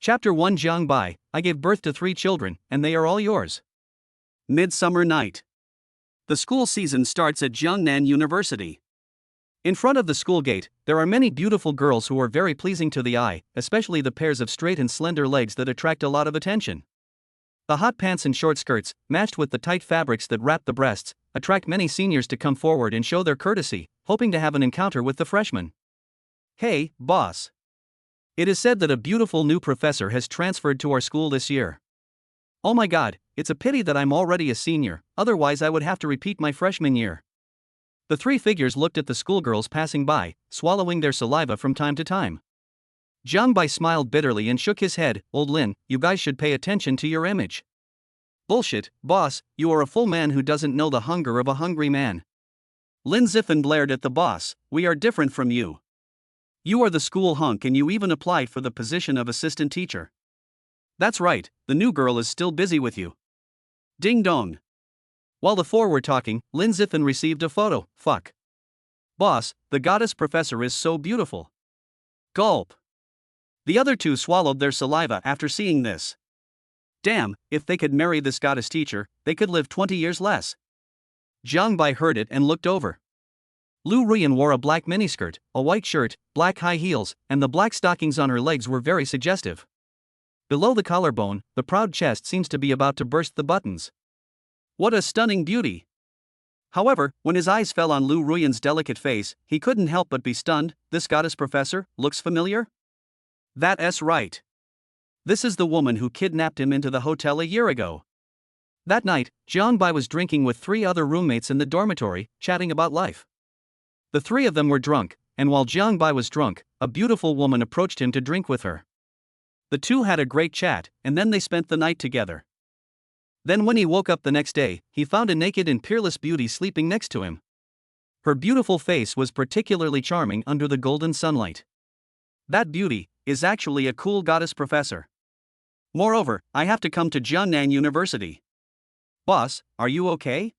Chapter 1 Jiangbai, I gave birth to 3 children, and they are all yours. Midsummer Night. The school season starts at Jiangnan University. In front of the school gate, there are many beautiful girls who are very pleasing to the eye, especially the pairs of straight and slender legs that attract a lot of attention. The hot pants and short skirts, matched with the tight fabrics that wrap the breasts, attract many seniors to come forward and show their courtesy, hoping to have an encounter with the freshmen. Hey, boss. It is said that a beautiful new professor has transferred to our school this year. Oh my god, it's a pity that I'm already a senior, otherwise I would have to repeat my freshman year. The 3 figures looked at the schoolgirls passing by, swallowing their saliva from time to time. Jiangbai smiled bitterly and shook his head. Old Lin, you guys should pay attention to your image. Bullshit, boss, you are a full man who doesn't know the hunger of a hungry man. Lin Ziffin blared at the boss, we are different from you. You are the school hunk and you even applied for the position of assistant teacher. That's right, the new girl is still busy with you. Ding dong. While the 4 were talking, Lin Ziffin received a photo. Fuck. Boss, the goddess professor is so beautiful. Gulp. The other 2 swallowed their saliva after seeing this. Damn, if they could marry this goddess teacher, they could live 20 years less. Jiangbai heard it and looked over. Lu Ruyan wore a black miniskirt, a white shirt, black high heels, and the black stockings on her legs were very suggestive. Below the collarbone, the proud chest seems to be about to burst the buttons. What a stunning beauty! However, when his eyes fell on Lu Ruyan's delicate face, he couldn't help but be stunned. This goddess professor looks familiar? That's right. This is the woman who kidnapped him into the hotel a year ago. That night, Jiangbai was drinking with 3 other roommates in the dormitory, chatting about life. The 3 of them were drunk, and while Jiangbai was drunk, a beautiful woman approached him to drink with her. The 2 had a great chat, and then they spent the night together. Then when he woke up the next day, he found a naked and peerless beauty sleeping next to him. Her beautiful face was particularly charming under the golden sunlight. That beauty is actually a cool goddess professor. Moreover, I have to come to Jiangnan University. Boss, are you okay?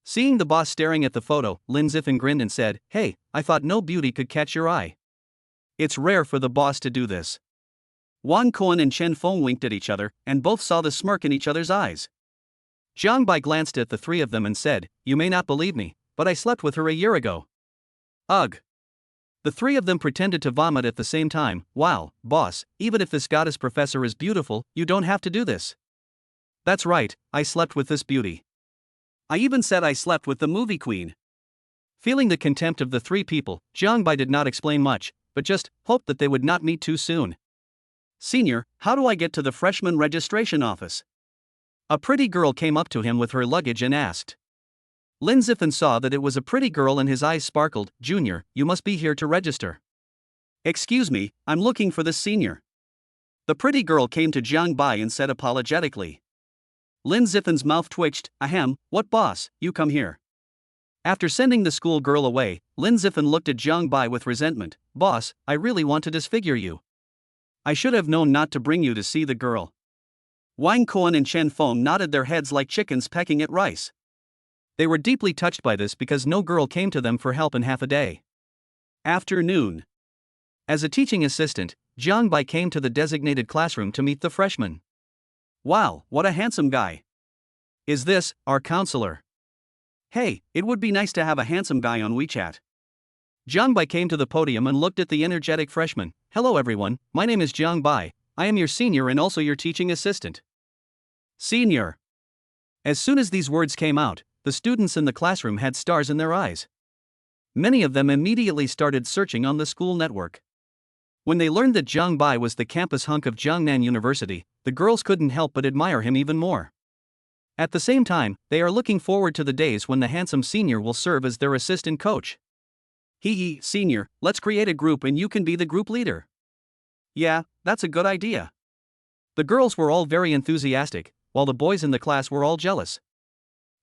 Seeing the boss staring at the photo, Lin Ziffin grinned and said, Hey, I thought no beauty could catch your eye. It's rare for the boss to do this. Wan Kuan and Chen Feng winked at each other, and both saw the smirk in each other's eyes. Jiangbai glanced at the 3 of them and said, You may not believe me, but I slept with her a year ago. Ugh. The 3 of them pretended to vomit at the same time. Wow, boss, even if this goddess professor is beautiful, you don't have to do this. That's right, I slept with this beauty. I even said I slept with the movie queen. Feeling the contempt of the 3 people, Jiangbai did not explain much, but just hoped that they would not meet too soon. Senior, how do I get to the freshman registration office? A pretty girl came up to him with her luggage and asked. Lin Ziffin saw that it was a pretty girl and his eyes sparkled. Junior, you must be here to register. Excuse me, I'm looking for the senior. The pretty girl came to Jiangbai and said apologetically. Lin Ziffin's mouth twitched. Ahem, what boss, you come here. After sending the school girl away, Lin Ziffin looked at Jiangbai with resentment. Boss, I really want to disfigure you. I should have known not to bring you to see the girl. Wang Kuan and Chen Feng nodded their heads like chickens pecking at rice. They were deeply touched by this because no girl came to them for help in half a day. Afternoon. As a teaching assistant, Jiangbai came to the designated classroom to meet the freshmen. Wow, what a handsome guy. Is this our counselor? Hey, it would be nice to have a handsome guy on WeChat. Jiangbai came to the podium and looked at the energetic freshman. Hello everyone, my name is Jiangbai. I am your senior and also your teaching assistant. Senior. As soon as these words came out, the students in the classroom had stars in their eyes. Many of them immediately started searching on the school network. When they learned that Jiangbai was the campus hunk of Jiangnan University, the girls couldn't help but admire him even more. At the same time, they are looking forward to the days when the handsome senior will serve as their assistant coach. Hee, senior, let's create a group and you can be the group leader. Yeah, that's a good idea. The girls were all very enthusiastic, while the boys in the class were all jealous.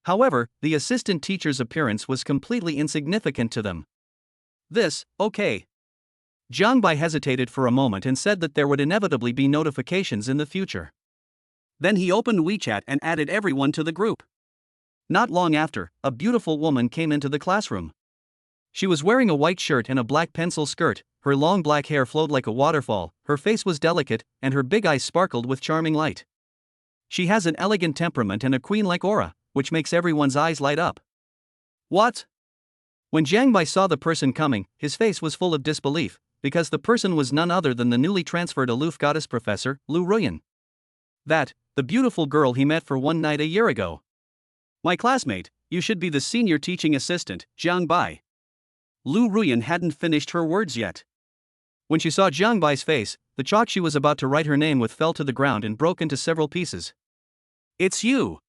However, the assistant teacher's appearance was completely insignificant to them. Okay. Jiangbai hesitated for a moment and said that there would inevitably be notifications in the future. Then he opened WeChat and added everyone to the group. Not long after, a beautiful woman came into the classroom. She was wearing a white shirt and a black pencil skirt. her long black hair flowed like a waterfall, her face was delicate, and her big eyes sparkled with charming light. She has an elegant temperament and a queen-like aura, which makes everyone's eyes light up. What? When Jiang Bai saw the person coming, his face was full of disbelief, because the person was none other than the newly transferred aloof goddess professor, Lu Ruyan. The beautiful girl he met for one night a year ago. My classmate, you should be the senior teaching assistant, Jiang Bai. Lu Ruyan hadn't finished her words yet. When she saw Jiang Bai's face, the chalk she was about to write her name with fell to the ground and broke into several pieces. It's you!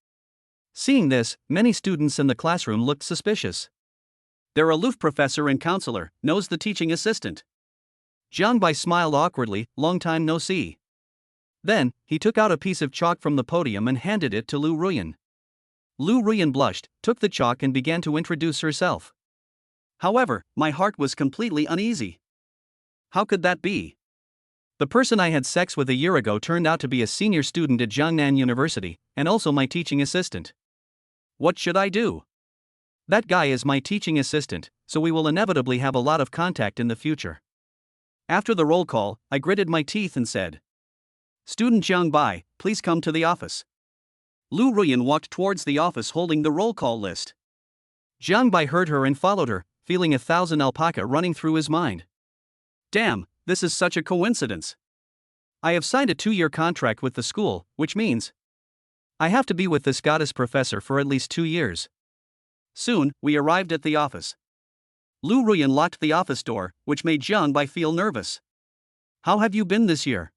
Seeing this, many students in the classroom looked suspicious. Their aloof professor and counselor knows the teaching assistant. Jiang Bai smiled awkwardly, long time no see. Then, he took out a piece of chalk from the podium and handed it to Lu Ruyan. Lu Ruyan blushed, took the chalk and began to introduce herself. However, my heart was completely uneasy. How could that be? The person I had sex with a year ago turned out to be a senior student at Jiangnan University, and also my teaching assistant. What should I do? That guy is my teaching assistant, so we will inevitably have a lot of contact in the future. After the roll call, I gritted my teeth and said, Student Jiang Bai, please come to the office. Lu Ruyan walked towards the office holding the roll call list. Jiang Bai heard her and followed her, feeling 1,000 alpaca running through his mind. Damn, this is such a coincidence. I have signed a 2-year contract with the school, which means I have to be with this goddess professor for at least 2 years. Soon, we arrived at the office. Lu Ruyan locked the office door, which made Jiang Bai feel nervous. How have you been this year?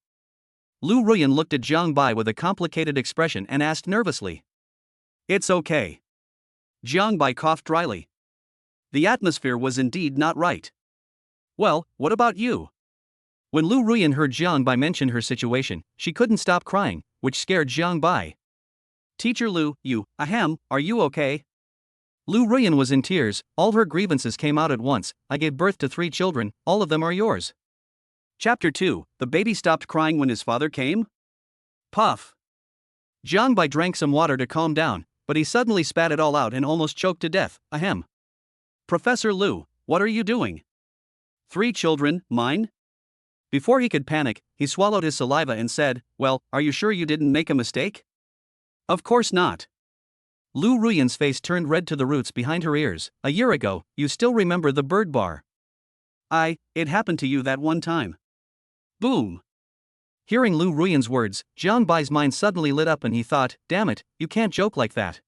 Lu Ruyan looked at Jiang Bai with a complicated expression and asked nervously. It's okay. Jiang Bai coughed dryly. The atmosphere was indeed not right. Well, what about you? When Lu Ruyan heard Jiang Bai mention her situation, she couldn't stop crying, which scared Jiang Bai. Teacher Lu, are you okay? Lu Ruyan was in tears, all her grievances came out at once. I gave birth to 3 children, all of them are yours. Chapter 2, the baby stopped crying when his father came? Puff. Jiang Bai drank some water to calm down, but he suddenly spat it all out and almost choked to death. Ahem. Professor Lu, what are you doing? 3 children, mine? Before he could panic, he swallowed his saliva and said, Well, are you sure you didn't make a mistake? Of course not. Lu Ruyan's face turned red to the roots behind her ears. A year ago, you still remember the bird bar. It happened to you that one time. Boom. Hearing Lu Ruyan's words, Jiang Bai's mind suddenly lit up and he thought, damn it, you can't joke like that.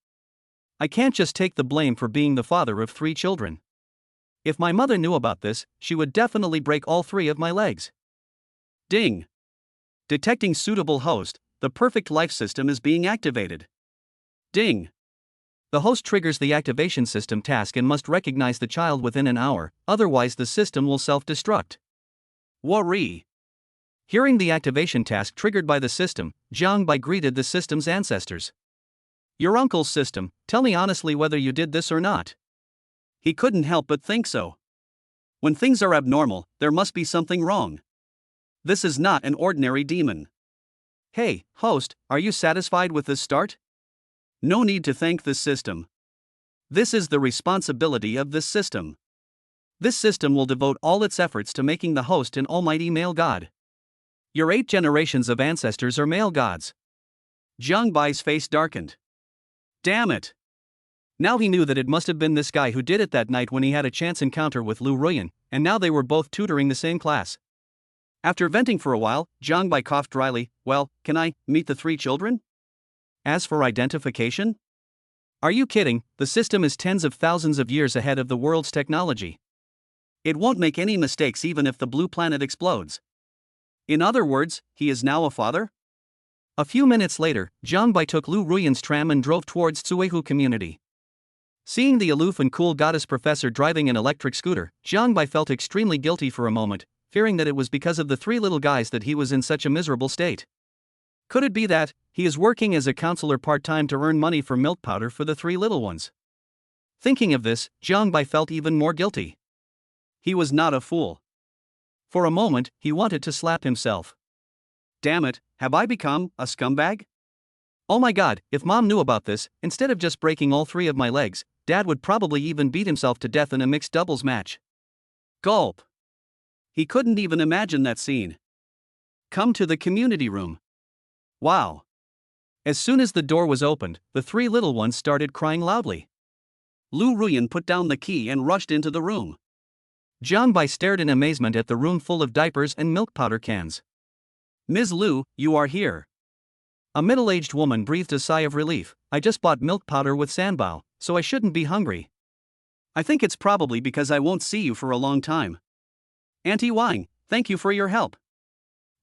I can't just take the blame for being the father of 3 children. If my mother knew about this, she would definitely break all 3 of my legs. Ding. Detecting suitable host, the perfect life system is being activated. Ding. The host triggers the activation system task and must recognize the child within an hour, otherwise the system will self-destruct. Worry. Hearing the activation task triggered by the system, Jiang Bai greeted the system's ancestors. Your uncle's system, tell me honestly whether you did this or not. He couldn't help but think so. When things are abnormal, there must be something wrong. This is not an ordinary demon. Hey, host, are you satisfied with this start? No need to thank this system. This is the responsibility of this system. This system will devote all its efforts to making the host an almighty male god. Your 8 generations of ancestors are male gods. Jiang Bai's face darkened. Damn it. Now he knew that it must have been this guy who did it that night when he had a chance encounter with Lu Ruyan, and now they were both tutoring the same class. After venting for a while, Jiang Bai coughed dryly. Well, can I meet the 3 children? As for identification? Are you kidding? The system is tens of thousands of years ahead of the world's technology. It won't make any mistakes even if the blue planet explodes. In other words, he is now a father? A few minutes later, Jiang Bai took Lu Ruyan's tram and drove towards Tsuehu community. Seeing the aloof and cool goddess professor driving an electric scooter, Jiang Bai felt extremely guilty for a moment, fearing that it was because of the 3 little guys that he was in such a miserable state. Could it be that he is working as a counselor part-time to earn money for milk powder for the 3 little ones? Thinking of this, Jiang Bai felt even more guilty. He was not a fool. For a moment, he wanted to slap himself. Damn it, have I become a scumbag? Oh my god, if mom knew about this, instead of just breaking all 3 of my legs, dad would probably even beat himself to death in a mixed doubles match. Gulp. He couldn't even imagine that scene. Come to the community room. Wow. As soon as the door was opened, the three little ones started crying loudly. Lu Ruyan put down the key and rushed into the room. Jiang Bai stared in amazement at the room full of diapers and milk powder cans. Ms. Lu, you are here. A middle-aged woman breathed a sigh of relief. I just bought milk powder with sanbao, so I shouldn't be hungry. I think it's probably because I won't see you for a long time. Auntie Wang, thank you for your help.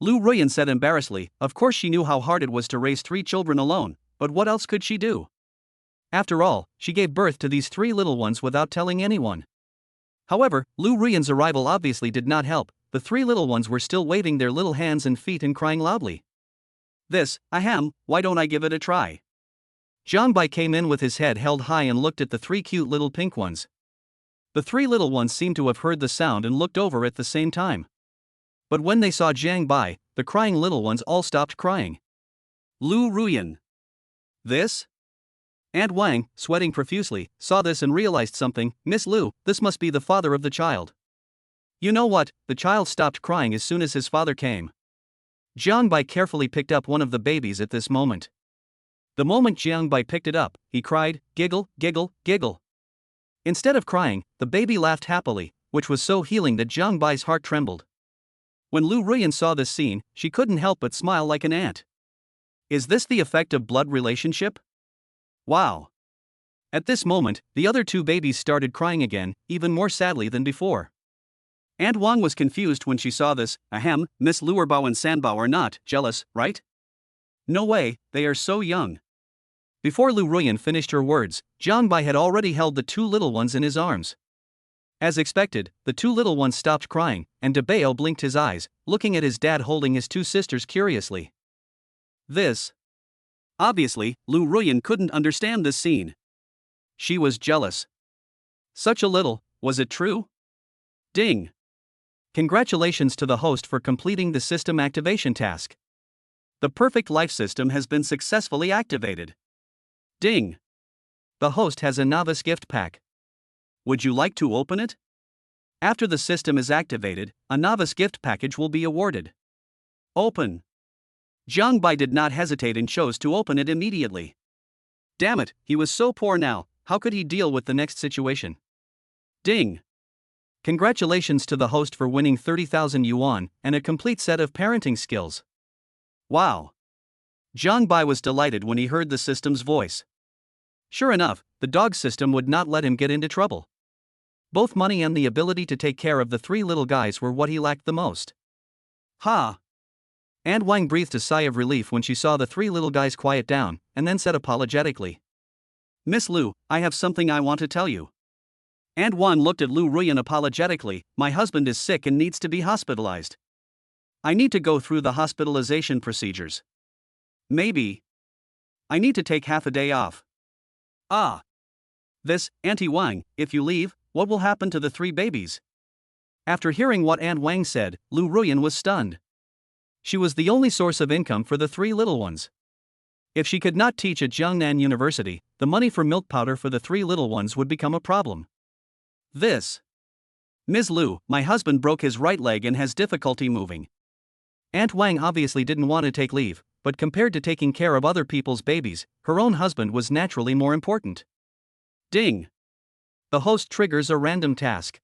Lu Ruyan said embarrassedly. Of course she knew how hard it was to raise 3 children alone, but what else could she do? After all, she gave birth to these 3 little ones without telling anyone. However, Lu Ruyan's arrival obviously did not help. The 3 little ones were still waving their little hands and feet and crying loudly. This, ahem, why don't I give it a try? Jiang Bai came in with his head held high and looked at the 3 cute little pink ones. The 3 little ones seemed to have heard the sound and looked over at the same time. But when they saw Jiang Bai, the crying little ones all stopped crying. Lu Ruyan. This? Aunt Wang, sweating profusely, saw this and realized something. Miss Lu, this must be the father of the child. You know what? The child stopped crying as soon as his father came. Jiang Bai carefully picked up one of the babies at this moment. The moment Jiang Bai picked it up, he cried, giggle, giggle, giggle. Instead of crying, the baby laughed happily, which was so healing that Jiang Bai's heart trembled. When Lu Ruyan saw this scene, she couldn't help but smile like an ant. Is this the effect of blood relationship? Wow. At this moment, the other 2 babies started crying again, even more sadly than before. Aunt Wang was confused when she saw this. Ahem, Miss Luerbao and Sanbao are not jealous, right? No way, they are so young. Before Lu Ruyan finished her words, Jiang Bai had already held the 2 little ones in his arms. As expected, the 2 little ones stopped crying, and De Bao blinked his eyes, looking at his dad holding his 2 sisters curiously. This. Obviously, Lu Ruyan couldn't understand this scene. She was jealous. Such a little, was it true? Ding. Congratulations to the host for completing the system activation task. The perfect life system has been successfully activated. Ding. The host has a novice gift pack. Would you like to open it? After the system is activated, a novice gift package will be awarded. Open. Jiang Bai did not hesitate and chose to open it immediately. Damn it, he was so poor now, how could he deal with the next situation? Ding. Congratulations to the host for winning 30,000 yuan and a complete set of parenting skills. Wow. Jiang Bai was delighted when he heard the system's voice. Sure enough, the dog system would not let him get into trouble. Both money and the ability to take care of the 3 little guys were what he lacked the most. Ha! Aunt Wang breathed a sigh of relief when she saw the 3 little guys quiet down, and then said apologetically. Miss Lu, I have something I want to tell you. Aunt Wang looked at Lu Ruyan apologetically. My husband is sick and needs to be hospitalized. I need to go through the hospitalization procedures. Maybe. I need to take half a day off. Ah. This, Auntie Wang, if you leave, what will happen to the 3 babies? After hearing what Aunt Wang said, Lu Ruyan was stunned. She was the only source of income for the 3 little ones. If she could not teach at Jiangnan University, the money for milk powder for the 3 little ones would become a problem. This. Ms. Lu, my husband broke his right leg and has difficulty moving. Aunt Wang obviously didn't want to take leave, but compared to taking care of other people's babies, her own husband was naturally more important. Ding. The host triggers a random task.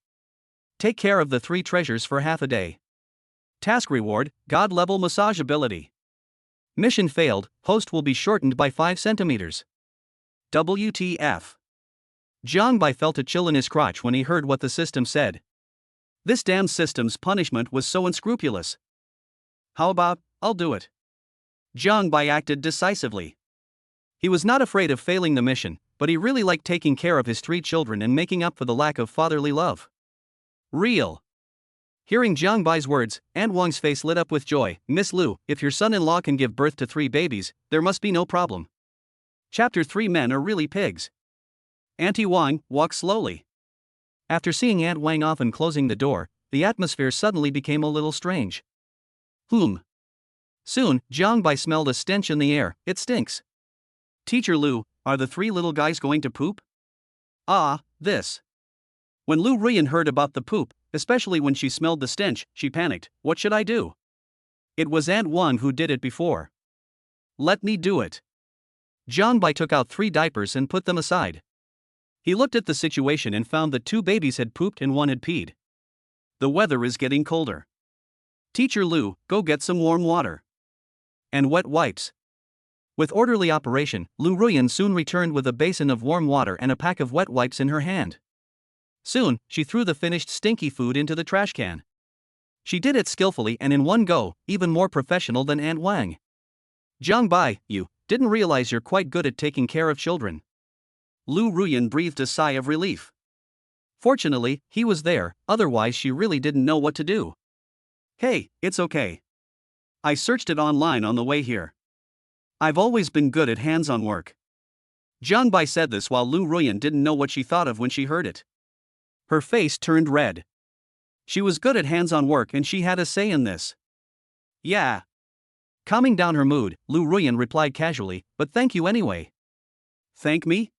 Take care of the 3 treasures for half a day. Task reward, God level massage ability. Mission failed, host will be shortened by 5 centimeters. WTF. Jiang Bai felt a chill in his crotch when he heard what the system said. This damn system's punishment was so unscrupulous. How about, I'll do it. Jiang Bai acted decisively. He was not afraid of failing the mission, but he really liked taking care of his 3 children and making up for the lack of fatherly love. Real. Hearing Jiang Bai's words, Aunt Wang's face lit up with joy. Miss Lu, if your son-in-law can give birth to 3 babies, there must be no problem. Chapter 3 Men are really pigs. Auntie Wang walked slowly. After seeing Aunt Wang off and closing the door, the atmosphere suddenly became a little strange. Soon, Jiang Bai smelled a stench in the air. It stinks. Teacher Lu, are the 3 little guys going to poop? Ah, this. When Lu Ruyan heard about the poop, especially when she smelled the stench. She panicked. What should I do? It was Aunt Wang who did it before. Let me do it. Jiang Bai took out 3 diapers and put them aside. He looked at the situation and found that 2 babies had pooped and 1 had peed. The weather is getting colder. Teacher Lu, go get some warm water. And wet wipes. With orderly operation, Lu Ruyan soon returned with a basin of warm water and a pack of wet wipes in her hand. Soon, she threw the finished stinky food into the trash can. She did it skillfully and in one go, even more professional than Aunt Wang. Jiang Bai, you didn't realize you're quite good at taking care of children. Lu Ruyan breathed a sigh of relief. Fortunately, he was there, otherwise she really didn't know what to do. Hey, it's okay. I searched it online on the way here. I've always been good at hands-on work. Jiang Bai said this while Lu Ruyan didn't know what she thought of when she heard it. Her face turned red. She was good at hands-on work and she had a say in this. Yeah. Calming down her mood, Lu Ruyan replied casually, but thank you anyway. Thank me?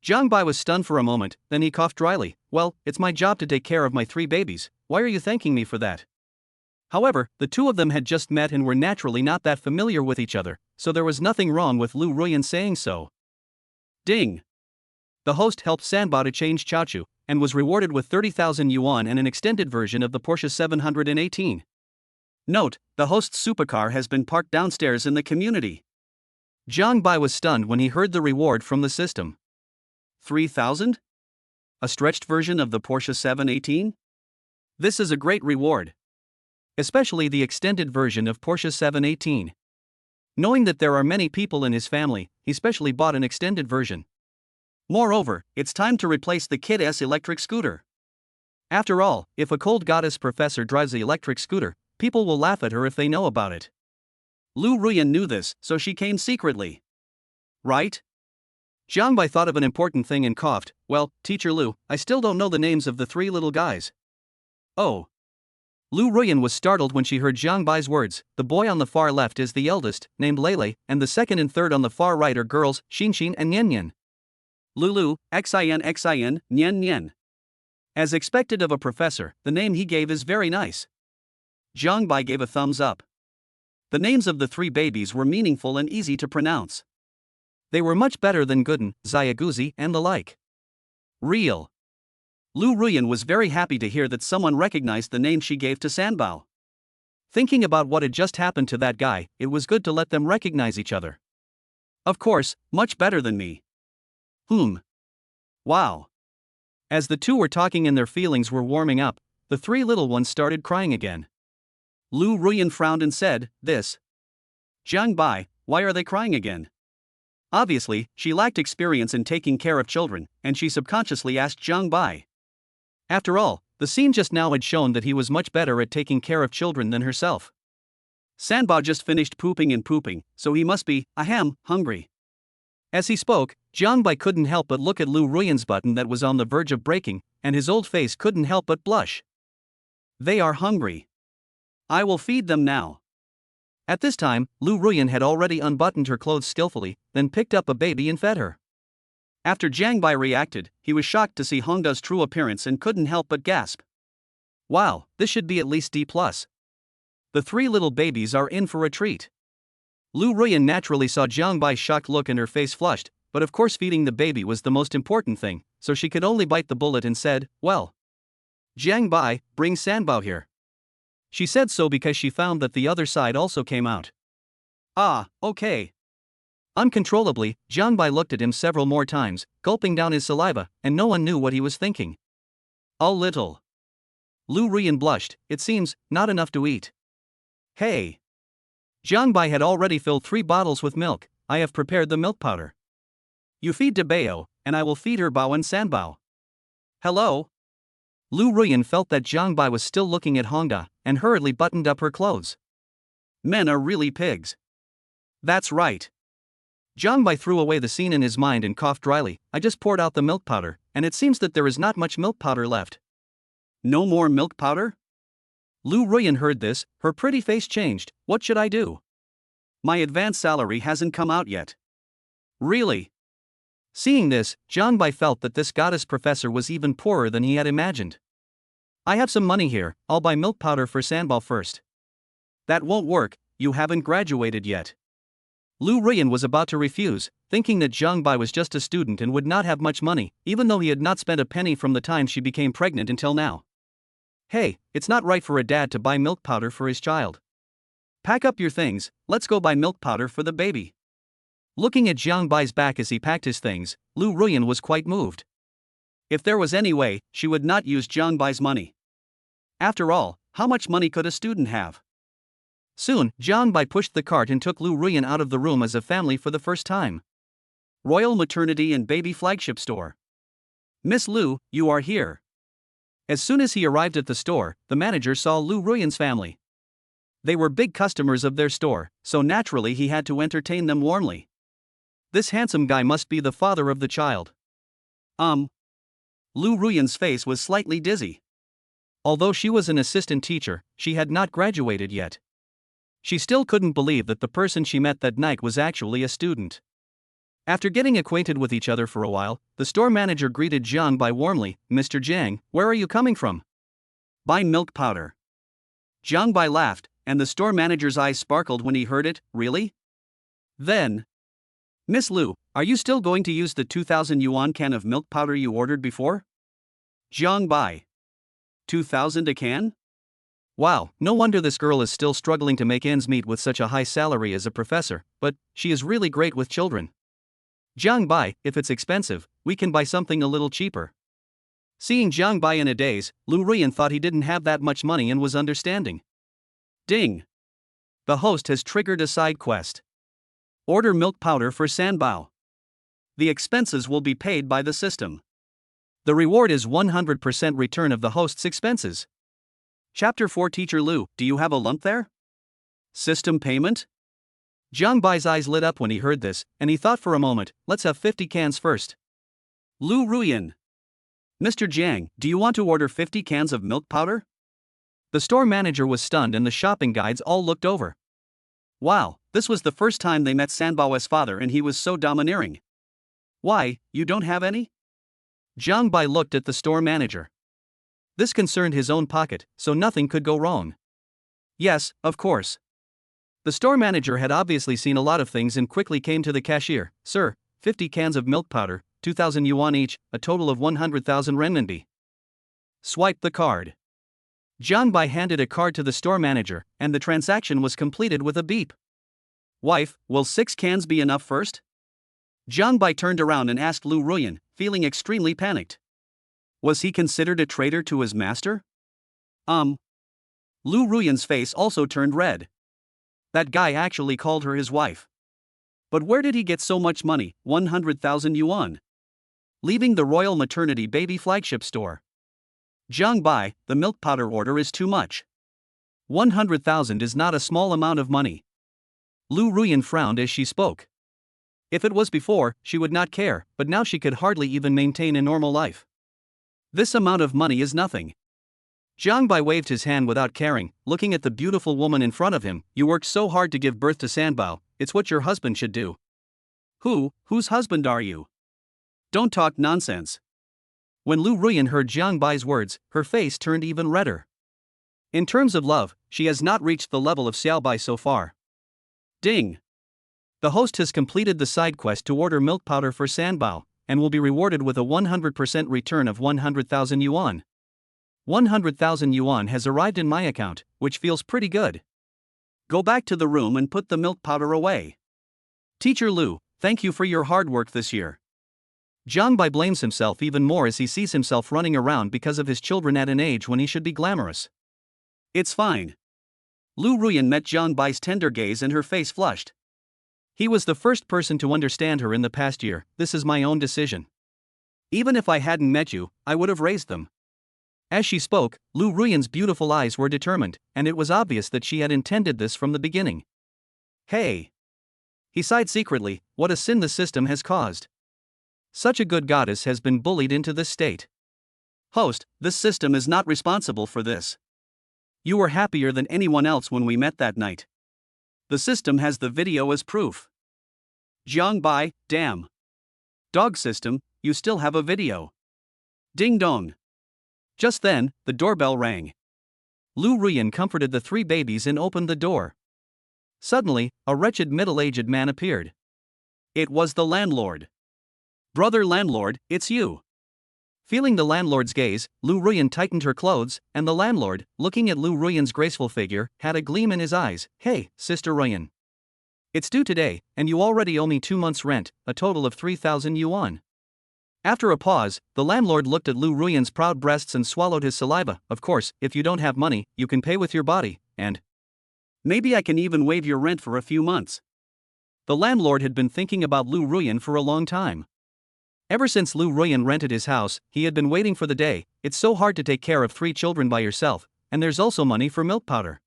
Jiang Bai was stunned for a moment, then he coughed dryly. Well, it's my job to take care of my 3 babies, why are you thanking me for that? However, the 2 of them had just met and were naturally not that familiar with each other, so there was nothing wrong with Lu Ruyan saying so. Ding! The host helped Sanbao to change Chaochu, and was rewarded with 30,000 yuan and an extended version of the Porsche 718. Note, the host's supercar has been parked downstairs in the community. Jiang Bai was stunned when he heard the reward from the system. 3,000? A stretched version of the Porsche 718? This is a great reward. Especially the extended version of Porsche 718. Knowing that there are many people in his family, he specially bought an extended version. Moreover, it's time to replace the Kid S electric scooter. After all, if a cold goddess professor drives the electric scooter, people will laugh at her if they know about it. Lu Ruyan knew this, so she came secretly. Right? Jiang Bai thought of an important thing and coughed. Well, Teacher Lu, I still don't know the names of the 3 little guys. Oh. Lu Ruyan was startled when she heard Jiang Bai's words. The boy on the far left is the eldest, named Lele, and the second and third on the far right are girls, Xinxin and Nian. Lulu, Xin, Nian Nian. As expected of a professor, the name he gave is very nice. Jiang Bai gave a thumbs up. The names of the 3 babies were meaningful and easy to pronounce. They were much better than Guden, Xiaguzi, and the like. Real. Lu Ruyan was very happy to hear that someone recognized the name she gave to Sanbao. Thinking about what had just happened to that guy, it was good to let them recognize each other. Of course, much better than me. Wow. As the 2 were talking and their feelings were warming up, the 3 little ones started crying again. Lu Ruyan frowned and said, This. Jiang Bai, why are they crying again? Obviously, she lacked experience in taking care of children, and she subconsciously asked Jiang Bai. After all, the scene just now had shown that he was much better at taking care of children than herself. Sanbao just finished pooping, so he must be, hungry. As he spoke, Jiang Bai couldn't help but look at Lu Ruyan's button that was on the verge of breaking, and his old face couldn't help but blush. They are hungry. I will feed them now. At this time, Lu Ruyan had already unbuttoned her clothes skillfully, then picked up a baby and fed her. After Jiang Bai reacted, he was shocked to see Hongda's true appearance and couldn't help but gasp. Wow, this should be at least D+. The 3 little babies are in for a treat. Lu Ruyan naturally saw Jiang Bai's shocked look and her face flushed, but of course feeding the baby was the most important thing, so she could only bite the bullet and said, Well. Jiang Bai, bring Sanbao here. She said so because she found that the other side also came out. Ah, okay. Uncontrollably, Jiang Bai looked at him several more times, gulping down his saliva, and no one knew what he was thinking. A little. Lu Ruyan blushed. It seems, not enough to eat. Hey. Jiang Bai had already filled 3 bottles with milk. I have prepared the milk powder. You feed Debao, and I will feed her Bao and Sanbao. Hello? Lu Ruyan felt that Jiang Bai was still looking at Hongda, and hurriedly buttoned up her clothes. Men are really pigs. That's right. Jiang Bai threw away the scene in his mind and coughed dryly. I just poured out the milk powder, and it seems that there is not much milk powder left. No more milk powder? Lu Ruyan heard this, her pretty face changed. What should I do? My advance salary hasn't come out yet. Really? Seeing this, Jiang Bai felt that this goddess professor was even poorer than he had imagined. I have some money here, I'll buy milk powder for Sanbao first. That won't work, you haven't graduated yet. Lu Ruyan was about to refuse, thinking that Zhang Bai was just a student and would not have much money, even though he had not spent a penny from the time she became pregnant until now. Hey, it's not right for a dad to buy milk powder for his child. Pack up your things, let's go buy milk powder for the baby. Looking at Zhang Bai's back as he packed his things, Lu Ruyan was quite moved. If there was any way, she would not use Zhang Bai's money. After all, how much money could a student have? Soon, Zhang Bai pushed the cart and took Lu Ruyan out of the room as a family for the first time. Royal Maternity and Baby Flagship Store. Miss Lu, you are here. As soon as he arrived at the store, the manager saw Lu Ruyan's family. They were big customers of their store, so naturally he had to entertain them warmly. This handsome guy must be the father of the child. Lu Ruyan's face was slightly dizzy. Although she was an assistant teacher, she had not graduated yet. She still couldn't believe that the person she met that night was actually a student. After getting acquainted with each other for a while, the store manager greeted Zhang Bai warmly. Mr. Zhang, where are you coming from? Buy milk powder. Zhang Bai laughed, and the store manager's eyes sparkled when he heard it. Really? Then, Miss Lu, are you still going to use the 2,000 yuan can of milk powder you ordered before? Zhang Bai. 2,000 a can? Wow, no wonder this girl is still struggling to make ends meet with such a high salary as a professor, but she is really great with children. Zhang Bai, if it's expensive, we can buy something a little cheaper. Seeing Zhang Bai in a daze, Lu Ruyan thought he didn't have that much money and was understanding. Ding! The host has triggered a side quest. Order milk powder for Sanbao. The expenses will be paid by the system. The reward is 100% return of the host's expenses. Chapter 4 Teacher Lu, do you have a lump there? System payment? Zhang Bai's eyes lit up when he heard this, and he thought for a moment, let's have 50 cans first. Lu Ruyan. Mr. Zhang, do you want to order 50 cans of milk powder? The store manager was stunned and the shopping guides all looked over. Wow, this was the first time they met Sanbao's father and he was so domineering. Why, you don't have any? Zhang Bai looked at the store manager. This concerned his own pocket, so nothing could go wrong. Yes, of course. The store manager had obviously seen a lot of things and quickly came to the cashier. Sir, 50 cans of milk powder, 2,000 yuan each, a total of 100,000 renminbi. Swipe the card. Zhang Bai handed a card to the store manager, and the transaction was completed with a beep. Wife, will 6 cans be enough first? Zhang Bai turned around and asked Lu Ruyan, feeling extremely panicked. Was he considered a traitor to his master? Lu Ruyan's face also turned red. That guy actually called her his wife. But where did he get so much money, 100,000 yuan? Leaving the Royal Maternity Baby Flagship Store. Zhang Bai, the milk powder order is too much. 100,000 is not a small amount of money. Lu Ruyan frowned as she spoke. If it was before, she would not care, but now she could hardly even maintain a normal life. This amount of money is nothing. Zhang Bai waved his hand without caring, looking at the beautiful woman in front of him. You worked so hard to give birth to Sanbao, it's what your husband should do. Whose husband are you? Don't talk nonsense. When Lu Ruyan heard Zhang Bai's words, her face turned even redder. In terms of love, she has not reached the level of Xiao Bai so far. Ding! The host has completed the side quest to order milk powder for Sanbao, and will be rewarded with a 100% return of 100,000 yuan. 100,000 yuan has arrived in my account, which feels pretty good. Go back to the room and put the milk powder away. Teacher Lu, thank you for your hard work this year. Zhang Bai blames himself even more as he sees himself running around because of his children at an age when he should be glamorous. It's fine. Lu Ruyan met Zhang Bai's tender gaze and her face flushed. He was the first person to understand her in the past year. This is my own decision. Even if I hadn't met you, I would have raised them. As she spoke, Lu Ruyan's beautiful eyes were determined, and it was obvious that she had intended this from the beginning. Hey! He sighed secretly, what a sin the system has caused. Such a good goddess has been bullied into this state. Host, this system is not responsible for this. You were happier than anyone else when we met that night. The system has the video as proof. Zhang Bai, damn. Dog system, you still have a video. Ding dong. Just then, the doorbell rang. Lu Ruyan comforted the three babies and opened the door. Suddenly, a wretched middle-aged man appeared. It was the landlord. "Brother landlord, it's you." Feeling the landlord's gaze, Lu Ruyan tightened her clothes, and the landlord, looking at Lu Ruyan's graceful figure, had a gleam in his eyes. "Hey, Sister Ruyan. It's due today, and you already owe me 2 months' rent, a total of 3,000 yuan. After a pause, the landlord looked at Lu Ruyan's proud breasts and swallowed his saliva. "Of course, if you don't have money, you can pay with your body, and maybe I can even waive your rent for a few months." The landlord had been thinking about Lu Ruyan for a long time. Ever since Lu Ruyan rented his house, he had been waiting for the day. It's so hard to take care of 3 children by yourself, and there's also money for milk powder.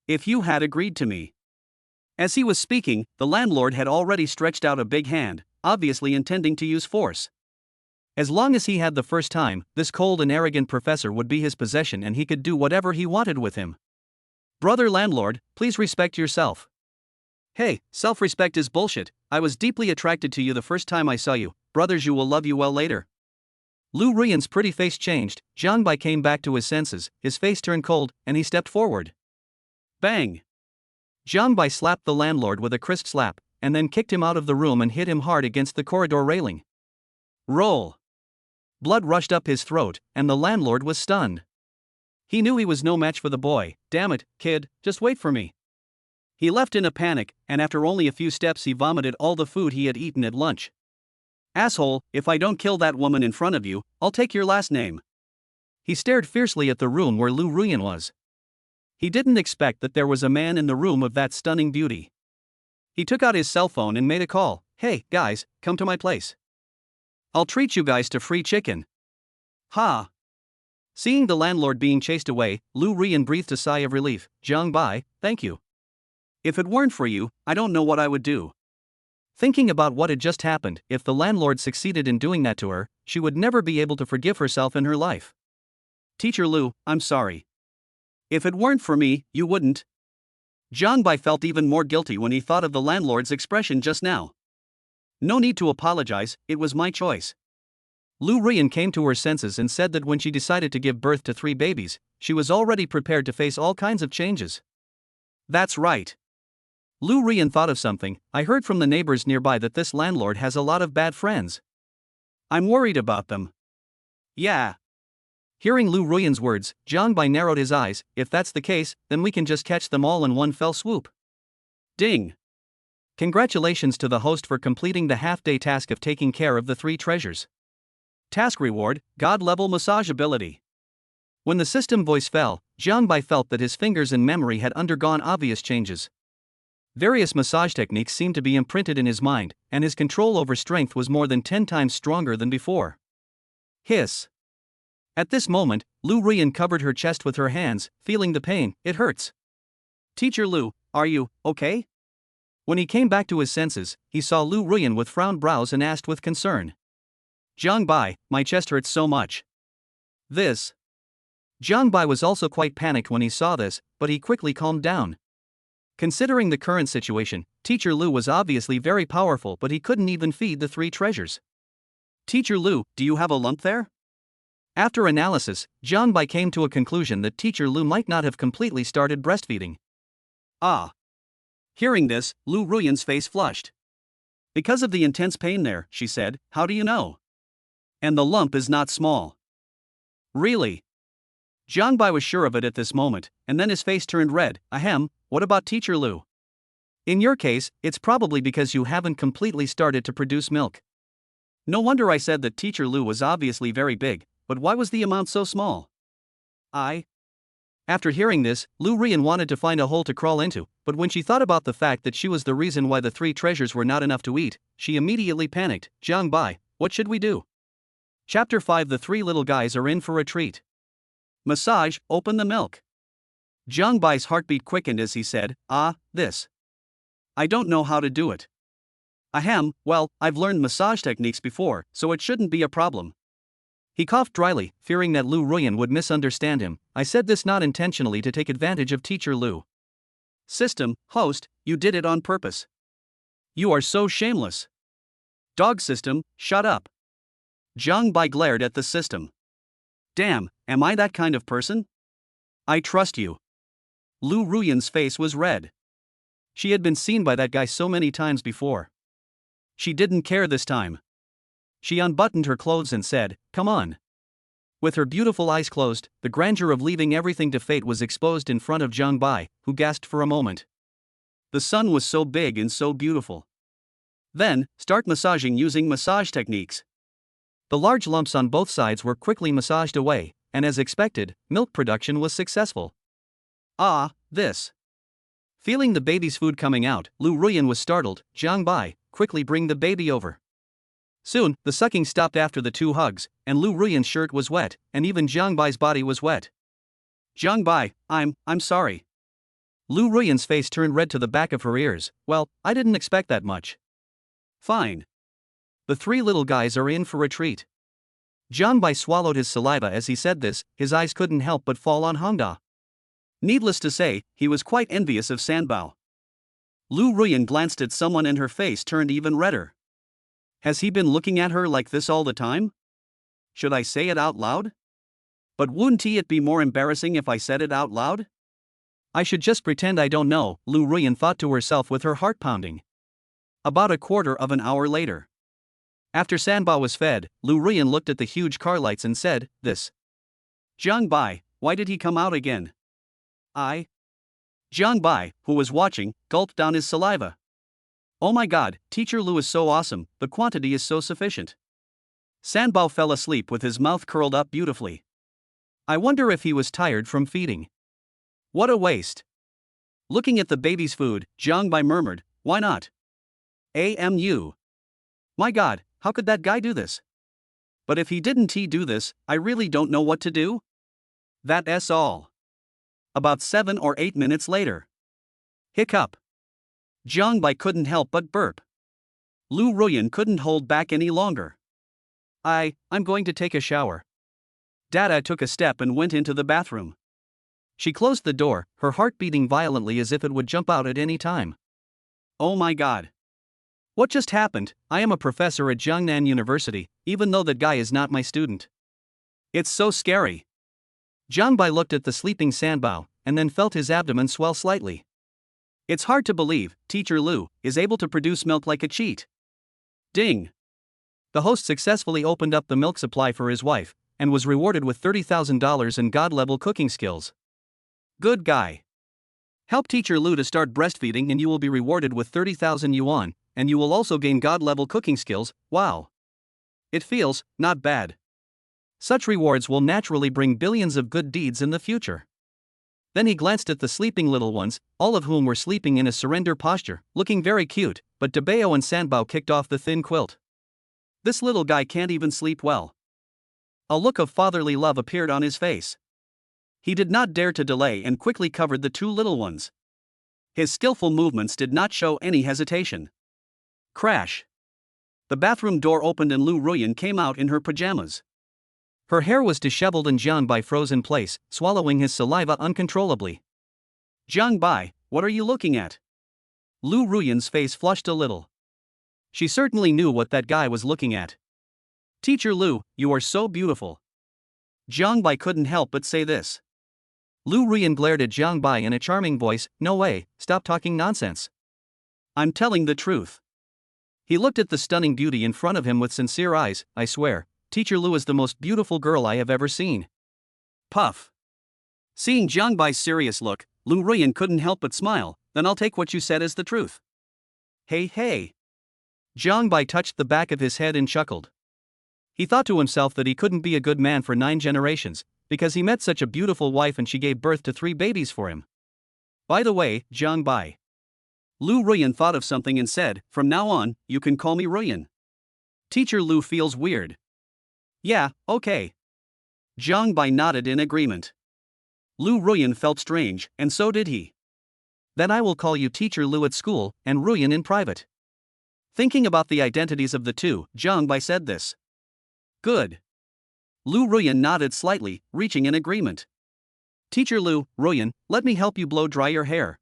If you had agreed to me. As he was speaking, the landlord had already stretched out a big hand, obviously intending to use force. As long as he had the first time, this cold and arrogant professor would be his possession and he could do whatever he wanted with him. "Brother landlord, please respect yourself." "Hey, self-respect is bullshit. I was deeply attracted to you the first time I saw you. Brothers, you will love you well later." Lu Ruyan's pretty face changed. Jiang Bai came back to his senses, his face turned cold, and he stepped forward. Bang! Jiang Bai slapped the landlord with a crisp slap, and then kicked him out of the room and hit him hard against the corridor railing. Roll! Blood rushed up his throat, and the landlord was stunned. He knew he was no match for the boy. "Damn it, kid, just wait for me." He left in a panic, and after only a few steps he vomited all the food he had eaten at lunch. "Asshole, if I don't kill that woman in front of you, I'll take your last name." He stared fiercely at the room where Lu Ruyan was. He didn't expect that there was a man in the room of that stunning beauty. He took out his cell phone and made a call. "Hey, guys, come to my place. I'll treat you guys to free chicken." Ha! Seeing the landlord being chased away, Lu Ruyan breathed a sigh of relief. "Jiang Bai, thank you. If it weren't for you, I don't know what I would do." Thinking about what had just happened, if the landlord succeeded in doing that to her, she would never be able to forgive herself in her life. "Teacher Lu, I'm sorry. If it weren't for me, you wouldn't." Jiang Bai felt even more guilty when he thought of the landlord's expression just now. "No need to apologize, it was my choice." Lu Ruyan came to her senses and said that when she decided to give birth to 3 babies, she was already prepared to face all kinds of changes. That's right. Lu Ruyan thought of something. "I heard from the neighbors nearby that this landlord has a lot of bad friends. I'm worried about them." "Yeah." Hearing Lu Ruyan's words, Jiang Bai narrowed his eyes. "If that's the case, then we can just catch them all in one fell swoop." Ding! Congratulations to the host for completing the half-day task of taking care of the 3 treasures. Task reward, God-level massage ability. When the system voice fell, Jiang Bai felt that his fingers and memory had undergone obvious changes. Various massage techniques seemed to be imprinted in his mind, and his control over strength was more than 10 times stronger than before. Hiss. At this moment, Lu Ruyan covered her chest with her hands, feeling the pain. "It hurts." "Teacher Lu, are you okay?" When he came back to his senses, he saw Lu Ruyan with frowned brows and asked with concern. "Jiang Bai, my chest hurts so much." This. Jiang Bai was also quite panicked when he saw this, but he quickly calmed down. Considering the current situation, Teacher Lu was obviously very powerful, but he couldn't even feed the 3 treasures. "Teacher Lu, do you have a lump there?" After analysis, Jiang Bai came to a conclusion that Teacher Lu might not have completely started breastfeeding. Ah. Hearing this, Lu Ruyan's face flushed. "Because of the intense pain there," she said. "How do you know? And the lump is not small." "Really?" Jiang Bai was sure of it at this moment, and then his face turned red. "Ahem, what about Teacher Lu? In your case, it's probably because you haven't completely started to produce milk. No wonder I said that Teacher Lu was obviously very big, but why was the amount so small?" After hearing this, Lu Ruyan wanted to find a hole to crawl into, but when she thought about the fact that she was the reason why the 3 treasures were not enough to eat, she immediately panicked. "Jiang Bai, what should we do?" Chapter 5. The 3 little guys are in for a treat. Massage, open the milk. Jiang Bai's heartbeat quickened as he said, this. I don't know how to do it." "Ahem, well, I've learned massage techniques before, so it shouldn't be a problem." He coughed dryly, fearing that Lu Ruyan would misunderstand him. "I said this not intentionally to take advantage of Teacher Lu." "System, host, you did it on purpose. You are so shameless." "Dog system, shut up." Jiang Bai glared at the system. "Damn, Am I that kind of person? I trust you. Lu Ruyan's face was red. She had been seen by that guy so many times before. She didn't care this time. She unbuttoned her clothes and said, "Come on." With her beautiful eyes closed, the grandeur of leaving everything to fate was exposed in front of Zhang Bai, who gasped for a moment. The sun was so big and so beautiful. Then, start massaging using massage techniques. The large lumps on both sides were quickly massaged away, and as expected, milk production was successful. Ah, this. Feeling the baby's food coming out, Lu Ruyan was startled. "Zhang Bai, quickly bring the baby over." Soon, the sucking stopped after the two hugs, and Lu Ruyan's shirt was wet, and even Zhang Bai's body was wet. "Zhang Bai, I'm sorry." Lu Ruyan's face turned red to the back of her ears. "Well, I didn't expect that much." "Fine. The three little guys are in for a treat." Zhang Bai swallowed his saliva as he said this. His eyes couldn't help but fall on Hongda. Needless to say, he was quite envious of Sanbao. Lu Ruyan glanced at someone and her face turned even redder. Has he been looking at her like this all the time? Should I say it out loud? But wouldn't it be more embarrassing if I said it out loud? I should just pretend I don't know, Lu Ruyan thought to herself with her heart pounding. About a quarter of an hour later. After Sanbao was fed, Lu Ruyan looked at the huge car lights and said, "This. Zhang Bai, why did he come out again?" Zhang Bai, who was watching, gulped down his saliva. "Oh my god, Teacher Lu is so awesome, the quantity is so sufficient." Sanbao fell asleep with his mouth curled up beautifully. I wonder if he was tired from feeding. What a waste. Looking at the baby's food, Zhang Bai murmured, "Why not? AMU. My god, how could that guy do this? But if he didn't do this, I really don't know what to do." That's all. About 7 or 8 minutes later. Hiccup. Zhang Bai couldn't help but burp. Lu Ruyan couldn't hold back any longer. I'm going to take a shower." Dada took a step and went into the bathroom. She closed the door, her heart beating violently as if it would jump out at any time. Oh my god. What just happened? I am a professor at Jiangnan University, even though that guy is not my student. It's so scary. Zhang Bai looked at the sleeping Sanbao, and then felt his abdomen swell slightly. It's hard to believe, Teacher Lu is able to produce milk like a cheat. Ding. The host successfully opened up the milk supply for his wife, and was rewarded with $30,000 in god-level cooking skills. Good guy. Help Teacher Lu to start breastfeeding and you will be rewarded with 30,000 yuan, and you will also gain god-level cooking skills. Wow. It feels not bad. Such rewards will naturally bring billions of good deeds in the future. Then he glanced at the sleeping little ones, all of whom were sleeping in a surrender posture, looking very cute, but Debao and Sanbao kicked off the thin quilt. This little guy can't even sleep well. A look of fatherly love appeared on his face. He did not dare to delay and quickly covered the two little ones. His skillful movements did not show any hesitation. Crash. The bathroom door opened and Lu Ruyan came out in her pajamas. Her hair was disheveled and Zhang Bai froze in place, swallowing his saliva uncontrollably. Zhang Bai, what are you looking at? Lu Ruyan's face flushed a little. She certainly knew what that guy was looking at. Teacher Lu, you are so beautiful. Zhang Bai couldn't help but say this. Lu Ruyan glared at Zhang Bai in a charming voice. No way, stop talking nonsense. I'm telling the truth. He looked at the stunning beauty in front of him with sincere eyes. I swear, Teacher Lu is the most beautiful girl I have ever seen. Puff. Seeing Zhang Bai's serious look, Lu Ruyan couldn't help but smile. Then I'll take what you said as the truth. Hey. Zhang Bai touched the back of his head and chuckled. He thought to himself that he couldn't be a good man for 9 generations, because he met such a beautiful wife and she gave birth to 3 babies for him. By the way, Zhang Bai. Lu Ruyan thought of something and said, from now on, you can call me Ruyan. Teacher Lu feels weird. Yeah, okay. Zhang Bai nodded in agreement. Lu Ruyan felt strange, and so did he. Then I will call you Teacher Lu at school, and Ruyan in private. Thinking about the identities of the two, Zhang Bai said this. Good. Lu Ruyan nodded slightly, reaching an agreement. Teacher Lu, Ruyan, let me help you blow dry your hair.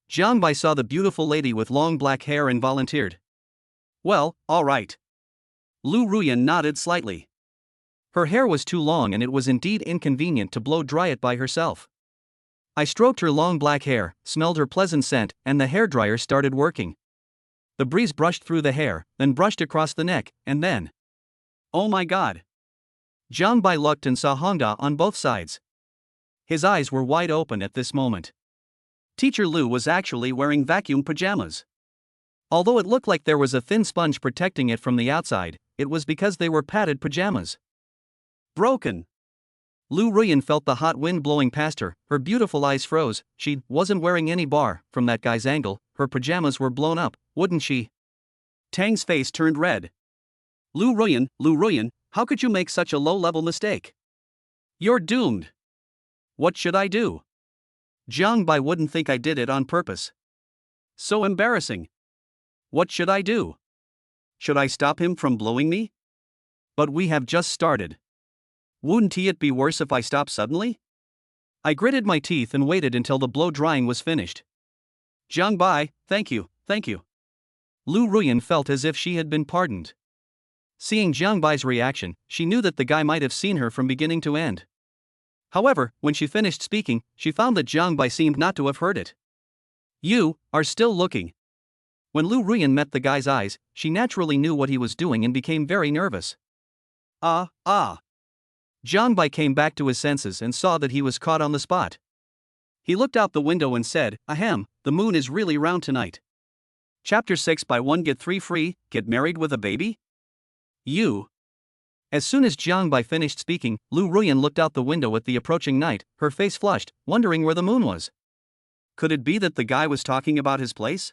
Zhang Bai saw the beautiful lady with long black hair and volunteered. Well, all right. Lu Ruyan nodded slightly. Her hair was too long and it was indeed inconvenient to blow dry it by herself. I stroked her long black hair, smelled her pleasant scent, and the hairdryer started working. The breeze brushed through the hair, then brushed across the neck, and then... Oh my god! Jiang Bai looked and saw Hongda on both sides. His eyes were wide open at this moment. Teacher Lu was actually wearing vacuum pajamas. Although it looked like there was a thin sponge protecting it from the outside, it was because they were padded pajamas. Broken. Lu Ruyan felt the hot wind blowing past her, her beautiful eyes froze. She wasn't wearing any bar. From that guy's angle, her pajamas were blown up, wouldn't she? Tang's face turned red. Lu Ruyan, how could you make such a low-level mistake? You're doomed. What should I do? Jiang Bai wouldn't think I did it on purpose. So embarrassing. What should I do? Should I stop him from blowing me? But we have just started. Wouldn't it be worse if I stopped suddenly? I gritted my teeth and waited until the blow drying was finished. Jiang Bai, thank you. Lu Ruyan felt as if she had been pardoned. Seeing Jiang Bai's reaction, she knew that the guy might have seen her from beginning to end. However, when she finished speaking, she found that Jiang Bai seemed not to have heard it. You are still looking. When Lu Ruyan met the guy's eyes, she naturally knew what he was doing and became very nervous. Jiang Bai came back to his senses and saw that he was caught on the spot. He looked out the window and said, Ahem, the moon is really round tonight. Chapter 6 Buy 1 get 3 free, get married with a baby? You. As soon as Jiang Bai finished speaking, Lu Ruyan looked out the window at the approaching night, her face flushed, wondering where the moon was. Could it be that the guy was talking about his place?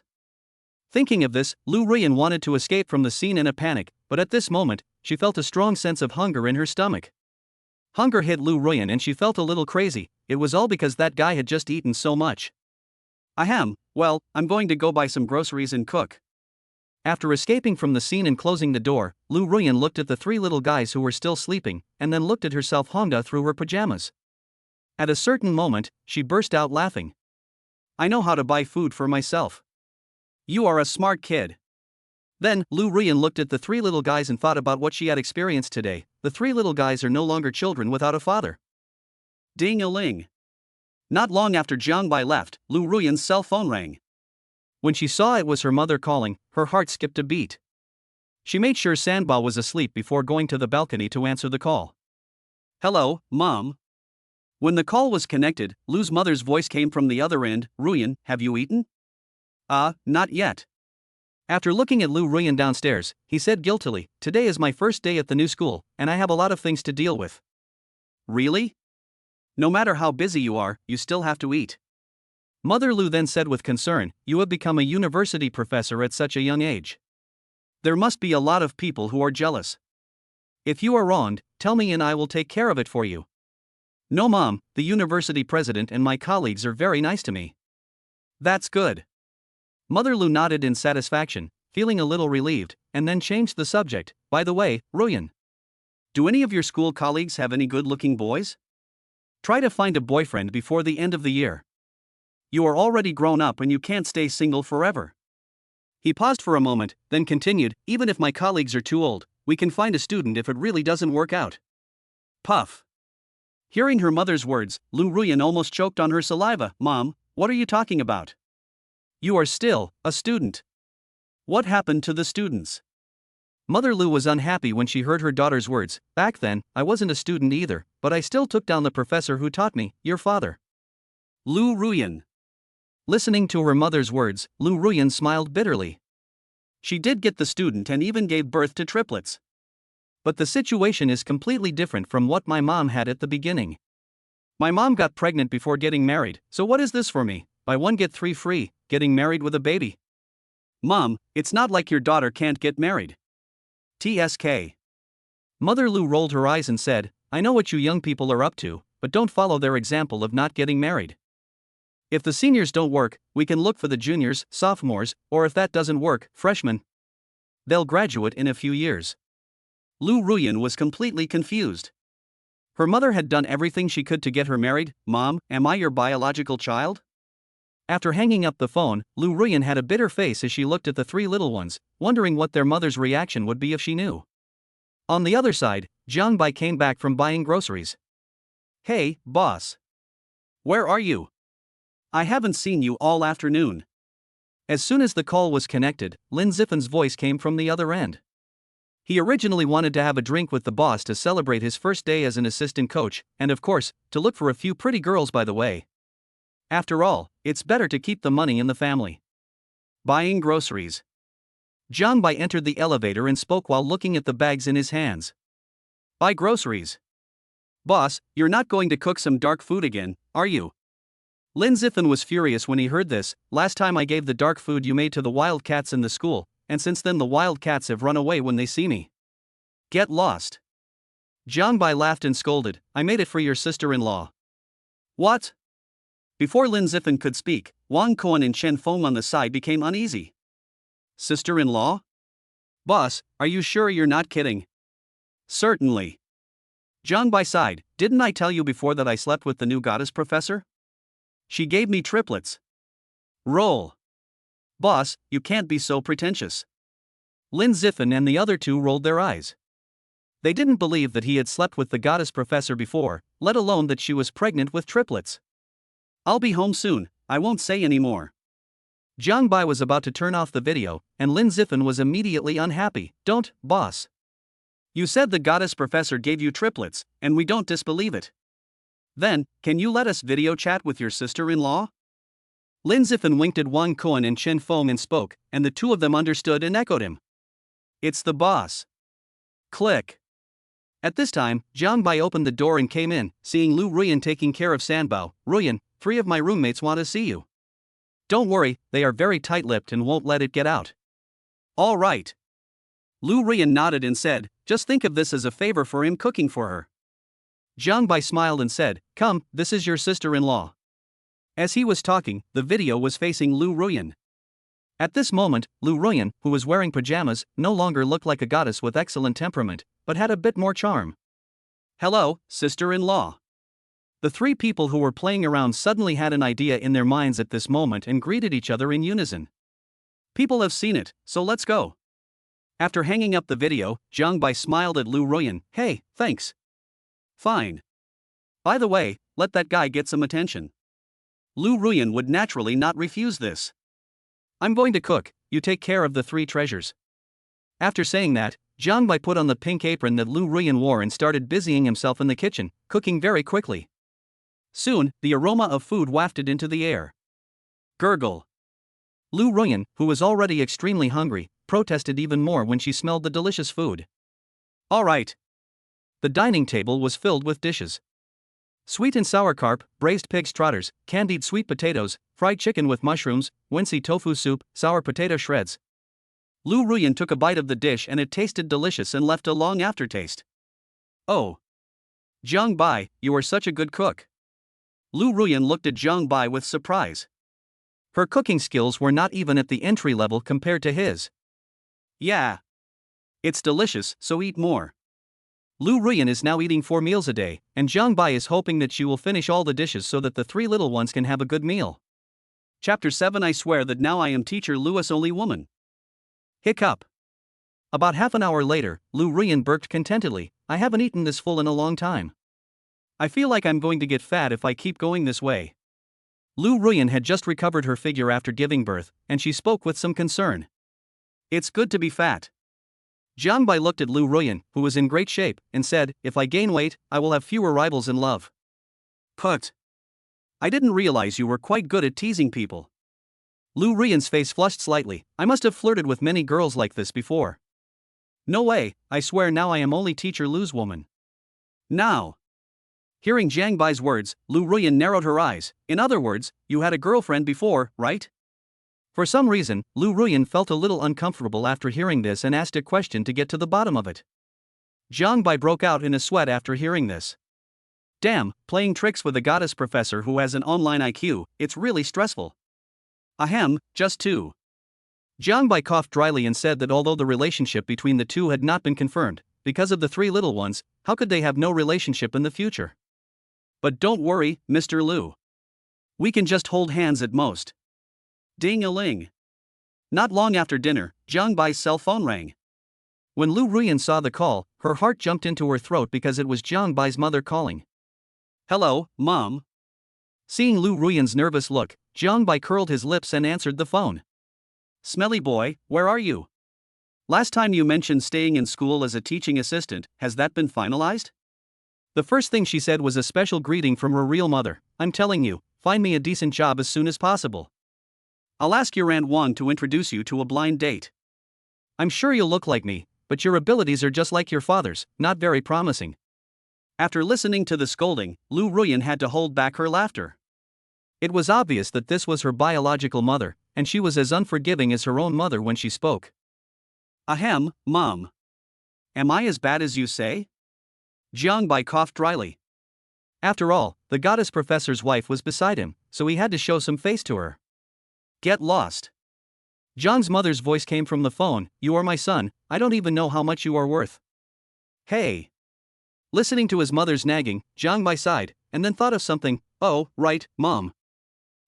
Thinking of this, Lu Ruyan wanted to escape from the scene in a panic, but at this moment, she felt a strong sense of hunger in her stomach. Hunger hit Lu Ruyan and she felt a little crazy. It was all because that guy had just eaten so much. Ahem, well, I'm going to go buy some groceries and cook. After escaping from the scene and closing the door, Lu Ruyan looked at the 3 little guys who were still sleeping, and then looked at herself Hongda through her pajamas. At a certain moment, she burst out laughing. I know how to buy food for myself. You are a smart kid. Then, Lu Ruyan looked at the 3 little guys and thought about what she had experienced today. The 3 little guys are no longer children without a father. Ding-a-ling. Not long after Jiang Bai left, Lu Ruyan's cell phone rang. When she saw it was her mother calling, her heart skipped a beat. She made sure Sanbao was asleep before going to the balcony to answer the call. Hello, Mom. When the call was connected, Lu's mother's voice came from the other end. Ruyan, have you eaten? Not yet. After looking at Lu Ruyan downstairs, he said guiltily, Today is my first day at the new school, and I have a lot of things to deal with. Really? No matter how busy you are, you still have to eat. Mother Lu then said with concern, You have become a university professor at such a young age. There must be a lot of people who are jealous. If you are wronged, tell me and I will take care of it for you. No, Mom, the university president and my colleagues are very nice to me. That's good. Mother Lu nodded in satisfaction, feeling a little relieved, and then changed the subject. By the way, Ruyan, do any of your school colleagues have any good-looking boys? Try to find a boyfriend before the end of the year. You are already grown up and you can't stay single forever. He paused for a moment, then continued, Even if my colleagues are too old, we can find a student if it really doesn't work out. Puff. Hearing her mother's words, Lu Ruyan almost choked on her saliva. Mom, what are you talking about? You are still a student. What happened to the students? Mother Lu was unhappy when she heard her daughter's words. Back then, I wasn't a student either, but I still took down the professor who taught me, your father. Lu Ruyan. Listening to her mother's words, Lu Ruyan smiled bitterly. She did get the student and even gave birth to triplets. But the situation is completely different from what my mom had at the beginning. My mom got pregnant before getting married, so what is this for me? Buy 1 get 3 free, getting married with a baby. Mom, it's not like your daughter can't get married. TSK. Mother Lu rolled her eyes and said, I know what you young people are up to, but don't follow their example of not getting married. If the seniors don't work, we can look for the juniors, sophomores, or if that doesn't work, freshmen. They'll graduate in a few years. Lu Ruyan was completely confused. Her mother had done everything she could to get her married. Mom, am I your biological child? After hanging up the phone, Lu Ruyan had a bitter face as she looked at the 3 little ones, wondering what their mother's reaction would be if she knew. On the other side, Jiang Bai came back from buying groceries. Hey, boss. Where are you? I haven't seen you all afternoon. As soon as the call was connected, Lin Zifen's voice came from the other end. He originally wanted to have a drink with the boss to celebrate his first day as an assistant coach, and of course, to look for a few pretty girls by the way. After all, it's better to keep the money in the family. Buying groceries. Jiang Bai entered the elevator and spoke while looking at the bags in his hands. Buy groceries. Boss, you're not going to cook some dark food again, are you? Lin Zifen was furious when he heard this. Last time I gave the dark food you made to the wild cats in the school, and since then the wild cats have run away when they see me. Get lost. Jiang Bai laughed and scolded, I made it for your sister-in-law. What? Before Lin Zifen could speak, Wang Kuan and Chen Feng on the side became uneasy. Sister-in-law? Boss, are you sure you're not kidding? Certainly. Jiang Bai sighed, didn't I tell you before that I slept with the new goddess professor? She gave me triplets. Roll. Boss, you can't be so pretentious. Lin Zifen and the other two rolled their eyes. They didn't believe that he had slept with the goddess professor before, let alone that she was pregnant with triplets. I'll be home soon, I won't say any more. Jiang Bai was about to turn off the video, and Lin Zifen was immediately unhappy. Don't, boss. You said the goddess professor gave you triplets, and we don't disbelieve it. Then, can you let us video chat with your sister-in-law? Lin Zifen winked at Wang Kuan and Chen Feng and spoke, and the two of them understood and echoed him. It's the boss. Click. At this time, Jiang Bai opened the door and came in, seeing Lu Ruyan taking care of Sanbao. Ruyan, 3 of my roommates want to see you. Don't worry, they are very tight-lipped and won't let it get out. All right. Lu Ruyan nodded and said, just think of this as a favor for him cooking for her. Jiang Bai smiled and said, come, this is your sister-in-law. As he was talking, the video was facing Lu Ruyan. At this moment, Lu Ruyan, who was wearing pajamas, no longer looked like a goddess with excellent temperament, but had a bit more charm. Hello, sister-in-law. The 3 people who were playing around suddenly had an idea in their minds at this moment and greeted each other in unison. People have seen it, so let's go. After hanging up the video, Jiang Bai smiled at Lu Ruyan, hey, thanks. Fine. By the way, let that guy get some attention. Lu Ruyan would naturally not refuse this. I'm going to cook, you take care of the 3 treasures. After saying that, Jiang Bai put on the pink apron that Lu Ruyan wore and started busying himself in the kitchen, cooking very quickly. Soon, the aroma of food wafted into the air. Gurgle. Lu Ruyan, who was already extremely hungry, protested even more when she smelled the delicious food. All right. The dining table was filled with dishes. Sweet and sour carp, braised pig's trotters, candied sweet potatoes, fried chicken with mushrooms, Wensi tofu soup, sour potato shreds. Lu Ruyan took a bite of the dish and it tasted delicious and left a long aftertaste. Oh. Jiang Bai, you are such a good cook. Lu Ruyan looked at Jiang Bai with surprise. Her cooking skills were not even at the entry level compared to his. Yeah. It's delicious, so eat more. Lu Ruyan is now eating 4 meals a day, and Jiang Bai is hoping that she will finish all the dishes so that the 3 little ones can have a good meal. Chapter 7 I swear that now I am teacher Lu's only woman. Hiccup. About half an hour later, Lu Ruyan burped contentedly, I haven't eaten this full in a long time. I feel like I'm going to get fat if I keep going this way. Lu Ruyan had just recovered her figure after giving birth, and she spoke with some concern. It's good to be fat. Jiang Bai looked at Lu Ruyan, who was in great shape, and said, if I gain weight, I will have fewer rivals in love. Put. I didn't realize you were quite good at teasing people. Lu Ruyan's face flushed slightly, I must have flirted with many girls like this before. No way, I swear now I am only teacher Lu's woman. Now. Hearing Jiang Bai's words, Lu Ruyan narrowed her eyes, in other words, you had a girlfriend before, right? For some reason, Lu Ruyan felt a little uncomfortable after hearing this and asked a question to get to the bottom of it. Jiang Bai broke out in a sweat after hearing this. Damn, playing tricks with a goddess professor who has an online IQ, it's really stressful. Ahem, just 2. Jiang Bai coughed dryly and said that although the relationship between the two had not been confirmed, because of the 3 little ones, how could they have no relationship in the future? But don't worry, Mr. Lu. We can just hold hands at most. Ding-a-ling. Not long after dinner, Jiang Bai's cell phone rang. When Lu Ruyan saw the call, her heart jumped into her throat because it was Jiang Bai's mother calling. Hello, Mom. Seeing Lu Ruyan's nervous look, Jiang Bai curled his lips and answered the phone. Smelly boy, where are you? Last time you mentioned staying in school as a teaching assistant, has that been finalized? The first thing she said was a special greeting from her real mother. I'm telling you, find me a decent job as soon as possible. I'll ask your Aunt Wang to introduce you to a blind date. I'm sure you'll look like me, but your abilities are just like your father's, not very promising. After listening to the scolding, Lu Ruyan had to hold back her laughter. It was obvious that this was her biological mother, and she was as unforgiving as her own mother when she spoke. Ahem, Mom. Am I as bad as you say? Jiang Bai coughed dryly. After all, the goddess professor's wife was beside him, so he had to show some face to her. Get lost. Jiang's mother's voice came from the phone. You are my son, I don't even know how much you are worth. Hey. Listening to his mother's nagging, Jiang Bai sighed, and then thought of something. Oh, right, Mom.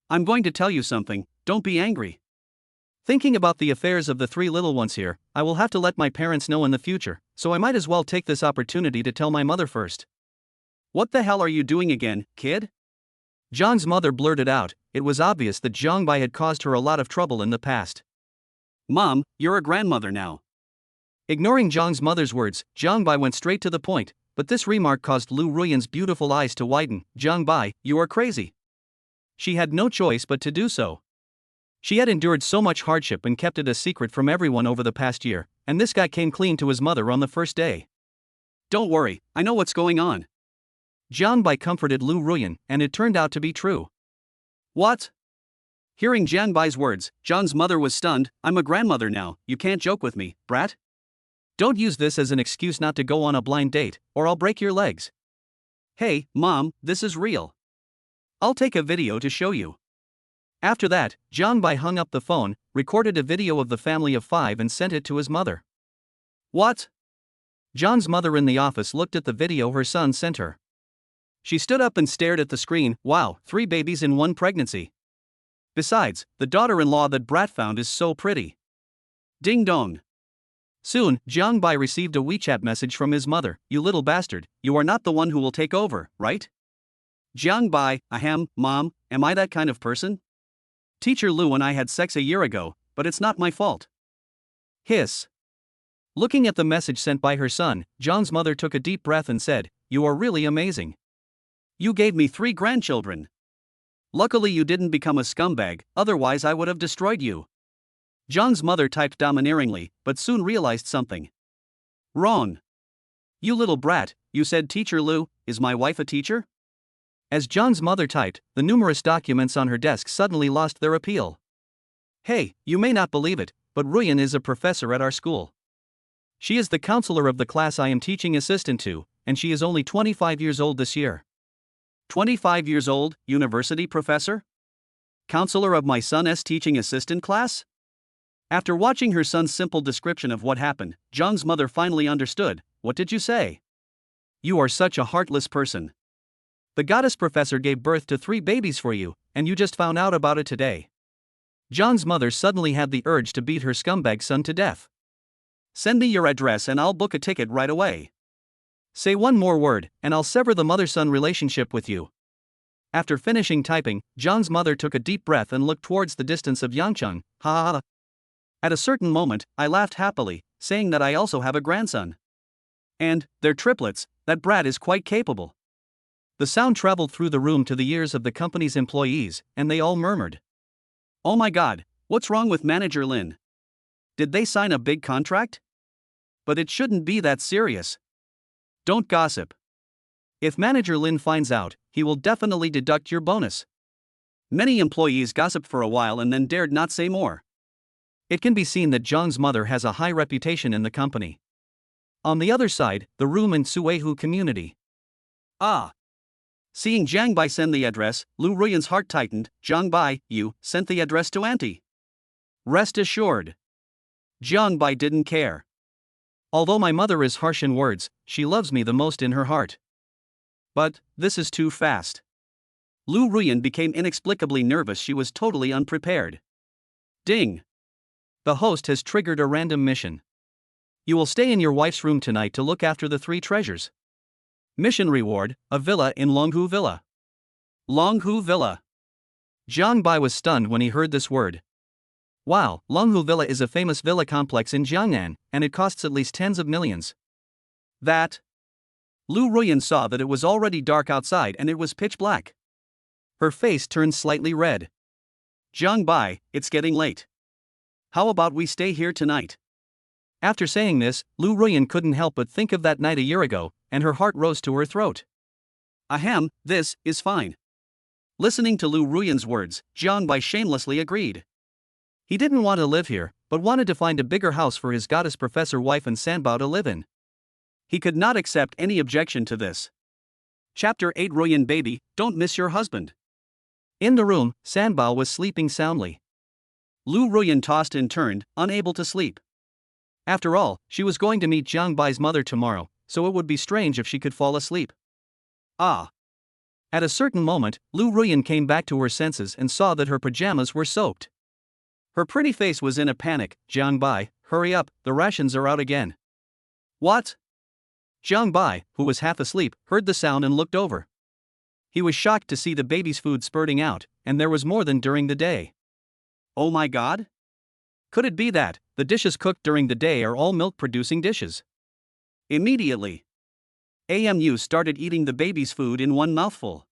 I'm going to tell you something, don't be angry. Thinking about the affairs of the three little ones here, I will have to let my parents know in the future, so I might as well take this opportunity to tell my mother first. What the hell are you doing again, kid? Jiang's mother blurted out. It was obvious that Jiang Bai had caused her a lot of trouble in the past. Mom, you're a grandmother now. Ignoring Jiang's mother's words, Jiang Bai went straight to the point, but this remark caused Lu Ruyan's beautiful eyes to widen. Jiang Bai, you are crazy. She had no choice but to do so. She had endured so much hardship and kept it a secret from everyone over the past year, and this guy came clean to his mother on the first day. Don't worry, I know what's going on. Jiang Bai comforted Lu Ruyan, and it turned out to be true. What? Hearing Jiang Bai's words, Jiang's mother was stunned. I'm a grandmother now, you can't joke with me, brat. Don't use this as an excuse not to go on a blind date, or I'll break your legs. Hey, Mom, this is real. I'll take a video to show you. After that, Jiang Bai hung up the phone, recorded a video of the family of 5 and sent it to his mother. What? Jiang's mother in the office looked at the video her son sent her. She stood up and stared at the screen. Wow, 3 babies in 1 pregnancy. Besides, the daughter-in-law that brat found is so pretty. Ding dong. Soon, Jiang Bai received a WeChat message from his mother. You little bastard, you are not the one who will take over, right? Jiang Bai, ahem, Mom, am I that kind of person? Teacher Lu and I had sex a year ago, but it's not my fault. Hiss. Looking at the message sent by her son, Jiang's mother took a deep breath and said, You are really amazing. You gave me 3 grandchildren. Luckily you didn't become a scumbag, otherwise I would have destroyed you. Jiang's mother typed domineeringly, but soon realized something. Wrong. You little brat, you said Teacher Lu, is my wife a teacher? As Jiang's mother typed, the numerous documents on her desk suddenly lost their appeal. Hey, you may not believe it, but Ruyan is a professor at our school. She is the counselor of the class I am teaching assistant to, and she is only 25 years old this year. 25 years old, university professor? Counselor of my son's teaching assistant class? After watching her son's simple description of what happened, Jiang's mother finally understood. What did you say? You are such a heartless person. The goddess professor gave birth to 3 babies for you, and you just found out about it today. Jiang's mother suddenly had the urge to beat her scumbag son to death. Send me your address and I'll book a ticket right away. Say one more word, and I'll sever the mother-son relationship with you. After finishing typing, Jiang's mother took a deep breath and looked towards the distance of Yangcheng. Ha ha ha. At a certain moment, I laughed happily, saying that I also have a grandson. And, they're triplets, that brat is quite capable. The sound traveled through the room to the ears of the company's employees, and they all murmured. Oh my god, what's wrong with Manager Lin? Did they sign a big contract? But it shouldn't be that serious. Don't gossip. If Manager Lin finds out, he will definitely deduct your bonus. Many employees gossiped for a while and then dared not say more. It can be seen that Jiang's mother has a high reputation in the company. On the other side, the room in Suihu community. Ah. Seeing Jiang Bai send the address, Lu Ruyan's heart tightened. Jiang Bai, you sent the address to Auntie. Rest assured. Jiang Bai didn't care. Although my mother is harsh in words, she loves me the most in her heart. But, this is too fast. Lu Ruyan became inexplicably nervous. She was totally unprepared. Ding. The host has triggered a random mission. You will stay in your wife's room tonight to look after the 3 treasures. Mission reward, a villa in Longhu Villa. Longhu Villa. Jiang Bai was stunned when he heard this word. Wow, Longhu Villa is a famous villa complex in Jiangnan, and it costs at least tens of millions. That. Lu Ruyan saw that it was already dark outside and it was pitch black. Her face turned slightly red. Jiang Bai, it's getting late. How about we stay here tonight? After saying this, Lu Ruyan couldn't help but think of that night a year ago, and her heart rose to her throat. Ahem, this is fine. Listening to Lu Ruyan's words, Jiang Bai shamelessly agreed. He didn't want to live here, but wanted to find a bigger house for his goddess professor wife and Sanbao to live in. He could not accept any objection to this. Chapter 8 Ruyan baby, don't miss your husband. In the room, Sanbao was sleeping soundly. Lu Ruyan tossed and turned, unable to sleep. After all, she was going to meet Jiang Bai's mother tomorrow, so it would be strange if she could fall asleep. Ah. At a certain moment, Lu Ruyan came back to her senses and saw that her pajamas were soaked. Her pretty face was in a panic. Jiang Bai, hurry up, the rations are out again. What? Jiang Bai, who was half asleep, heard the sound and looked over. He was shocked to see the baby's food spurting out, and there was more than during the day. Oh my god? Could it be that the dishes cooked during the day are all milk-producing dishes? Immediately, Amu started eating the baby's food in one mouthful.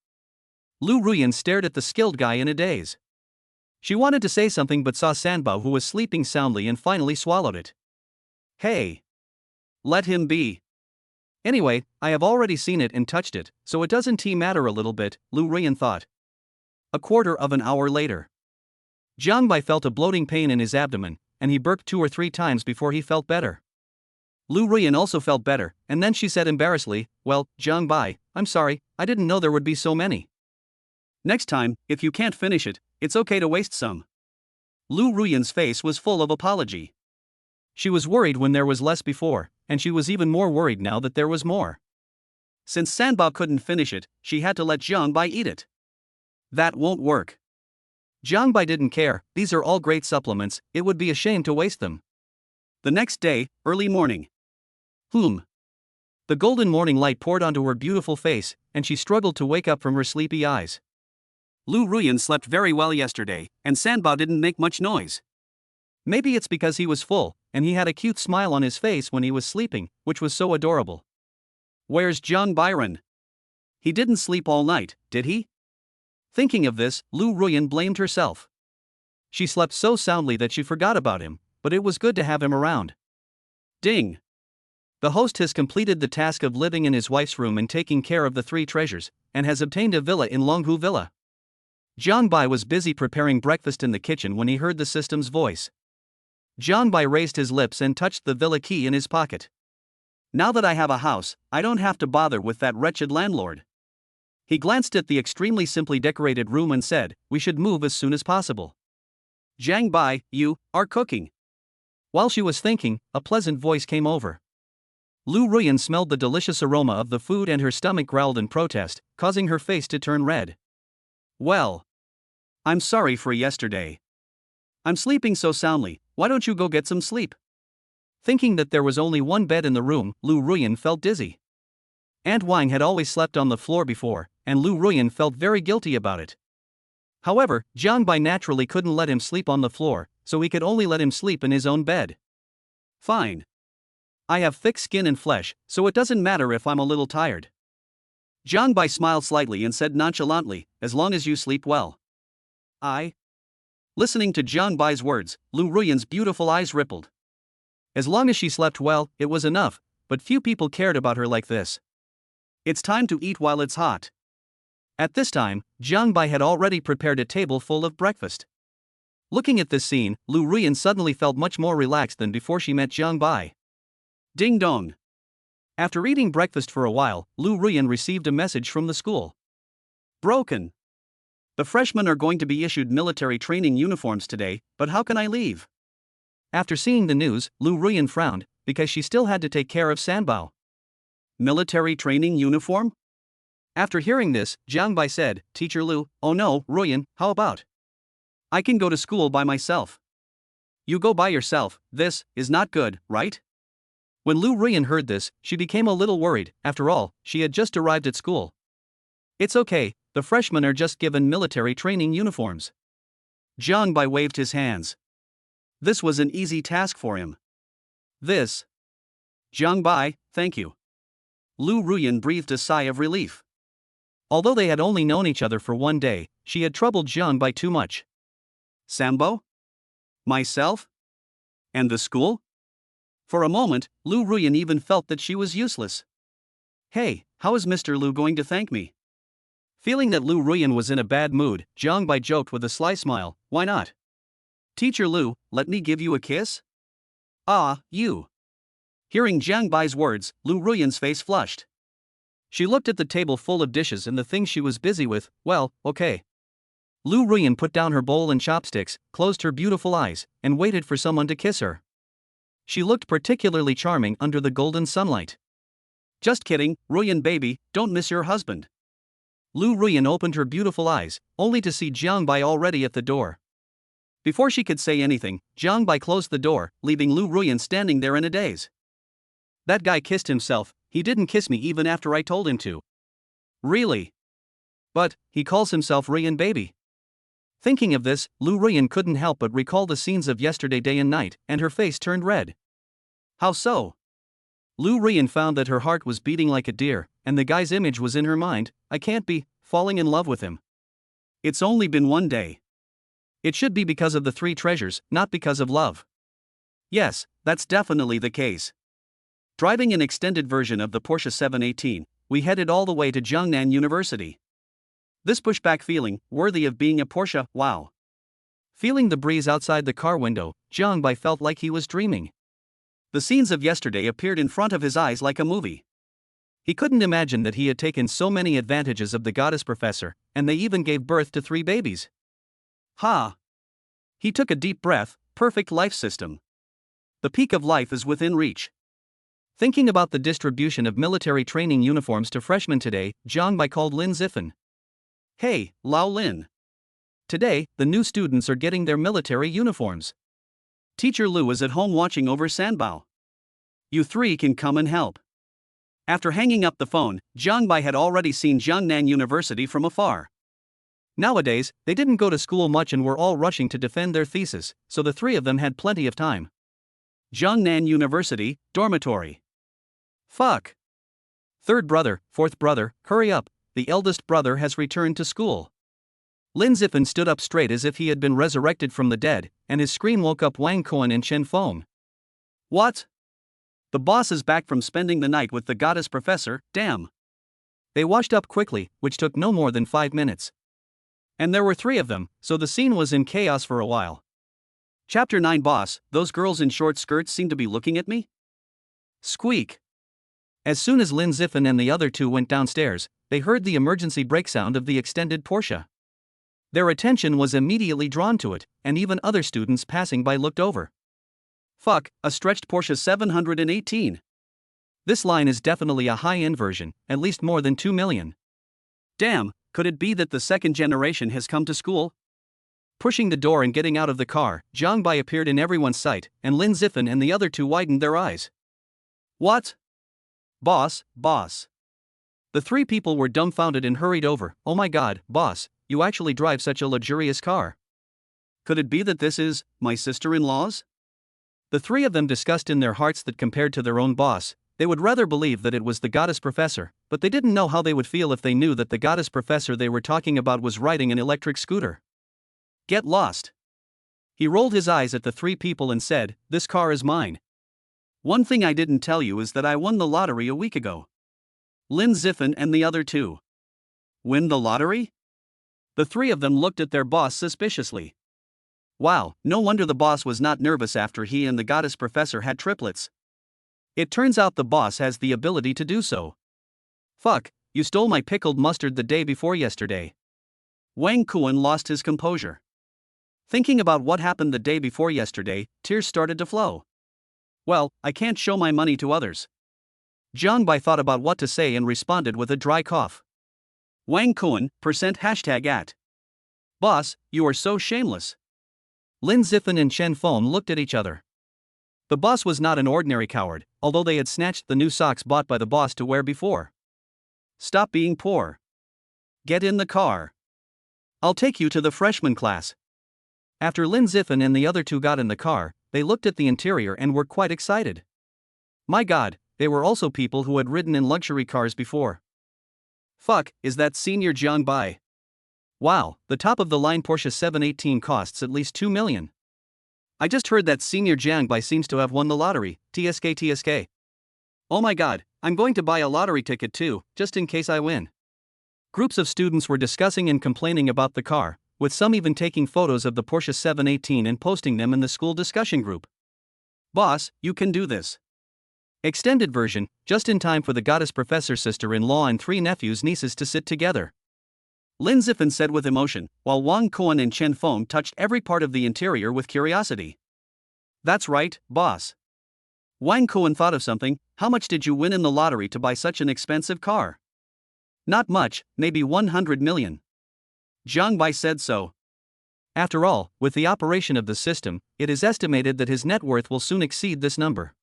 Lu Ruyan stared at the skilled guy in a daze. She wanted to say something but saw Sanbao who was sleeping soundly and finally swallowed it. Hey! Let him be. Anyway, I have already seen it and touched it, so it doesn't matter a little bit, Lu Ruyan thought. A quarter of an hour later. Jiang Bai felt a bloating pain in his abdomen, and he burped 2 or 3 times before he felt better. Lu Ruyan also felt better, and then she said embarrassedly, well, Jiang Bai, I'm sorry, I didn't know there would be so many. Next time, if you can't finish it, it's okay to waste some. Lu Ruyan's face was full of apology. She was worried when there was less before, and she was even more worried now that there was more. Since Sanbao couldn't finish it, she had to let Jiang Bai eat it. That won't work. Jiang Bai didn't care, these are all great supplements, it would be a shame to waste them. The next day, early morning. The golden morning light poured onto her beautiful face, and she struggled to wake up from her sleepy eyes. Lu Ruyan slept very well yesterday, and Sanbao didn't make much noise. Maybe it's because he was full, and he had a cute smile on his face when he was sleeping, which was so adorable. Where's Jiang Byron? He didn't sleep all night, did he? Thinking of this, Lu Ruyan blamed herself. She slept so soundly that she forgot about him, but it was good to have him around. Ding! The host has completed the task of living in his wife's room and taking care of the 3 treasures, and has obtained a villa in Longhu Villa. Jiang Bai was busy preparing breakfast in the kitchen when he heard the system's voice. Jiang Bai raised his lips and touched the villa key in his pocket. Now that I have a house, I don't have to bother with that wretched landlord. He glanced at the extremely simply decorated room and said, we should move as soon as possible. Jiang Bai, you are cooking. While she was thinking, a pleasant voice came over. Lu Ruyan smelled the delicious aroma of the food and her stomach growled in protest, causing her face to turn red. Well, I'm sorry for yesterday. I'm sleeping so soundly, why don't you go get some sleep? Thinking that there was only one bed in the room, Lu Ruyan felt dizzy. Aunt Wang had always slept on the floor before, and Lu Ruyan felt very guilty about it. However, Jiang Bai naturally couldn't let him sleep on the floor, so he could only let him sleep in his own bed. Fine. I have thick skin and flesh, so it doesn't matter if I'm a little tired. Jiang Bai smiled slightly and said nonchalantly, as long as you sleep well. Listening to Jiang Bai's words, Lu Ruyan's beautiful eyes rippled. As long as she slept well, it was enough, but few people cared about her like this. It's time to eat while it's hot. At this time, Jiang Bai had already prepared a table full of breakfast. Looking at this scene, Lu Ruyan suddenly felt much more relaxed than before she met Jiang Bai. Ding dong. After eating breakfast for a while, Lu Ruyan received a message from the school. Broken. The freshmen are going to be issued military training uniforms today, but how can I leave? After seeing the news, Lu Ruyan frowned, because she still had to take care of Sanbao. Military training uniform? After hearing this, Jiang Bai said, Teacher Lu, oh no, Ruyan, how about? I can go to school by myself. You go by yourself, this is not good, right? When Lu Ruyan heard this, she became a little worried. After all, she had just arrived at school. It's okay, the freshmen are just given military training uniforms. Jiang Bai waved his hands. This was an easy task for him. Jiang Bai, thank you. Lu Ruyan breathed a sigh of relief. Although they had only known each other for one day, she had troubled Jiang Bai too much. Sambo? Myself? And the school? For a moment, Lu Ruyan even felt that she was useless. Hey, how is Mr. Lu going to thank me? Feeling that Lu Ruyan was in a bad mood, Jiang Bai joked with a sly smile, why not? Teacher Lu, let me give you a kiss? Ah, you. Hearing Jiang Bai's words, Lu Ruyan's face flushed. She looked at the table full of dishes and the things she was busy with. Well, okay. Lu Ruyan put down her bowl and chopsticks, closed her beautiful eyes, and waited for someone to kiss her. She looked particularly charming under the golden sunlight. Just kidding, Ruyan baby, don't miss your husband. Lu Ruyan opened her beautiful eyes, only to see Jiang Bai already at the door. Before she could say anything, Jiang Bai closed the door, leaving Lu Ruyan standing there in a daze. That guy kissed himself, he didn't kiss me even after I told him to. Really? But, he calls himself Ruyan baby. Thinking of this, Lu Ruyan couldn't help but recall the scenes of yesterday day and night, and her face turned red. How so? Lu Ruyan found that her heart was beating like a deer, and the guy's image was in her mind. I can't be falling in love with him. It's only been one day. It should be because of the three treasures, not because of love. Yes, that's definitely the case. Driving an extended version of the Porsche 718, we headed all the way to Jiangnan University. This pushback feeling, worthy of being a Porsche, wow. Feeling the breeze outside the car window, Jiang Bai felt like he was dreaming. The scenes of yesterday appeared in front of his eyes like a movie. He couldn't imagine that he had taken so many advantages of the goddess professor, and they even gave birth to 3 babies. Ha! He took a deep breath, perfect life system. The peak of life is within reach. Thinking about the distribution of military training uniforms to freshmen today, Jiang Bai called Lin Zifan. Hey, Lao Lin. Today, the new students are getting their military uniforms. Teacher Lu is at home watching over Sanbao. You 3 can come and help. After hanging up the phone, Jiang Bai had already seen Jiangnan University from afar. Nowadays, they didn't go to school much and were all rushing to defend their thesis, so the 3 of them had plenty of time. Jiangnan University, dormitory. Fuck. 3rd brother, 4th brother, hurry up, the eldest brother has returned to school. Lin Zifan stood up straight as if he had been resurrected from the dead, and his scream woke up Wang Kuan and Chen Feng. What? The boss is back from spending the night with the goddess professor, damn. They washed up quickly, which took no more than 5 minutes. And there were 3 of them, so the scene was in chaos for a while. Chapter 9 Boss, those girls in short skirts seem to be looking at me? Squeak. As soon as Lin Zifan and the other 2 went downstairs, they heard the emergency brake sound of the extended Porsche. Their attention was immediately drawn to it, and even other students passing by looked over. Fuck, a stretched Porsche 718. This line is definitely a high-end version, at least more than 2 million. Damn, could it be that the 2nd generation has come to school? Pushing the door and getting out of the car, Jiang Bai appeared in everyone's sight, and Lin Zifan and the other 2 widened their eyes. What? Boss. The 3 people were dumbfounded and hurried over. Oh my god, boss, you actually drive such a luxurious car. Could it be that this is my sister-in-law's? The 3 of them discussed in their hearts that compared to their own boss, they would rather believe that it was the goddess professor, but they didn't know how they would feel if they knew that the goddess professor they were talking about was riding an electric scooter. Get lost. He rolled his eyes at the 3 people and said, this car is mine. One thing I didn't tell you is that I won the lottery a week ago. Lin Zifan and the other 2. Win the lottery? The 3 of them looked at their boss suspiciously. Wow, no wonder the boss was not nervous after he and the goddess professor had triplets. It turns out the boss has the ability to do so. Fuck, you stole my pickled mustard the day before yesterday. Wang Kuan lost his composure. Thinking about what happened the day before yesterday, tears started to flow. Well, I can't show my money to others. Jiang Bai thought about what to say and responded with a dry cough. Wang Kuan, %@. Boss, you are so shameless. Lin Zifan and Chen Feng looked at each other. The boss was not an ordinary coward, although they had snatched the new socks bought by the boss to wear before. Stop being poor. Get in the car. I'll take you to the freshman class. After Lynn Ziffin and the other two got in the car, they looked at the interior and were quite excited. My god, they were also people who had ridden in luxury cars before. Fuck, is that Senior Jiang Bai? Wow, the top-of-the-line Porsche 718 costs at least 2 million. I just heard that Senior Jiang Bai seems to have won the lottery, TSK. Oh my god, I'm going to buy a lottery ticket too, just in case I win. Groups of students were discussing and complaining about the car, with some even taking photos of the Porsche 718 and posting them in the school discussion group. Boss, you can do this. Extended version, just in time for the goddess professor sister-in-law and 3 nephews-nieces to sit together. Lin Ziffin said with emotion, while Wang Kuan and Chen Feng touched every part of the interior with curiosity. That's right, boss. Wang Kuan thought of something. How much did you win in the lottery to buy such an expensive car? Not much, maybe 100 million. Jiang Bai said so. After all, with the operation of the system, it is estimated that his net worth will soon exceed this number.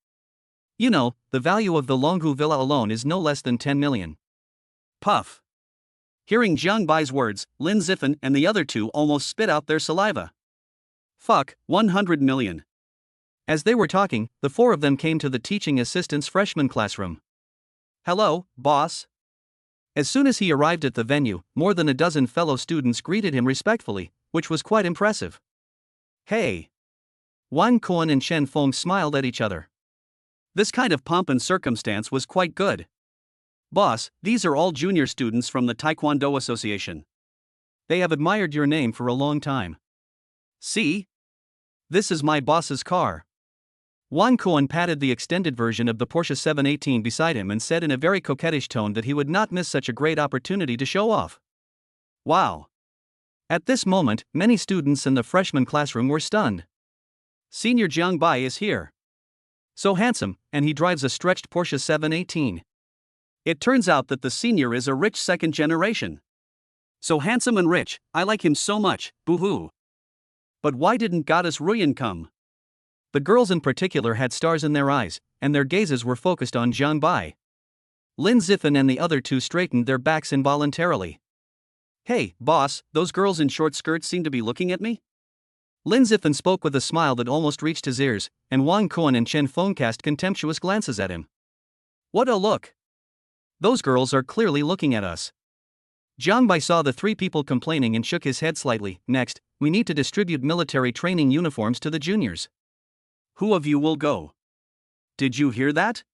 You know, the value of the Longhu villa alone is no less than 10 million. Puff. Hearing Jiang Bai's words, Lin Ziffin and the other two almost spit out their saliva. Fuck, 100 million. As they were talking, the 4 of them came to the teaching assistant's freshman classroom. Hello, boss. As soon as he arrived at the venue, more than a dozen fellow students greeted him respectfully, which was quite impressive. Hey. Wang Kuan and Chen Feng smiled at each other. This kind of pomp and circumstance was quite good. Boss, these are all junior students from the Taekwondo Association. They have admired your name for a long time. See? This is my boss's car. Wang Kuan patted the extended version of the Porsche 718 beside him and said in a very coquettish tone that he would not miss such a great opportunity to show off. Wow. At this moment, many students in the freshman classroom were stunned. Senior Jiang Bai is here. So handsome, and he drives a stretched Porsche 718. It turns out that the senior is a rich second generation. So handsome and rich, I like him so much, boo-hoo. But why didn't Goddess Ruyan come? The girls in particular had stars in their eyes, and their gazes were focused on Jiang Bai. Lin Ziffin and the other two straightened their backs involuntarily. Hey, boss, those girls in short skirts seem to be looking at me? Lin Ziffin spoke with a smile that almost reached his ears, and Wang Kuan and Chen Feng cast contemptuous glances at him. What a look! Those girls are clearly looking at us. Jiang Bai saw the 3 people complaining and shook his head slightly. Next, we need to distribute military training uniforms to the juniors. Who of you will go? Did you hear that?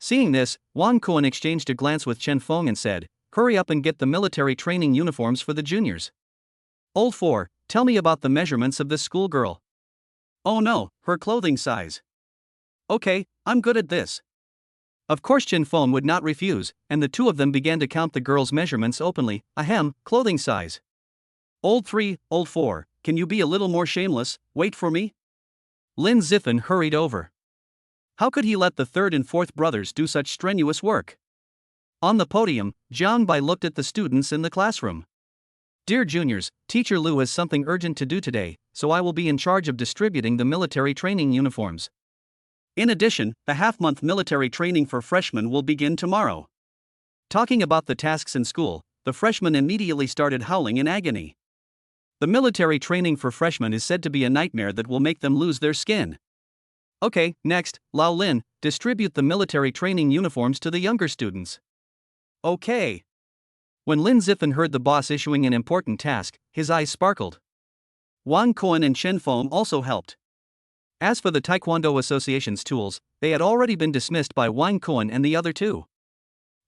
Seeing this, Wang Kuan exchanged a glance with Chen Feng and said, hurry up and get the military training uniforms for the juniors. Old 4, tell me about the measurements of this schoolgirl. Oh no, her clothing size. Okay, I'm good at this. Of course Chen Feng would not refuse, and the 2 of them began to count the girl's measurements openly. Ahem, clothing size. Old 3, old 4, can you be a little more shameless? Wait for me? Lin Ziffin hurried over. How could he let the 3rd and 4th brothers do such strenuous work? On the podium, Jiang Bai looked at the students in the classroom. Dear juniors, Teacher Liu has something urgent to do today, so I will be in charge of distributing the military training uniforms. In addition, the half-month military training for freshmen will begin tomorrow. Talking about the tasks in school, the freshmen immediately started howling in agony. The military training for freshmen is said to be a nightmare that will make them lose their skin. Okay, next, Lao Lin, distribute the military training uniforms to the younger students. Okay. When Lin Ziffin heard the boss issuing an important task, his eyes sparkled. Wang Kuan and Chen Feng also helped. As for the Taekwondo Association's tools, they had already been dismissed by Wang Kuan and the other 2.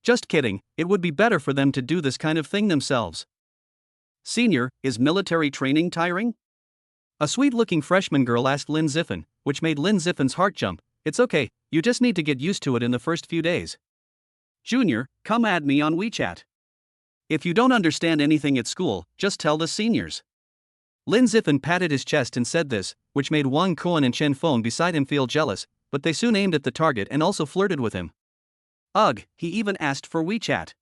Just kidding, it would be better for them to do this kind of thing themselves. Senior, is military training tiring? A sweet-looking freshman girl asked Lin Ziffin, which made Lin Ziffin's heart jump. It's okay, you just need to get used to it in the first few days. Junior, come add me on WeChat. If you don't understand anything at school, just tell the seniors. Lin Ziffin patted his chest and said this, which made Wang Kuan and Chen Feng beside him feel jealous, but they soon aimed at the target and also flirted with him. Ugh, he even asked for WeChat.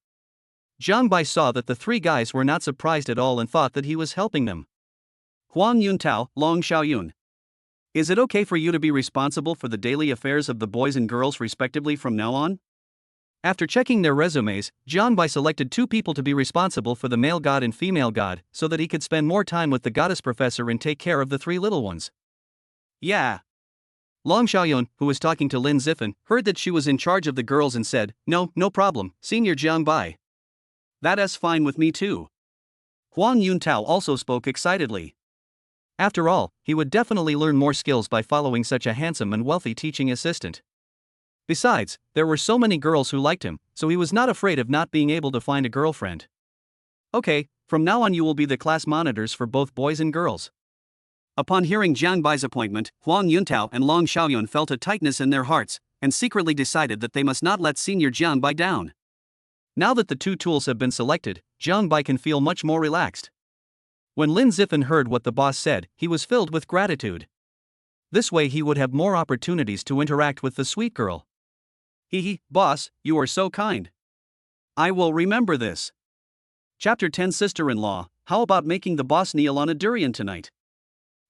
Jiang Bai saw that the 3 guys were not surprised at all and thought that he was helping them. Huang Yuntao, Long Xiaoyun. Is it okay for you to be responsible for the daily affairs of the boys and girls respectively from now on? After checking their resumes, Jiangbai selected two people to be responsible for the male god and female god, so that he could spend more time with the goddess professor and take care of the three little ones. Yeah. Long Xiaoyun, who was talking to Lin Zifan, heard that she was in charge of the girls and said, No problem, Senior Jiangbai. That's fine with me too. Huang Yuntao also spoke excitedly. After all, he would definitely learn more skills by following such a handsome and wealthy teaching assistant. Besides, there were so many girls who liked him, so he was not afraid of not being able to find a girlfriend. Okay, from now on you will be the class monitors for both boys and girls. Upon hearing Jiang Bai's appointment, Huang Yuntao and Long Xiaoyun felt a tightness in their hearts, and secretly decided that they must not let Senior Jiang Bai down. Now that the two tools have been selected, Jiang Bai can feel much more relaxed. When Lin Zifan heard what the boss said, he was filled with gratitude. This way he would have more opportunities to interact with the sweet girl. Boss, you are so kind. I will remember this. Chapter 10 Sister-in-law, how about making the boss kneel on a durian tonight?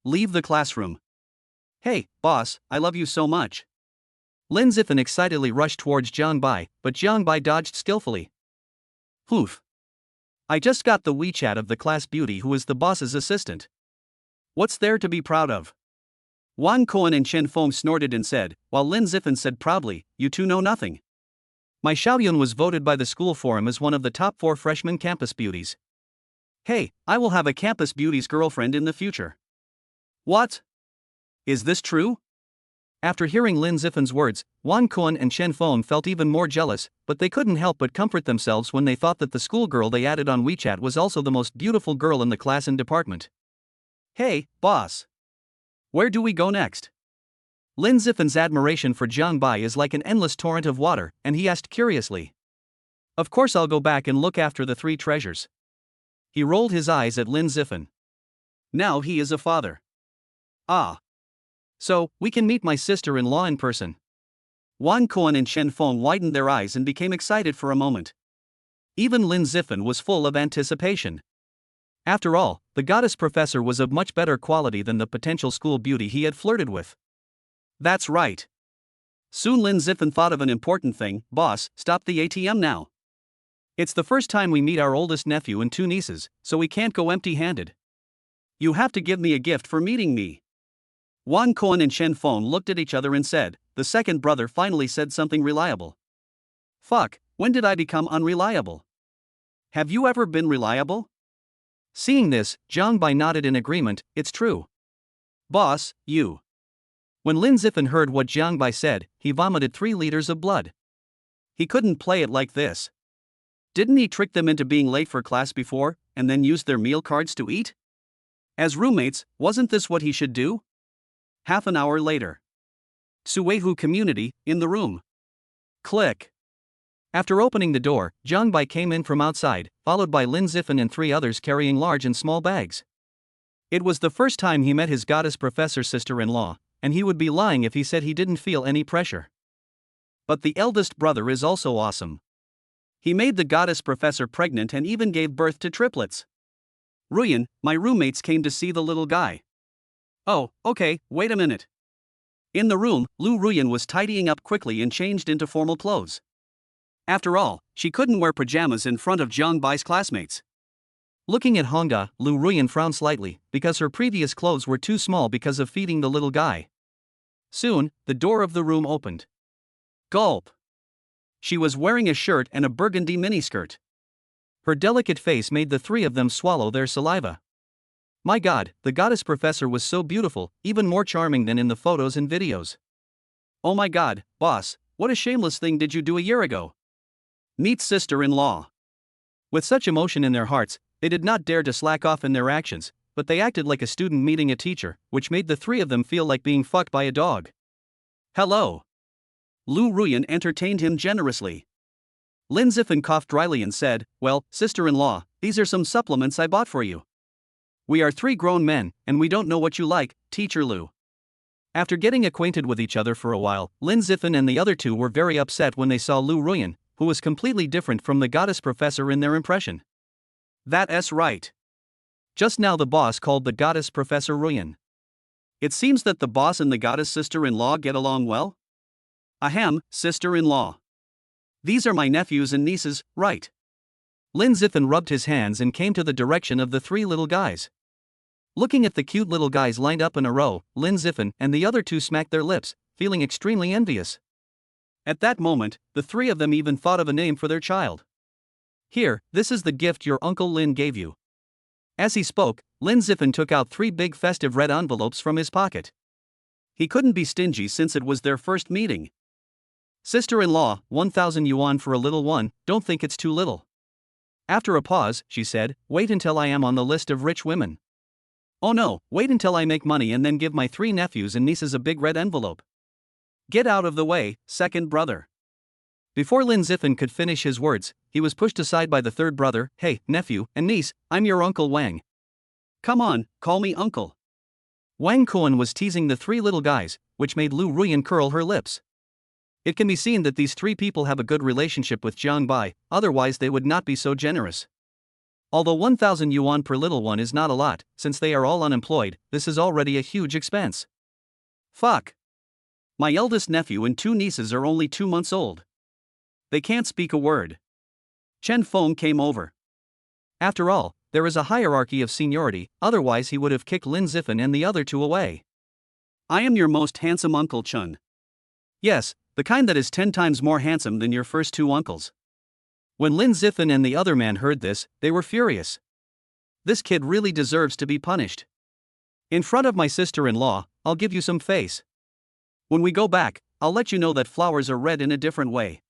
Leave the classroom. Hey, boss, I love you so much. Lin Zifan excitedly rushed towards Jiang Bai, but Jiang Bai dodged skillfully. Oof. I just got the WeChat of the class beauty who is the boss's assistant. What's there to be proud of? Wan Koan and Chen Feng snorted and said, while Lin Zifan said proudly, You two know nothing. My Xiaoyun was voted by the school forum as one of the top 4 freshman campus beauties. Hey, I will have a campus beauty's girlfriend in the future. What? Is this true? After hearing Lin Zifan's words, Wan Kuan and Chen Feng felt even more jealous, but they couldn't help but comfort themselves when they thought that the schoolgirl they added on WeChat was also the most beautiful girl in the class and department. Hey, boss. Where do we go next? Lin Zifan's admiration for Jiang Bai is like an endless torrent of water, and he asked curiously. Of course I'll go back and look after the 3 treasures. He rolled his eyes at Lin Zifan. Now he is a father. Ah. So, we can meet my sister-in-law in person. Wan Kuan and Chen Feng widened their eyes and became excited for a moment. Even Lin Zifan was full of anticipation. After all, the goddess professor was of much better quality than the potential school beauty he had flirted with. That's right. Soon Lin Zifan thought of an important thing. Boss, stop the ATM now. It's the first time we meet our oldest nephew and 2 nieces, so we can't go empty-handed. You have to give me a gift for meeting me. Wan Kuan and Chen Feng looked at each other and said, the second brother finally said something reliable. Fuck, when did I become unreliable? Have you ever been reliable? Seeing this, Jiang Bai nodded in agreement. It's true. Boss, you. When Lin Zifan heard what Jiang Bai said, he vomited 3 liters of blood. He couldn't play it like this. Didn't he trick them into being late for class before, and then use their meal cards to eat? As roommates, wasn't this what he should do? Half an hour later. Suehu community, in the room. Click. After opening the door, Jiang Bai came in from outside, followed by Lin Zifan and 3 others carrying large and small bags. It was the first time he met his goddess professor sister-in-law, and he would be lying if he said he didn't feel any pressure. But the eldest brother is also awesome. He made the goddess professor pregnant and even gave birth to triplets. Ruyan, my roommates came to see the little guy. Oh, okay, wait a minute. In the room, Lu Ruyan was tidying up quickly and changed into formal clothes. After all, she couldn't wear pajamas in front of Jiang Bai's classmates. Looking at Hongda, Lu Ruyan frowned slightly, because her previous clothes were too small because of feeding the little guy. Soon, the door of the room opened. Gulp. She was wearing a shirt and a burgundy miniskirt. Her delicate face made the 3 of them swallow their saliva. My God, the goddess professor was so beautiful, even more charming than in the photos and videos. Oh my God, boss, what a shameless thing did you do a year ago? Meet sister-in-law. With such emotion in their hearts, they did not dare to slack off in their actions, but they acted like a student meeting a teacher, which made the 3 of them feel like being fucked by a dog. Hello. Lu Ruyan entertained him generously. Lin Zifan coughed dryly and said, well, sister-in-law, these are some supplements I bought for you. We are 3 grown men, and we don't know what you like, Teacher Lu. After getting acquainted with each other for a while, Lin Zifan and the other 2 were very upset when they saw Lu Ruyan, who was completely different from the goddess professor in their impression. That's right. Just now the boss called the goddess Professor Ruyan. It seems that the boss and the goddess sister-in-law get along well? Ahem, sister-in-law. These are my nephews and nieces, right? Lin Ziffin rubbed his hands and came to the direction of the three little guys. Looking at the cute little guys lined up in a row, Lin Ziffin and the other two smacked their lips, feeling extremely envious. At that moment, the three of them even thought of a name for their child. Here, this is the gift your Uncle Lin gave you. As he spoke, Lin Ziffin took out 3 big festive red envelopes from his pocket. He couldn't be stingy since it was their first meeting. Sister-in-law, 1,000 yuan for a little one, don't think it's too little. After a pause, she said, wait until I am on the list of rich women. Oh no, wait until I make money and then give my 3 nephews and nieces a big red envelope. Get out of the way, second brother. Before Lin Ziffin could finish his words, he was pushed aside by the third brother. Hey, nephew and niece, I'm your Uncle Wang. Come on, call me uncle. Wang Kuan was teasing the 3 little guys, which made Lu Ruyan curl her lips. It can be seen that these 3 people have a good relationship with Jiang Bai, otherwise they would not be so generous. Although 1,000 yuan per little one is not a lot, since they are all unemployed, this is already a huge expense. Fuck. My eldest nephew and 2 nieces are only 2 months old. They can't speak a word. Chen Feng came over. After all, there is a hierarchy of seniority, otherwise he would have kicked Lin Ziffin and the other 2 away. I am your most handsome Uncle Chen. Yes, the kind that is 10 times more handsome than your first 2 uncles. When Lin Ziffin and the other man heard this, they were furious. This kid really deserves to be punished. In front of my sister-in-law, I'll give you some face. When we go back, I'll let you know that flowers are red in a different way.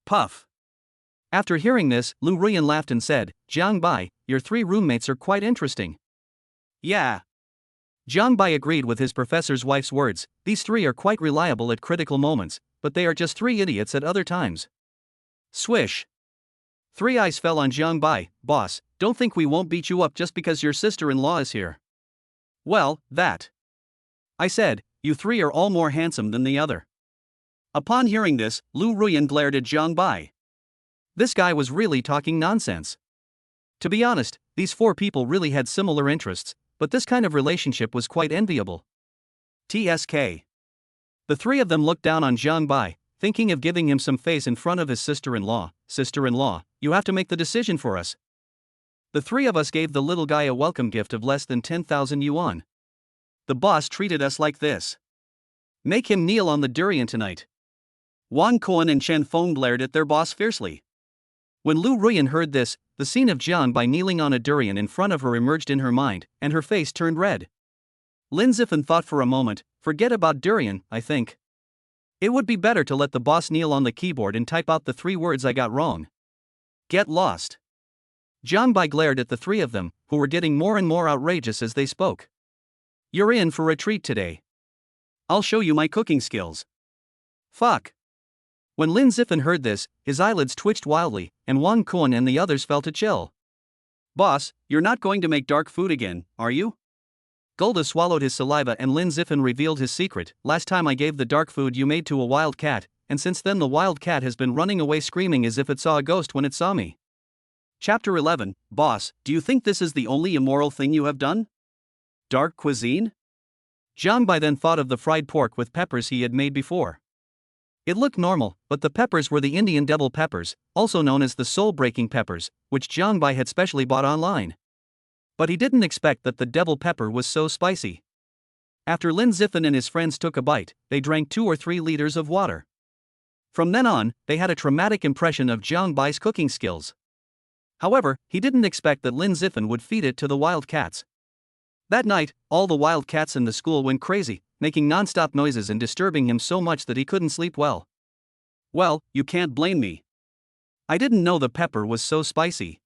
Puff. After hearing this, Lu Ruyan laughed and said, Jiang Bai, your 3 roommates are quite interesting. Yeah. Jiang Bai agreed with his professor's wife's words. These 3 are quite reliable at critical moments, but they are just 3 idiots at other times. Swish. 3 eyes fell on Jiang Bai. Boss, don't think we won't beat you up just because your sister-in-law is here. Well, that. I said, you 3 are all more handsome than the other. Upon hearing this, Lu Ruyan glared at Jiang Bai. This guy was really talking nonsense. To be honest, these 4 people really had similar interests, but this kind of relationship was quite enviable. TSK. The 3 of them looked down on Jiang Bai, thinking of giving him some face in front of his sister-in-law. Sister-in-law, you have to make the decision for us. The 3 of us gave the little guy a welcome gift of less than 10,000 yuan. The boss treated us like this. Make him kneel on the durian tonight. Wang Kuan and Chen Feng glared at their boss fiercely. When Lu Ruyan heard this, the scene of Jiang Bai kneeling on a durian in front of her emerged in her mind, and her face turned red. Lin Ziffin thought for a moment, forget about durian, I think. It would be better to let the boss kneel on the keyboard and type out the 3 words I got wrong. Get lost. Jiang Bai glared at the 3 of them, who were getting more and more outrageous as they spoke. You're in for a treat today. I'll show you my cooking skills. Fuck. When Lin Ziffin heard this, his eyelids twitched wildly, and Wang Kuan and the others fell to chill. Boss, you're not going to make dark food again, are you? Golda swallowed his saliva and Lin Ziffin revealed his secret. Last time I gave the dark food you made to a wild cat, and since then the wild cat has been running away screaming as if it saw a ghost when it saw me. Chapter 11, Boss, do you think this is the only immoral thing you have done? Dark cuisine? Jiang Bai then thought of the fried pork with peppers he had made before. It looked normal, but the peppers were the Indian devil peppers, also known as the soul-breaking peppers, which Jiang Bai had specially bought online. But he didn't expect that the devil pepper was so spicy. After Lin Ziffin and his friends took a bite, they drank 2 or 3 liters of water. From then on, they had a traumatic impression of Jiang Bai's cooking skills. However, he didn't expect that Lin Ziffin would feed it to the wild cats. That night, all the wild cats in the school went crazy, making non-stop noises and disturbing him so much that he couldn't sleep well. Well, you can't blame me. I didn't know the pepper was so spicy.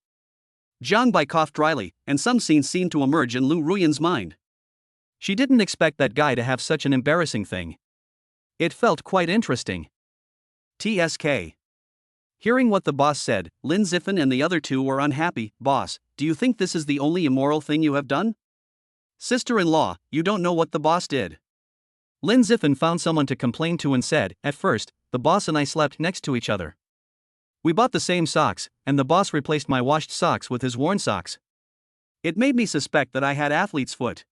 Jiang Bai coughed dryly, and some scenes seemed to emerge in Lu Ruyan's mind. She didn't expect that guy to have such an embarrassing thing. It felt quite interesting. TSK. Hearing what the boss said, Lin Ziffin and the other 2 were unhappy. Boss, do you think this is the only immoral thing you have done? Sister-in-law, you don't know what the boss did. Lin Ziffin found someone to complain to and said, at first, the boss and I slept next to each other. We bought the same socks, and the boss replaced my washed socks with his worn socks. It made me suspect that I had athlete's foot.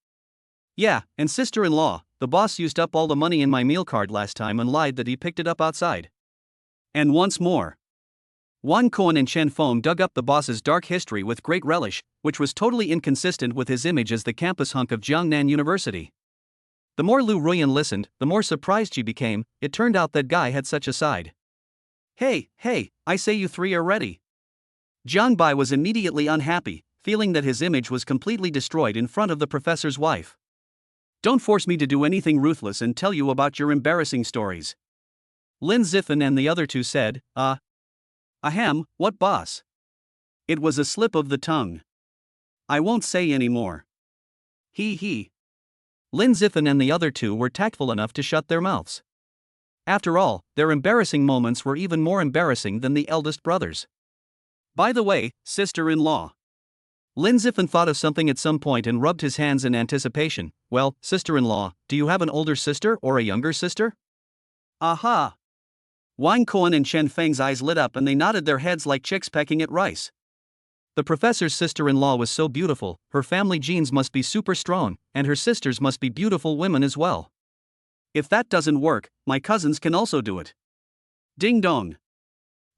Yeah, and sister-in-law, the boss used up all the money in my meal card last time and lied that he picked it up outside. And once more. Wang Kuan and Chen Feng dug up the boss's dark history with great relish, which was totally inconsistent with his image as the campus hunk of Jiangnan University. The more Lu Ruyan listened, the more surprised she became. It turned out that guy had such a side. Hey, I say you three are ready. Jiang Bai was immediately unhappy, feeling that his image was completely destroyed in front of the professor's wife. Don't force me to do anything ruthless and tell you about your embarrassing stories. Lin Zifan and the other two said, ahem, what boss? It was a slip of the tongue. I won't say any more. He. Lin Zifan and the other two were tactful enough to shut their mouths. After all, their embarrassing moments were even more embarrassing than the eldest brother's. By the way, sister-in-law. Lin Zifan thought of something at some point and rubbed his hands in anticipation. Well, sister-in-law, do you have an older sister or a younger sister? Aha! Wang Kuan and Chen Feng's eyes lit up and they nodded their heads like chicks pecking at rice. The professor's sister-in-law was so beautiful, her family genes must be super strong, and her sisters must be beautiful women as well. If that doesn't work, my cousins can also do it. Ding dong.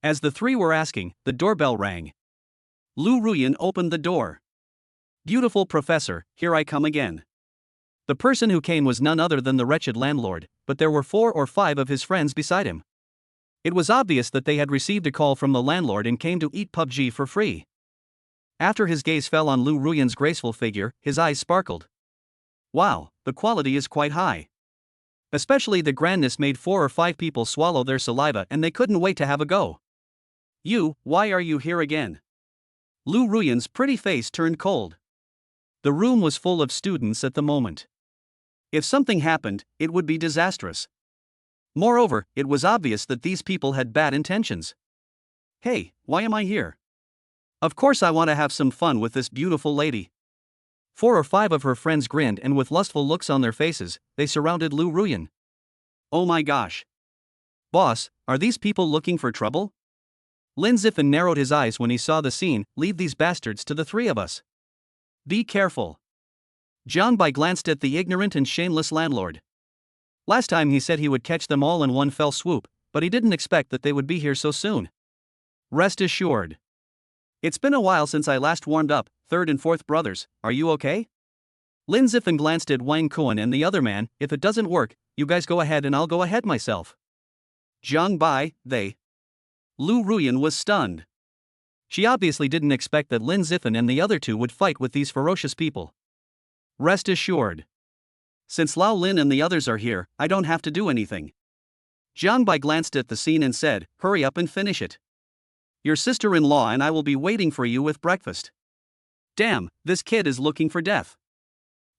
As the three were asking, the doorbell rang. Lu Ruyan opened the door. Beautiful professor, here I come again. The person who came was none other than the wretched landlord, but there were 4 or 5 of his friends beside him. It was obvious that they had received a call from the landlord and came to eat PUBG for free. After his gaze fell on Lu Ruyan's graceful figure, his eyes sparkled. Wow, the quality is quite high. Especially the grandness made 4 or 5 people swallow their saliva and they couldn't wait to have a go. Why are you here again? Lu Ruyan's pretty face turned cold. The room was full of students at the moment. If something happened, it would be disastrous. Moreover, it was obvious that these people had bad intentions. Hey, why am I here? Of course I want to have some fun with this beautiful lady. 4 or 5 of her friends grinned and with lustful looks on their faces, they surrounded Lu Ruyan. Oh my gosh. Boss, are these people looking for trouble? Lin Zifan narrowed his eyes when he saw the scene. Leave these bastards to the 3 of us. Be careful. Jiang Bai glanced at the ignorant and shameless landlord. Last time he said he would catch them all in one fell swoop, but he didn't expect that they would be here so soon. Rest assured. It's been a while since I last warmed up, 3rd and 4th brothers, are you okay? Lin Zifan glanced at Wang Kuan and the other man. If it doesn't work, you guys go ahead and I'll go ahead myself. Jiang Bai, they. Lu Ruyan was stunned. She obviously didn't expect that Lin Zifan and the other two would fight with these ferocious people. Rest assured. Since Lao Lin and the others are here, I don't have to do anything. Jiang Bai glanced at the scene and said, hurry up and finish it. Your sister-in-law and I will be waiting for you with breakfast. Damn, this kid is looking for death.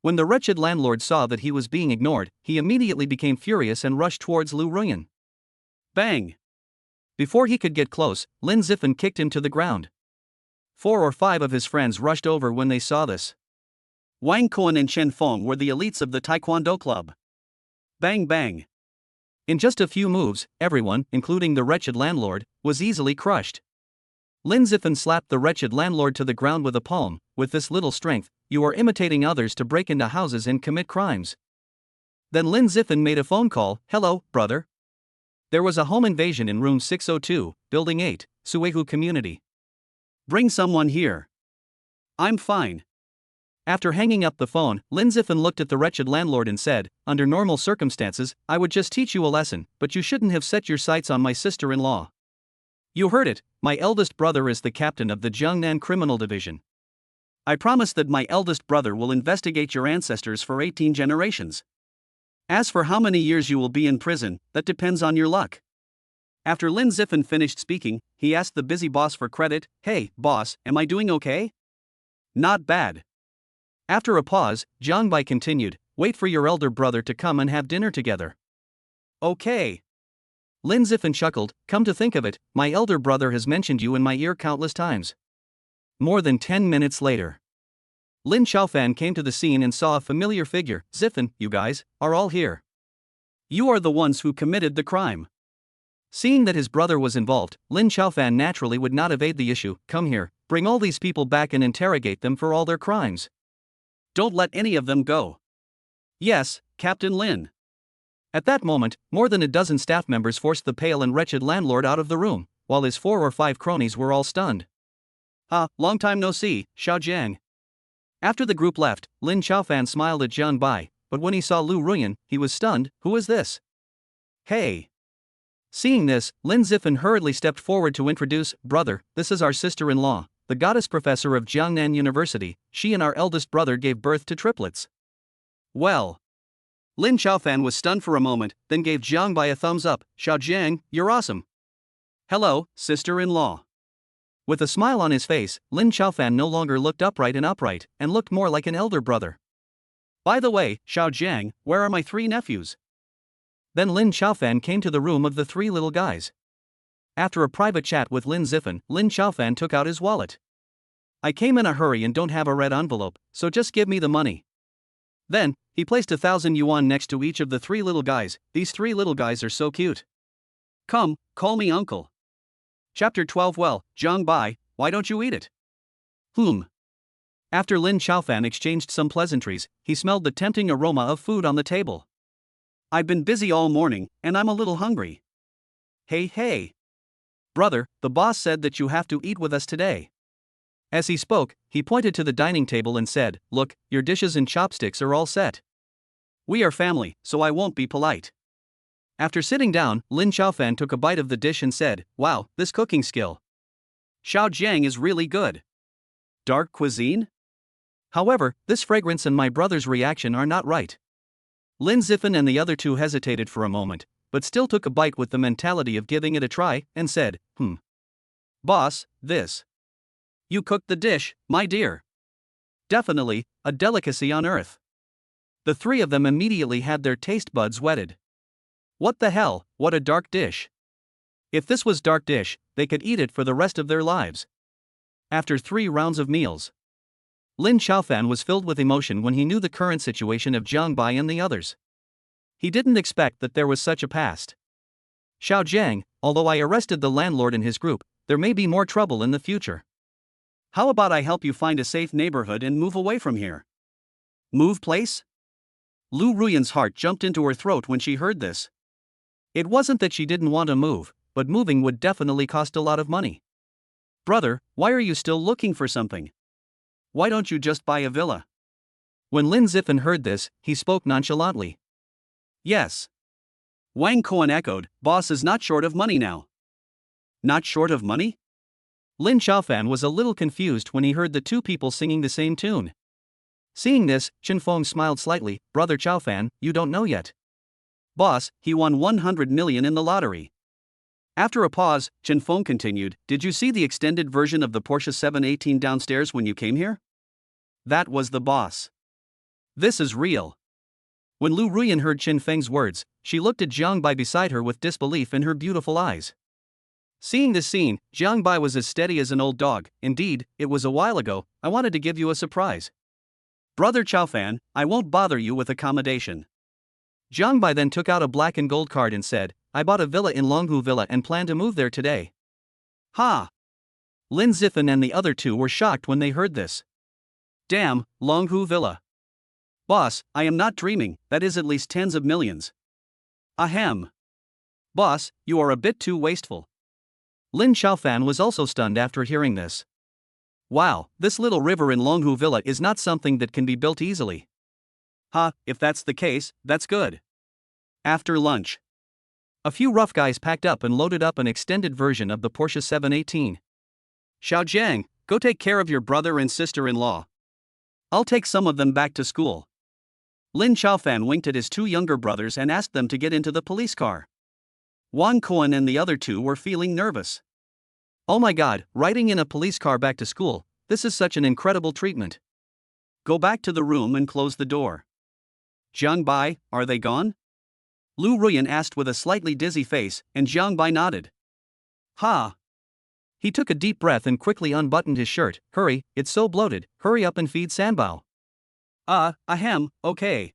When the wretched landlord saw that he was being ignored, he immediately became furious and rushed towards Lu Ruyan. Bang! Before he could get close, Lin Zifan kicked him to the ground. 4 or 5 of his friends rushed over when they saw this. Wang Kuan and Chen Feng were the elites of the Taekwondo club. Bang bang. In just a few moves, everyone, including the wretched landlord, was easily crushed. Lin Zifan slapped the wretched landlord to the ground with a palm. With this little strength, you are imitating others to break into houses and commit crimes. Then Lin Zifan made a phone call. Hello, brother. There was a home invasion in room 602, building 8, Suehu community. Bring someone here. I'm fine. After hanging up the phone, Lin Zifan looked at the wretched landlord and said, under normal circumstances, I would just teach you a lesson, but you shouldn't have set your sights on my sister-in-law. You heard it, my eldest brother is the captain of the Jiangnan Criminal Division. I promise that my eldest brother will investigate your ancestors for 18 generations. As for how many years you will be in prison, that depends on your luck. After Lin Zifan finished speaking, he asked the busy boss for credit. Hey, boss, am I doing okay? Not bad. After a pause, Jiang Bai continued, wait for your elder brother to come and have dinner together. Okay. Lin Zifan chuckled, come to think of it, my elder brother has mentioned you in my ear countless times. More than 10 minutes later. Lin Xiaofan came to the scene and saw a familiar figure. Zifan, you guys, are all here. You are the ones who committed the crime. Seeing that his brother was involved, Lin Xiaofan naturally would not evade the issue. Come here, bring all these people back and interrogate them for all their crimes. Don't let any of them go. Yes, Captain Lin. At that moment, more than a dozen staff members forced the pale and wretched landlord out of the room, while his 4 or 5 cronies were all stunned. Ah, long time no see, Xiao Jiang. After the group left, Lin Xiaofan smiled at Jiang Bai, but when he saw Lu Ruyan, he was stunned. Who is this? Hey! Seeing this, Lin Zifen hurriedly stepped forward to introduce, brother, this is our sister-in-law, the goddess professor of Jiangnan University. She and our eldest brother gave birth to triplets. Well. Lin Xiaofan was stunned for a moment, then gave Jiang Bai a thumbs up. Xiao Jiang, you're awesome. Hello, sister-in-law. With a smile on his face, Lin Xiaofan no longer looked upright, and looked more like an elder brother. By the way, Xiao Jiang, where are my 3 nephews? Then Lin Xiaofan came to the room of the 3 little guys. After a private chat with Lin Zifen, Lin Xiaofan took out his wallet. I came in a hurry and don't have a red envelope, so just give me the money. Then, he placed 1,000 yuan next to each of the 3 little guys. These 3 little guys are so cute. Come, call me uncle. Chapter 12. Well, Jiang Bai, why don't you eat it? After Lin Xiaofan exchanged some pleasantries, he smelled the tempting aroma of food on the table. I've been busy all morning, and I'm a little hungry. Hey. Brother, the boss said that you have to eat with us today. As he spoke, he pointed to the dining table and said, look, your dishes and chopsticks are all set. We are family, so I won't be polite. After sitting down, Lin Xiaofan took a bite of the dish and said, wow, this cooking skill. Xiao Jiang is really good. Dark cuisine? However, this fragrance and my brother's reaction are not right. Lin Zifen and the other 2 hesitated for a moment, but still took a bite with the mentality of giving it a try, and said, Boss, this. You cooked the dish, my dear. Definitely, a delicacy on earth. The 3 of them immediately had their taste buds whetted. What the hell, what a dark dish. If this was dark dish, they could eat it for the rest of their lives. After 3 rounds of meals, Lin Xiaofan was filled with emotion when he knew the current situation of Jiang Bai and the others. He didn't expect that there was such a past. Xiao Jiang, although I arrested the landlord and his group, there may be more trouble in the future. How about I help you find a safe neighborhood and move away from here? Move place? Lu Ruyan's heart jumped into her throat when she heard this. It wasn't that she didn't want to move, but moving would definitely cost a lot of money. Brother, why are you still looking for something? Why don't you just buy a villa? When Lin Zifen heard this, he spoke nonchalantly. Yes. Wang Kuan echoed, boss is not short of money now. Not short of money? Lin Xiaofan was a little confused when he heard the 2 people singing the same tune. Seeing this, Chen Feng smiled slightly. Brother Xiaofan, you don't know yet. Boss, he won 100 million in the lottery. After a pause, Chen Feng continued, did you see the extended version of the Porsche 718 downstairs when you came here? That was the boss. This is real. When Lu Ruyan heard Chen Feng's words, she looked at Jiang Bai beside her with disbelief in her beautiful eyes. Seeing this scene, Jiang Bai was as steady as an old dog. Indeed, it was a while ago. I wanted to give you a surprise. Brother Xiaofan, I won't bother you with accommodation. Jiang Bai then took out a black and gold card and said, I bought a villa in Longhu Villa and plan to move there today. Ha! Lin Zifen and the other 2 were shocked when they heard this. Damn, Longhu Villa. Boss, I am not dreaming, that is at least tens of millions. Ahem. Boss, you are a bit too wasteful. Lin Xiaofan was also stunned after hearing this. Wow, this little river in Longhu Villa is not something that can be built easily. Ha, if that's the case, that's good. After lunch, a few rough guys packed up and loaded up an extended version of the Porsche 718. Xiao Jiang, go take care of your brother and sister-in-law. I'll take some of them back to school. Lin Xiaofan winked at his 2 younger brothers and asked them to get into the police car. Wang Kuan and the other 2 were feeling nervous. Oh my god, riding in a police car back to school, this is such an incredible treatment. Go back to the room and close the door. Jiang Bai, are they gone? Lu Ruyan asked with a slightly dizzy face, and Jiang Bai nodded. Ha! He took a deep breath and quickly unbuttoned his shirt. Hurry, it's so bloated, hurry up and feed Sanbao. Ahem, okay.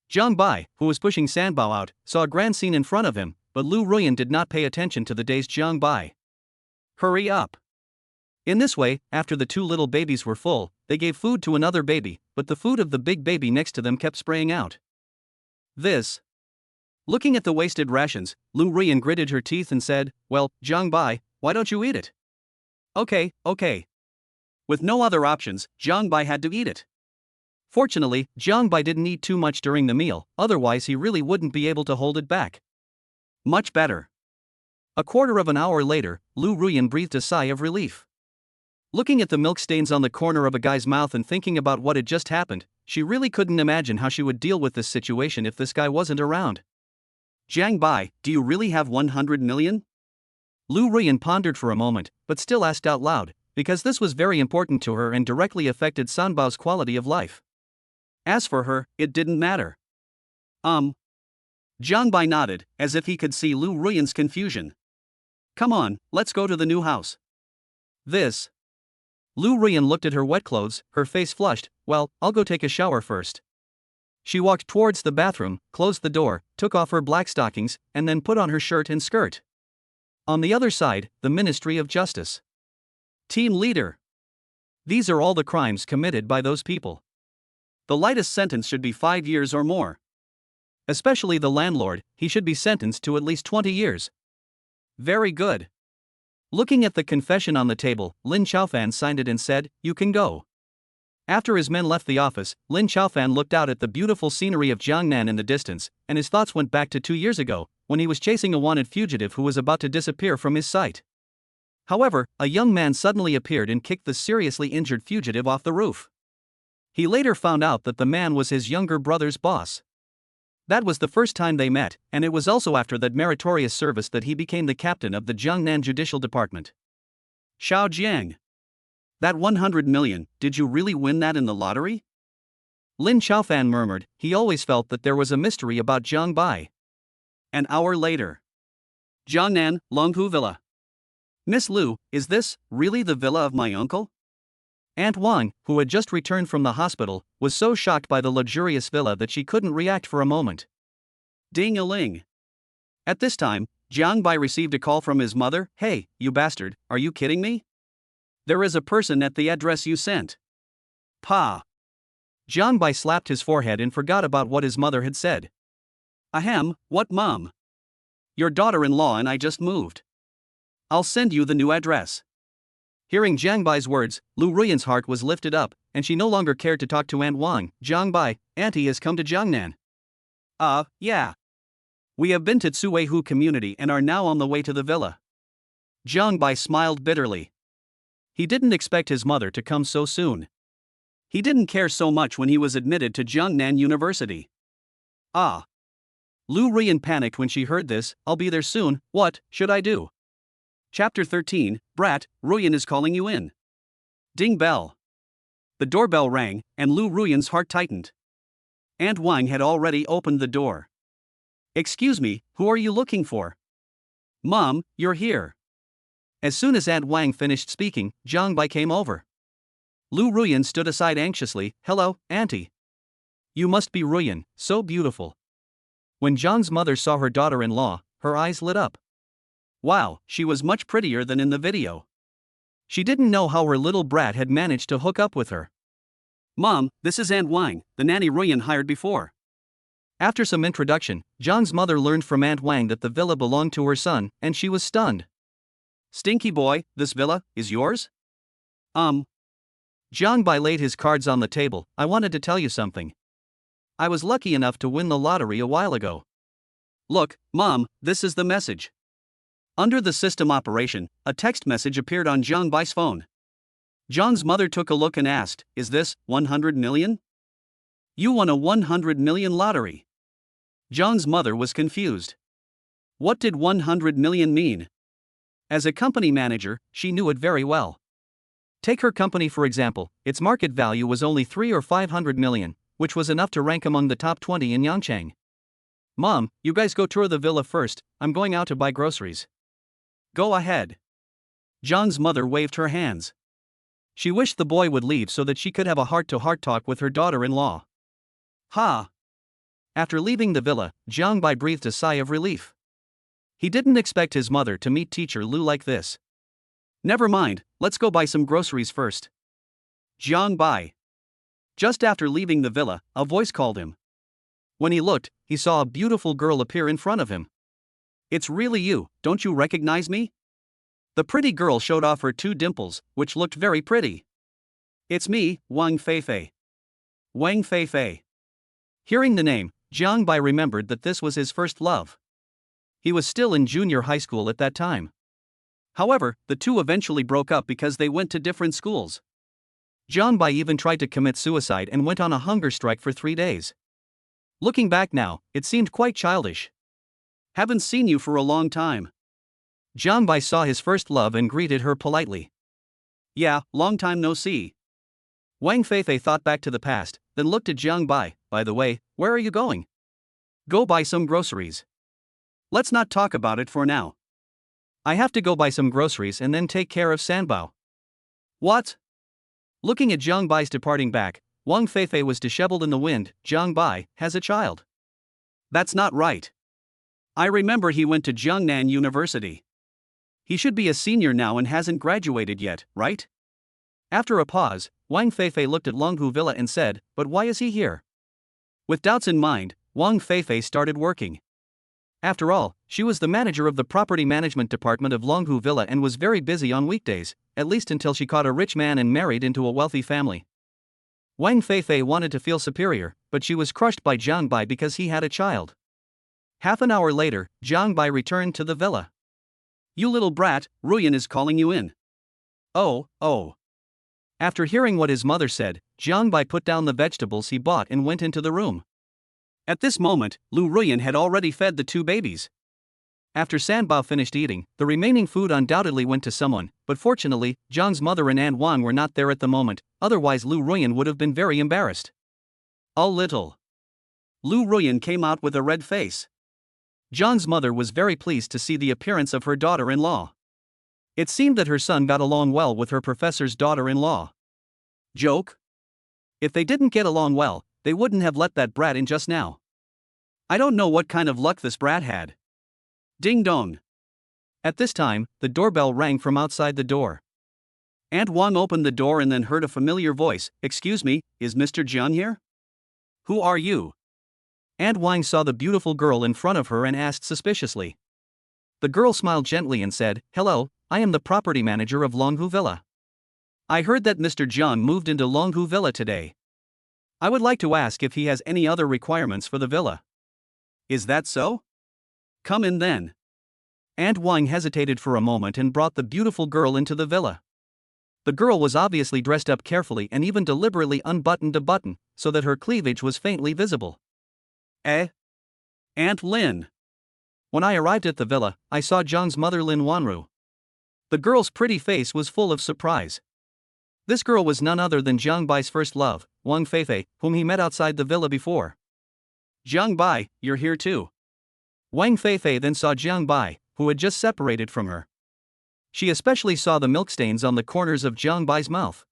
Jiang Bai, who was pushing Sanbao out, saw a grand scene in front of him, but Lu Ruyan did not pay attention to the dazed Jiang Bai. Hurry up. In this way, after the 2 little babies were full, they gave food to another baby, but the food of the big baby next to them kept spraying out. This. Looking at the wasted rations, Lu Ruyan gritted her teeth and said, "Well, Jiang Bai, why don't you eat it?" Okay. With no other options, Jiang Bai had to eat it. Fortunately, Jiang Bai didn't eat too much during the meal, otherwise he really wouldn't be able to hold it back. Much better. A quarter of an hour later, Lu Ruyan breathed a sigh of relief. Looking at the milk stains on the corner of a guy's mouth and thinking about what had just happened, she really couldn't imagine how she would deal with this situation if this guy wasn't around. Jiang Bai, do you really have 100 million? Lu Ruyan pondered for a moment, but still asked out loud, because this was very important to her and directly affected Sanbao's quality of life. As for her, it didn't matter. Jiang Bai nodded, as if he could see Lu Ruyan's confusion. Come on, let's go to the new house. This. Lu Ruyan looked at her wet clothes, her face flushed. Well, I'll go take a shower first. She walked towards the bathroom, closed the door, took off her black stockings, and then put on her shirt and skirt. On the other side, the Ministry of Justice. Team leader. These are all the crimes committed by those people. The lightest sentence should be 5 years or more. Especially the landlord, he should be sentenced to at least 20 years. Very good. Looking at the confession on the table, Lin Chaofan signed it and said, "You can go." After his men left the office, Lin Chaofan looked out at the beautiful scenery of Jiangnan in the distance, and his thoughts went back to 2 years ago, when he was chasing a wanted fugitive who was about to disappear from his sight. However, a young man suddenly appeared and kicked the seriously injured fugitive off the roof. He later found out that the man was his younger brother's boss. That was the first time they met, and it was also after that meritorious service that he became the captain of the Jiangnan Judicial Department. Xiao Jiang. That 100 million, did you really win that in the lottery? Lin Chaofan murmured, he always felt that there was a mystery about Jiang Bai. An hour later. Jiangnan, Longhu Villa. Miss Lu, is this really the villa of my uncle? Aunt Wang, who had just returned from the hospital, was so shocked by the luxurious villa that she couldn't react for a moment. Ding-a-ling. At this time, Jiang Bai received a call from his mother. Hey, you bastard, are you kidding me? There is a person at the address you sent. Pa. Jiang Bai slapped his forehead and forgot about what his mother had said. Ahem, what mom? Your daughter-in-law and I just moved. I'll send you the new address. Hearing Jiang Bai's words, Lu Ruyan's heart was lifted up, and she no longer cared to talk to Aunt Wang. Jiang Bai, Auntie has come to Jiangnan. Yeah. We have been to Tsuihu community and are now on the way to the villa. Jiang Bai smiled bitterly. He didn't expect his mother to come so soon. He didn't care so much when he was admitted to Jiangnan University. Lu Ruyan panicked when she heard this. I'll be there soon, what should I do? Chapter 13, Brat, Ruyan is calling you in. Ding bell. The doorbell rang, and Lu Ruyan's heart tightened. Aunt Wang had already opened the door. Excuse me, who are you looking for? Mom, you're here. As soon as Aunt Wang finished speaking, Jiang Bai came over. Lu Ruyan stood aside anxiously. Hello, Auntie. You must be Ruyan, so beautiful. When Jiang's mother saw her daughter-in-law, her eyes lit up. Wow, she was much prettier than in the video. She didn't know how her little brat had managed to hook up with her. Mom, this is Aunt Wang, the nanny Ruyan hired before. After some introduction, Jiang's mother learned from Aunt Wang that the villa belonged to her son, and she was stunned. Stinky boy, this villa is yours? Jiang Bai laid his cards on the table. I wanted to tell you something. I was lucky enough to win the lottery a while ago. Look, Mom, this is the message. Under the system operation, a text message appeared on Jiang Bai's phone. Jiang's mother took a look and asked, is this 100 million? You won a 100 million lottery. Jiang's mother was confused. What did 100 million mean? As a company manager, she knew it very well. Take her company for example, its market value was only 300 or 500 million, which was enough to rank among the top 20 in Yangchang. Mom, you guys go tour the villa first, I'm going out to buy groceries. Go ahead. Jiang's mother waved her hands. She wished the boy would leave so that she could have a heart-to-heart talk with her daughter-in-law. After leaving the villa, Jiang Bai breathed a sigh of relief. He didn't expect his mother to meet teacher Lu like this. Never mind, let's go buy some groceries first. Jiang Bai. Just after leaving the villa, a voice called him. When he looked, he saw a beautiful girl appear in front of him. It's really you, don't you recognize me? The pretty girl showed off her two dimples, which looked very pretty. It's me, Wang Feifei. Wang Feifei. Hearing the name, Jiang Bai remembered that this was his first love. He was still in junior high school at that time. However, the two eventually broke up because they went to different schools. Jiang Bai even tried to commit suicide and went on a hunger strike for 3 days. Looking back now, it seemed quite childish. Haven't seen you for a long time. Jiang Bai saw his first love and greeted her politely. Yeah, long time no see. Wang Feifei thought back to the past, then looked at Jiang Bai. By the way, where are you going? Go buy some groceries. Let's not talk about it for now. I have to go buy some groceries and then take care of Sanbao. What? Looking at Jiang Bai's departing back, Wang Feifei was disheveled in the wind. Jiang Bai has a child. That's not right. I remember he went to Jiangnan University. He should be a senior now and hasn't graduated yet, right? After a pause, Wang Feifei looked at Longhu Villa and said, but why is he here? With doubts in mind, Wang Feifei started working. After all, she was the manager of the property management department of Longhu Villa and was very busy on weekdays, at least until she caught a rich man and married into a wealthy family. Wang Feifei wanted to feel superior, but she was crushed by Jiang Bai because he had a child. Half an hour later, Jiang Bai returned to the villa. You little brat, Ruyan is calling you in. Oh. After hearing what his mother said, Jiang Bai put down the vegetables he bought and went into the room. At this moment, Lu Ruyan had already fed the two babies. After Sanbao finished eating, the remaining food undoubtedly went to someone, but fortunately, Jiang's mother and Aunt Wang were not there at the moment, otherwise Lu Ruyan would have been very embarrassed. A little. Lu Ruyan came out with a red face. Jiang's mother was very pleased to see the appearance of her daughter-in-law. It seemed that her son got along well with her professor's daughter-in-law. Joke? If they didn't get along well, they wouldn't have let that brat in just now. I don't know what kind of luck this brat had. Ding dong. At this time, the doorbell rang from outside the door. Aunt Wang opened the door and then heard a familiar voice. Excuse me, is Mr. Jiang here? Who are you? Aunt Wang saw the beautiful girl in front of her and asked suspiciously. The girl smiled gently and said, Hello, I am the property manager of Longhu Villa. I heard that Mr. Jiang moved into Longhu Villa today. I would like to ask if he has any other requirements for the villa. Is that so? Come in then. Aunt Wang hesitated for a moment and brought the beautiful girl into the villa. The girl was obviously dressed up carefully and even deliberately unbuttoned a button, so that her cleavage was faintly visible. Aunt Lin. When I arrived at the villa, I saw Jiang's mother Lin Wanru. The girl's pretty face was full of surprise. This girl was none other than Jiang Bai's first love, Wang Feifei, whom he met outside the villa before. Jiang Bai, you're here too. Wang Feifei then saw Jiang Bai, who had just separated from her. She especially saw the milk stains on the corners of Jiang Bai's mouth.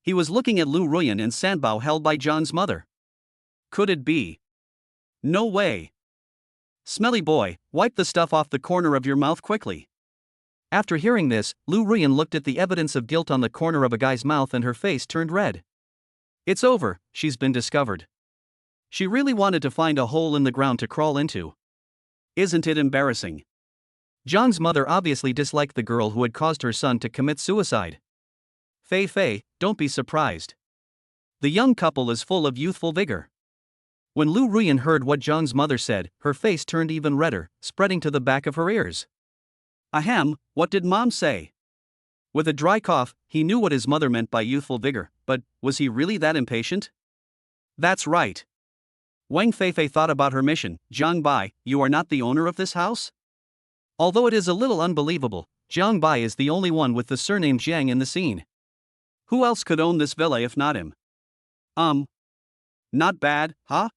He was looking at Lu Ruyan and Sanbao held by Jiang's mother. Could it be? No way. Smelly boy, wipe the stuff off the corner of your mouth quickly. After hearing this, Lu Ruyan looked at the evidence of guilt on the corner of a guy's mouth and her face turned red. It's over, she's been discovered. She really wanted to find a hole in the ground to crawl into. Isn't it embarrassing? Jiang's mother obviously disliked the girl who had caused her son to commit suicide. Fei, don't be surprised. The young couple is full of youthful vigor. When Lu Ruyan heard what Jiang's mother said, her face turned even redder, spreading to the back of her ears. Ahem, what did Mom say? With a dry cough, he knew what his mother meant by youthful vigor, but was he really that impatient? That's right. Wang Feifei thought about her mission. Jiang Bai, you are not the owner of this house? Although it is a little unbelievable, Jiang Bai is the only one with the surname Jiang in the scene. Who else could own this villa if not him? Not bad, huh?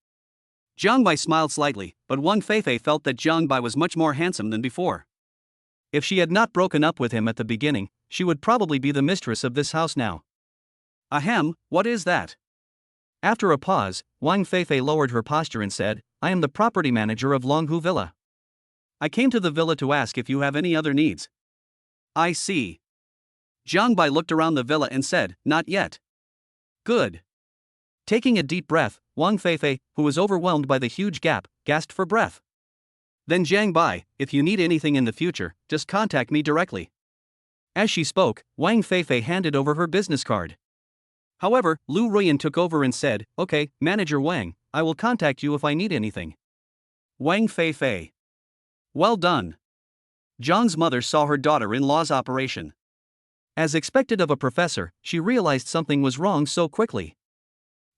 Jiang Bai smiled slightly, but Wang Feifei felt that Jiang Bai was much more handsome than before. If she had not broken up with him at the beginning, she would probably be the mistress of this house now. Ahem, what is that? After a pause, Wang Feifei lowered her posture and said, I am the property manager of Longhu Villa. I came to the villa to ask if you have any other needs. I see. Jiang Bai looked around the villa and said, not yet. Good. Taking a deep breath, Wang Feifei, who was overwhelmed by the huge gap, gasped for breath. Then Jiang Bai, if you need anything in the future, just contact me directly. As she spoke, Wang Feifei handed over her business card. However, Lu Ruyan took over and said, "Okay, Manager Wang, I will contact you if I need anything." Wang Feifei. Well done. Zhang's mother saw her daughter-in-law's operation. As expected of a professor, she realized something was wrong so quickly.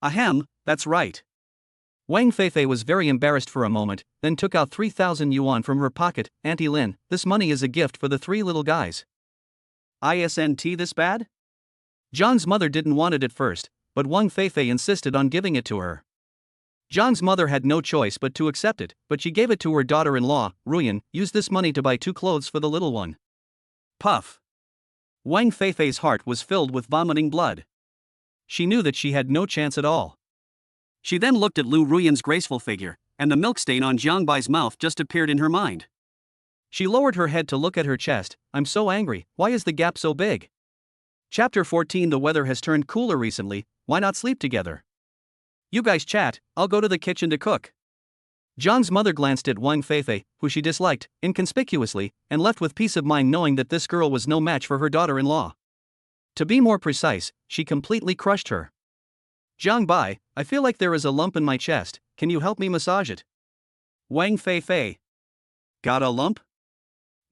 Ahem, that's right. Wang Feifei was very embarrassed for a moment, then took out 3,000 yuan from her pocket. "Auntie Lin, this money is a gift for the three little guys." "Isn't this bad?" Zhang's mother didn't want it at first, but Wang Feifei insisted on giving it to her. Zhang's mother had no choice but to accept it, but she gave it to her daughter-in-law. "Ruyan, use this money to buy 2 clothes for the little one." Puff. Wang Feifei's heart was filled with vomiting blood. She knew that she had no chance at all. She then looked at Lu Ruyan's graceful figure, and the milk stain on Jiang Bai's mouth just appeared in her mind. She lowered her head to look at her chest. "I'm so angry, why is the gap so big?" Chapter 14. The weather has turned cooler recently, why not sleep together? You guys chat, I'll go to the kitchen to cook. Zhang's mother glanced at Wang Feifei, who she disliked, inconspicuously, and left with peace of mind knowing that this girl was no match for her daughter-in-law. To be more precise, she completely crushed her. "Jiang Bai, I feel like there is a lump in my chest, can you help me massage it?" Wang Feifei. Got a lump?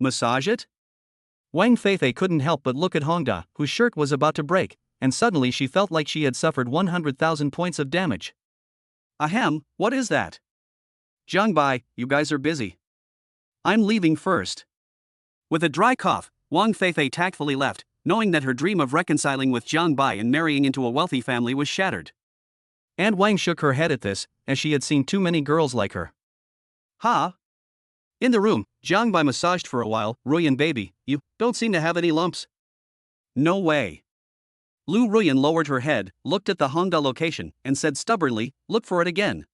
Massage it? Wang Feifei couldn't help but look at Hongda, whose shirt was about to break, and suddenly she felt like she had suffered 100,000 points of damage. Ahem, what is that? Jiang Bai, you guys are busy. I'm leaving first. With a dry cough, Wang Feifei tactfully left, knowing that her dream of reconciling with Jiang Bai and marrying into a wealthy family was shattered. And Wang shook her head at this, as she had seen too many girls like her. Ha! In the room, Jiang Bai massaged for a while. "Ruyan baby, you don't seem to have any lumps." No way. Lu Ruyan lowered her head, looked at the Hongda location, and said stubbornly, "Look for it again."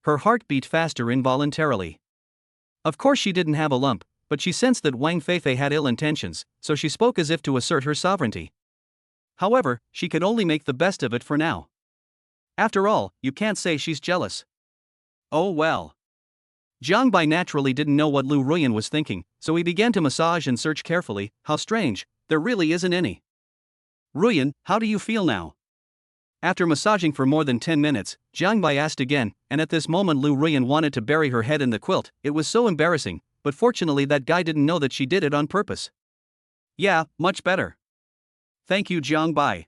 Her heart beat faster involuntarily. Of course she didn't have a lump, but she sensed that Wang Feifei had ill intentions, so she spoke as if to assert her sovereignty. However, she could only make the best of it for now. After all, you can't say she's jealous. Oh well. Jiang Bai naturally didn't know what Lu Ruyan was thinking, so he began to massage and search carefully. How strange, there really isn't any. "Ruyan, how do you feel now?" After massaging for more than 10 minutes, Jiang Bai asked again, and at this moment Lu Ruyan wanted to bury her head in the quilt. It was so embarrassing, but fortunately that guy didn't know that she did it on purpose. "Yeah, much better. Thank you, Jiang Bai."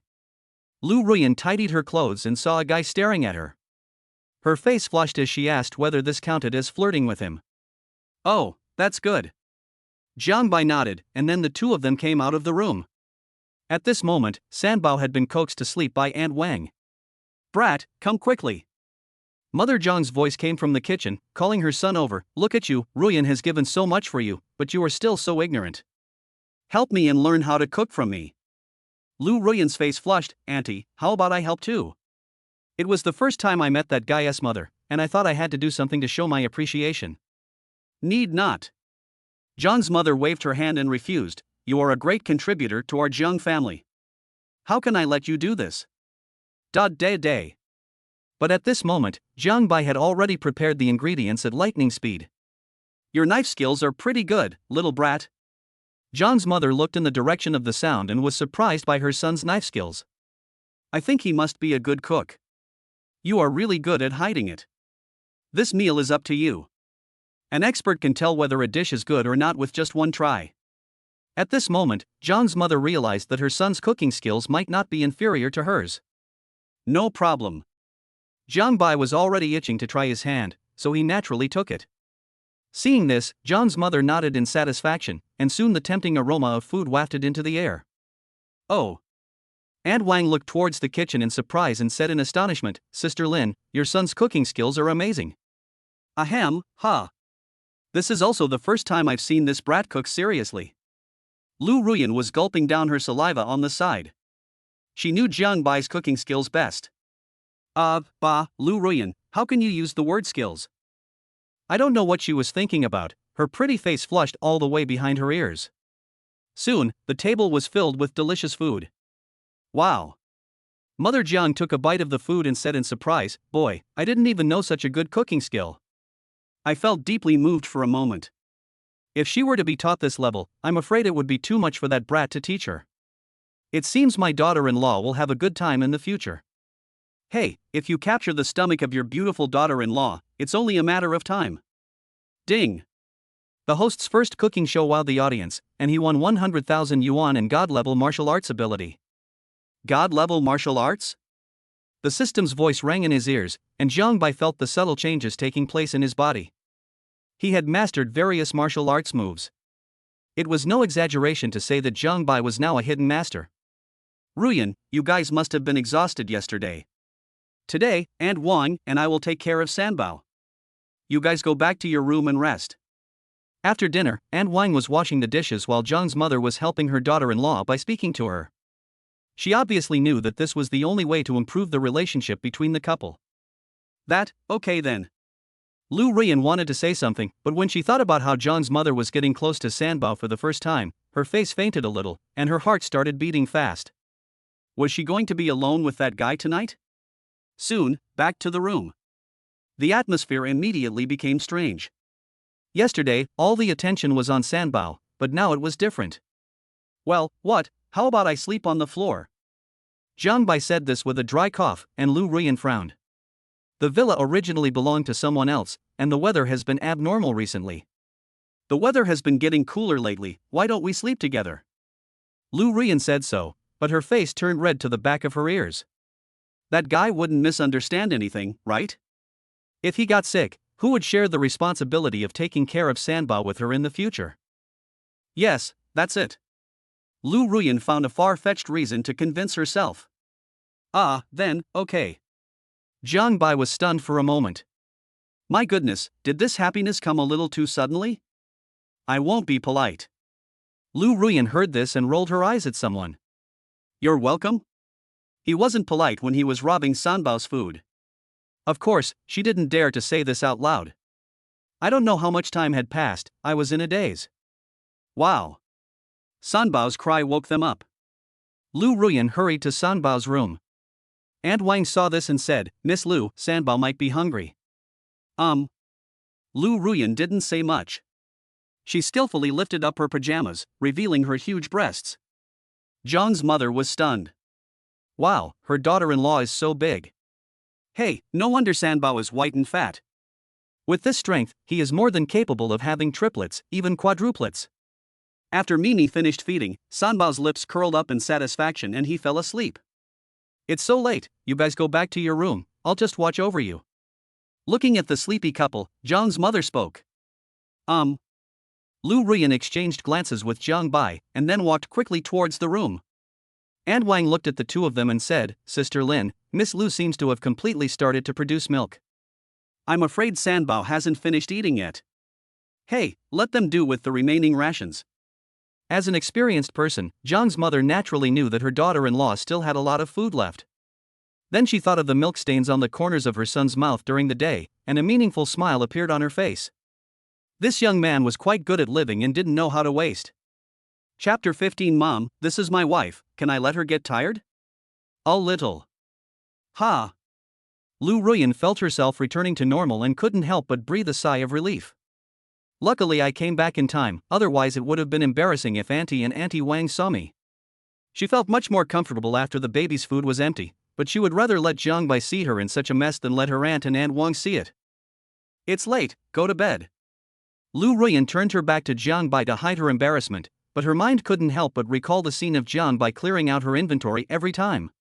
Lu Ruyan tidied her clothes and saw a guy staring at her. Her face flushed as she asked whether this counted as flirting with him. "Oh, that's good." Jiang Bai nodded, and then the two of them came out of the room. At this moment, Sanbao had been coaxed to sleep by Aunt Wang. "Brat, come quickly." Mother Zhang's voice came from the kitchen, calling her son over. "Look at you, Ruyan has given so much for you, but you are still so ignorant. Help me and learn how to cook from me." Lu Ruyan's face flushed. "Auntie, how about I help too? It was the first time I met that guy's mother, and I thought I had to do something to show my appreciation." "Need not." Zhang's mother waved her hand and refused. "You are a great contributor to our Zhang family. How can I let you do this?" Day. But at this moment, Jiang Bai had already prepared the ingredients at lightning speed. "Your knife skills are pretty good, little brat." Zhang's mother looked in the direction of the sound and was surprised by her son's knife skills. "I think he must be a good cook. You are really good at hiding it. This meal is up to you. An expert can tell whether a dish is good or not with just one try." At this moment, Zhang's mother realized that her son's cooking skills might not be inferior to hers. "No problem." Jiang Bai was already itching to try his hand, so he naturally took it. Seeing this, Zhang's mother nodded in satisfaction, and soon the tempting aroma of food wafted into the air. "Oh." Aunt Wang looked towards the kitchen in surprise and said in astonishment, "Sister Lin, your son's cooking skills are amazing." "Ahem, ha. This is also the first time I've seen this brat cook seriously." Lu Ruyan was gulping down her saliva on the side. She knew Jiang Bai's cooking skills best. Lu Ruyan, how can you use the word skills?" I don't know what she was thinking about, her pretty face flushed all the way behind her ears. Soon, the table was filled with delicious food. Wow. Mother Jiang took a bite of the food and said in surprise, "Boy, I didn't even know such a good cooking skill." I felt deeply moved for a moment. If she were to be taught this level, I'm afraid it would be too much for that brat to teach her. It seems my daughter-in-law will have a good time in the future. Hey, if you capture the stomach of your beautiful daughter-in-law, it's only a matter of time. Ding! The host's first cooking show wowed the audience, and he won 100,000 yuan in God-level martial arts ability. God-level martial arts? The system's voice rang in his ears, and Zhang Bai felt the subtle changes taking place in his body. He had mastered various martial arts moves. It was no exaggeration to say that Zhang Bai was now a hidden master. Ruyan, you guys must have been exhausted yesterday. Today, Aunt Wang and I will take care of Sanbao. You guys go back to your room and rest. After dinner, Aunt Wang was washing the dishes while Zhang's mother was helping her daughter-in-law by speaking to her. She obviously knew that this was the only way to improve the relationship between the couple. Okay then. Lu Ruyan wanted to say something, but when she thought about how Zhang's mother was getting close to Sanbao for the first time, her face fainted a little, and her heart started beating fast. Was she going to be alone with that guy tonight? Soon, back to the room. The atmosphere immediately became strange. Yesterday, all the attention was on Sanbao, but now it was different. Well, how about I sleep on the floor? Zhang Bai said this with a dry cough, and Lu Ruyan frowned. The villa originally belonged to someone else, and the weather has been abnormal recently. The weather has been getting cooler lately, why don't we sleep together? Lu Ruyan said so, but her face turned red to the back of her ears. That guy wouldn't misunderstand anything, right? If he got sick, who would share the responsibility of taking care of Sanbao with her in the future? Yes, that's it. Lu Ruyan found a far-fetched reason to convince herself. Then, okay. Zhang Bai was stunned for a moment. My goodness, did this happiness come a little too suddenly? I won't be polite. Lu Ruyan heard this and rolled her eyes at someone. You're welcome? He wasn't polite when he was robbing Sanbao's food. Of course, she didn't dare to say this out loud. I don't know how much time had passed, I was in a daze. Wow. Sanbao's cry woke them up. Lu Ruyan hurried to Sanbao's room. Aunt Wang saw this and said, Miss Lu, Sanbao might be hungry. Lu Ruyan didn't say much. She skillfully lifted up her pajamas, revealing her huge breasts. Zhang's mother was stunned. Wow, her daughter-in-law is so big. Hey, no wonder Sanbao is white and fat. With this strength, he is more than capable of having triplets, even quadruplets. After Mimi finished feeding, Sanbao's lips curled up in satisfaction and he fell asleep. It's so late, you guys go back to your room, I'll just watch over you. Looking at the sleepy couple, Zhang's mother spoke. Lu Ruyan exchanged glances with Zhang Bai, and then walked quickly towards the room. Aunt Wang looked at the two of them and said, Sister Lin, Miss Lu seems to have completely started to produce milk. I'm afraid Sanbao hasn't finished eating yet. Hey, let them do with the remaining rations. As an experienced person, Zhang's mother naturally knew that her daughter-in-law still had a lot of food left. Then she thought of the milk stains on the corners of her son's mouth during the day, and a meaningful smile appeared on her face. This young man was quite good at living and didn't know how to waste. Chapter 15 Mom, this is my wife, can I let her get tired? A little. Ha! Lu Ruyan felt herself returning to normal and couldn't help but breathe a sigh of relief. Luckily I came back in time, otherwise it would have been embarrassing if Auntie and Auntie Wang saw me. She felt much more comfortable after the baby's food was empty, but she would rather let Zhang Bai see her in such a mess than let her aunt and Aunt Wang see it. It's late, go to bed. Lu Ruyan turned her back to Zhang Bai to hide her embarrassment, but her mind couldn't help but recall the scene of Zhang Bai clearing out her inventory every time.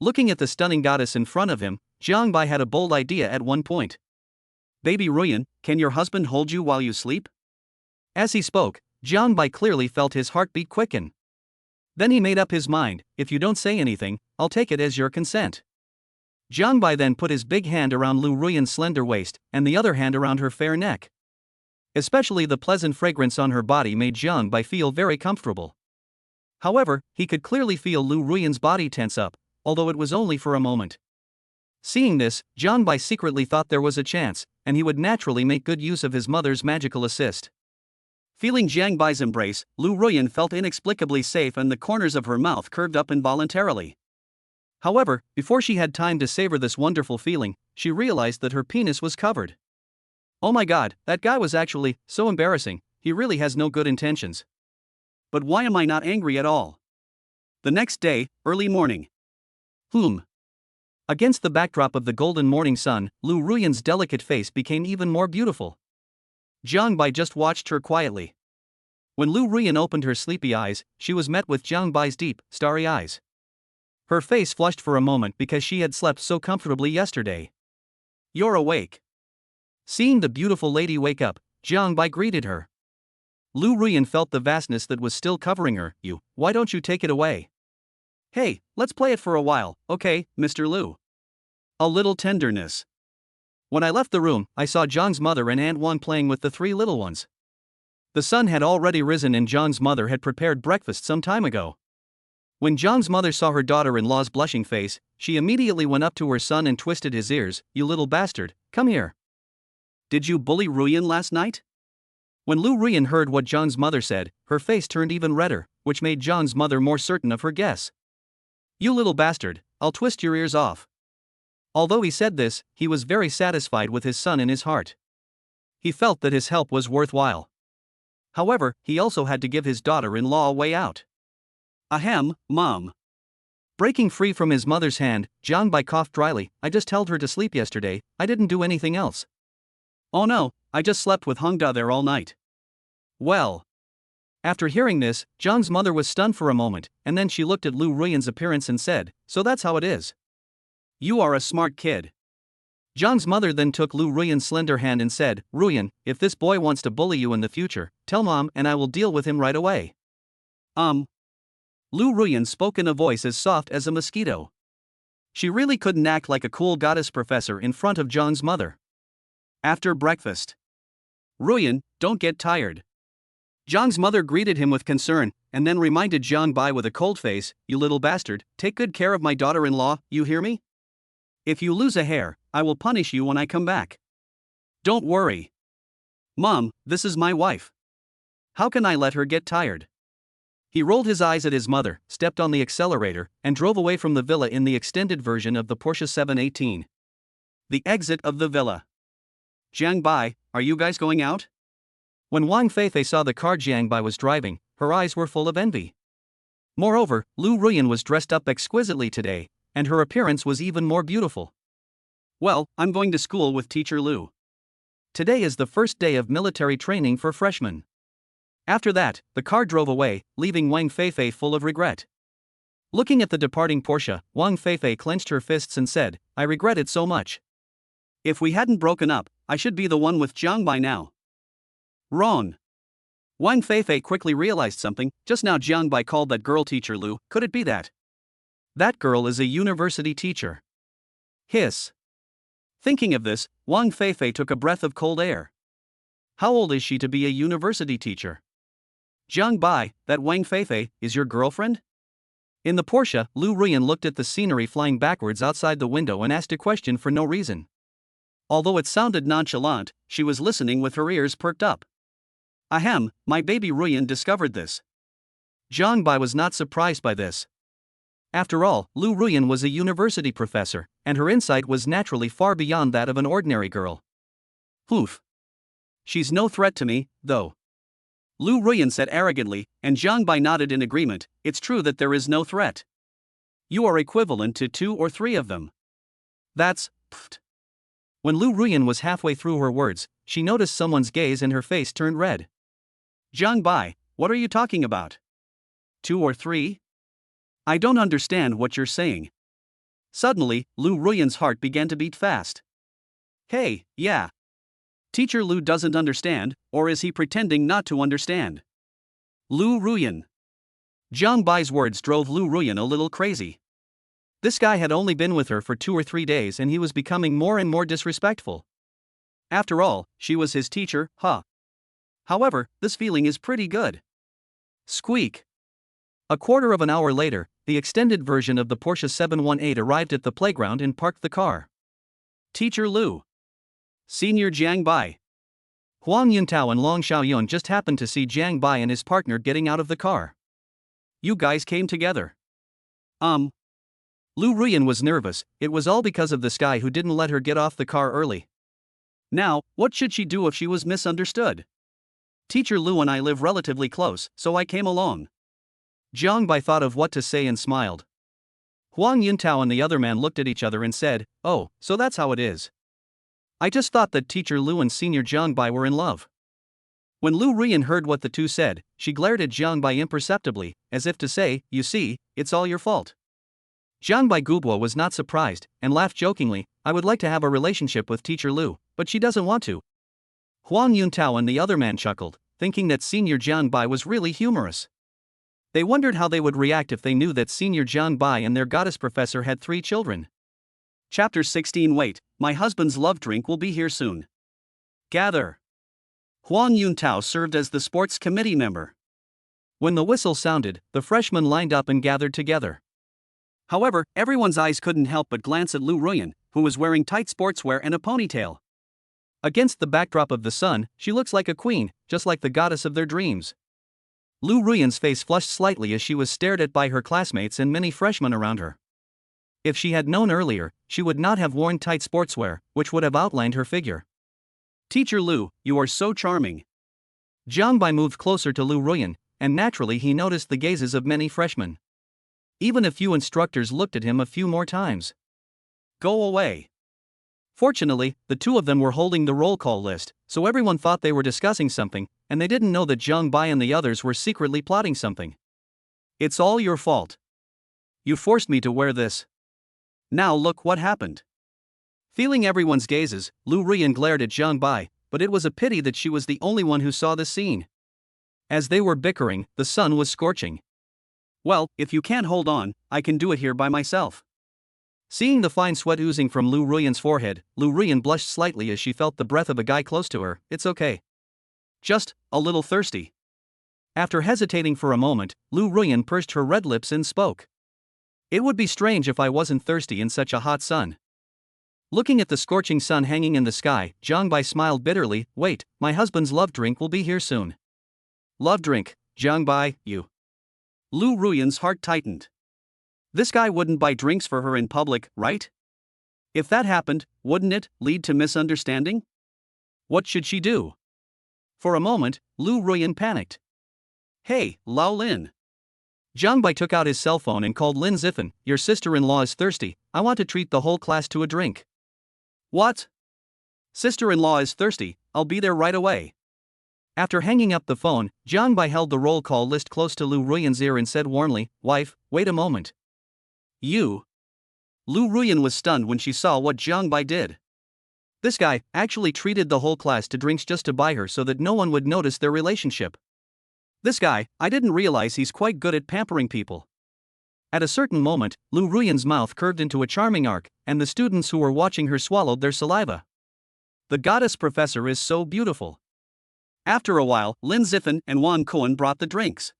Looking at the stunning goddess in front of him, Zhang Bai had a bold idea at one point. Baby Ruyan, can your husband hold you while you sleep? As he spoke, Zhang Bai clearly felt his heartbeat quicken. Then he made up his mind, if you don't say anything, I'll take it as your consent. Zhang Bai then put his big hand around Lu Ruyan's slender waist, and the other hand around her fair neck. Especially the pleasant fragrance on her body made Zhang Bai feel very comfortable. However, he could clearly feel Lu Ruyan's body tense up, although it was only for a moment. Seeing this, Zhang Bai secretly thought there was a chance, and he would naturally make good use of his mother's magical assist. Feeling Zhang Bai's embrace, Lu Ruyan felt inexplicably safe and the corners of her mouth curved up involuntarily. However, before she had time to savor this wonderful feeling, she realized that her penis was covered. Oh my god, that guy was actually so embarrassing, he really has no good intentions. But why am I not angry at all? The next day, early morning. Against the backdrop of the golden morning sun, Lu Ruyan's delicate face became even more beautiful. Jiang Bai just watched her quietly. When Lu Ruyan opened her sleepy eyes, she was met with Jiang Bai's deep, starry eyes. Her face flushed for a moment because she had slept so comfortably yesterday. You're awake. Seeing the beautiful lady wake up, Jiang Bai greeted her. Lu Ruyan felt the vastness that was still covering her. Why don't you take it away? Hey, let's play it for a while, okay, Mr. Lu? A little tenderness. When I left the room, I saw Jiang's mother and Aunt Wan playing with the three little ones. The sun had already risen and Jiang's mother had prepared breakfast some time ago. When Jiang's mother saw her daughter-in-law's blushing face, she immediately went up to her son and twisted his ears. You little bastard, come here. Did you bully Ruyan last night? When Lu Ruyan heard what Jiang's mother said, her face turned even redder, which made Jiang's mother more certain of her guess. You little bastard, I'll twist your ears off. Although he said this, he was very satisfied with his son in his heart. He felt that his help was worthwhile. However, he also had to give his daughter-in-law a way out. Ahem, Mom. Breaking free from his mother's hand, Jiang Bai coughed dryly. I just held her to sleep yesterday, I didn't do anything else. Oh no, I just slept with Hongda there all night. Well. After hearing this, Jiang's mother was stunned for a moment, and then she looked at Lu Ruyan's appearance and said, so that's how it is. You are a smart kid. Jiang's mother then took Lu Ruyan's slender hand and said, Ruyan, if this boy wants to bully you in the future, tell Mom and I will deal with him right away. Lu Ruyan spoke in a voice as soft as a mosquito. She really couldn't act like a cool goddess professor in front of Jiang's mother. After breakfast. Ruyan, don't get tired. Jiang's mother greeted him with concern, and then reminded Jiang Bai with a cold face, you little bastard, take good care of my daughter-in-law, you hear me? If you lose a hair, I will punish you when I come back. Don't worry. Mom, this is my wife. How can I let her get tired? He rolled his eyes at his mother, stepped on the accelerator, and drove away from the villa in the extended version of the Porsche 718. The exit of the villa. Jiang Bai, are you guys going out? When Wang Feifei saw the car Jiang Bai was driving, her eyes were full of envy. Moreover, Lu Ruyan was dressed up exquisitely today, and her appearance was even more beautiful. Well, I'm going to school with Teacher Lu. Today is the first day of military training for freshmen. After that, the car drove away, leaving Wang Feifei full of regret. Looking at the departing Porsche, Wang Feifei clenched her fists and said, I regret it so much. If we hadn't broken up, I should be the one with Jiang Bai now. Wrong. Wang Feifei quickly realized something. Just now Jiang Bai called that girl Teacher Lu. Could it be that? That girl is a university teacher. Hiss. Thinking of this, Wang Feifei took a breath of cold air. How old is she to be a university teacher? Jiang Bai, that Wang Feifei, is your girlfriend? In the Porsche, Lu Ruyan looked at the scenery flying backwards outside the window and asked a question for no reason. Although it sounded nonchalant, she was listening with her ears perked up. Ahem, my baby Ruyan discovered this. Jiang Bai was not surprised by this. After all, Lu Ruyan was a university professor, and her insight was naturally far beyond that of an ordinary girl. Oof. She's no threat to me, though. Lu Ruyan said arrogantly, and Jiang Bai nodded in agreement. It's true that there is no threat. You are equivalent to 2 or 3 of them. That's, pfft. When Lu Ruyan was halfway through her words, she noticed someone's gaze and her face turned red. Jiang Bai, what are you talking about? 2 or 3? I don't understand what you're saying. Suddenly, Lu Ruyan's heart began to beat fast. Hey, yeah. Teacher Lu doesn't understand, or is he pretending not to understand? Lu Ruyan. Jiang Bai's words drove Lu Ruyan a little crazy. This guy had only been with her for 2 or 3 days and he was becoming more and more disrespectful. After all, she was his teacher, huh? However, this feeling is pretty good. Squeak. A quarter of an hour later, the extended version of the Porsche 718 arrived at the playground and parked the car. Teacher Lu. Senior Jiang Bai. Huang Yuntao and Long Xiaoyun just happened to see Jiang Bai and his partner getting out of the car. You guys came together. Lu Ruyan was nervous. It was all because of this guy who didn't let her get off the car early. Now, what should she do if she was misunderstood? Teacher Lu and I live relatively close, so I came along. Jiang Bai thought of what to say and smiled. Huang Yuntao and the other man looked at each other and said, "Oh, so that's how it is. I just thought that Teacher Lu and Senior Jiang Bai were in love." When Lu Ruyan heard what the two said, she glared at Jiang Bai imperceptibly, as if to say, "You see, it's all your fault." Jiang Bai Gubo was not surprised, and laughed jokingly, "I would like to have a relationship with Teacher Lu, but she doesn't want to." Huang Yuntao and the other man chuckled, thinking that Senior Jiang Bai was really humorous. They wondered how they would react if they knew that Senior Jiang Bai and their goddess professor had 3 children. Chapter 16. Wait, my husband's love drink will be here soon. Gather. Huang Yuntao served as the sports committee member. When the whistle sounded, the freshmen lined up and gathered together. However, everyone's eyes couldn't help but glance at Lu Ruyan, who was wearing tight sportswear and a ponytail. Against the backdrop of the sun, she looks like a queen, just like the goddess of their dreams. Lu Ruyan's face flushed slightly as she was stared at by her classmates and many freshmen around her. If she had known earlier, she would not have worn tight sportswear, which would have outlined her figure. "Teacher Lu, you are so charming." Jiang Bai moved closer to Lu Ruyan, and naturally he noticed the gazes of many freshmen. Even a few instructors looked at him a few more times. "Go away." Fortunately, the two of them were holding the roll call list, so everyone thought they were discussing something, and they didn't know that Jiang Bai and the others were secretly plotting something. "It's all your fault. You forced me to wear this. Now look what happened." Feeling everyone's gazes, Lu Ruyan glared at Jiang Bai, but it was a pity that she was the only one who saw the scene. As they were bickering, the sun was scorching. "Well, if you can't hold on, I can do it here by myself." Seeing the fine sweat oozing from Lu Ruyan's forehead, Lu Ruyan blushed slightly as she felt the breath of a guy close to her. "It's okay. Just a little thirsty." After hesitating for a moment, Lu Ruyan pursed her red lips and spoke. "It would be strange if I wasn't thirsty in such a hot sun." Looking at the scorching sun hanging in the sky, Jiang Bai smiled bitterly. "Wait, my husband's love drink will be here soon." "Love drink, Jiang Bai, you." Lu Ruyan's heart tightened. This guy wouldn't buy drinks for her in public, right? If that happened, wouldn't it lead to misunderstanding? What should she do? For a moment, Lu Ruyan panicked. "Hey, Lao Lin." Jiang Bai took out his cell phone and called Lin Zifan. "Your sister-in-law is thirsty. I want to treat the whole class to a drink." "What? Sister-in-law is thirsty, I'll be there right away." After hanging up the phone, Jiang Bai held the roll call list close to Lu Ruyan's ear and said warmly, "Wife, wait a moment." "You?" Lu Ruyan was stunned when she saw what Jiang Bai did. This guy actually treated the whole class to drinks just to buy her so that no one would notice their relationship. This guy, I didn't realize he's quite good at pampering people. At a certain moment, Lu Ruyan's mouth curved into a charming arc, and the students who were watching her swallowed their saliva. The goddess professor is so beautiful. After a while, Lin Zifan and Wan Kuan brought the drinks.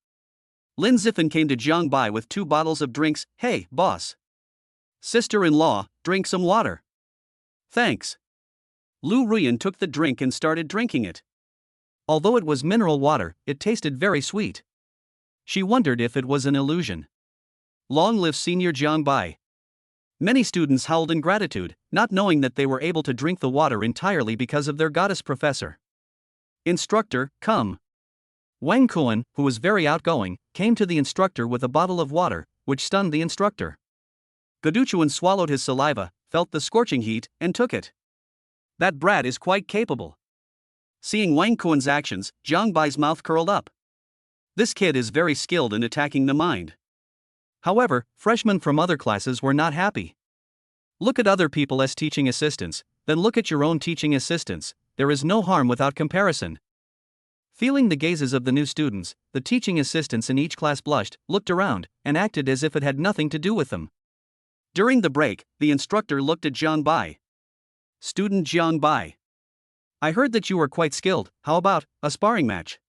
Lin Zifan came to Jiang Bai with 2 bottles of drinks. "Hey, boss. Sister-in-law, drink some water." "Thanks." Lu Ruyan took the drink and started drinking it. Although it was mineral water, it tasted very sweet. She wondered if it was an illusion. Long live Senior Jiang Bai. Many students howled in gratitude, not knowing that they were able to drink the water entirely because of their goddess professor. "Instructor, come." Wang Kuan, who was very outgoing, came to the instructor with a bottle of water, which stunned the instructor. Gaduchuan swallowed his saliva, felt the scorching heat, and took it. That brat is quite capable. Seeing Wang Kuan's actions, Jiang Bai's mouth curled up. This kid is very skilled in attacking the mind. However, freshmen from other classes were not happy. Look at other people as teaching assistants, then look at your own teaching assistants. There is no harm without comparison. Feeling the gazes of the new students, the teaching assistants in each class blushed, looked around, and acted as if it had nothing to do with them. During the break, the instructor looked at Jiang Bai. "Student Jiang Bai, I heard that you were quite skilled. How about a sparring match?"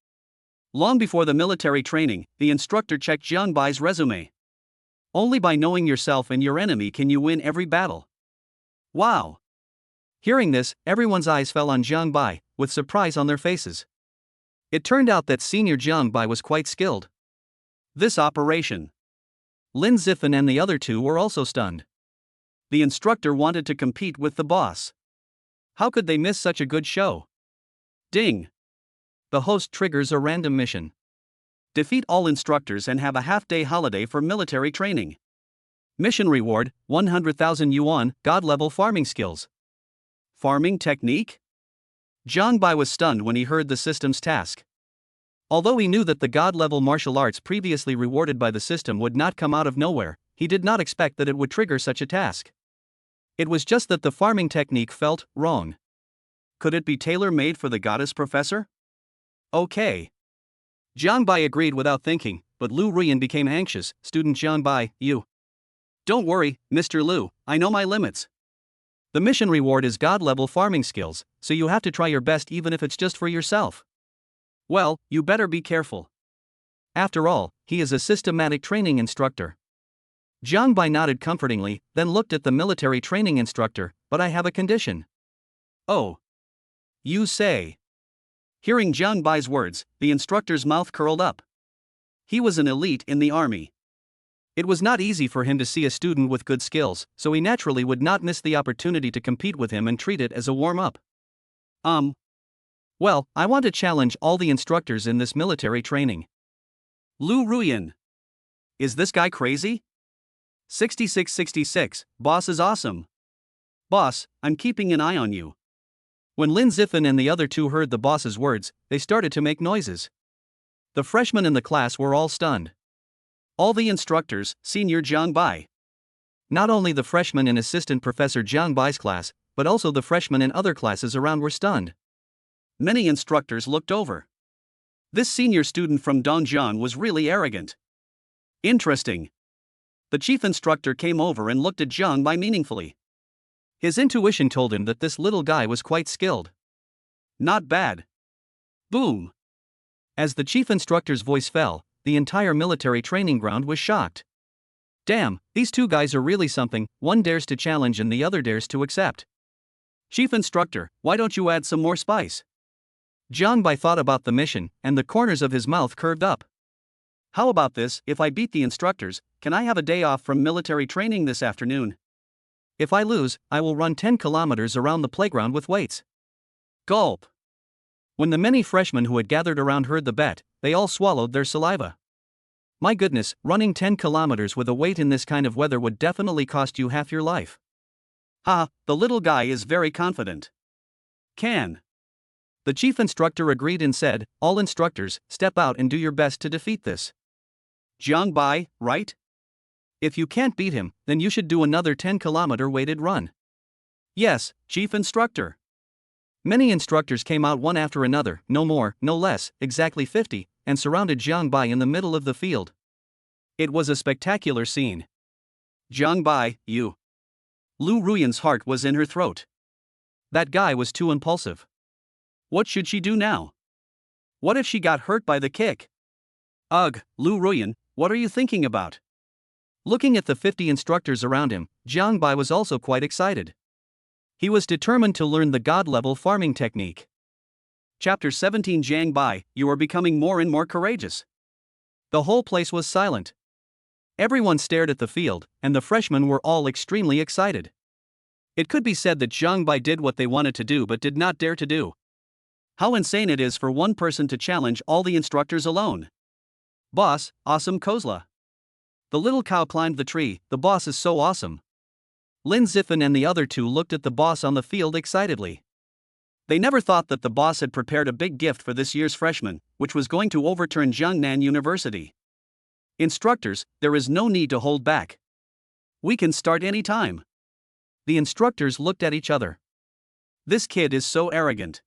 Long before the military training, the instructor checked Jiang Bai's resume. Only by knowing yourself and your enemy can you win every battle. Wow! Hearing this, everyone's eyes fell on Jiang Bai, with surprise on their faces. It turned out that Senior Jiang Bai was quite skilled. This operation Lin Ziffin and the other two were also stunned. The instructor wanted to compete with the boss. How could they miss such a good show? Ding! The host triggers a random mission. Defeat all instructors and have a half-day holiday for military training. Mission reward, 100,000 yuan, god-level farming skills. Farming technique? Jiang Bai was stunned when he heard the system's task. Although he knew that the god-level martial arts previously rewarded by the system would not come out of nowhere, he did not expect that it would trigger such a task. It was just that the farming technique felt wrong. Could it be tailor-made for the goddess professor? Okay. Jiang Bai agreed without thinking, but Lu Ruyan became anxious. Student Jiang Bai, you. Don't worry, Mr. Lu, I know my limits. The mission reward is god-level farming skills, so you have to try your best even if it's just for yourself. Well, you better be careful. After all, he is a systematic training instructor. Jiang Bai nodded comfortingly, then looked at the military training instructor. But I have a condition. Oh. You say. Hearing Jiang Bai's words, the instructor's mouth curled up. He was an elite in the army. It was not easy for him to see a student with good skills, so he naturally would not miss the opportunity to compete with him and treat it as a warm-up. Well, I want to challenge all the instructors in this military training. Lu Ruyan. Is this guy crazy? 6666, boss is awesome. Boss, I'm keeping an eye on you. When Lin Ziffin and the other two heard the boss's words, they started to make noises. The freshmen in the class were all stunned. All the instructors, Senior Jiang Bai. Not only the freshmen in Assistant Professor Jiang Bai's class, but also the freshmen in other classes around were stunned. Many instructors looked over. This senior student from Dongjiang was really arrogant. Interesting. The chief instructor came over and looked at Jiang Bai meaningfully. His intuition told him that this little guy was quite skilled. Not bad. Boom. As the chief instructor's voice fell, the entire military training ground was shocked. Damn, these two guys are really something. One dares to challenge and the other dares to accept. Chief instructor, why don't you add some more spice? Jiang Bai thought about the mission, and the corners of his mouth curved up. How about this? If I beat the instructors, can I have a day off from military training this afternoon? If I lose, I will run 10 kilometers around the playground with weights. Gulp. When the many freshmen who had gathered around heard the bet, they all swallowed their saliva. My goodness, running 10 kilometers with a weight in this kind of weather would definitely cost you half your life. Ha, the little guy is very confident. Can. The chief instructor agreed and said, all instructors, step out and do your best to defeat this. Jiang Bai, right? If you can't beat him, then you should do another 10-kilometer weighted run. Yes, chief instructor. Many instructors came out one after another, no more, no less, exactly 50, and surrounded Jiang Bai in the middle of the field. It was a spectacular scene. Jiang Bai, you. Lu Ruyan's heart was in her throat. That guy was too impulsive. What should she do now? What if she got hurt by the kick? Ugh, Lu Ruyan, what are you thinking about? Looking at the 50 instructors around him, Jiang Bai was also quite excited. He was determined to learn the god-level farming technique. Chapter 17 Jiang Bai, you are becoming more and more courageous. The whole place was silent. Everyone stared at the field, and the freshmen were all extremely excited. It could be said that Jiang Bai did what they wanted to do but did not dare to do. How insane it is for one person to challenge all the instructors alone. Boss, awesome Kozla. The little cow climbed the tree, the boss is so awesome. Lin Ziffin and the other two looked at the boss on the field excitedly. They never thought that the boss had prepared a big gift for this year's freshmen, which was going to overturn Jiangnan University. Instructors, there is no need to hold back. We can start any time. The instructors looked at each other. This kid is so arrogant.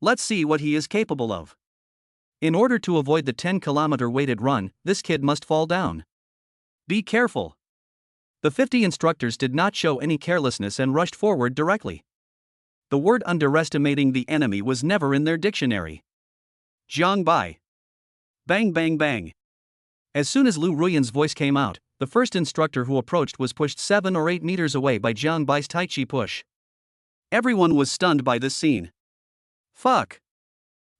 Let's see what he is capable of. In order to avoid the 10-kilometer weighted run, this kid must fall down. Be careful. The 50 instructors did not show any carelessness and rushed forward directly. The word underestimating the enemy was never in their dictionary. Jiang Bai. Bang bang bang. As soon as Lu Ruyan's voice came out, the first instructor who approached was pushed 7 or 8 meters away by Jiang Bai's Tai Chi push. Everyone was stunned by this scene. Fuck.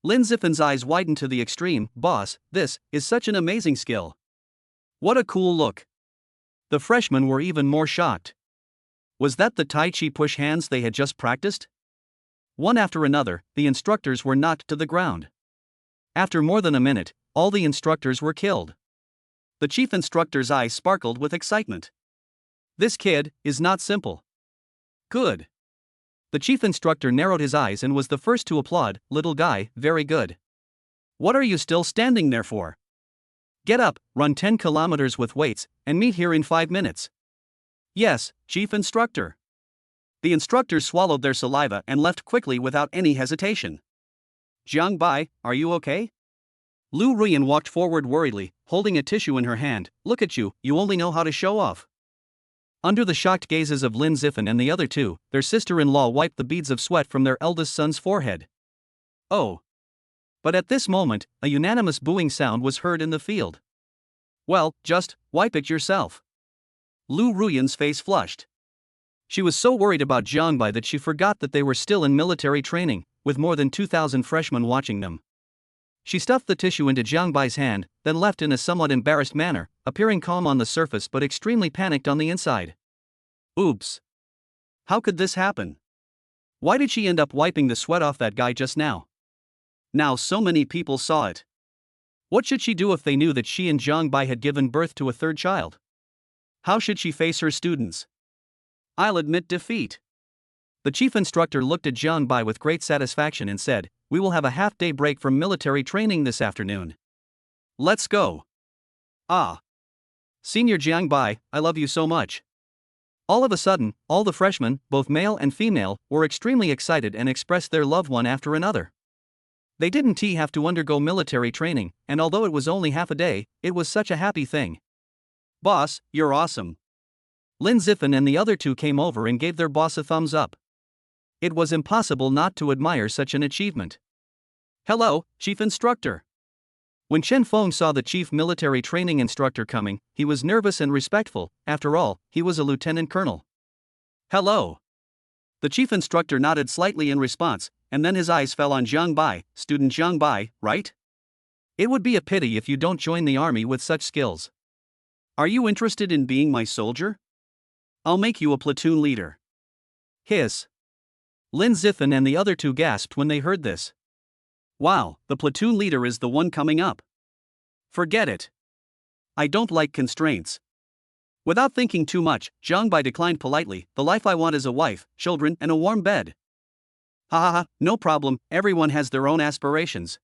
Lin Ziffin's eyes widened to the extreme. Boss, this is such an amazing skill. What a cool look. The freshmen were even more shocked. Was that the Tai Chi push hands they had just practiced? One after another, the instructors were knocked to the ground. After more than a minute, all the instructors were killed. The chief instructor's eyes sparkled with excitement. This kid is not simple. Good. The chief instructor narrowed his eyes and was the first to applaud. Little guy, very good. What are you still standing there for? Get up, run 10 kilometers with weights, and meet here in 5 minutes. Yes, chief instructor. The instructors swallowed their saliva and left quickly without any hesitation. Jiang Bai, are you okay? Lu Ruyan walked forward worriedly, holding a tissue in her hand. Look at you, you only know how to show off. Under the shocked gazes of Lin Zifen and the other two, their sister-in-law wiped the beads of sweat from their eldest son's forehead. Oh. But at this moment, a unanimous booing sound was heard in the field. Well, just wipe it yourself. Lu Ruyan's face flushed. She was so worried about Jiang Bai that she forgot that they were still in military training, with more than 2,000 freshmen watching them. She stuffed the tissue into Jiang Bai's hand, then left in a somewhat embarrassed manner, appearing calm on the surface but extremely panicked on the inside. Oops. How could this happen? Why did she end up wiping the sweat off that guy just now? Now so many people saw it. What should she do if they knew that she and Jiang Bai had given birth to a third child? How should she face her students? I'll admit defeat. The chief instructor looked at Jiang Bai with great satisfaction and said, we will have a half-day break from military training this afternoon. Let's go. Ah. Senior Jiang Bai, I love you so much. All of a sudden, all the freshmen, both male and female, were extremely excited and expressed their love one after another. They didn't have to undergo military training, and although it was only half a day, it was such a happy thing. Boss, you're awesome. Lin Zifen and the other two came over and gave their boss a thumbs up. It was impossible not to admire such an achievement. Hello, chief instructor. When Chen Feng saw the chief military training instructor coming, he was nervous and respectful. After all, he was a lieutenant colonel. Hello. The chief instructor nodded slightly in response, and then his eyes fell on Jiang Bai. Student Jiang Bai, right? It would be a pity if you don't join the army with such skills. Are you interested in being my soldier? I'll make you a platoon leader. Hiss. Lin Zifen and the other two gasped when they heard this. Wow, the platoon leader is the one coming up. Forget it. I don't like constraints. Without thinking too much, Jiang Bai declined politely. The life I want is a wife, children, and a warm bed. Ha ha ha, no problem, everyone has their own aspirations.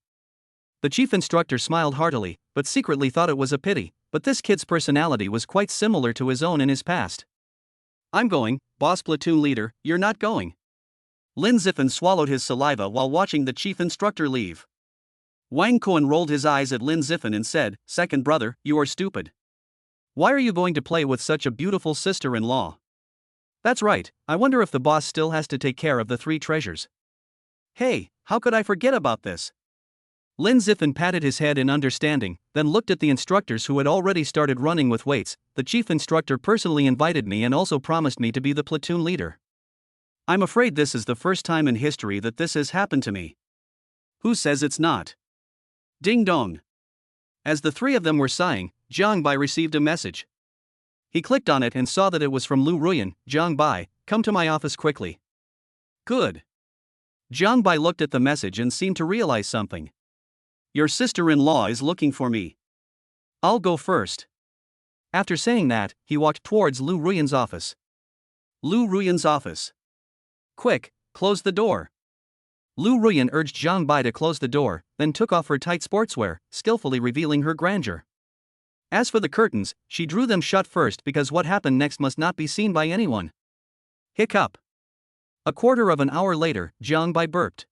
The chief instructor smiled heartily, but secretly thought it was a pity, but this kid's personality was quite similar to his own in his past. I'm going, boss platoon leader, you're not going. Lin Zifen swallowed his saliva while watching the chief instructor leave. Wang Kuan rolled his eyes at Lin Zifen and said, second brother, you are stupid. Why are you going to play with such a beautiful sister-in-law? That's right, I wonder if the boss still has to take care of the 3 treasures. Hey, how could I forget about this? Lin Zifen patted his head in understanding, then looked at the instructors who had already started running with weights. The chief instructor personally invited me and also promised me to be the platoon leader. I'm afraid this is the first time in history that this has happened to me. Who says it's not? Ding dong. As the 3 of them were sighing, Jiang Bai received a message. He clicked on it and saw that it was from Lu Ruyan. Jiang Bai, come to my office quickly. Good. Jiang Bai looked at the message and seemed to realize something. Your sister-in-law is looking for me. I'll go first. After saying that, he walked towards Lu Ruyan's office. Lu Ruyan's office. Quick, close the door. Lu Ruyan urged Jiang Bai to close the door, then took off her tight sportswear, skillfully revealing her grandeur. As for the curtains, she drew them shut first because what happened next must not be seen by anyone. Hiccup. A quarter of an hour later, Jiang Bai burped.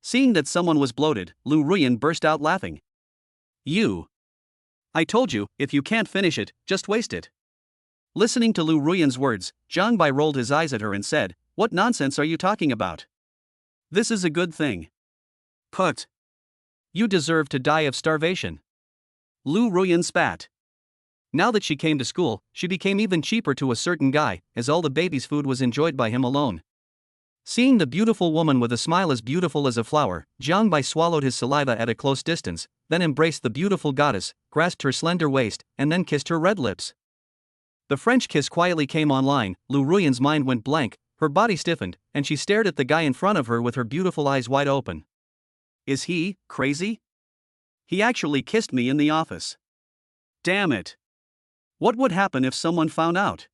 Seeing that someone was bloated, Lu Ruyan burst out laughing. You. I told you, if you can't finish it, just waste it. Listening to Lu Ruyan's words, Jiang Bai rolled his eyes at her and said, what nonsense are you talking about? This is a good thing. Put. You deserve to die of starvation. Lu Ruyan spat. Now that she came to school, she became even cheaper to a certain guy, as all the baby's food was enjoyed by him alone. Seeing the beautiful woman with a smile as beautiful as a flower, Jiang Bai swallowed his saliva at a close distance, then embraced the beautiful goddess, grasped her slender waist, and then kissed her red lips. The French kiss quietly came online. Lu Ruyan's mind went blank, her body stiffened, and she stared at the guy in front of her with her beautiful eyes wide open. Is he crazy? He actually kissed me in the office. Damn it. What would happen if someone found out?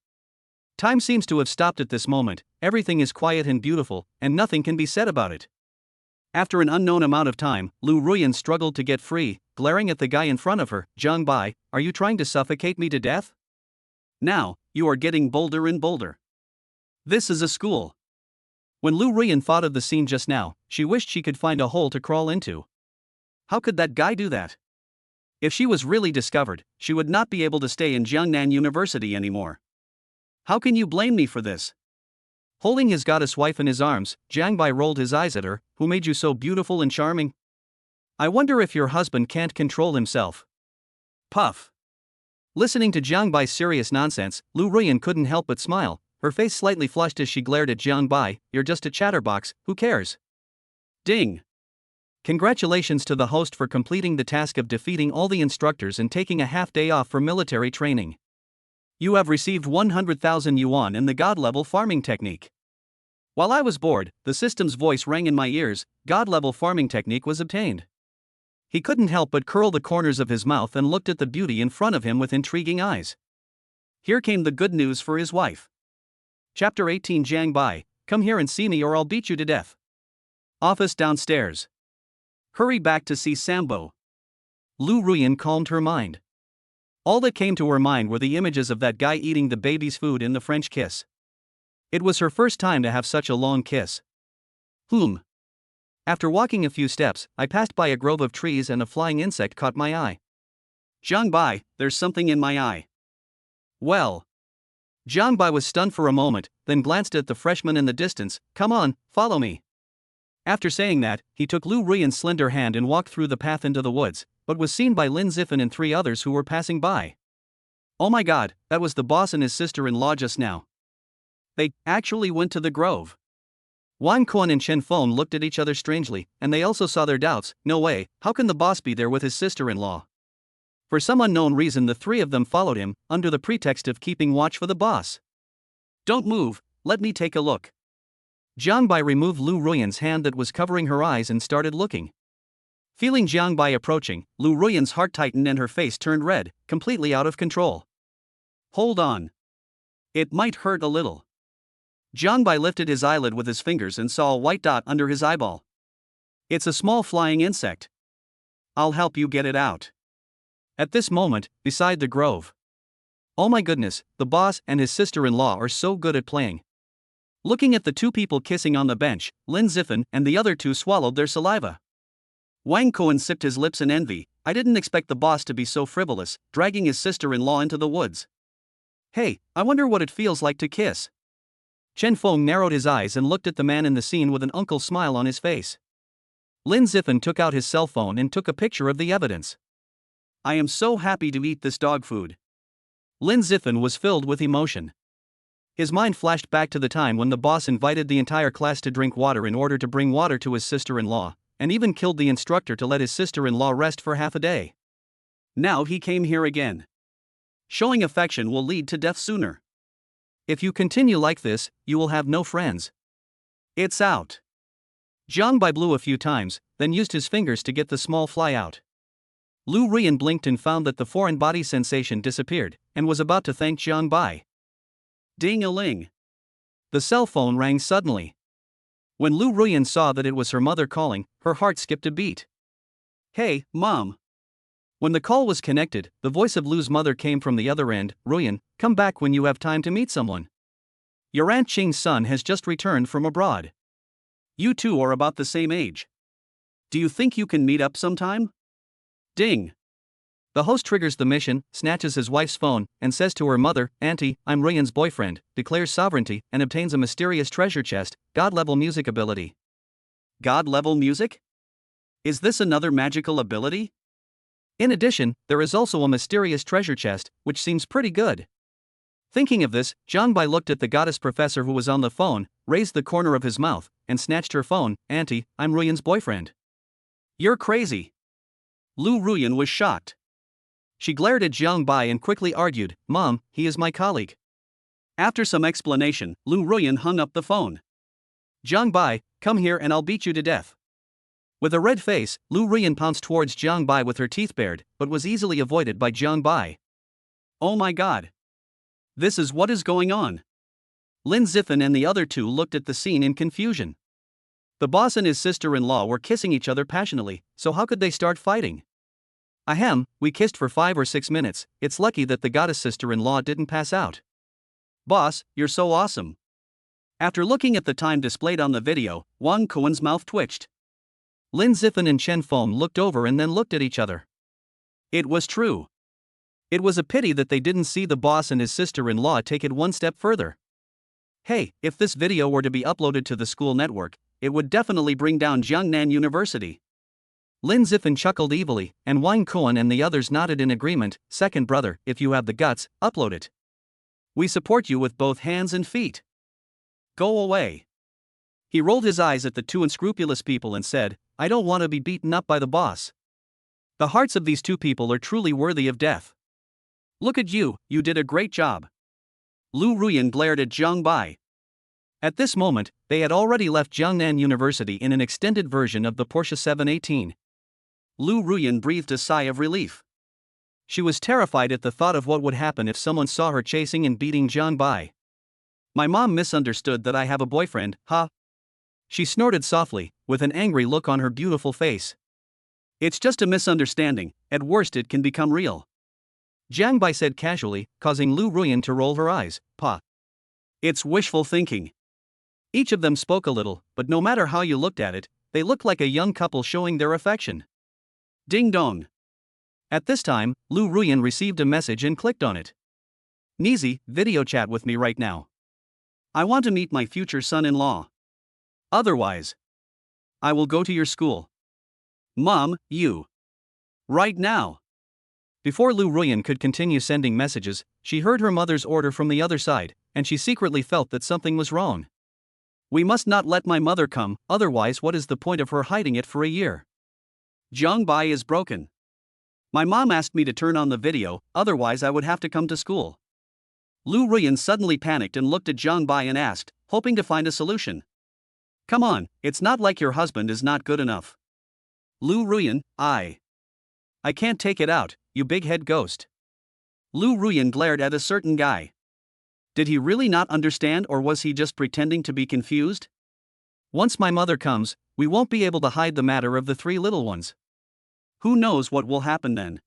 Time seems to have stopped at this moment, everything is quiet and beautiful, and nothing can be said about it. After an unknown amount of time, Lu Ruyan struggled to get free, glaring at the guy in front of her. Zhang Bai, are you trying to suffocate me to death? Now, you are getting bolder and bolder. This is a school. When Lu Ruyan thought of the scene just now, she wished she could find a hole to crawl into. How could that guy do that? If she was really discovered, she would not be able to stay in Jiangnan University anymore. How can you blame me for this? Holding his goddess wife in his arms, Zhang Bai rolled his eyes at her. Who made you so beautiful and charming? I wonder if your husband can't control himself. Puff. Listening to Zhang Bai's serious nonsense, Lu Ruyan couldn't help but smile, her face slightly flushed as she glared at Zhang Bai. You're just a chatterbox, who cares? Ding. Congratulations to the host for completing the task of defeating all the instructors and taking a half-day off for military training. You have received 100,000 yuan in the God-level farming technique. While I was bored, the system's voice rang in my ears. God-level farming technique was obtained. He couldn't help but curl the corners of his mouth and looked at the beauty in front of him with intriguing eyes. Here came the good news for his wife. Chapter 18. Zhang Bai, come here and see me or I'll beat you to death. Office downstairs. Hurry back to see Sambo. Lu Ruyan calmed her mind. All that came to her mind were the images of that guy eating the baby's food in the French kiss. It was her first time to have such a long kiss. After walking a few steps, I passed by a grove of trees and a flying insect caught my eye. Zhang Bai, there's something in my eye. Well. Zhang Bai was stunned for a moment, then glanced at the freshman in the distance. Come on, follow me. After saying that, he took Lu Ruyan's slender hand and walked through the path into the woods, but was seen by Lin Zifen and 3 others who were passing by. Oh my god, that was the boss and his sister-in-law just now. They actually went to the grove. Wang Kuan and Chen Feng looked at each other strangely, and they also saw their doubts. No way, how can the boss be there with his sister-in-law? For some unknown reason the 3 of them followed him, under the pretext of keeping watch for the boss. Don't move, let me take a look. Zhang Bai removed Lu Ruyan's hand that was covering her eyes and started looking. Feeling Zhang Bai approaching, Lu Ruyan's heart tightened and her face turned red, completely out of control. Hold on. It might hurt a little. Zhang Bai lifted his eyelid with his fingers and saw a white dot under his eyeball. It's a small flying insect. I'll help you get it out. At this moment, beside the grove. Oh my goodness, the boss and his sister-in-law are so good at playing. Looking at the 2 people kissing on the bench, Lin Zifen and the other 2 swallowed their saliva. Wang Kuan sipped his lips in envy. I didn't expect the boss to be so frivolous, dragging his sister-in-law into the woods. Hey, I wonder what it feels like to kiss. Chen Feng narrowed his eyes and looked at the man in the scene with an uncle smile on his face. Lin Zifen took out his cell phone and took a picture of the evidence. I am so happy to eat this dog food. Lin Zifen was filled with emotion. His mind flashed back to the time when the boss invited the entire class to drink water in order to bring water to his sister-in-law, and even killed the instructor to let his sister-in-law rest for half a day. Now he came here again. Showing affection will lead to death sooner. If you continue like this, you will have no friends. It's out. Zhang Bai blew a few times, then used his fingers to get the small fly out. Lu Ruyan blinked and found that the foreign body sensation disappeared, and was about to thank Zhang Bai. Ding-a-ling. The cell phone rang suddenly. When Lu Ruyan saw that it was her mother calling, her heart skipped a beat. Hey, Mom. When the call was connected, the voice of Lu's mother came from the other end. Ruyan, come back when you have time to meet someone. Your Aunt Qing's son has just returned from abroad. You 2 are about the same age. Do you think you can meet up sometime? Ding. The host triggers the mission, snatches his wife's phone, and says to her mother, Auntie, I'm Ruyan's boyfriend, declares sovereignty, and obtains a mysterious treasure chest, God-level music ability. God-level music? Is this another magical ability? In addition, there is also a mysterious treasure chest, which seems pretty good. Thinking of this, Zhang Bai looked at the goddess professor who was on the phone, raised the corner of his mouth, and snatched her phone. Auntie, I'm Ruyan's boyfriend. You're crazy. Lu Ruyan was shocked. She glared at Jiang Bai and quickly argued, "Mom, he is my colleague." After some explanation, Lu Ruyan hung up the phone. "Jiang Bai, come here and I'll beat you to death." With a red face, Lu Ruyan pounced towards Jiang Bai with her teeth bared, but was easily avoided by Jiang Bai. "Oh my god. This is what is going on." Lin Zifan and the other two looked at the scene in confusion. The boss and his sister-in-law were kissing each other passionately, so how could they start fighting? "Ahem, we kissed for 5 or 6 minutes, it's lucky that the goddess sister-in-law didn't pass out." "Boss, you're so awesome." After looking at the time displayed on the video, Wang Kuan's mouth twitched. Lin Zifan and Chen Feng looked over and then looked at each other. It was true. It was a pity that they didn't see the boss and his sister-in-law take it one step further. Hey, if this video were to be uploaded to the school network, it would definitely bring down Jiangnan University. Lin Zifan chuckled evilly, and Wang Kuan and the others nodded in agreement. "Second brother, if you have the guts, upload it. We support you with both hands and feet. Go away." He rolled his eyes at the two unscrupulous people and said, "I don't want to be beaten up by the boss." The hearts of these two people are truly worthy of death. "Look at you, you did a great job." Lu Ruyan glared at Jiang Bai. At this moment, they had already left Jiangnan University in an extended version of the Porsche 718. Lu Ruyan breathed a sigh of relief. She was terrified at the thought of what would happen if someone saw her chasing and beating Jiang Bai. "My mom misunderstood that I have a boyfriend, huh?" She snorted softly, with an angry look on her beautiful face. "It's just a misunderstanding, at worst it can become real," Jiang Bai said casually, causing Lu Ruyan to roll her eyes. "Pa. It's wishful thinking." Each of them spoke a little, but no matter how you looked at it, they looked like a young couple showing their affection. Ding dong. At this time, Lu Ruyan received a message and clicked on it. "Nizi, video chat with me right now. I want to meet my future son-in-law. Otherwise, I will go to your school. Mom, you. Right now." Before Lu Ruyan could continue sending messages, she heard her mother's order from the other side, and she secretly felt that something was wrong. "We must not let my mother come, otherwise what is the point of her hiding it for a year? Jiang Bai is broken. My mom asked me to turn on the video, otherwise I would have to come to school." Lu Ruyan suddenly panicked and looked at Jiang Bai and asked, hoping to find a solution. "Come on, it's not like your husband is not good enough." Lu Ruyan, I can't take it out, you big head ghost." Lu Ruyan glared at a certain guy. Did he really not understand, or was he just pretending to be confused? "Once my mother comes, we won't be able to hide the matter of the 3 little ones. Who knows what will happen then?"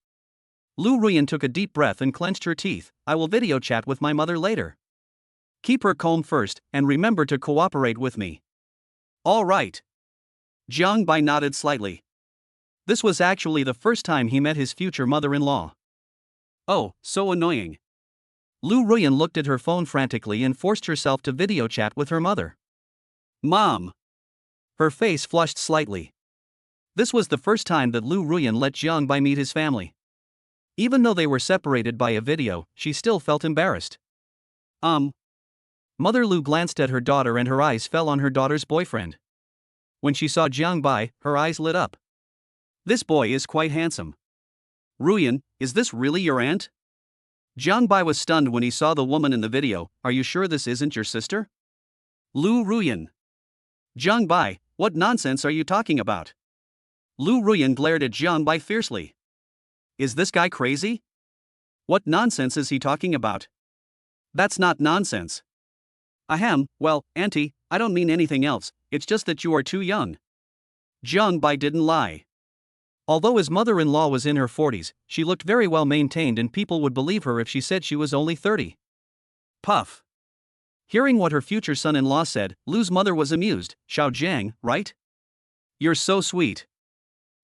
Lu Ruyan took a deep breath and clenched her teeth. "I will video chat with my mother later. Keep her calm first, and remember to cooperate with me." "All right." Jiang Bai nodded slightly. This was actually the first time he met his future mother-in-law. Oh, so annoying. Lu Ruyan looked at her phone frantically and forced herself to video chat with her mother. "Mom." Her face flushed slightly. This was the first time that Lu Ruyan let Jiang Bai meet his family. Even though they were separated by a video, she still felt embarrassed. Mother Lu glanced at her daughter and her eyes fell on her daughter's boyfriend. When she saw Jiang Bai, her eyes lit up. "This boy is quite handsome. Ruyan, is this really your aunt?" Jiang Bai was stunned when he saw the woman in the video. "Are you sure this isn't your sister?" Lu Ruyan. "Jiang Bai, what nonsense are you talking about?" Lu Ruyan glared at Jiang Bai fiercely. "Is this guy crazy? What nonsense is he talking about?" "That's not nonsense." "Ahem, well, auntie, I don't mean anything else, it's just that you are too young." Jiang Bai didn't lie. Although his mother-in-law was in her 40s, she looked very well maintained and people would believe her if she said she was only 30. Puff. Hearing what her future son-in-law said, Lu's mother was amused. "Xiao Jiang, right? You're so sweet.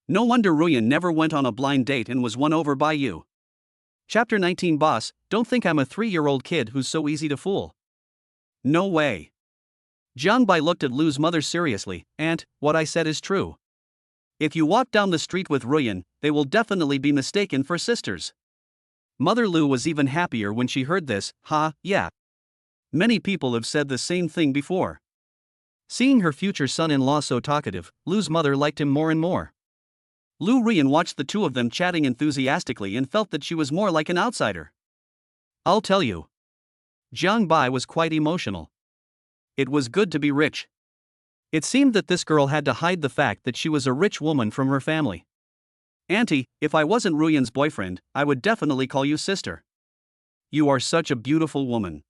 No wonder Ruyan never went on a blind date and was won over by you." Chapter 19. Boss, don't think I'm a 3-year-old kid who's so easy to fool. No way. Jiang Bai looked at Lu's mother seriously. "Aunt, what I said is true. If you walk down the street with Ruyan, they will definitely be mistaken for sisters." Mother Lu was even happier when she heard this. Yeah. Many people have said the same thing before. Seeing her future son-in-law so talkative, Lu's mother liked him more and more. Lu Ruyan watched the two of them chatting enthusiastically and felt that she was more like an outsider. I'll tell you. Jiang Bai was quite emotional. It was good to be rich. It seemed that this girl had to hide the fact that she was a rich woman from her family. Auntie, if I wasn't Ruyan's boyfriend, I would definitely call you sister. You are such a beautiful woman.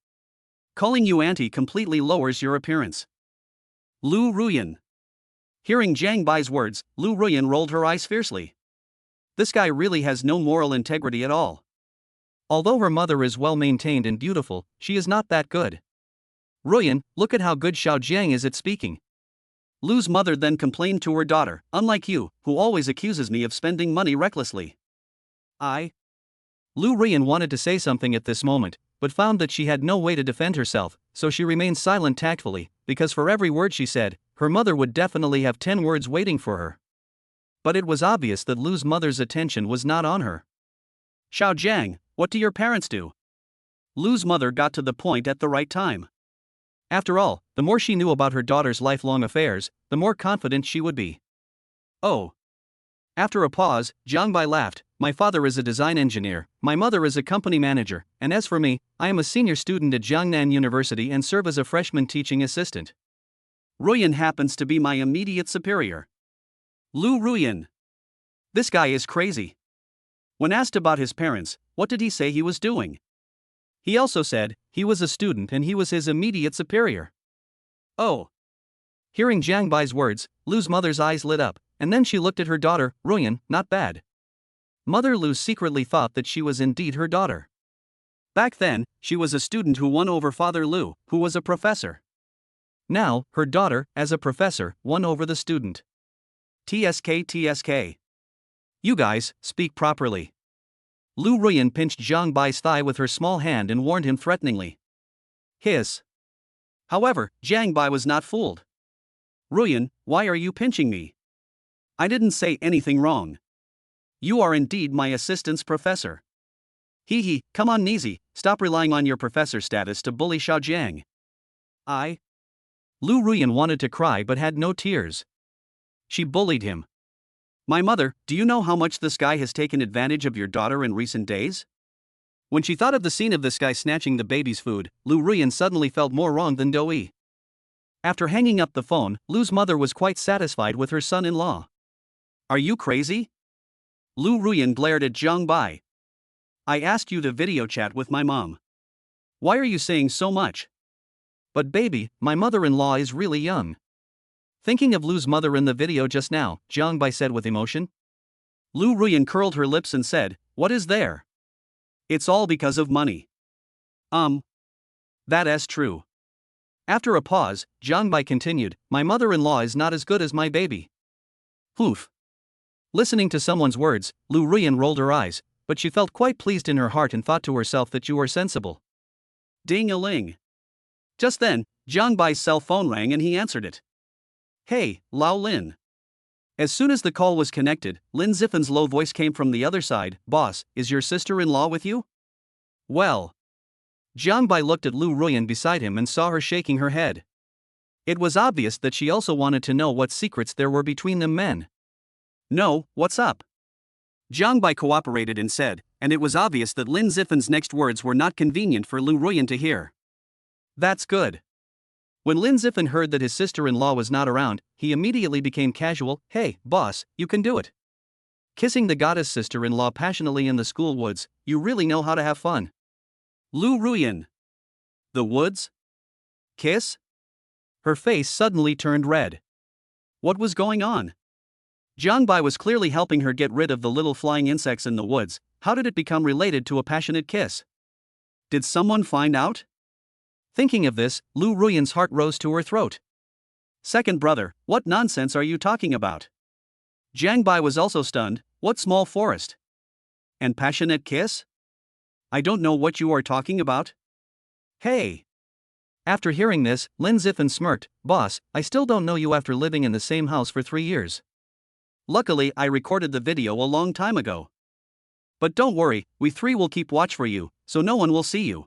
Calling you auntie completely lowers your appearance. Lu Ruyan. Hearing Jiang Bai's words, Lu Ruyan rolled her eyes fiercely. This guy really has no moral integrity at all. Although her mother is well maintained and beautiful, she is not that good. Ruyan, look at how good Xiao Jiang is at speaking. Lu's mother then complained to her daughter, unlike you, who always accuses me of spending money recklessly. Lu Ruyan wanted to say something at this moment, but found that she had no way to defend herself, so she remained silent tactfully, because for every word she said, her mother would definitely have 10 words waiting for her. But it was obvious that Lu's mother's attention was not on her. Xiao Jiang, what do your parents do? Lu's mother got to the point at the right time. After all, the more she knew about her daughter's lifelong affairs, the more confident she would be. Oh. After a pause, Jiang Bai laughed. My father is a design engineer, my mother is a company manager, and as for me, I am a senior student at Jiangnan University and serve as a freshman teaching assistant. Ruyan happens to be my immediate superior. Lu Ruyan. This guy is crazy. When asked about his parents, what did he say he was doing? He also said he was a student and he was his immediate superior. Oh. Hearing Jiang Bai's words, Lu's mother's eyes lit up, and then she looked at her daughter. Ruyan, not bad. Mother Lu secretly thought that she was indeed her daughter. Back then, she was a student who won over Father Lu, who was a professor. Now, her daughter, as a professor, won over the student. TSK. You guys, speak properly. Lu Ruyan pinched Jiang Bai's thigh with her small hand and warned him threateningly. Hiss. However, Jiang Bai was not fooled. Ruyan, why are you pinching me? I didn't say anything wrong. You are indeed my assistant's professor. Hee, come on Nizi, stop relying on your professor status to bully Xiao Jiang. Lu Ruyan wanted to cry but had no tears. She bullied him. My mother, do you know how much this guy has taken advantage of your daughter in recent days? When she thought of the scene of this guy snatching the baby's food, Lu Ruyan suddenly felt more wrong than Doi. After hanging up the phone, Lu's mother was quite satisfied with her son-in-law. Are you crazy? Lu Ruyan glared at Jiang Bai. I asked you to video chat with my mom. Why are you saying so much? But baby, my mother-in-law is really young. Thinking of Lu's mother in the video just now, Jiang Bai said with emotion. Lu Ruyan curled her lips and said, what is there? It's all because of money. That's true. After a pause, Jiang Bai continued, my mother-in-law is not as good as my baby. Oof. Listening to someone's words, Lu Ruyan rolled her eyes, but she felt quite pleased in her heart and thought to herself that you are sensible. Ding-a-ling. Just then, Jiang Bai's cell phone rang and he answered it. Hey, Lao Lin. As soon as the call was connected, Lin Zifen's low voice came from the other side. Boss, is your sister-in-law with you? Well. Jiang Bai looked at Lu Ruyan beside him and saw her shaking her head. It was obvious that she also wanted to know what secrets there were between them men. No, what's up? Jiang Bai cooperated and said, and it was obvious that Lin Zifen's next words were not convenient for Lu Ruyan to hear. That's good. When Lin Zifen heard that his sister-in-law was not around, he immediately became casual. Hey, boss, you can do it. Kissing the goddess sister-in-law passionately in the school woods, you really know how to have fun. Lu Ruyan. The woods? Kiss? Her face suddenly turned red. What was going on? Jiang Bai was clearly helping her get rid of the little flying insects in the woods. How did it become related to a passionate kiss? Did someone find out? Thinking of this, Lu Ruyan's heart rose to her throat. Second brother, what nonsense are you talking about? Jiang Bai was also stunned. What small forest? And passionate kiss? I don't know what you are talking about. Hey. After hearing this, Lin Zifen smirked. Boss, I still don't know you after living in the same house for 3 years. Luckily, I recorded the video a long time ago. But don't worry, we three will keep watch for you, so no one will see you.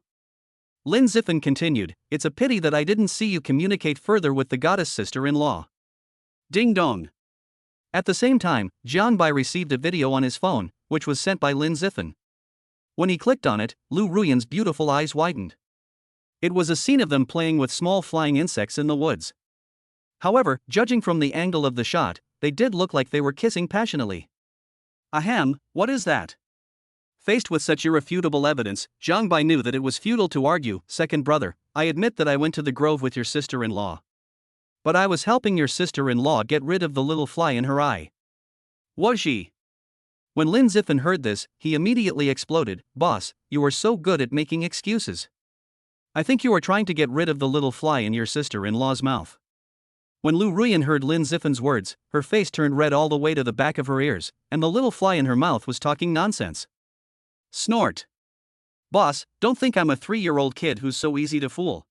Lin Zifen continued, it's a pity that I didn't see you communicate further with the goddess sister-in-law. Ding dong. At the same time, Jiang Bai received a video on his phone, which was sent by Lin Zifan. When he clicked on it, Lu Ruyan's beautiful eyes widened. It was a scene of them playing with small flying insects in the woods. However, judging from the angle of the shot, they did look like they were kissing passionately. Ahem, what is that? Faced with such irrefutable evidence, Jiang Bai knew that it was futile to argue. Second brother, I admit that I went to the grove with your sister-in-law. But I was helping your sister-in-law get rid of the little fly in her eye. Was she? When Lin Zifan heard this, he immediately exploded. Boss, you are so good at making excuses. I think you are trying to get rid of the little fly in your sister-in-law's mouth. When Lu Ruyan heard Lin Zifan's words, her face turned red all the way to the back of her ears, and the little fly in her mouth was talking nonsense. Snort. Boss, don't think I'm a 3-year-old kid who's so easy to fool.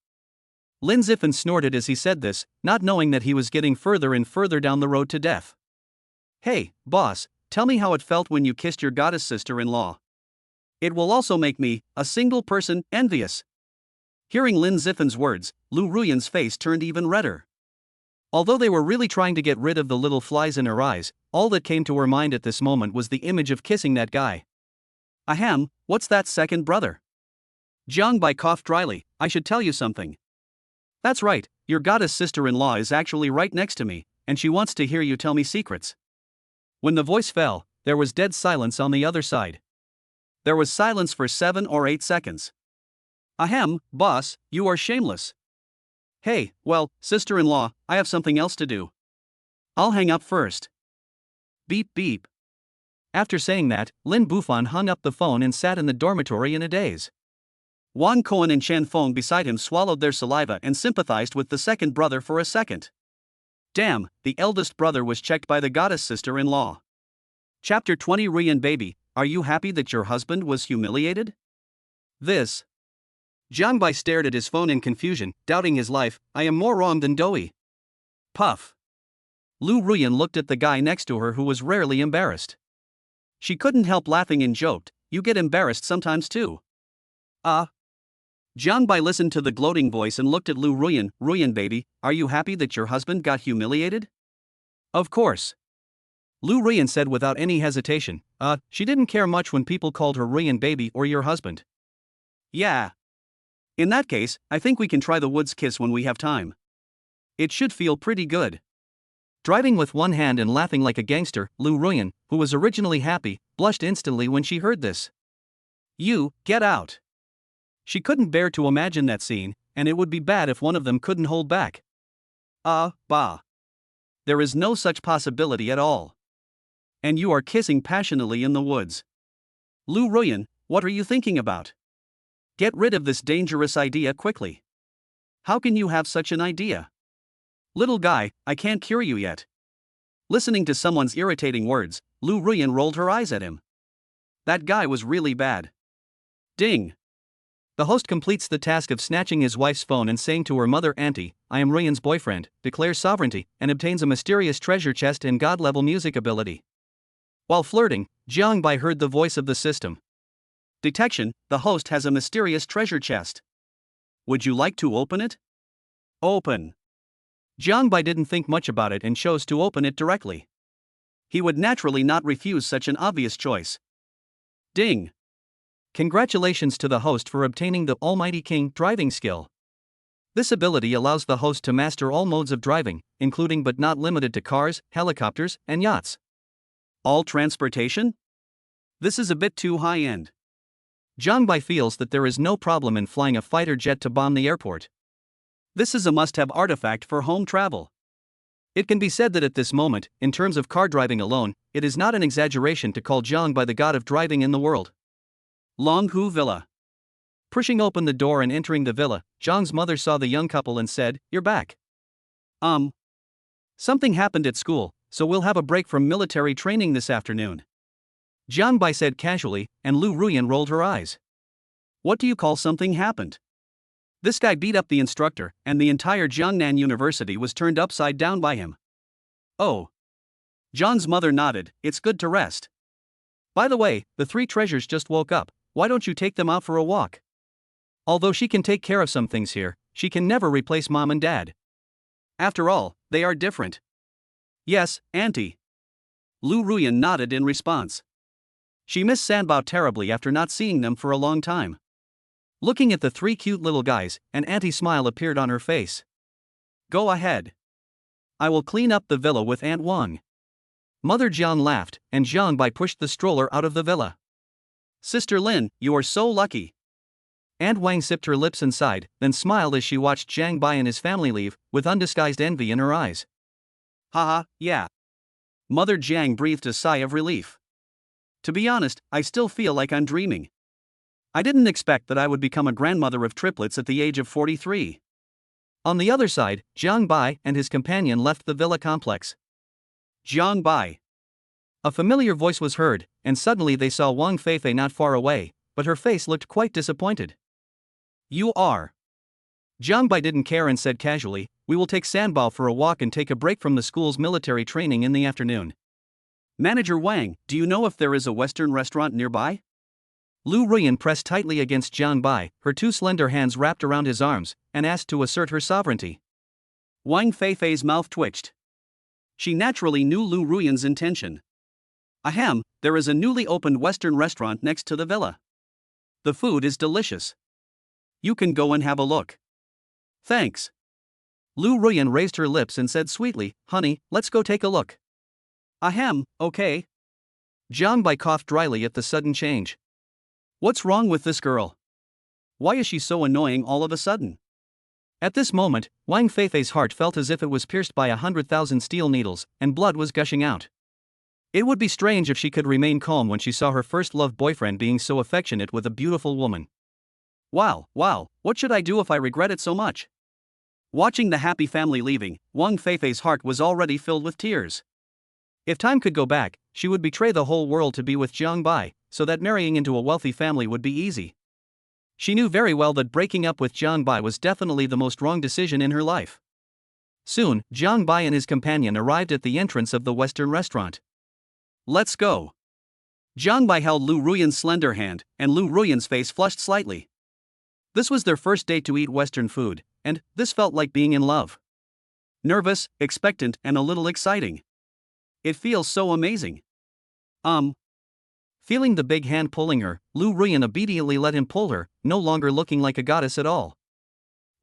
Lin Zifan snorted as he said this, not knowing that he was getting further and further down the road to death. Hey, boss, tell me how it felt when you kissed your goddess sister-in-law. It will also make me, a single person, envious. Hearing Lin Zifan's words, Lu Ruyan's face turned even redder. Although they were really trying to get rid of the little flies in her eyes, all that came to her mind at this moment was the image of kissing that guy. Ahem, what's that, second brother? Jiang Bai coughed dryly. I should tell you something. That's right, your goddess sister-in-law is actually right next to me, and she wants to hear you tell me secrets. When the voice fell, there was dead silence on the other side. There was silence for 7 or 8 seconds. Ahem, boss, you are shameless. Hey, well, sister-in-law, I have something else to do. I'll hang up first. Beep beep. After saying that, Lin Bufan hung up the phone and sat in the dormitory in a daze. Wan Cohen and Chan Feng beside him swallowed their saliva and sympathized with the second brother for a second. Damn, the eldest brother was checked by the goddess sister-in-law. Chapter 20. Rian baby, are you happy that your husband was humiliated? This. Jiang Bai stared at his phone in confusion, doubting his life. I am more wrong than Doi. Puff. Lu Ruyan looked at the guy next to her who was rarely embarrassed. She couldn't help laughing and joked, you get embarrassed sometimes too. Jiang Bai listened to the gloating voice and looked at Lu Ruyan. Ruyan baby, are you happy that your husband got humiliated? Of course. Lu Ruyan said without any hesitation. She didn't care much when people called her Ruyan baby or your husband. Yeah. In that case, I think we can try the woods kiss when we have time. It should feel pretty good. Driving with one hand and laughing like a gangster, Lu Ruyan, who was originally happy, blushed instantly when she heard this. You, get out. She couldn't bear to imagine that scene, and it would be bad if one of them couldn't hold back. Bah. There is no such possibility at all. And you are kissing passionately in the woods. Lu Ruyan, what are you thinking about? Get rid of this dangerous idea quickly. How can you have such an idea? Little guy, I can't cure you yet. Listening to someone's irritating words, Lu Ruyan rolled her eyes at him. That guy was really bad. Ding. The host completes the task of snatching his wife's phone and saying to her mother, Auntie, I am Ruyan's boyfriend, declares sovereignty, and obtains a mysterious treasure chest and god-level music ability. While flirting, Jiang Bai heard the voice of the system. Detection, the host has a mysterious treasure chest. Would you like to open it? Open. Jiang Bai didn't think much about it and chose to open it directly. He would naturally not refuse such an obvious choice. Ding. Congratulations to the host for obtaining the Almighty King driving skill. This ability allows the host to master all modes of driving, including but not limited to cars, helicopters, and yachts. All transportation? This is a bit too high-end. Jiang Bai feels that there is no problem in flying a fighter jet to bomb the airport. This is a must-have artifact for home travel. It can be said that at this moment, in terms of car driving alone, it is not an exaggeration to call Jiang Bai the god of driving in the world. Longhu Villa. Pushing open the door and entering the villa, Jiang's mother saw the young couple and said, You're back. Something happened at school, so we'll have a break from military training this afternoon. Jiang Bai said casually, and Lu Ruyan rolled her eyes. What do you call something happened? This guy beat up the instructor, and the entire Jiangnan University was turned upside down by him. Oh. John's mother nodded, it's good to rest. By the way, the 3 treasures just woke up, why don't you take them out for a walk? Although she can take care of some things here, she can never replace mom and dad. After all, they are different. Yes, Auntie. Lu Ruyan nodded in response. She missed Sanbao terribly after not seeing them for a long time. Looking at the three cute little guys, an anti-smile appeared on her face. Go ahead. I will clean up the villa with Aunt Wang. Mother Jiang laughed, and Jiang Bai pushed the stroller out of the villa. Sister Lin, you are so lucky. Aunt Wang sipped her lips and sighed, then smiled as she watched Jiang Bai and his family leave, with undisguised envy in her eyes. Haha, yeah. Mother Jiang breathed a sigh of relief. To be honest, I still feel like I'm dreaming. I didn't expect that I would become a grandmother of triplets at the age of 43. On the other side, Jiang Bai and his companion left the villa complex. Jiang Bai. A familiar voice was heard, and suddenly they saw Wang Feifei not far away, but her face looked quite disappointed. You are. Jiang Bai didn't care and said casually, we will take Sanbao for a walk and take a break from the school's military training in the afternoon. Manager Wang, do you know if there is a Western restaurant nearby? Lu Ruyan pressed tightly against Jiang Bai, her two slender hands wrapped around his arms, and asked to assert her sovereignty. Wang Feifei's mouth twitched. She naturally knew Lu Ruyan's intention. Ahem, there is a newly opened Western restaurant next to the villa. The food is delicious. You can go and have a look. Thanks. Lu Ruyan raised her lips and said sweetly, honey, let's go take a look. Ahem, okay. Jiang Bai coughed dryly at the sudden change. What's wrong with this girl? Why is she so annoying all of a sudden? At this moment, Wang Feifei's heart felt as if it was pierced by 100,000 steel needles, and blood was gushing out. It would be strange if she could remain calm when she saw her first love boyfriend being so affectionate with a beautiful woman. Wow, what should I do if I regret it so much? Watching the happy family leaving, Wang Feifei's heart was already filled with tears. If time could go back, she would betray the whole world to be with Jiang Bai, so that marrying into a wealthy family would be easy. She knew very well that breaking up with Jiang Bai was definitely the most wrong decision in her life. Soon, Jiang Bai and his companion arrived at the entrance of the Western restaurant. Let's go. Jiang Bai held Lu Ruyan's slender hand, and Lu Ruyan's face flushed slightly. This was their first date to eat Western food, and this felt like being in love. Nervous, expectant, and a little exciting. It feels so amazing. Feeling the big hand pulling her, Lu Ruyan obediently let him pull her, no longer looking like a goddess at all.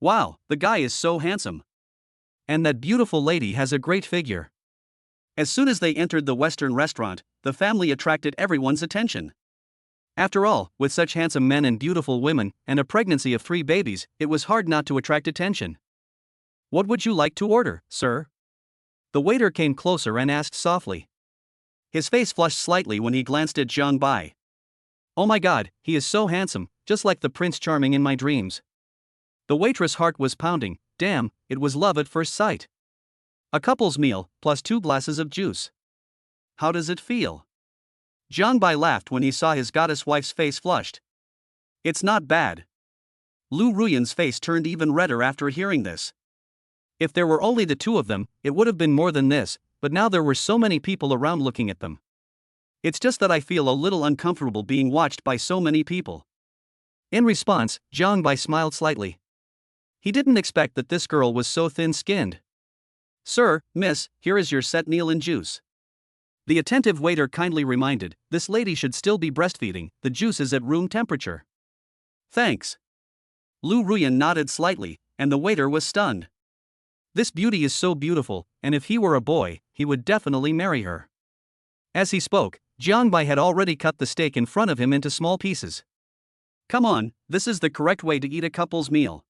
Wow, the guy is so handsome. And that beautiful lady has a great figure. As soon as they entered the Western restaurant, the family attracted everyone's attention. After all, with such handsome men and beautiful women, and a pregnancy of 3 babies, it was hard not to attract attention. What would you like to order, sir? The waiter came closer and asked softly. His face flushed slightly when he glanced at Jiang Bai. Oh my god, he is so handsome, just like the Prince Charming in my dreams. The waitress' heart was pounding. Damn, it was love at first sight. A couple's meal, plus 2 glasses of juice. How does it feel? Jiang Bai laughed when he saw his goddess wife's face flushed. It's not bad. Lu Ruyan's face turned even redder after hearing this. If there were only the 2 of them, it would have been more than this, but now there were so many people around looking at them. It's just that I feel a little uncomfortable being watched by so many people. In response, Jiang Bai smiled slightly. He didn't expect that this girl was so thin-skinned. Sir, miss, here is your set meal and juice. The attentive waiter kindly reminded, this lady should still be breastfeeding, the juice is at room temperature. Thanks. Lu Ruyan nodded slightly, and the waiter was stunned. This beauty is so beautiful, and if he were a boy, he would definitely marry her. As he spoke, Jiang Bai had already cut the steak in front of him into small pieces. Come on, this is the correct way to eat a couple's meal.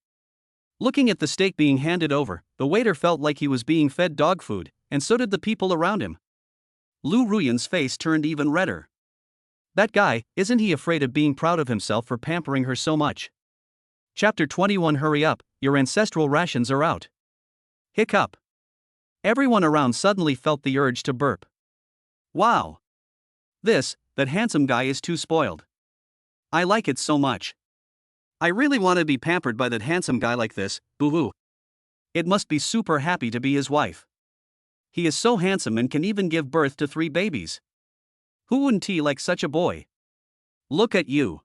Looking at the steak being handed over, the waiter felt like he was being fed dog food, and so did the people around him. Lu Ruyan's face turned even redder. That guy, isn't he afraid of being proud of himself for pampering her so much? Chapter 21. Hurry up, your ancestral rations are out. Hiccup. Everyone around suddenly felt the urge to burp. Wow. That handsome guy is too spoiled. I like it so much. I really want to be pampered by that handsome guy like this, boo-hoo. It must be super happy to be his wife. He is so handsome and can even give birth to 3 babies. Who wouldn't he like such a boy? Look at you.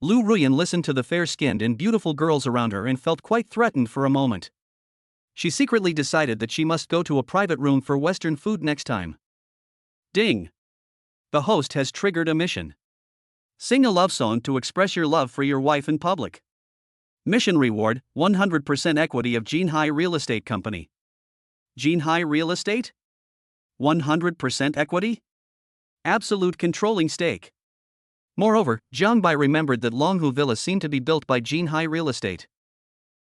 Lu Ruyan listened to the fair-skinned and beautiful girls around her and felt quite threatened for a moment. She secretly decided that she must go to a private room for Western food next time. Ding! The host has triggered a mission. Sing a love song to express your love for your wife in public. Mission reward: 100% equity of Jinhai Real Estate Company. Jinhai Real Estate? 100% equity? Absolute controlling stake. Moreover, Jiang Bai remembered that Longhu Villa seemed to be built by Jinhai Real Estate.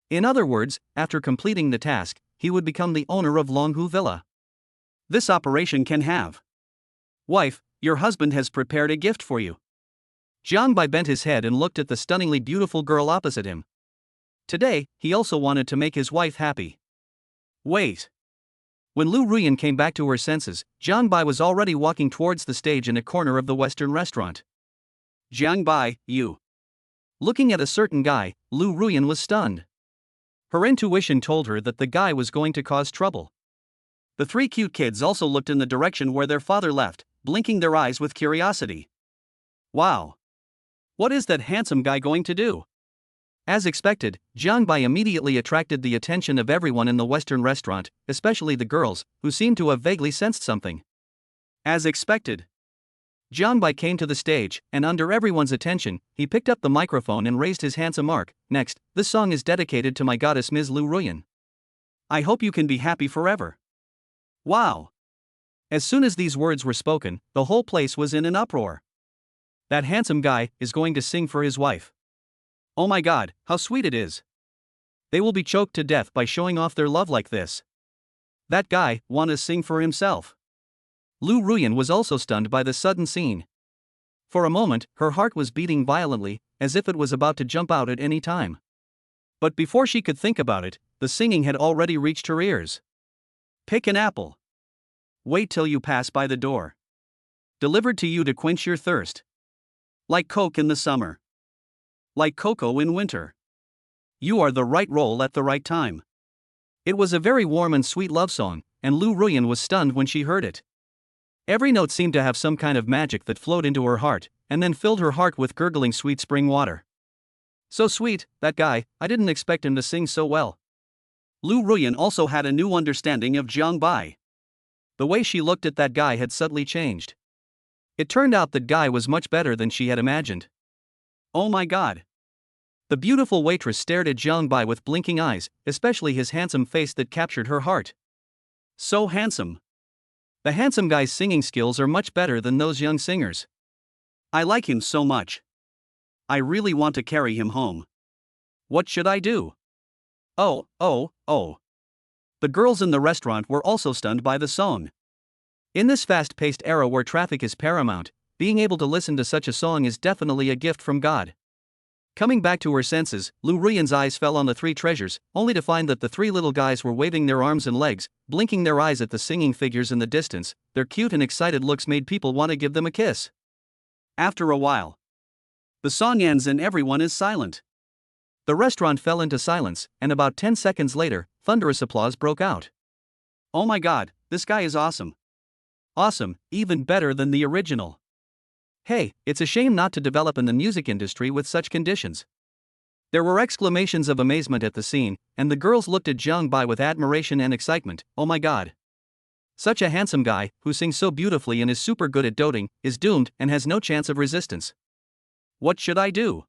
In other words, after completing the task, he would become the owner of Longhu Villa. This operation can have. Wife, your husband has prepared a gift for you. Jiang Bai bent his head and looked at the stunningly beautiful girl opposite him. Today, he also wanted to make his wife happy. Wait. When Lu Ruyan came back to her senses, Jiang Bai was already walking towards the stage in a corner of the Western restaurant. Jiang Bai, you. Looking at a certain guy, Lu Ruyan was stunned. Her intuition told her that the guy was going to cause trouble. The three cute kids also looked in the direction where their father left, blinking their eyes with curiosity. Wow! What is that handsome guy going to do? As expected, Jiang Bai immediately attracted the attention of everyone in the Western restaurant, especially the girls, who seemed to have vaguely sensed something. As expected, Jiang Bai came to the stage, and under everyone's attention, he picked up the microphone and raised his handsome arc. Next, this song is dedicated to my goddess Ms. Lu Ruyan. I hope you can be happy forever. Wow! As soon as these words were spoken, the whole place was in an uproar. That handsome guy is going to sing for his wife. Oh my god, how sweet it is. They will be choked to death by showing off their love like this. That guy wanna sing for himself. Lu Ruyan was also stunned by the sudden scene. For a moment, her heart was beating violently, as if it was about to jump out at any time. But before she could think about it, the singing had already reached her ears. Pick an apple. Wait till you pass by the door. Delivered to you to quench your thirst. Like Coke in the summer. Like cocoa in winter. You are the right role at the right time. It was a very warm and sweet love song, and Lu Ruyan was stunned when she heard it. Every note seemed to have some kind of magic that flowed into her heart, and then filled her heart with gurgling sweet spring water. So sweet, that guy, I didn't expect him to sing so well. Lu Ruyan also had a new understanding of Jiang Bai. The way she looked at that guy had subtly changed. It turned out that guy was much better than she had imagined. Oh my god. The beautiful waitress stared at Jiang Bai with blinking eyes, especially his handsome face that captured her heart. So handsome. The handsome guy's singing skills are much better than those young singers. I like him so much. I really want to carry him home. What should I do? Oh. The girls in the restaurant were also stunned by the song. In this fast-paced era where traffic is paramount, being able to listen to such a song is definitely a gift from God. Coming back to her senses, Lu Ruyan's eyes fell on the three treasures, only to find that the three little guys were waving their arms and legs, blinking their eyes at the singing figures in the distance. Their cute and excited looks made people want to give them a kiss. After a while, the song ends and everyone is silent. The restaurant fell into silence, and about 10 seconds later, thunderous applause broke out. Oh my god, this guy is awesome. Awesome, even better than the original. Hey, it's a shame not to develop in the music industry with such conditions. There were exclamations of amazement at the scene, and the girls looked at Jiang Bai with admiration and excitement. Oh my god. Such a handsome guy, who sings so beautifully and is super good at doting, is doomed and has no chance of resistance. What should I do?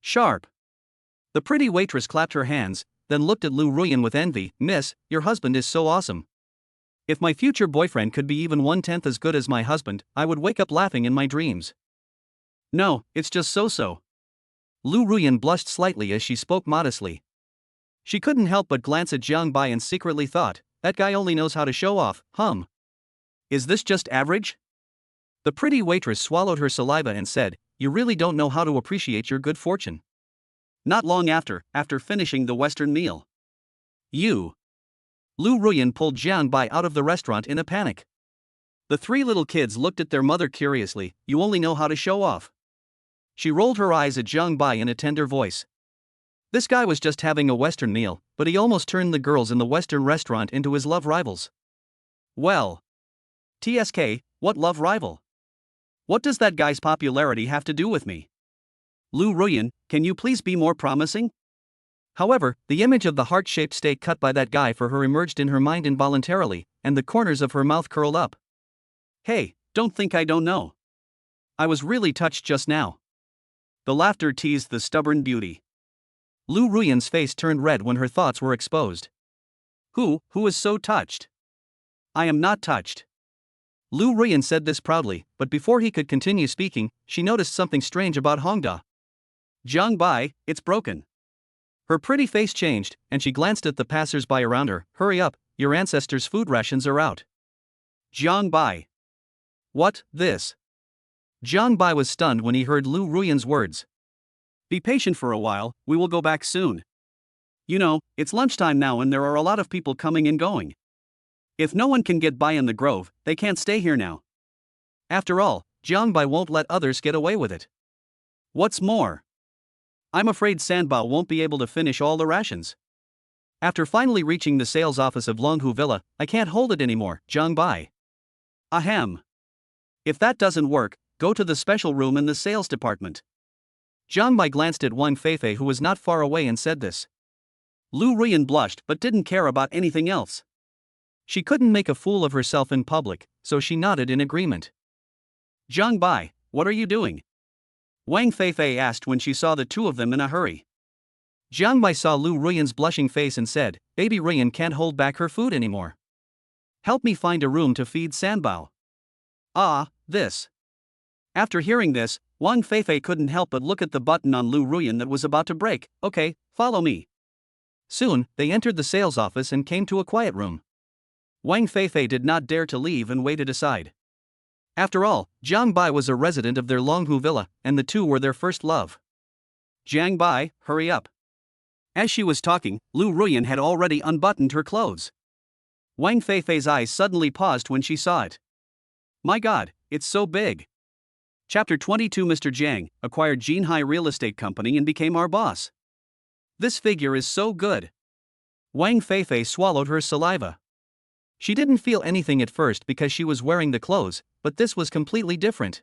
Sharp. The pretty waitress clapped her hands, then looked at Lu Ruyan with envy. Miss, your husband is so awesome. If my future boyfriend could be even 1/10 as good as my husband, I would wake up laughing in my dreams. No, it's just so-so. Lu Ruyan blushed slightly as she spoke modestly. She couldn't help but glance at Jiang Bai and secretly thought, that guy only knows how to show off, Is this just average? The pretty waitress swallowed her saliva and said, you really don't know how to appreciate your good fortune. Not long after finishing the Western meal. Lu Ruyan pulled Jiang Bai out of the restaurant in a panic. The three little kids looked at their mother curiously. You only know how to show off. She rolled her eyes at Jiang Bai in a tender voice. This guy was just having a Western meal, but he almost turned the girls in the Western restaurant into his love rivals. Well. TSK, what love rival? What does that guy's popularity have to do with me? Lu Ruyan, can you please be more promising? However, the image of the heart-shaped steak cut by that guy for her emerged in her mind involuntarily, and the corners of her mouth curled up. Hey, don't think I don't know. I was really touched just now. The laughter teased the stubborn beauty. Lu Ruyan's face turned red when her thoughts were exposed. Who is so touched? I am not touched. Lu Ruyan said this proudly, but before he could continue speaking, she noticed something strange about Hongda. Jiang Bai, it's broken. Her pretty face changed, and she glanced at the passers-by around her. Hurry up, your ancestors' food rations are out. Jiang Bai. What, this? Jiang Bai was stunned when he heard Lu Ruyan's words. Be patient for a while, we will go back soon. You know, it's lunchtime now and there are a lot of people coming and going. If no one can get by in the grove, they can't stay here now. After all, Jiang Bai won't let others get away with it. What's more, I'm afraid Sanbao won't be able to finish all the rations. After finally reaching the sales office of Longhu Villa, I can't hold it anymore, Jiang Bai. Ahem. If that doesn't work, go to the special room in the sales department. Jiang Bai glanced at Wang Feifei, who was not far away, and said this. Lu Ruyan blushed but didn't care about anything else. She couldn't make a fool of herself in public, so she nodded in agreement. Jiang Bai, what are you doing? Wang Feifei asked when she saw the two of them in a hurry. Jiang Bai saw Lu Ruyan's blushing face and said, Baby Ruyan can't hold back her food anymore. Help me find a room to feed Sanbao. Ah, this. After hearing this, Wang Feifei couldn't help but look at the button on Lu Ruyan that was about to break. Okay, follow me. Soon, they entered the sales office and came to a quiet room. Wang Feifei did not dare to leave and waited aside. After all, Jiang Bai was a resident of their Longhu Villa, and the two were their first love. Jiang Bai, hurry up. As she was talking, Lu Ruyan had already unbuttoned her clothes. Wang Feifei's eyes suddenly paused when she saw it. My God, it's so big. Chapter 22. Mr. Jiang acquired Jinhai Real Estate Company and became our boss. This figure is so good. Wang Feifei swallowed her saliva. She didn't feel anything at first because she was wearing the clothes, but this was completely different.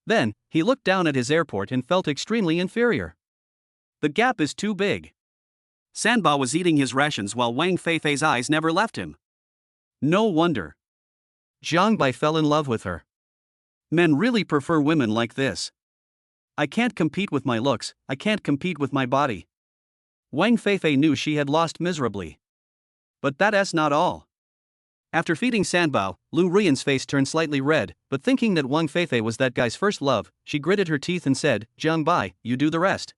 Then, he looked down at his airport and felt extremely inferior. The gap is too big. Sanbao was eating his rations while Wang Feifei's eyes never left him. No wonder. Jiang Bai fell in love with her. Men really prefer women like this. I can't compete with my looks, I can't compete with my body. Wang Feifei knew she had lost miserably. But that's not all. After feeding Sanbao, Lu Ruyan's face turned slightly red, but thinking that Wang Feifei was that guy's first love, she gritted her teeth and said, Jiang Bai, you do the rest.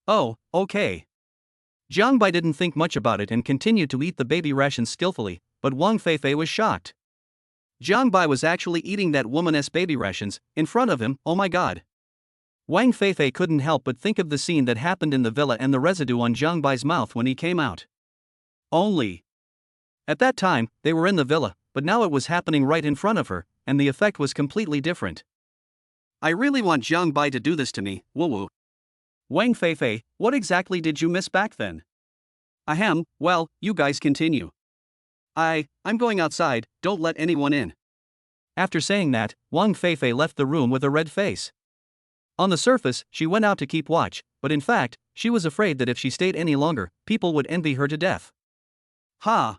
Oh, okay. Jiang Bai didn't think much about it and continued to eat the baby rations skillfully, but Wang Feifei was shocked. Jiang Bai was actually eating that woman's baby rations, in front of him. Oh my God. Wang Feifei couldn't help but think of the scene that happened in the villa and the residue on Jiang Bai's mouth when he came out. Only. At that time, they were in the villa, but now it was happening right in front of her, and the effect was completely different. I really want Jiang Bai to do this to me, woo-woo. Wang Feifei, what exactly did you miss back then? Ahem, well, you guys continue. I'm going outside, don't let anyone in. After saying that, Wang Feifei left the room with a red face. On the surface, she went out to keep watch, but in fact, she was afraid that if she stayed any longer, people would envy her to death. Ha!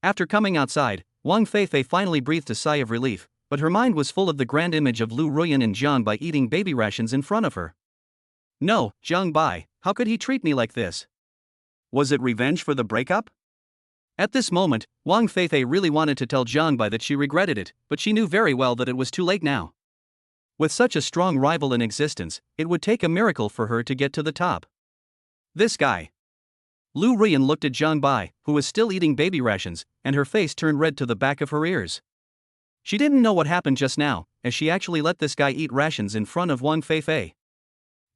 After coming outside, Wang Feifei finally breathed a sigh of relief, but her mind was full of the grand image of Lu Ruyan and Jiang Bai eating baby rations in front of her. No, Jiang Bai, how could he treat me like this? Was it revenge for the breakup? At this moment, Wang Feifei really wanted to tell Jiang Bai that she regretted it, but she knew very well that it was too late now. With such a strong rival in existence, it would take a miracle for her to get to the top. This guy. Lu Ruyan looked at Jiang Bai, who was still eating baby rations, and her face turned red to the back of her ears. She didn't know what happened just now, as she actually let this guy eat rations in front of Wang Feifei.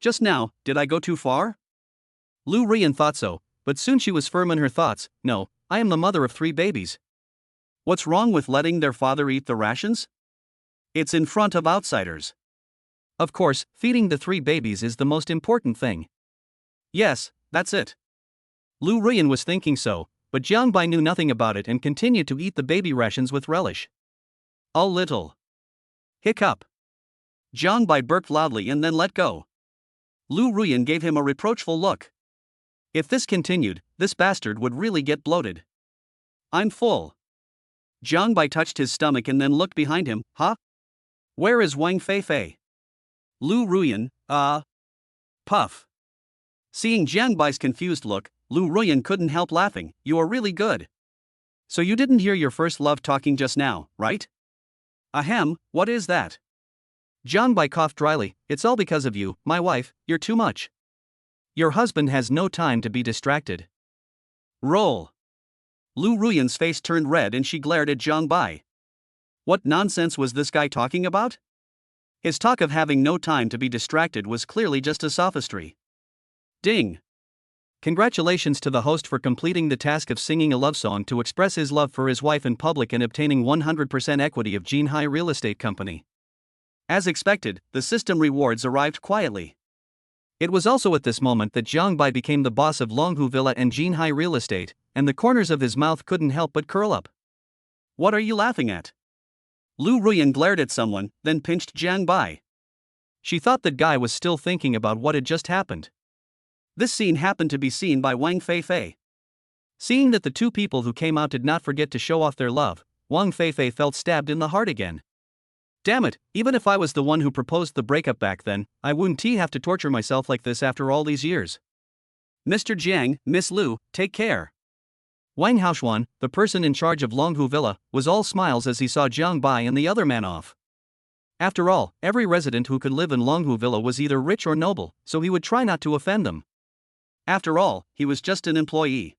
Just now, did I go too far? Lu Ruyan thought so, but soon she was firm in her thoughts. No, I am the mother of 3 babies. What's wrong with letting their father eat the rations? It's in front of outsiders. Of course, feeding the 3 babies is the most important thing. Yes, that's it. Lu Ruyan was thinking so, but Jiang Bai knew nothing about it and continued to eat the baby rations with relish. A little. Hiccup. Jiang Bai burped loudly and then let go. Lu Ruyan gave him a reproachful look. If this continued, this bastard would really get bloated. I'm full. Jiang Bai touched his stomach and then looked behind him. Huh? Where is Wang Feifei? Lu Ruyan, puff. Seeing Jiang Bai's confused look, Lu Ruyan couldn't help laughing. You are really good. So you didn't hear your first love talking just now, right? Ahem, what is that? Jiang Bai coughed dryly. It's all because of you, my wife, you're too much. Your husband has no time to be distracted. Roll. Lu Ruyan's face turned red and she glared at Jiang Bai. What nonsense was this guy talking about? His talk of having no time to be distracted was clearly just a sophistry. Ding. Congratulations to the host for completing the task of singing a love song to express his love for his wife in public and obtaining 100% equity of Jinhai Real Estate Company. As expected, the system rewards arrived quietly. It was also at this moment that Jiang Bai became the boss of Longhu Villa and Jinhai Real Estate, and the corners of his mouth couldn't help but curl up. What are you laughing at? Lu Ruyan glared at someone, then pinched Jiang Bai. She thought that guy was still thinking about what had just happened. This scene happened to be seen by Wang Feifei. Seeing that the two people who came out did not forget to show off their love, Wang Feifei felt stabbed in the heart again. Damn it, even if I was the one who proposed the breakup back then, I wouldn't have to torture myself like this after all these years. Mr. Jiang, Miss Lu, take care. Wang Haoshuan, the person in charge of Longhu Villa, was all smiles as he saw Jiang Bai and the other man off. After all, every resident who could live in Longhu Villa was either rich or noble, so he would try not to offend them. After all, he was just an employee.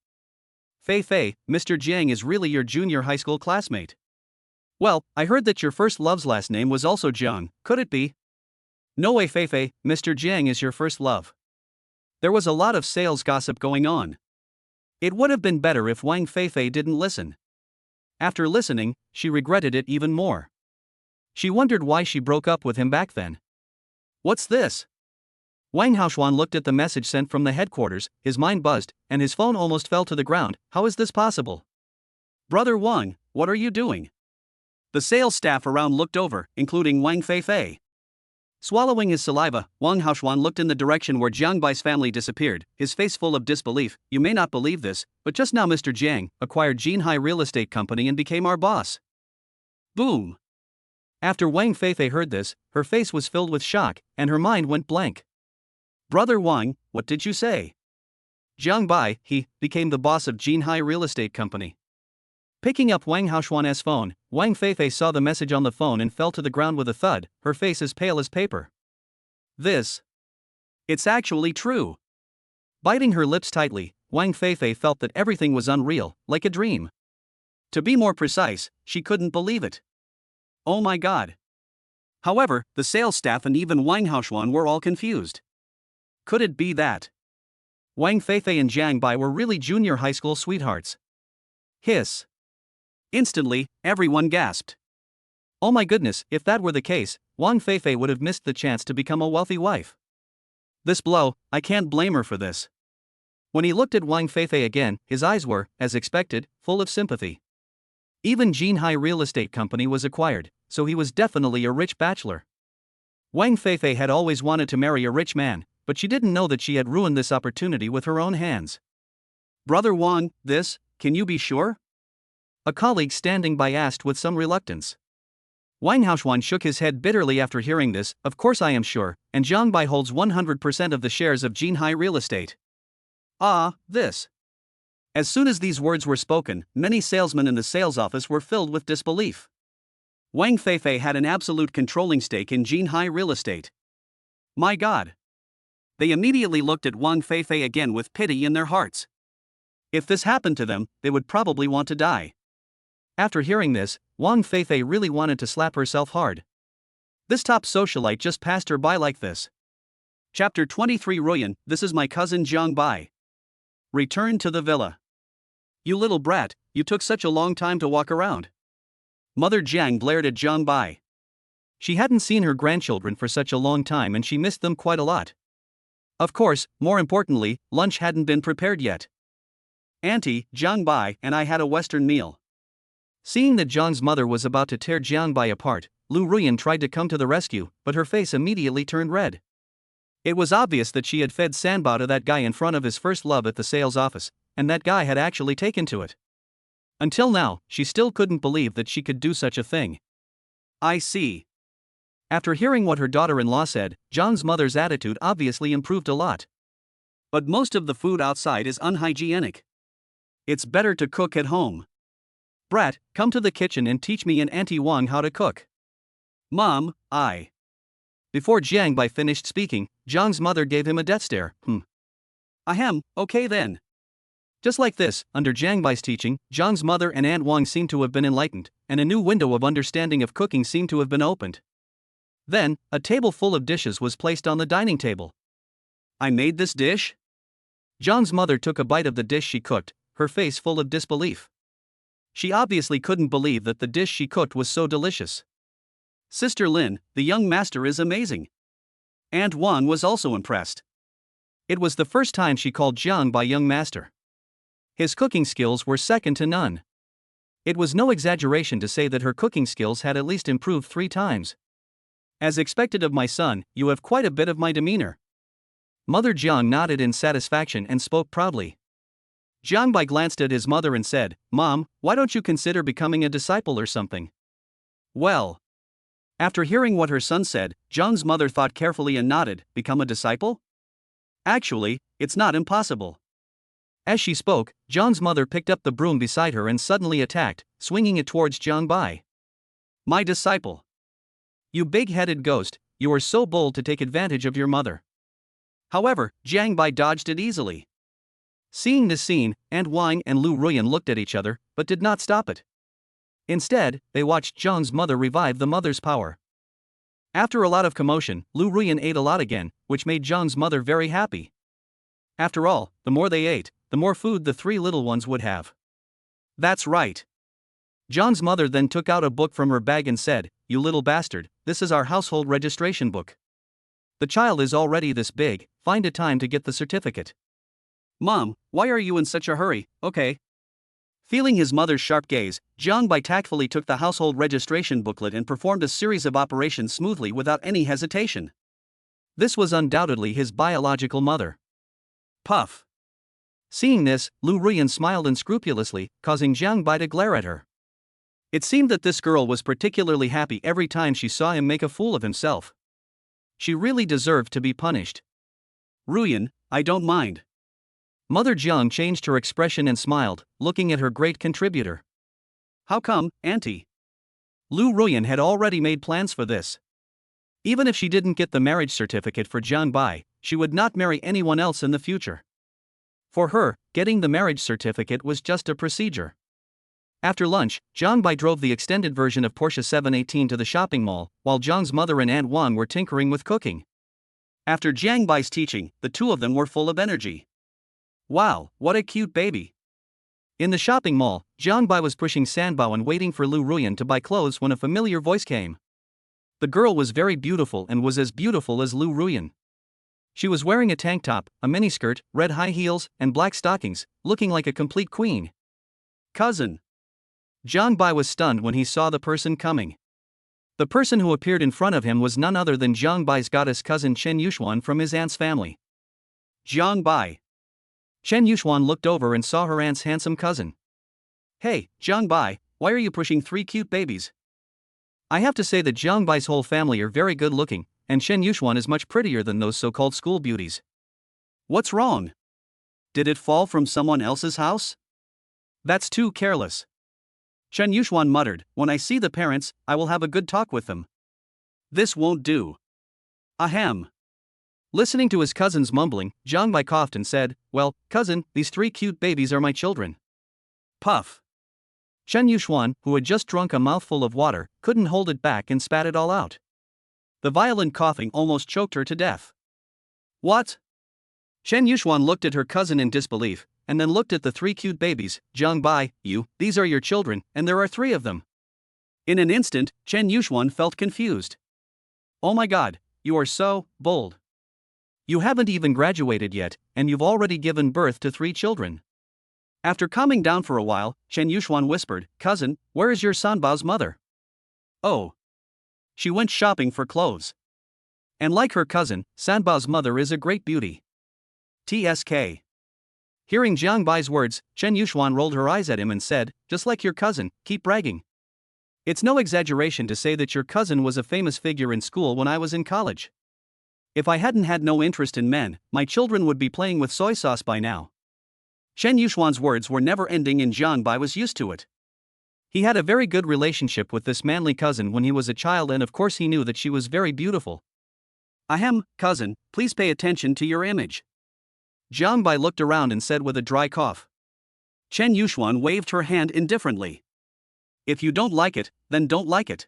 Fei, Mr. Jiang is really your junior high school classmate. Well, I heard that your first love's last name was also Jiang, could it be? No way Fei, Mr. Jiang is your first love. There was a lot of sales gossip going on. It would have been better if Wang Feifei didn't listen. After listening, she regretted it even more. She wondered why she broke up with him back then. What's this? Wang Haoshuan looked at the message sent from the headquarters, his mind buzzed, and his phone almost fell to the ground. How is this possible? Brother Wang, what are you doing? The sales staff around looked over, including Wang Feifei. Swallowing his saliva, Wang Haoshuan looked in the direction where Jiang Bai's family disappeared, his face full of disbelief. You may not believe this, but just now Mr. Jiang acquired Jinhai Real Estate Company and became our boss. Boom. After Wang Feifei heard this, her face was filled with shock, and her mind went blank. Brother Wang, what did you say? Jiang Bai, he became the boss of Jinhai Real Estate Company. Picking up Wang Haoshuan's phone, Wang Feifei saw the message on the phone and fell to the ground with a thud, her face as pale as paper. It's actually true. Biting her lips tightly, Wang Feifei felt that everything was unreal, like a dream. To be more precise, she couldn't believe it. Oh my god. However, the sales staff and even Wang Haoshuan were all confused. Could it be that Wang Feifei and Jiang Bai were really junior high school sweethearts? Hiss. Instantly, everyone gasped. Oh my goodness, if that were the case, Wang Feifei would have missed the chance to become a wealthy wife. This blow, I can't blame her for this. When he looked at Wang Feifei again, his eyes were, as expected, full of sympathy. Even Jinhai Real Estate Company was acquired, so he was definitely a rich bachelor. Wang Feifei had always wanted to marry a rich man, but she didn't know that she had ruined this opportunity with her own hands. Brother Wang, can you be sure? A colleague standing by asked with some reluctance. Wang Haoshuan shook his head bitterly after hearing this. Of course I am sure, and Jiang Bai holds 100% of the shares of Jinhai Real Estate. As soon as these words were spoken, many salesmen in the sales office were filled with disbelief. Wang Feifei had an absolute controlling stake in Jinhai Real Estate. My god. They immediately looked at Wang Feifei again with pity in their hearts. If this happened to them, they would probably want to die. After hearing this, Wang Feifei really wanted to slap herself hard. This top socialite just passed her by like this. Chapter 23 Ruyan, this is my cousin Jiang Bai. Return to the villa. You little brat, you took such a long time to walk around. Mother Jiang glared at Jiang Bai. She hadn't seen her grandchildren for such a long time and she missed them quite a lot. Of course, more importantly, lunch hadn't been prepared yet. Auntie, Jiang Bai and I had a Western meal. Seeing that Jiang's mother was about to tear Jiang Bai apart, Lu Ruyan tried to come to the rescue, but her face immediately turned red. It was obvious that she had fed sanbao to that guy in front of his first love at the sales office, and that guy had actually taken to it. Until now, she still couldn't believe that she could do such a thing. I see. After hearing what her daughter-in-law said, John's mother's attitude obviously improved a lot. But most of the food outside is unhygienic. It's better to cook at home. Brat, come to the kitchen and teach me and Auntie Wang how to cook. Mom, Before Jiang Bai finished speaking, Zhang's mother gave him a death stare. Ahem, okay then. Just like this, under Jiang Bai's teaching, Zhang's mother and Aunt Wang seemed to have been enlightened, and a new window of understanding of cooking seemed to have been opened. Then, a table full of dishes was placed on the dining table. I made this dish? Zhang's mother took a bite of the dish she cooked, her face full of disbelief. She obviously couldn't believe that the dish she cooked was so delicious. Sister Lin, the young master is amazing. Aunt Wang was also impressed. It was the first time she called Jiang Bai young master. His cooking skills were second to none. It was no exaggeration to say that her cooking skills had at least improved 3 times. As expected of my son, you have quite a bit of my demeanor. Mother Jiang nodded in satisfaction and spoke proudly. Jiang Bai glanced at his mother and said, Mom, why don't you consider becoming a disciple or something? Well. After hearing what her son said, Jiang's mother thought carefully and nodded, become a disciple? Actually, it's not impossible. As she spoke, Jiang's mother picked up the broom beside her and suddenly attacked, swinging it towards Jiang Bai. My disciple. You big-headed ghost, you are so bold to take advantage of your mother. However, Jiang Bai dodged it easily. Seeing this scene, Aunt Wang and Lu Ruyan looked at each other, but did not stop it. Instead, they watched Zhang's mother revive the mother's power. After a lot of commotion, Lu Ruyan ate a lot again, which made Zhang's mother very happy. After all, the more they ate, the more food the 3 little ones would have. That's right. Zhang's mother then took out a book from her bag and said, You little bastard, this is our household registration book. The child is already this big, find a time to get the certificate. Mom, why are you in such a hurry? Okay. Feeling his mother's sharp gaze, Jiang Bai tactfully took the household registration booklet and performed a series of operations smoothly without any hesitation. This was undoubtedly his biological mother. Puff. Seeing this, Lu Ruyan smiled unscrupulously, causing Jiang Bai to glare at her. It seemed that this girl was particularly happy every time she saw him make a fool of himself. She really deserved to be punished. Ruyan, I don't mind. Mother Jiang changed her expression and smiled, looking at her great contributor. How come, Auntie? Lu Ruyan had already made plans for this. Even if she didn't get the marriage certificate for Jiang Bai, she would not marry anyone else in the future. For her, getting the marriage certificate was just a procedure. After lunch, Jiang Bai drove the extended version of Porsche 718 to the shopping mall, while Zhang's mother and Aunt Wang were tinkering with cooking. After Jiang Bai's teaching, the 2 of them were full of energy. Wow, what a cute baby. In the shopping mall, Jiang Bai was pushing Sanbao and waiting for Lu Ruyan to buy clothes when a familiar voice came. The girl was very beautiful and was as beautiful as Lu Ruyan. She was wearing a tank top, a miniskirt, red high heels, and black stockings, looking like a complete queen. Cousin. Jiang Bai was stunned when he saw the person coming. The person who appeared in front of him was none other than Jiang Bai's goddess cousin Chen Yuxuan from his aunt's family. Jiang Bai. Chen Yuxuan looked over and saw her aunt's handsome cousin. Hey, Jiang Bai, why are you pushing 3 cute babies? I have to say that Jiang Bai's whole family are very good looking, and Chen Yuxuan is much prettier than those so-called school beauties. What's wrong? Did it fall from someone else's house? That's too careless. Chen Yuxuan muttered, when I see the parents, I will have a good talk with them. This won't do. Ahem. Listening to his cousin's mumbling, Jiang Bai coughed and said, Well, cousin, these 3 cute babies are my children. Puff. Chen Yuxuan, who had just drunk a mouthful of water, couldn't hold it back and spat it all out. The violent coughing almost choked her to death. What? Chen Yuxuan looked at her cousin in disbelief, and then looked at the 3 cute babies. Jiang Bai, these are your children, and there are 3 of them. In an instant, Chen Yuxuan felt confused. Oh my god, you are so bold. You haven't even graduated yet, and you've already given birth to 3 children. After calming down for a while, Chen Yuxuan whispered, Cousin, where is your Sanbao's mother? Oh. She went shopping for clothes. And like her cousin, Sanbao's mother is a great beauty. TSK. Hearing Jiang Bai's words, Chen Yuxuan rolled her eyes at him and said, "Just like your cousin, keep bragging. It's no exaggeration to say that your cousin was a famous figure in school when I was in college. If I hadn't had no interest in men, my children would be playing with soy sauce by now." Chen Yuxuan's words were never ending and Jiang Bai was used to it. He had a very good relationship with this manly cousin when he was a child, and of course he knew that she was very beautiful. "Ahem, cousin, please pay attention to your image." Jiang Bai looked around and said with a dry cough. Chen Yuxuan waved her hand indifferently. "If you don't like it, then don't like it."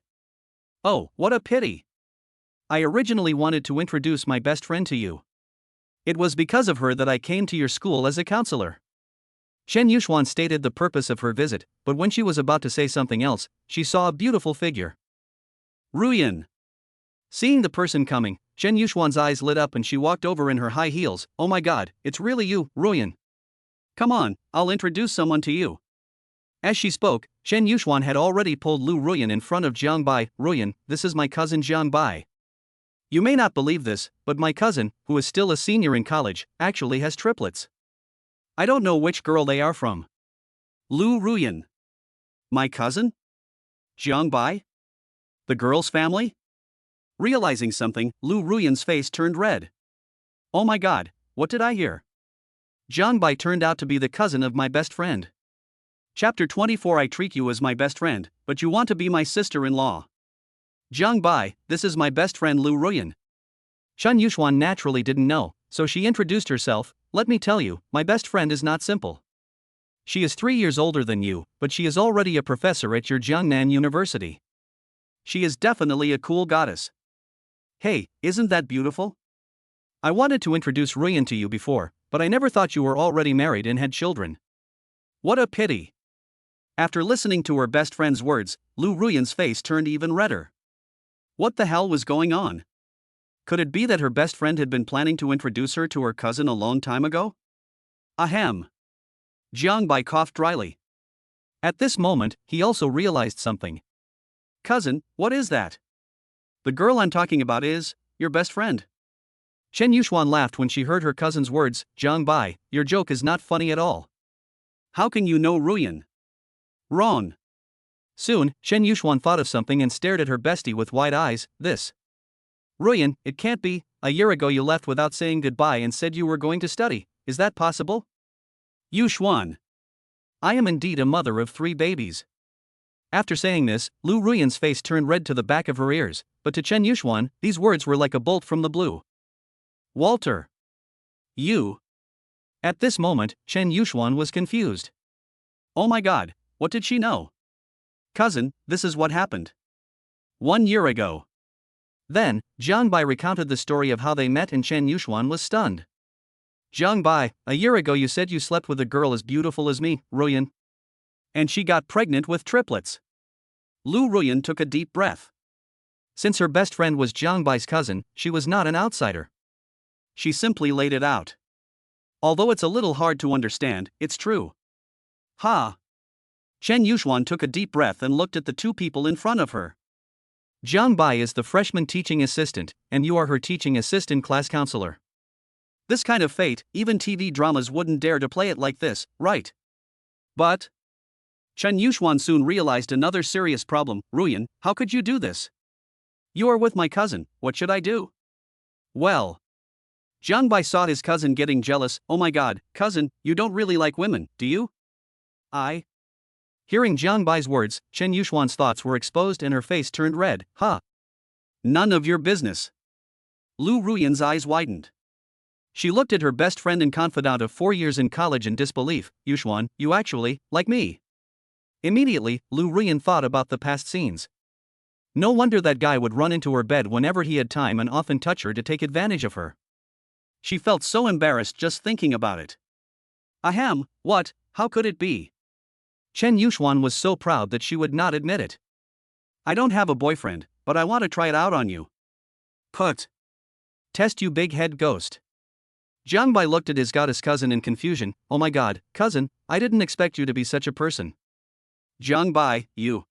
"Oh, what a pity. I originally wanted to introduce my best friend to you. It was because of her that I came to your school as a counselor." Chen Yuxuan stated the purpose of her visit, but when she was about to say something else, she saw a beautiful figure. Ruyan. Seeing the person coming, Chen Yuxuan's eyes lit up and she walked over in her high heels. "Oh my god, it's really you, Ruyan. Come on, I'll introduce someone to you." As she spoke, Chen Yuxuan had already pulled Lu Ruyan in front of Jiang Bai. "Ruyan, this is my cousin Jiang Bai. You may not believe this, but my cousin, who is still a senior in college, actually has triplets. I don't know which girl they are from." Lu Ruyan. "My cousin? Jiang Bai? The girl's family?" Realizing something, Lu Ruyan's face turned red. "Oh my god, what did I hear? Jiang Bai turned out to be the cousin of my best friend. Chapter 24. I treat you as my best friend, but you want to be my sister-in-law. Jiang Bai, this is my best friend Lu Ruyan." Chen Yuxuan naturally didn't know, so she introduced herself. "Let me tell you, my best friend is not simple. She is 3 years older than you, but she is already a professor at your Jiangnan University. She is definitely a cool goddess. Hey, isn't that beautiful? I wanted to introduce Ruyan to you before, but I never thought you were already married and had children. What a pity." After listening to her best friend's words, Lu Ruyan's face turned even redder. What the hell was going on? Could it be that her best friend had been planning to introduce her to her cousin a long time ago? Ahem. Jiang Bai coughed dryly. At this moment, he also realized something. "Cousin, what is that? The girl I'm talking about is your best friend." Chen Yuxuan laughed when she heard her cousin's words. "Jiang Bai, your joke is not funny at all. How can you know Ruyan?" "Wrong." Soon, Chen Yuxuan thought of something and stared at her bestie with wide eyes. "This. Ruyan, it can't be. A year ago you left without saying goodbye and said you were going to study. Is that possible?" "Yuxuan. I am indeed a mother of 3 babies." After saying this, Lu Ruyan's face turned red to the back of her ears, but to Chen Yuxuan, these words were like a bolt from the blue. "Walter. You." At this moment, Chen Yuxuan was confused. Oh my god, what did she know? "Cousin, this is what happened. 1 year ago." Then, Jiang Bai recounted the story of how they met and Chen Yuxuan was stunned. "Jiang Bai, a year ago you said you slept with a girl as beautiful as me, Ruyan. And she got pregnant with triplets." Lu Ruyan took a deep breath. Since her best friend was Jiang Bai's cousin, she was not an outsider. She simply laid it out. Although it's a little hard to understand, it's true. Ha! Chen Yuxuan took a deep breath and looked at the 2 people in front of her. Jiang Bai is the freshman teaching assistant, and you are her teaching assistant class counselor. This kind of fate, even TV dramas wouldn't dare to play it like this, right? But Chen Yuxuan soon realized another serious problem. "Ruyan, how could you do this? You are with my cousin, what should I do?" Well, Jiang Bai saw his cousin getting jealous. "Oh my god, cousin, you don't really like women, do you?" "I." Hearing Jiang Bai's words, Chen Yuxuan's thoughts were exposed and her face turned red. "Huh. None of your business." Lu Ruyan's eyes widened. She looked at her best friend and confidant of 4 years in college in disbelief. "Yuxuan, you actually like me?" Immediately, Lu Ruyan thought about the past scenes. No wonder that guy would run into her bed whenever he had time and often touch her to take advantage of her. She felt so embarrassed just thinking about it. Ahem, what, how could it be? Chen Yuxuan was so proud that she would not admit it. "I don't have a boyfriend, but I want to try it out on you." Put. Test you big head ghost. Jiang Bai looked at his goddess cousin in confusion. "Oh my god, cousin, I didn't expect you to be such a person." "Jiang Bai, you."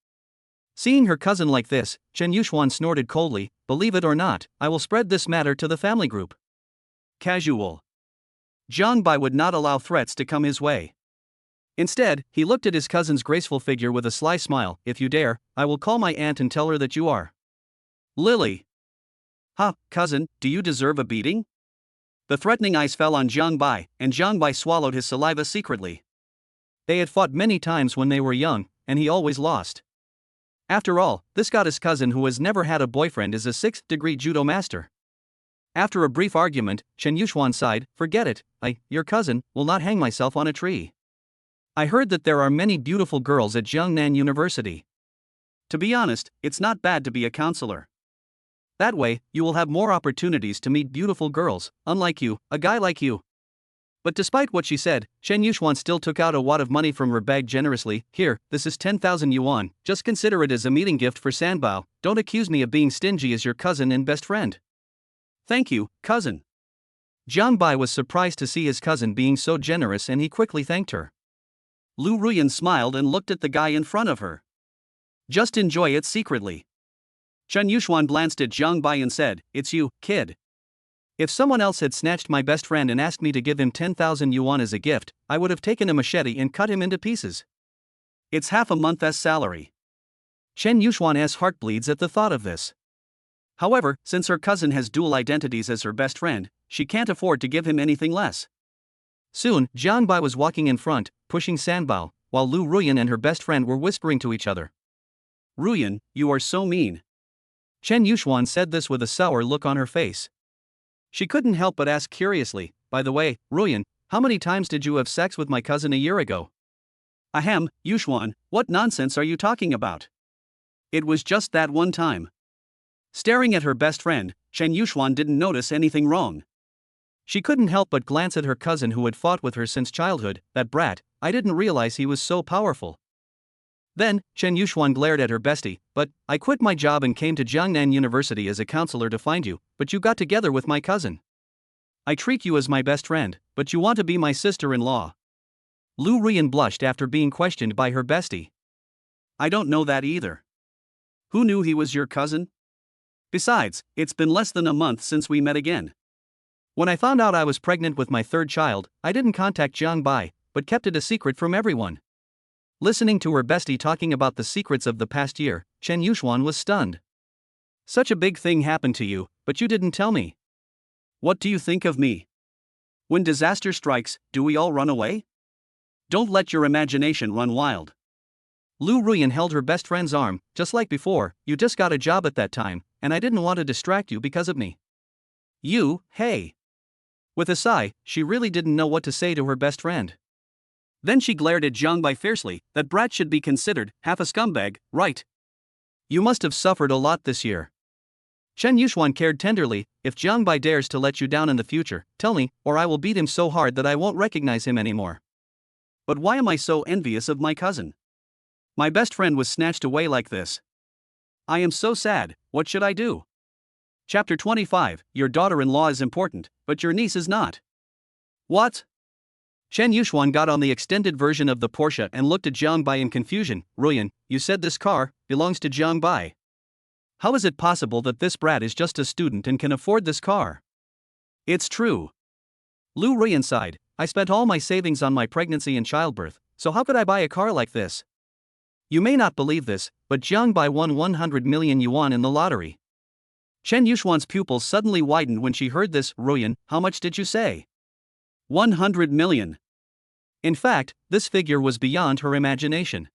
Seeing her cousin like this, Chen Yuxuan snorted coldly. "Believe it or not, I will spread this matter to the family group." Casual. Jiang Bai would not allow threats to come his way. Instead, he looked at his cousin's graceful figure with a sly smile. If you dare, I will call my aunt and tell her that you are Lily. Ha, cousin, do you deserve a beating? The threatening eyes fell on Jiang Bai, and Jiang Bai swallowed his saliva secretly. They had fought many times when they were young, and he always lost. After all, this goddess cousin who has never had a boyfriend is a 6th-degree judo master. After a brief argument, Chen Yuxuan sighed, forget it, your cousin, will not hang myself on a tree. I heard that there are many beautiful girls at Jiangnan University. To be honest, it's not bad to be a counselor. That way, you will have more opportunities to meet beautiful girls, unlike you, a guy like you. But despite what she said, Chen Yuxuan still took out a wad of money from her bag generously. Here, this is 10,000 yuan, just consider it as a meeting gift for Sanbao, don't accuse me of being stingy as your cousin and best friend. Thank you, cousin. Jiang Bai was surprised to see his cousin being so generous and he quickly thanked her. Lu Ruyan smiled and looked at the guy in front of her. Just enjoy it secretly. Chen Yuxuan glanced at Jiang Bai and said, it's you, kid. If someone else had snatched my best friend and asked me to give him 10,000 yuan as a gift, I would have taken a machete and cut him into pieces. It's half a month's salary. Chen Yuxuan's heart bleeds at the thought of this. However, since her cousin has dual identities as her best friend, she can't afford to give him anything less. Soon, Jiang Bai was walking in front, pushing Sanbao, while Lu Ruyan and her best friend were whispering to each other. Ruyan, you are so mean. Chen Yuxuan said this with a sour look on her face. She couldn't help but ask curiously, by the way, Ruyan, how many times did you have sex with my cousin a year ago? Ahem, Yuxuan, what nonsense are you talking about? It was just that one time. Staring at her best friend, Chen Yuxuan didn't notice anything wrong. She couldn't help but glance at her cousin who had fought with her since childhood. That brat, I didn't realize he was so powerful. Then, Chen Yuxuan glared at her bestie, but, I quit my job and came to Jiangnan University as a counselor to find you, but you got together with my cousin. I treat you as my best friend, but you want to be my sister-in-law. Lu Ruyan blushed after being questioned by her bestie. I don't know that either. Who knew he was your cousin? Besides, it's been less than a month since we met again. When I found out I was pregnant with my third child, I didn't contact Jiang Bai, but kept it a secret from everyone. Listening to her bestie talking about the secrets of the past year, Chen Yuxuan was stunned. Such a big thing happened to you, but you didn't tell me. What do you think of me? When disaster strikes, do we all run away? Don't let your imagination run wild. Lu Ruyan held her best friend's arm, just like before, you just got a job at that time, and I didn't want to distract you because of me. You, hey. With a sigh, she really didn't know what to say to her best friend. Then she glared at Jiang Bai fiercely, that brat should be considered half a scumbag, right? You must have suffered a lot this year. Chen Yuxuan cared tenderly, if Jiang Bai dares to let you down in the future, tell me, or I will beat him so hard that I won't recognize him anymore. But why am I so envious of my cousin? My best friend was snatched away like this. I am so sad, what should I do? Chapter 25, Your daughter-in-law is important, but your niece is not. What? Chen Yuxuan got on the extended version of the Porsche and looked at Jiang Bai in confusion. Ruyan, you said this car belongs to Jiang Bai. How is it possible that this brat is just a student and can afford this car? It's true. Lu Ruyan sighed, I spent all my savings on my pregnancy and childbirth, so how could I buy a car like this? You may not believe this, but Jiang Bai won 100 million yuan in the lottery. Chen Yuxuan's pupils suddenly widened when she heard this. Ruyan, how much did you say? 100 million. In fact, this figure was beyond her imagination.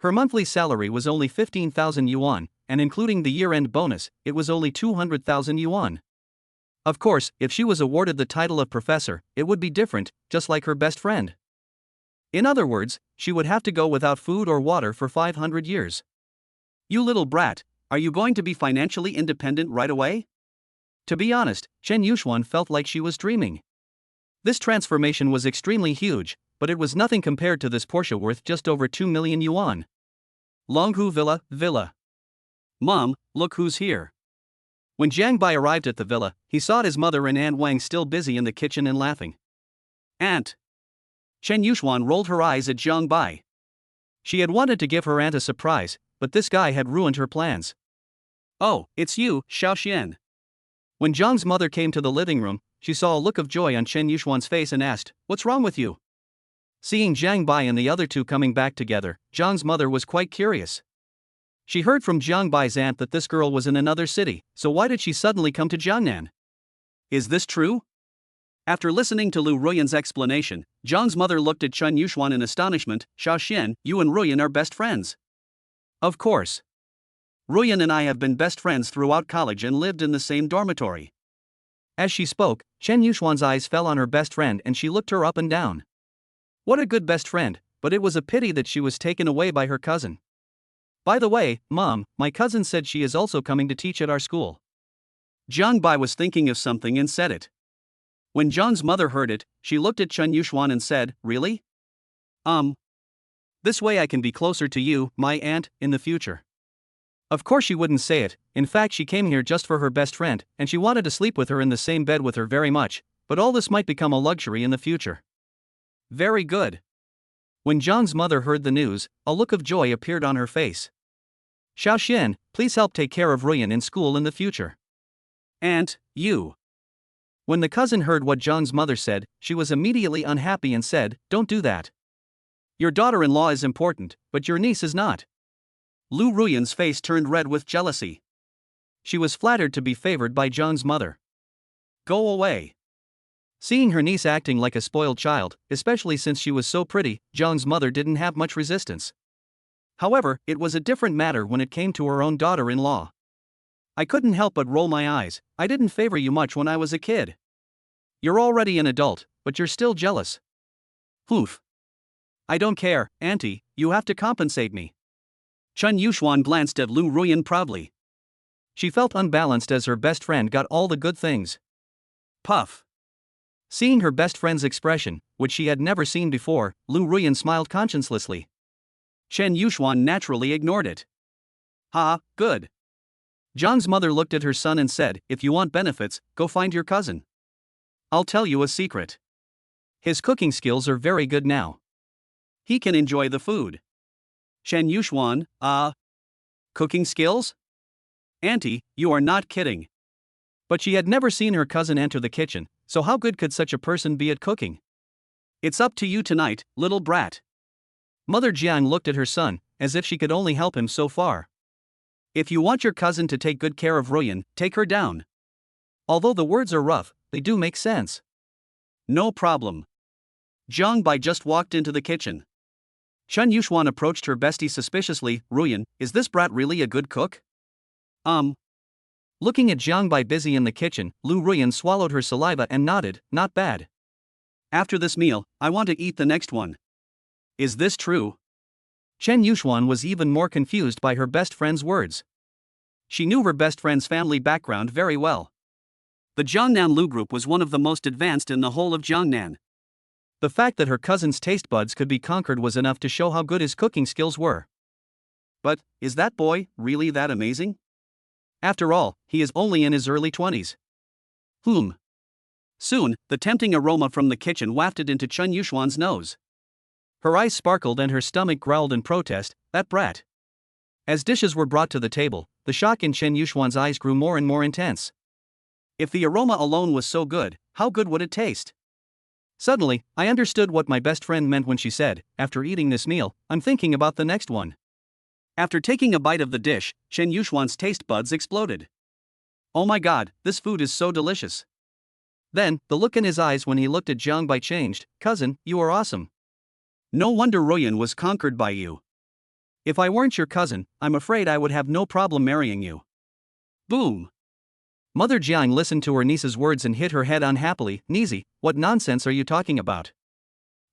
Her monthly salary was only 15,000 yuan, and including the year-end bonus, it was only 200,000 yuan. Of course, if she was awarded the title of professor, it would be different, just like her best friend. In other words, she would have to go without food or water for 500 years. You little brat, are you going to be financially independent right away? To be honest, Chen Yuxuan felt like she was dreaming. This transformation was extremely huge, but it was nothing compared to this Porsche worth just over 2 million yuan. Longhu Villa. Mom, look who's here. When Jiang Bai arrived at the villa, he saw his mother and Aunt Wang still busy in the kitchen and laughing. Aunt. Chen Yuxuan rolled her eyes at Jiang Bai. She had wanted to give her aunt a surprise, but this guy had ruined her plans. Oh, it's you, Xiao Xian. When Zhang's mother came to the living room, she saw a look of joy on Chen Yuxuan's face and asked, "What's wrong with you?" Seeing Jiang Bai and the other two coming back together, Jiang's mother was quite curious. She heard from Jiang Bai's aunt that this girl was in another city, so why did she suddenly come to Jiangnan? Is this true? After listening to Lu Ruyan's explanation, Jiang's mother looked at Chen Yuxuan in astonishment. "Xiaoxian, you and Ruyan are best friends." "Of course. Ruyan and I have been best friends throughout college and lived in the same dormitory." As she spoke, Chen Yuxuan's eyes fell on her best friend and she looked her up and down. What a good best friend, but it was a pity that she was taken away by her cousin. "By the way, Mom, my cousin said she is also coming to teach at our school." Jiang Bai was thinking of something and said it. When Jiang's mother heard it, she looked at Chen Yuxuan and said, "Really? This way I can be closer to you, my aunt, in the future." Of course she wouldn't say it. In fact, she came here just for her best friend, and she wanted to sleep with her in the same bed with her very much, but all this might become a luxury in the future. Very good. When Jiang's mother heard the news, a look of joy appeared on her face. "Xiaoxian, please help take care of Ruyan in school in the future." "Aunt, you." When the cousin heard what Jiang's mother said, she was immediately unhappy and said, "Don't do that. Your daughter-in-law is important, but your niece is not." Lu Ruyan's face turned red with jealousy. She was flattered to be favored by Jiang's mother. "Go away." Seeing her niece acting like a spoiled child, especially since she was so pretty, Jiang's mother didn't have much resistance. However, it was a different matter when it came to her own daughter-in-law. "I couldn't help but roll my eyes. I didn't favor you much when I was a kid. You're already an adult, but you're still jealous." "Oof. I don't care, Auntie, you have to compensate me." Chen Yuxuan glanced at Lu Ruyan proudly. She felt unbalanced as her best friend got all the good things. Puff. Seeing her best friend's expression, which she had never seen before, Lu Ruyan smiled consciencelessly. Chen Yuxuan naturally ignored it. Good. Jiang's mother looked at her son and said, "If you want benefits, go find your cousin. I'll tell you a secret. His cooking skills are very good now. He can enjoy the food." Chen Yuxuan, cooking skills? Auntie, you are not kidding. But she had never seen her cousin enter the kitchen, so how good could such a person be at cooking? "It's up to you tonight, little brat." Mother Jiang looked at her son, as if she could only help him so far. "If you want your cousin to take good care of Ruyan, take her down." Although the words are rough, they do make sense. "No problem." Jiang Bai just walked into the kitchen. Chen Yuxuan approached her bestie suspiciously. "Ruyan, is this brat really a good cook?" Looking at Jiang Bai busy in the kitchen, Lu Ruyan swallowed her saliva and nodded, "Not bad. After this meal, I want to eat the next one." "Is this true?" Chen Yuxuan was even more confused by her best friend's words. She knew her best friend's family background very well. The Jiangnan Lu group was one of the most advanced in the whole of Jiangnan. The fact that her cousin's taste buds could be conquered was enough to show how good his cooking skills were. But, is that boy really that amazing? After all, he is only in his early 20s. Soon, the tempting aroma from the kitchen wafted into Chen Yuxuan's nose. Her eyes sparkled and her stomach growled in protest, "That brat." As dishes were brought to the table, the shock in Chen Yuxuan's eyes grew more and more intense. If the aroma alone was so good, how good would it taste? Suddenly, I understood what my best friend meant when she said, "After eating this meal, I'm thinking about the next one." After taking a bite of the dish, Chen Yuxuan's taste buds exploded. "Oh my god, this food is so delicious." Then, the look in his eyes when he looked at Jiang Bai changed. "Cousin, you are awesome. No wonder Ruyan was conquered by you. If I weren't your cousin, I'm afraid I would have no problem marrying you." Boom! Mother Jiang listened to her niece's words and hit her head unhappily. "Niece, what nonsense are you talking about?"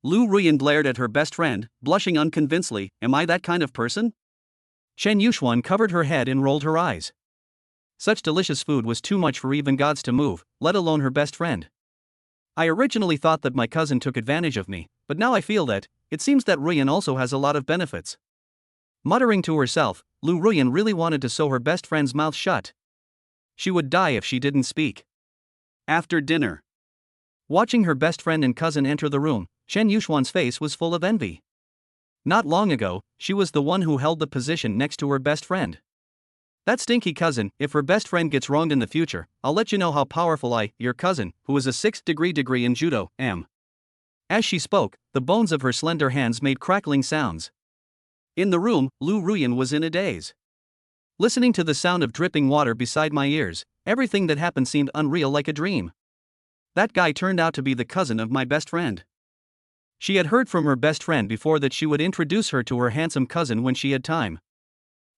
Lu Ruyan glared at her best friend, blushing unconvincedly. "Am I that kind of person?" Chen Yuxuan covered her head and rolled her eyes. Such delicious food was too much for even gods to move, let alone her best friend. "I originally thought that my cousin took advantage of me, but now I feel that, it seems that Ruyan also has a lot of benefits." Muttering to herself, Lu Ruyan really wanted to sew her best friend's mouth shut. She would die if she didn't speak. After dinner. Watching her best friend and cousin enter the room, Chen Yuxuan's face was full of envy. Not long ago, she was the one who held the position next to her best friend. That stinky cousin, if her best friend gets wronged in the future, I'll let you know how powerful I, your cousin, who is a 6th degree in judo, am. As she spoke, the bones of her slender hands made crackling sounds. In the room, Lu Ruyan was in a daze. Listening to the sound of dripping water beside my ears, everything that happened seemed unreal, like a dream. That guy turned out to be the cousin of my best friend. She had heard from her best friend before that she would introduce her to her handsome cousin when she had time.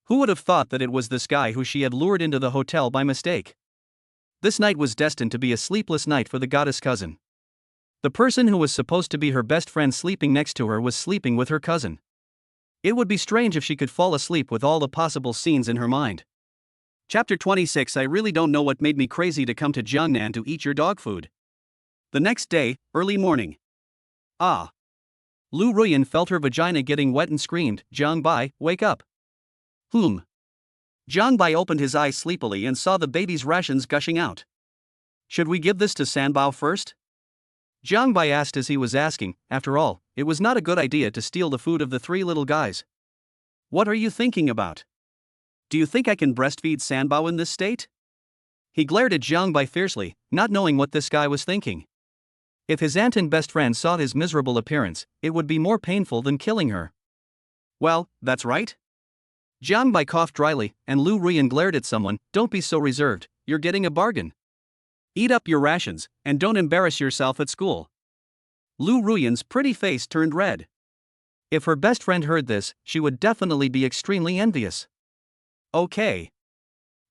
Who would have thought that it was this guy who she had lured into the hotel by mistake? This night was destined to be a sleepless night for the goddess cousin. The person who was supposed to be her best friend sleeping next to her was sleeping with her cousin. It would be strange if she could fall asleep with all the possible scenes in her mind. Chapter 26. I really don't know what made me crazy to come to Jiangnan to eat your dog food. The next day, early morning. Ah. Lu Ruyan felt her vagina getting wet and screamed, "Jiang Bai, wake up." Jiang Bai opened his eyes sleepily and saw the baby's rations gushing out. Should we give this to Sanbao first? Jiang Bai asked as he was asking. After all, it was not a good idea to steal the food of the 3 little guys. What are you thinking about? Do you think I can breastfeed Sanbao in this state? He glared at Jiang Bai fiercely, not knowing what this guy was thinking. If his aunt and best friend saw his miserable appearance, it would be more painful than killing her. Well, that's right. Jiang Bai coughed dryly, and Lu Ruyan glared at someone. Don't be so reserved, you're getting a bargain. Eat up your rations, and don't embarrass yourself at school. Lu Ruyan's pretty face turned red. If her best friend heard this, she would definitely be extremely envious. Okay.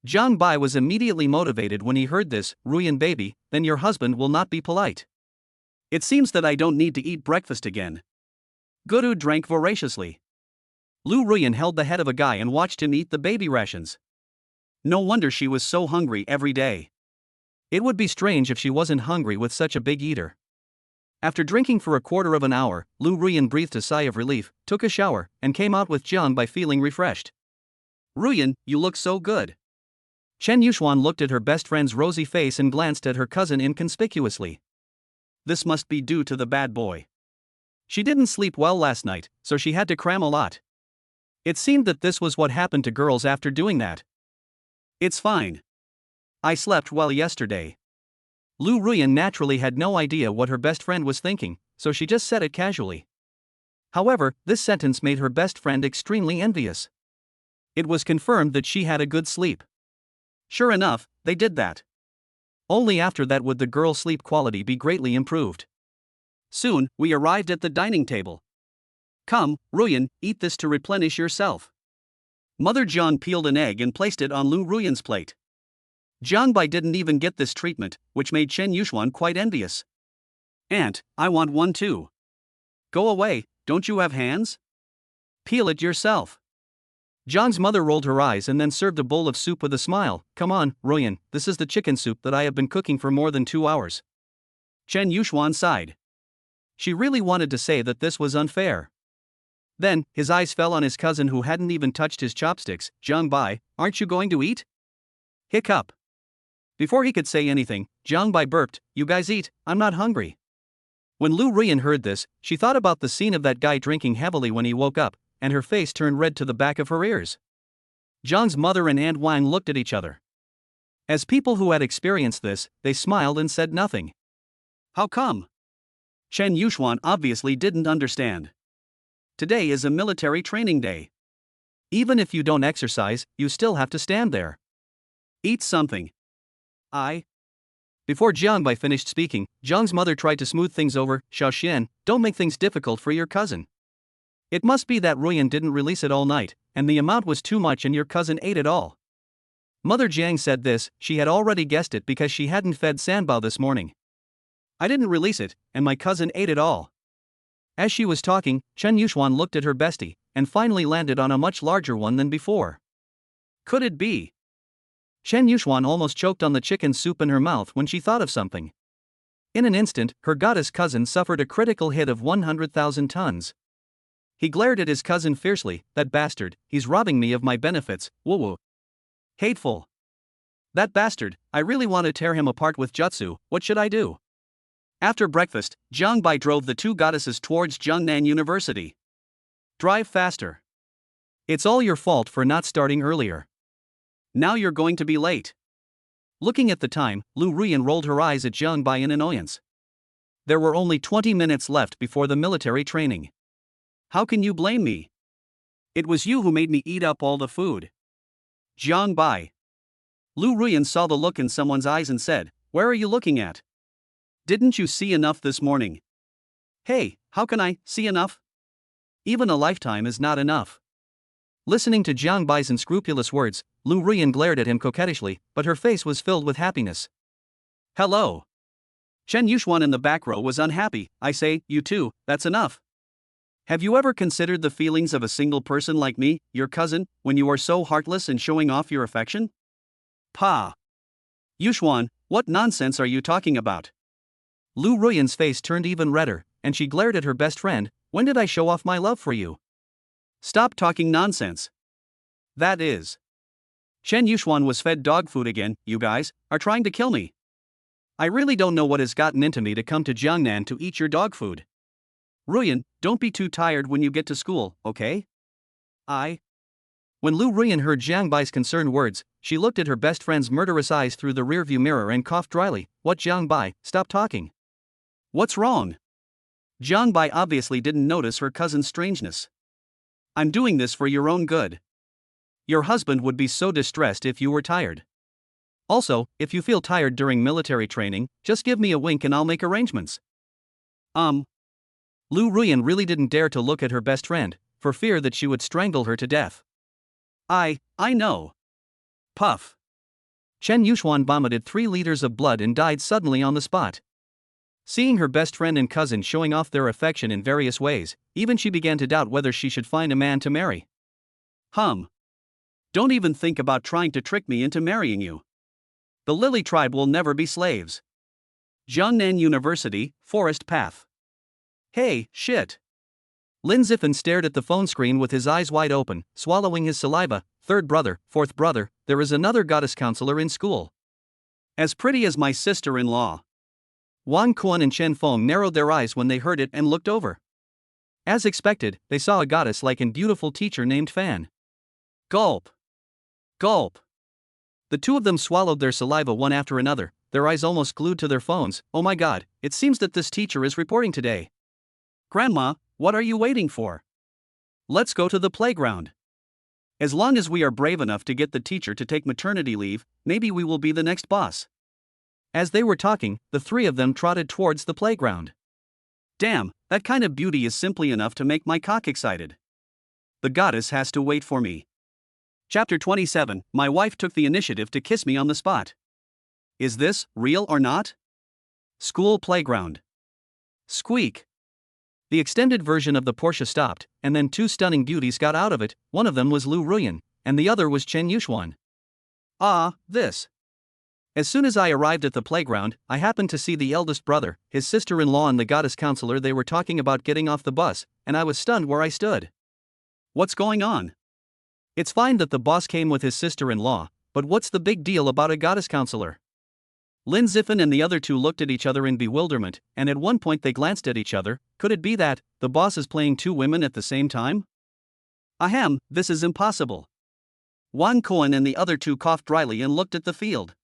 Jiang Bai was immediately motivated when he heard this. Ruyan baby, then your husband will not be polite. It seems that I don't need to eat breakfast again. Guru drank voraciously. Lu Ruyan held the head of a guy and watched him eat the baby rations. No wonder she was so hungry every day. It would be strange if she wasn't hungry with such a big eater. After drinking for a quarter of an hour, Lu Ruyan breathed a sigh of relief, took a shower, and came out with Jiang Bai feeling refreshed. Ruyan, you look so good. Chen Yuxuan looked at her best friend's rosy face and glanced at her cousin inconspicuously. This must be due to the bad boy. She didn't sleep well last night, so she had to cram a lot. It seemed that this was what happened to girls after doing that. It's fine. I slept well yesterday. Lu Ruyan naturally had no idea what her best friend was thinking, so she just said it casually. However, this sentence made her best friend extremely envious. It was confirmed that she had a good sleep. Sure enough, they did that. Only after that would the girl's sleep quality be greatly improved. Soon, we arrived at the dining table. Come, Ruyan, eat this to replenish yourself. Mother Jiang peeled an egg and placed it on Lu Ruyan's plate. Jiang Bai didn't even get this treatment, which made Chen Yuxuan quite envious. Aunt, I want one too. Go away, don't you have hands? Peel it yourself. Jiang's mother rolled her eyes and then served a bowl of soup with a smile. Come on, Ruyan, this is the chicken soup that I have been cooking for more than 2 hours. Chen Yuxuan sighed. She really wanted to say that this was unfair. Then, his eyes fell on his cousin who hadn't even touched his chopsticks. Jiang Bai, aren't you going to eat? Hiccup. Before he could say anything, Jiang Bai burped, you guys eat, I'm not hungry. When Lu Ruyan heard this, she thought about the scene of that guy drinking heavily when he woke up, and her face turned red to the back of her ears. Jiang's mother and Aunt Wang looked at each other. As people who had experienced this, they smiled and said nothing. How come? Chen Yuxuan obviously didn't understand. Today is a military training day. Even if you don't exercise, you still have to stand there. Eat something. Before Jiang Bai finished speaking, Jiang's mother tried to smooth things over. Xiaoxian, don't make things difficult for your cousin. It must be that Ruyan didn't release it all night, and the amount was too much and your cousin ate it all. Mother Jiang said this, she had already guessed it because she hadn't fed Sanbao this morning. I didn't release it, and my cousin ate it all. As she was talking, Chen Yuxuan looked at her bestie, and finally landed on a much larger one than before. Could it be? Chen Yuxuan almost choked on the chicken soup in her mouth when she thought of something. In an instant, her goddess cousin suffered a critical hit of 100,000 tons. He glared at his cousin fiercely, that bastard, he's robbing me of my benefits, woo-woo. Hateful. That bastard, I really want to tear him apart with jutsu, what should I do? After breakfast, Jiang Bai drove the 2 goddesses towards Jiangnan University. Drive faster. It's all your fault for not starting earlier. Now you're going to be late. Looking at the time, Lu Ruyan rolled her eyes at Jiang Bai in annoyance. There were only 20 minutes left before the military training. How can you blame me? It was you who made me eat up all the food. Jiang Bai. Lu Ruyan saw the look in someone's eyes and said, "Where are you looking at? Didn't you see enough this morning?" Hey, how can I see enough? Even a lifetime is not enough. Listening to Jiang Bai's unscrupulous words, Lu Ruyan glared at him coquettishly, but her face was filled with happiness. Hello. Chen Yuxuan in the back row was unhappy. I say, you too, that's enough. Have you ever considered the feelings of a single person like me, your cousin, when you are so heartless in showing off your affection? Pa. Yuxuan, what nonsense are you talking about? Lu Ruyan's face turned even redder, and she glared at her best friend. When did I show off my love for you? Stop talking nonsense. That is. Chen Yuxuan was fed dog food again. You guys are trying to kill me. I really don't know what has gotten into me to come to Jiangnan to eat your dog food. Ruyan, don't be too tired when you get to school, okay? When Lu Ruyan heard Jiang Bai's concerned words, she looked at her best friend's murderous eyes through the rearview mirror and coughed dryly. What, Jiang Bai, stop talking. What's wrong? Jiang Bai obviously didn't notice her cousin's strangeness. I'm doing this for your own good. Your husband would be so distressed if you were tired. Also, if you feel tired during military training, just give me a wink and I'll make arrangements. Lu Ruyan really didn't dare to look at her best friend, for fear that she would strangle her to death. I know. Puff. Chen Yuxuan vomited 3 liters of blood and died suddenly on the spot. Seeing her best friend and cousin showing off their affection in various ways, even she began to doubt whether she should find a man to marry. Don't even think about trying to trick me into marrying you. The Lily tribe will never be slaves. Jiangnan University, Forest Path. Hey, shit. Lin Zifen stared at the phone screen with his eyes wide open, swallowing his saliva. Third brother, fourth brother, there is another goddess counselor in school. As pretty as my sister-in-law. Wang Kuan and Chen Feng narrowed their eyes when they heard it and looked over. As expected, they saw a goddess-like and beautiful teacher named Fan. Gulp. Gulp. The two of them swallowed their saliva one after another, their eyes almost glued to their phones. Oh my god, it seems that this teacher is reporting today. Grandma, what are you waiting for? Let's go to the playground. As long as we are brave enough to get the teacher to take maternity leave, maybe we will be the next boss. As they were talking, the 3 of them trotted towards the playground. Damn, that kind of beauty is simply enough to make my cock excited. The goddess has to wait for me. Chapter 27, my wife took the initiative to kiss me on the spot. Is this real or not? School playground. Squeak. The extended version of the Porsche stopped, and then 2 stunning beauties got out of it. One of them was Lu Ruyan, and the other was Chen Yuxuan. This. As soon as I arrived at the playground, I happened to see the eldest brother, his sister-in-law and the goddess counselor. They were talking about getting off the bus, and I was stunned where I stood. What's going on? It's fine that the boss came with his sister-in-law, but what's the big deal about a goddess counselor? Lin Zifen and the other 2 looked at each other in bewilderment, and at one point they glanced at each other. Could it be that the boss is playing 2 women at the same time? Ahem, this is impossible. Wang Kuan and the other 2 coughed dryly and looked at the field.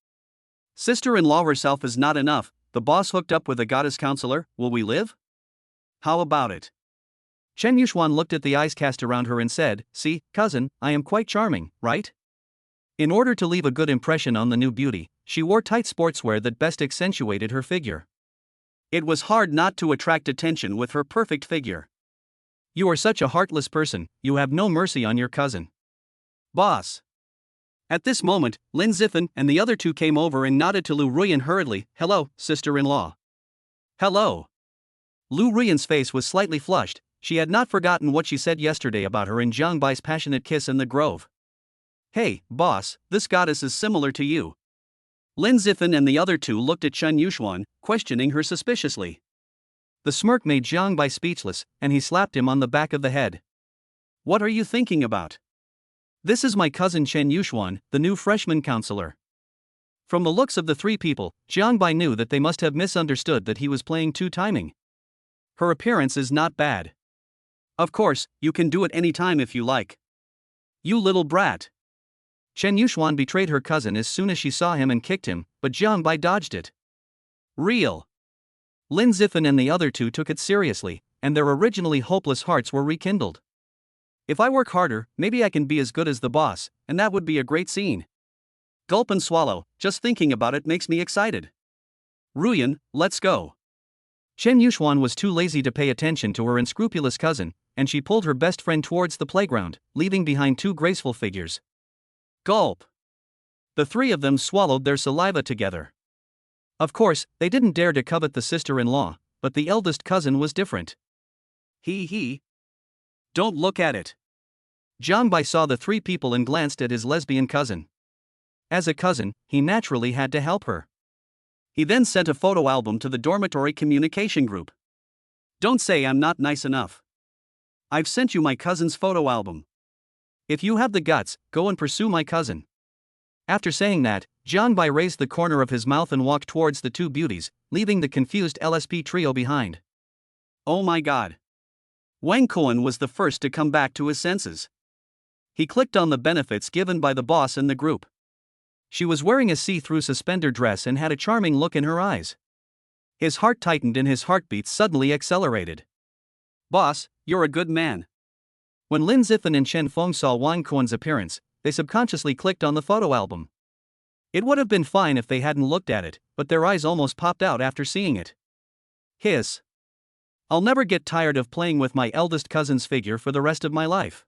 Sister-in-law herself is not enough, the boss hooked up with a goddess counselor. Will we live? How about it? Chen Yuxuan looked at the eyes cast around her and said, see, cousin, I am quite charming, right? In order to leave a good impression on the new beauty, she wore tight sportswear that best accentuated her figure. It was hard not to attract attention with her perfect figure. You are such a heartless person, you have no mercy on your cousin. Boss. At this moment, Lin Zifen and the other 2 came over and nodded to Lu Ruyan hurriedly. Hello, sister-in-law. Hello. Lu Ruyan's face was slightly flushed. She had not forgotten what she said yesterday about her and Jiang Bai's passionate kiss in the grove. Hey, boss, this goddess is similar to you. Lin Zifen and the other 2 looked at Chen Yuxuan, questioning her suspiciously. The smirk made Jiang Bai speechless, and he slapped him on the back of the head. What are you thinking about? This is my cousin Chen Yuxuan, the new freshman counselor. From the looks of the 3 people, Jiang Bai knew that they must have misunderstood that he was playing 2 timing. Her appearance is not bad. Of course, you can do it any time if you like. You little brat. Chen Yuxuan betrayed her cousin as soon as she saw him and kicked him, but Jiang Bai dodged it. Real. Lin Zifan and the other two took it seriously, and their originally hopeless hearts were rekindled. If I work harder, maybe I can be as good as the boss, and that would be a great scene. Gulp and swallow, just thinking about it makes me excited. Ruyan, let's go. Chen Yuxuan was too lazy to pay attention to her unscrupulous cousin, and she pulled her best friend towards the playground, leaving behind two graceful figures. Gulp. The three of them swallowed their saliva together. Of course, they didn't dare to covet the sister-in-law, but the eldest cousin was different. He. Don't look at it. Jiang Bai saw the three people and glanced at his lesbian cousin. As a cousin, he naturally had to help her. He then sent a photo album to the dormitory communication group. Don't say I'm not nice enough. I've sent you my cousin's photo album. If you have the guts, go and pursue my cousin. After saying that, Jiang Bai raised the corner of his mouth and walked towards the two beauties, leaving the confused LSP trio behind. Oh my god. Wang Kuan was the first to come back to his senses. He clicked on the benefits given by the boss in the group. She was wearing a see-through suspender dress and had a charming look in her eyes. His heart tightened and his heartbeat suddenly accelerated. Boss, you're a good man. When Lin Zifan and Chen Feng saw Wang Kuan's appearance, they subconsciously clicked on the photo album. It would have been fine if they hadn't looked at it, but their eyes almost popped out after seeing it. Hiss. I'll never get tired of playing with my eldest cousin's figure for the rest of my life.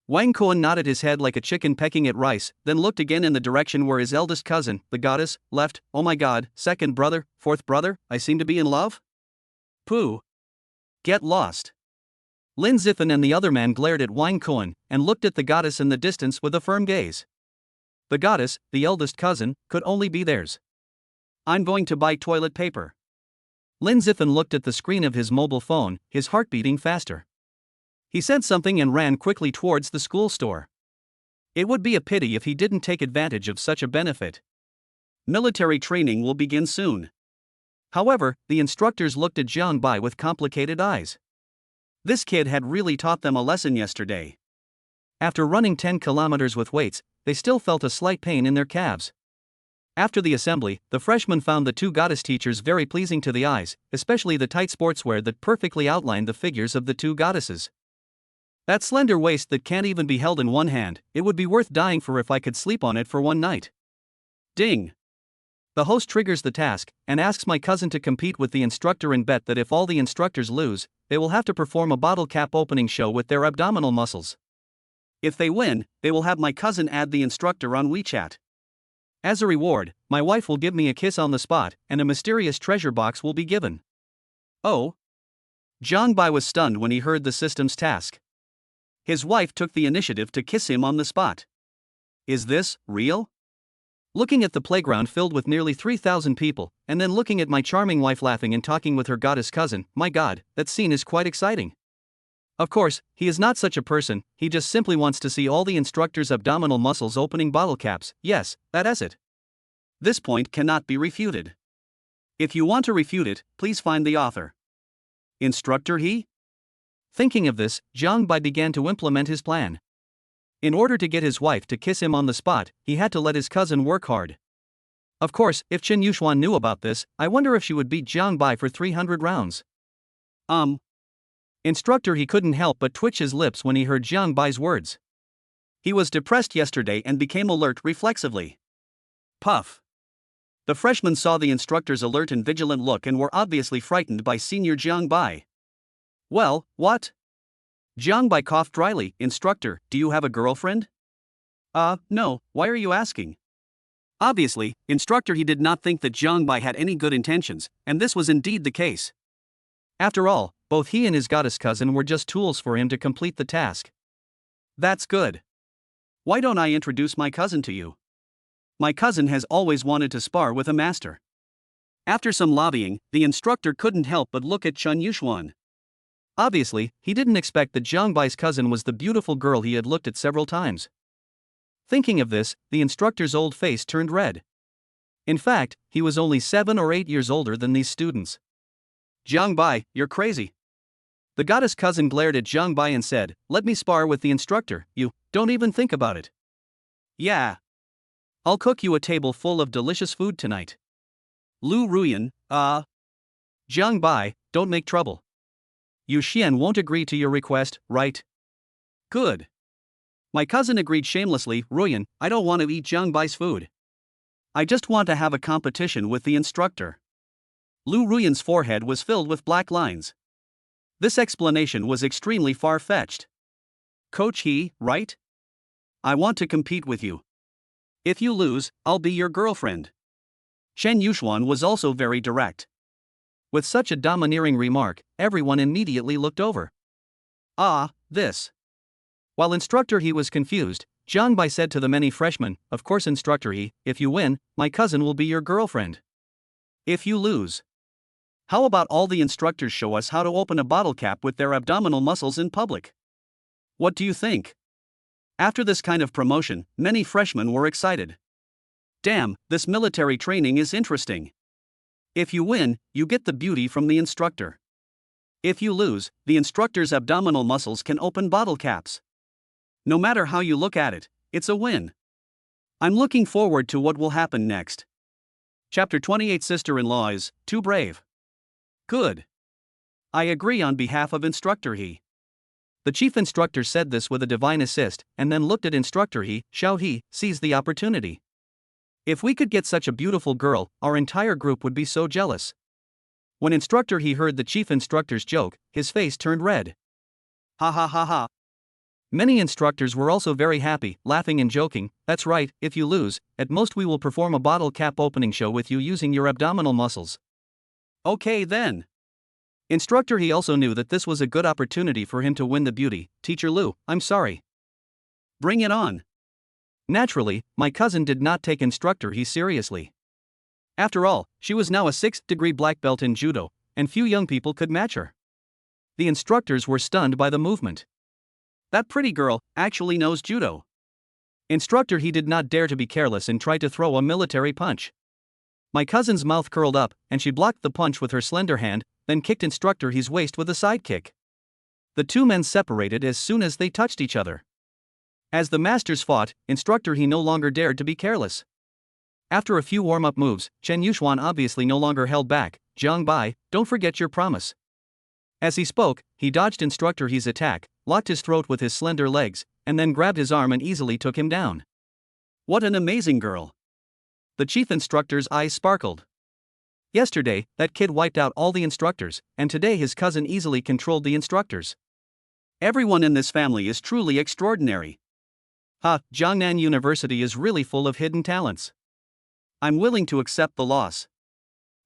Wang Kuan nodded his head like a chicken pecking at rice, then looked again in the direction where his eldest cousin, the goddess, left. Oh my god, second brother, fourth brother, I seem to be in love? Pooh. Get lost. Lin Zifan and the other man glared at Wang Kuan, and looked at the goddess in the distance with a firm gaze. The goddess, the eldest cousin, could only be theirs. I'm going to buy toilet paper. Lin Zifan looked at the screen of his mobile phone, his heart beating faster. He said something and ran quickly towards the school store. It would be a pity if he didn't take advantage of such a benefit. Military training will begin soon. However, the instructors looked at Jiang Bai with complicated eyes. This kid had really taught them a lesson yesterday. After running 10 kilometers with weights, they still felt a slight pain in their calves. After the assembly, the freshmen found the two goddess teachers very pleasing to the eyes, especially the tight sportswear that perfectly outlined the figures of the two goddesses. That slender waist that can't even be held in one hand, it would be worth dying for if I could sleep on it for one night. Ding. The host triggers the task, and asks my cousin to compete with the instructor and bet that if all the instructors lose, they will have to perform a bottle cap opening show with their abdominal muscles. If they win, they will have my cousin add the instructor on WeChat. As a reward, my wife will give me a kiss on the spot, and a mysterious treasure box will be given. Oh. Jiang Bai was stunned when he heard the system's task. His wife took the initiative to kiss him on the spot. Is this real? Looking at the playground filled with nearly 3,000 people, and then looking at my charming wife laughing and talking with her goddess cousin, my god, that scene is quite exciting. Of course, he is not such a person, he just simply wants to see all the instructors' abdominal muscles opening bottle caps. Yes, that is it. This point cannot be refuted. If you want to refute it, please find the author. Instructor he? Thinking of this, Jiang Bai began to implement his plan. In order to get his wife to kiss him on the spot, he had to let his cousin work hard. Of course, if Chen Yuxuan knew about this, I wonder if she would beat Jiang Bai for 300 rounds. Instructor he couldn't help but twitch his lips when he heard Jiang Bai's words. He was depressed yesterday and became alert reflexively. Puff. The freshmen saw the instructor's alert and vigilant look and were obviously frightened by senior Jiang Bai. Well, what? Jiang Bai coughed dryly. Instructor, do you have a girlfriend? No, why are you asking? Obviously, instructor he did not think that Jiang Bai had any good intentions, and this was indeed the case. After all, both he and his goddess cousin were just tools for him to complete the task. That's good. Why don't I introduce my cousin to you? My cousin has always wanted to spar with a master. After some lobbying, the instructor couldn't help but look at Chen Yuxuan. Obviously, he didn't expect that Jiang Bai's cousin was the beautiful girl he had looked at several times. Thinking of this, the instructor's old face turned red. In fact, he was only 7 or 8 years older than these students. Jiang Bai, you're crazy. The goddess cousin glared at Jiang Bai and said, let me spar with the instructor, you, don't even think about it. Yeah. I'll cook you a table full of delicious food tonight. Lu Ruyan, Jiang Bai, don't make trouble. Yu Xian won't agree to your request, right? Good. My cousin agreed shamelessly. Ruyan, I don't want to eat Jiang Bai's food. I just want to have a competition with the instructor. Lu Ruyan's forehead was filled with black lines. This explanation was extremely far-fetched. Coach He, right? I want to compete with you. If you lose, I'll be your girlfriend. Chen Yuxuan was also very direct. With such a domineering remark, everyone immediately looked over. This. While Instructor He was confused, Jiang Bai said to the many freshmen, of course Instructor He, if you win, my cousin will be your girlfriend. If you lose. How about all the instructors show us how to open a bottle cap with their abdominal muscles in public? What do you think? After this kind of promotion, many freshmen were excited. Damn, this military training is interesting. If you win, you get the beauty from the instructor. If you lose, the instructor's abdominal muscles can open bottle caps. No matter how you look at it, it's a win. I'm looking forward to what will happen next. Chapter 28 Sister-in-law is too brave. Good. I agree on behalf of Instructor He. The chief instructor said this with a divine assist, and then looked at Instructor He. Xiao He seized the opportunity. If we could get such a beautiful girl, our entire group would be so jealous. When Instructor He heard the chief instructor's joke, his face turned red. Ha ha ha ha. Many instructors were also very happy, laughing and joking. That's right, if you lose, at most we will perform a bottle cap opening show with you using your abdominal muscles. Okay then. Instructor He also knew that this was a good opportunity for him to win the beauty. Teacher Lu, I'm sorry. Bring it on. Naturally, my cousin did not take Instructor He seriously. After all, she was now a 6th-degree black belt in judo, and few young people could match her. The instructors were stunned by the movement. That pretty girl actually knows judo. Instructor He did not dare to be careless and tried to throw a military punch. My cousin's mouth curled up, and she blocked the punch with her slender hand, then kicked Instructor He's waist with a side kick. The two men separated as soon as they touched each other. As the masters fought, Instructor He no longer dared to be careless. After a few warm-up moves, Chen Yuxuan obviously no longer held back. Jiang Bai, don't forget your promise. As he spoke, he dodged Instructor He's attack, locked his throat with his slender legs, and then grabbed his arm and easily took him down. What an amazing girl. The chief instructor's eyes sparkled. Yesterday, that kid wiped out all the instructors, and today his cousin easily controlled the instructors. Everyone in this family is truly extraordinary. Jiangnan University is really full of hidden talents. I'm willing to accept the loss.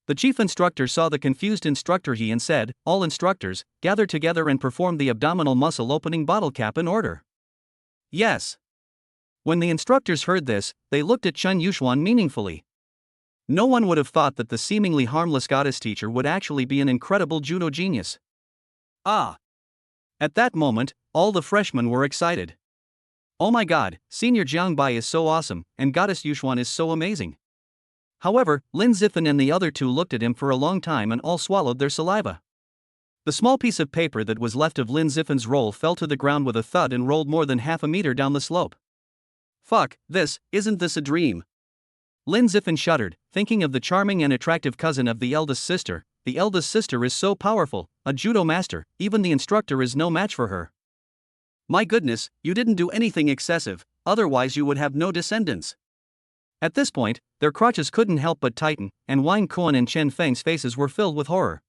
The chief instructor saw the confused Instructor He and said, all instructors, gather together and perform the abdominal muscle opening bottle cap in order. Yes. When the instructors heard this, they looked at Chen Yuxuan meaningfully. No one would have thought that the seemingly harmless goddess teacher would actually be an incredible judo genius. At that moment, all the freshmen were excited. Oh my god, Senior Jiang Bai is so awesome, and Goddess Yuxuan is so amazing. However, Lin Zifan and the other two looked at him for a long time and all swallowed their saliva. The small piece of paper that was left of Lin Zifan's roll fell to the ground with a thud and rolled more than half a meter down the slope. Fuck, isn't this a dream? Lin Zifan shuddered, thinking of the charming and attractive cousin of the eldest sister. The eldest sister is so powerful, a judo master, even the instructor is no match for her. My goodness, you didn't do anything excessive, otherwise you would have no descendants. At this point, their crotches couldn't help but tighten, and Wang Kuan and Chen Feng's faces were filled with horror.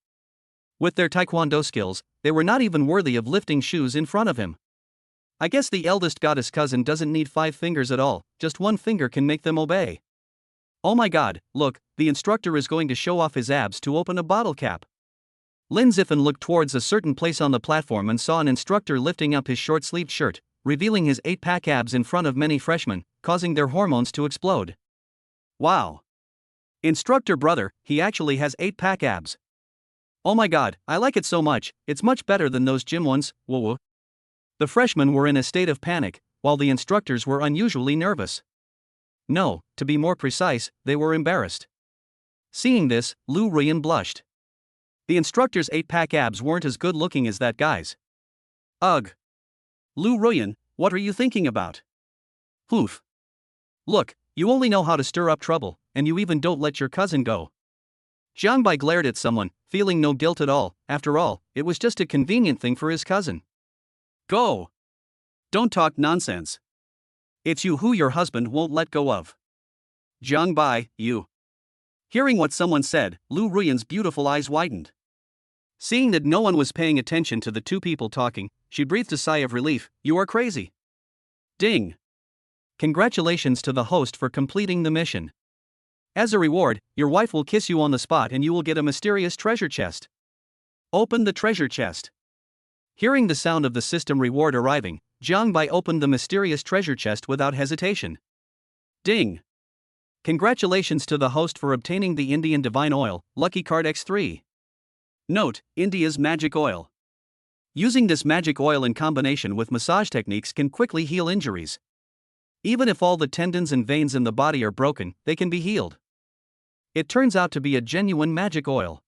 With their taekwondo skills, they were not even worthy of lifting shoes in front of him. I guess the eldest goddess cousin doesn't need 5 fingers at all, just 1 finger can make them obey. Oh my god, look, the instructor is going to show off his abs to open a bottle cap. Lin Zifan looked towards a certain place on the platform and saw an instructor lifting up his short-sleeved shirt, revealing his 8-pack abs in front of many freshmen, causing their hormones to explode. Wow. Instructor brother, he actually has 8-pack abs. Oh my god, I like it so much, it's much better than those gym ones, woo. The freshmen were in a state of panic, while the instructors were unusually nervous. No, to be more precise, they were embarrassed. Seeing this, Lu Ruyan blushed. The instructor's 8-pack abs weren't as good looking as that guy's. Ugh. Lu Ruyan, what are you thinking about? Oof. Look, you only know how to stir up trouble, and you even don't let your cousin go. Jiang Bai glared at someone, feeling no guilt at all. After all, it was just a convenient thing for his cousin. Go! Don't talk nonsense. It's you who your husband won't let go of. Jiang Bai, you. Hearing what someone said, Lu Ruyan's beautiful eyes widened. Seeing that no one was paying attention to the two people talking, she breathed a sigh of relief. You are crazy. Ding! Congratulations to the host for completing the mission. As a reward, your wife will kiss you on the spot and you will get a mysterious treasure chest. Open the treasure chest. Hearing the sound of the system reward arriving, Jiang Bai opened the mysterious treasure chest without hesitation. Ding! Congratulations to the host for obtaining the Indian Divine Oil, Lucky Card X3. Note, India's magic oil. Using this magic oil in combination with massage techniques can quickly heal injuries. Even if all the tendons and veins in the body are broken, they can be healed. It turns out to be a genuine magic oil.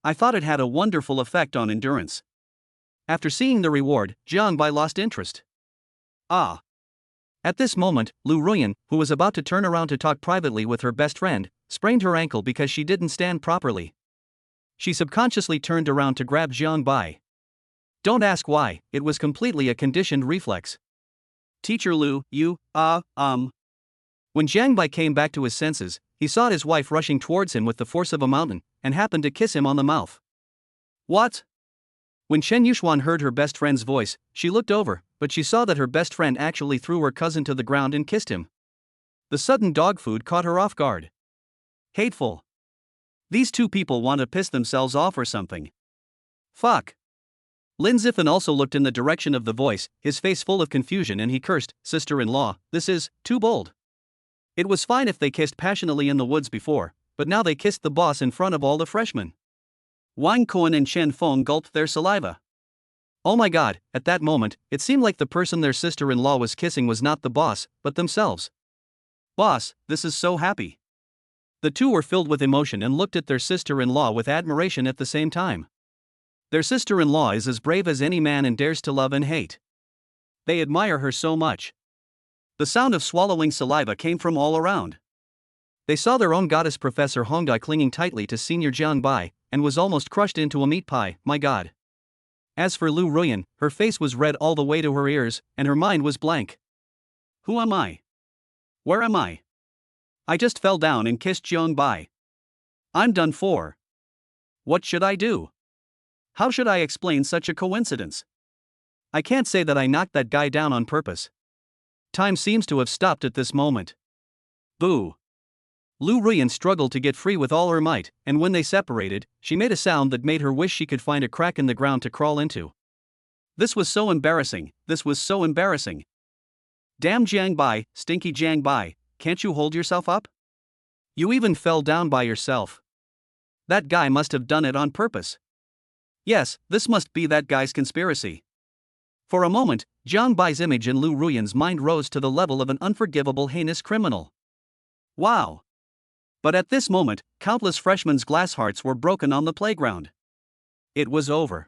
I thought it had a wonderful effect on endurance. After seeing the reward, Jiang Bai lost interest. Ah! At this moment, Lu Ruyan, who was about to turn around to talk privately with her best friend, sprained her ankle because she didn't stand properly. She subconsciously turned around to grab Jiang Bai. Don't ask why, it was completely a conditioned reflex. Teacher Lu, you, When Jiang Bai came back to his senses, he saw his wife rushing towards him with the force of a mountain, and happened to kiss him on the mouth. What? When Chen Yuxuan heard her best friend's voice, she looked over, but she saw that her best friend actually threw her cousin to the ground and kissed him. The sudden dog food caught her off guard. Hateful. These two people want to piss themselves off or something. Fuck. Lin Zifan also looked in the direction of the voice, his face full of confusion, and he cursed, sister-in-law, this is too bold. It was fine if they kissed passionately in the woods before, but now they kissed the boss in front of all the freshmen. Wang Kuan and Chen Feng gulped their saliva. Oh my god, at that moment, it seemed like the person their sister-in-law was kissing was not the boss, but themselves. Boss, this is so happy. The two were filled with emotion and looked at their sister-in-law with admiration at the same time. Their sister-in-law is as brave as any man and dares to love and hate. They admire her so much. The sound of swallowing saliva came from all around. They saw their own goddess Professor Hongdai clinging tightly to Senior Jiang Bai, and was almost crushed into a meat pie, my god. As for Lu Ruyan, her face was red all the way to her ears, and her mind was blank. Who am I? Where am I? I just fell down and kissed Jiang Bai. I'm done for. What should I do? How should I explain such a coincidence? I can't say that I knocked that guy down on purpose. Time seems to have stopped at this moment. Boo. Lu Ruyan struggled to get free with all her might, and when they separated, she made a sound that made her wish she could find a crack in the ground to crawl into. This was so embarrassing, this was so embarrassing. Damn Jiang Bai, stinky Jiang Bai, can't you hold yourself up? You even fell down by yourself. That guy must have done it on purpose. Yes, this must be that guy's conspiracy. For a moment, Jiang Bai's image in Lu Ruyan's mind rose to the level of an unforgivable heinous criminal. Wow. But at this moment, countless freshmen' glass hearts were broken on the playground. It was over.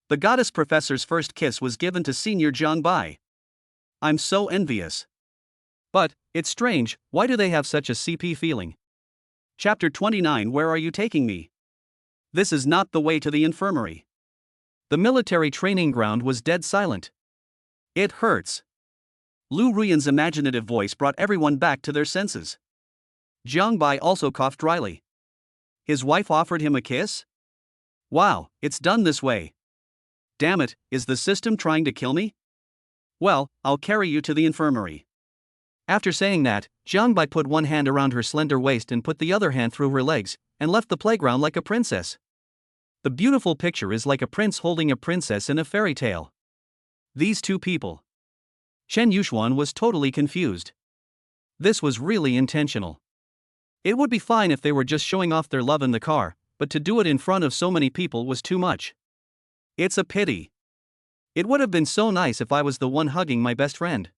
The goddess professor's first kiss was given to Senior Jiang Bai. I'm so envious. But, it's strange, why do they have such a CP feeling? Chapter 29. Where are you taking me? This is not the way to the infirmary. The military training ground was dead silent. It hurts. Lu Ruyan's imaginative voice brought everyone back to their senses. Jiang Bai also coughed dryly. His wife offered him a kiss? Wow, it's done this way. Damn it, is the system trying to kill me? Well, I'll carry you to the infirmary. After saying that, Jiang Bai put one hand around her slender waist and put the other hand through her legs, and left the playground like a princess. The beautiful picture is like a prince holding a princess in a fairy tale. These two people. Chen Yuxuan was totally confused. This was really intentional. It would be fine if they were just showing off their love in the car, but to do it in front of so many people was too much. It's a pity. It would have been so nice if I was the one hugging my best friend.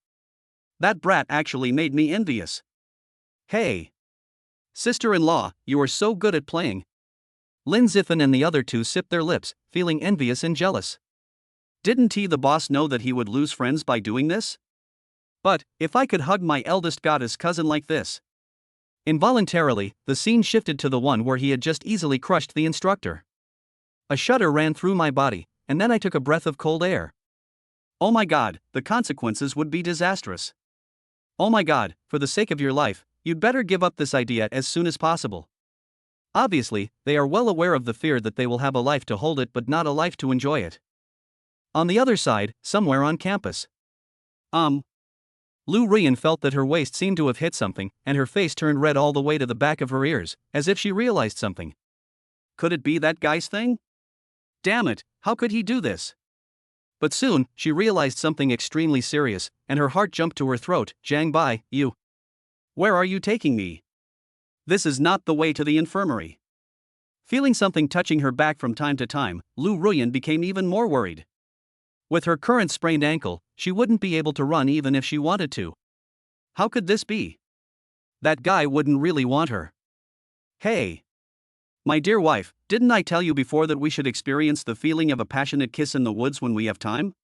That brat actually made me envious. Hey. Sister-in-law, you are so good at playing. Lin Zifan and the other two sipped their lips, feeling envious and jealous. Didn't he the boss know that he would lose friends by doing this? But, if I could hug my eldest goddess cousin like this. Involuntarily, the scene shifted to the one where he had just easily crushed the instructor. A shudder ran through my body, and then I took a breath of cold air. Oh my god, the consequences would be disastrous. Oh my god, for the sake of your life, you'd better give up this idea as soon as possible. Obviously, they are well aware of the fear that they will have a life to hold it but not a life to enjoy it. On the other side, somewhere on campus. Lu Ruyan felt that her waist seemed to have hit something, and her face turned red all the way to the back of her ears, as if she realized something. Could it be that guy's thing? Damn it, how could he do this? But soon, she realized something extremely serious, and her heart jumped to her throat. Jiang Bai, you. Where are you taking me? This is not the way to the infirmary. Feeling something touching her back from time to time, Lu Ruyan became even more worried. With her current sprained ankle, she wouldn't be able to run even if she wanted to. How could this be? That guy wouldn't really want her. Hey. My dear wife, didn't I tell you before that we should experience the feeling of a passionate kiss in the woods when we have time?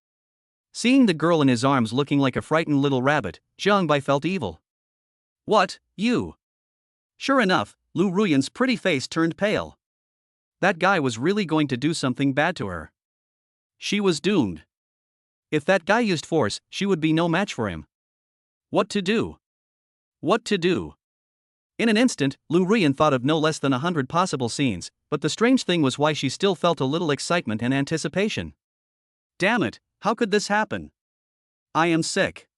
Seeing the girl in his arms looking like a frightened little rabbit, Jiang Bai felt evil. What, you? Sure enough, Lu Ruyan's pretty face turned pale. That guy was really going to do something bad to her. She was doomed. If that guy used force, she would be no match for him. What to do? What to do? In an instant, Lu Ruyan thought of no less than 100 possible scenes, but the strange thing was why she still felt a little excitement and anticipation. Damn it, how could this happen? I am sick.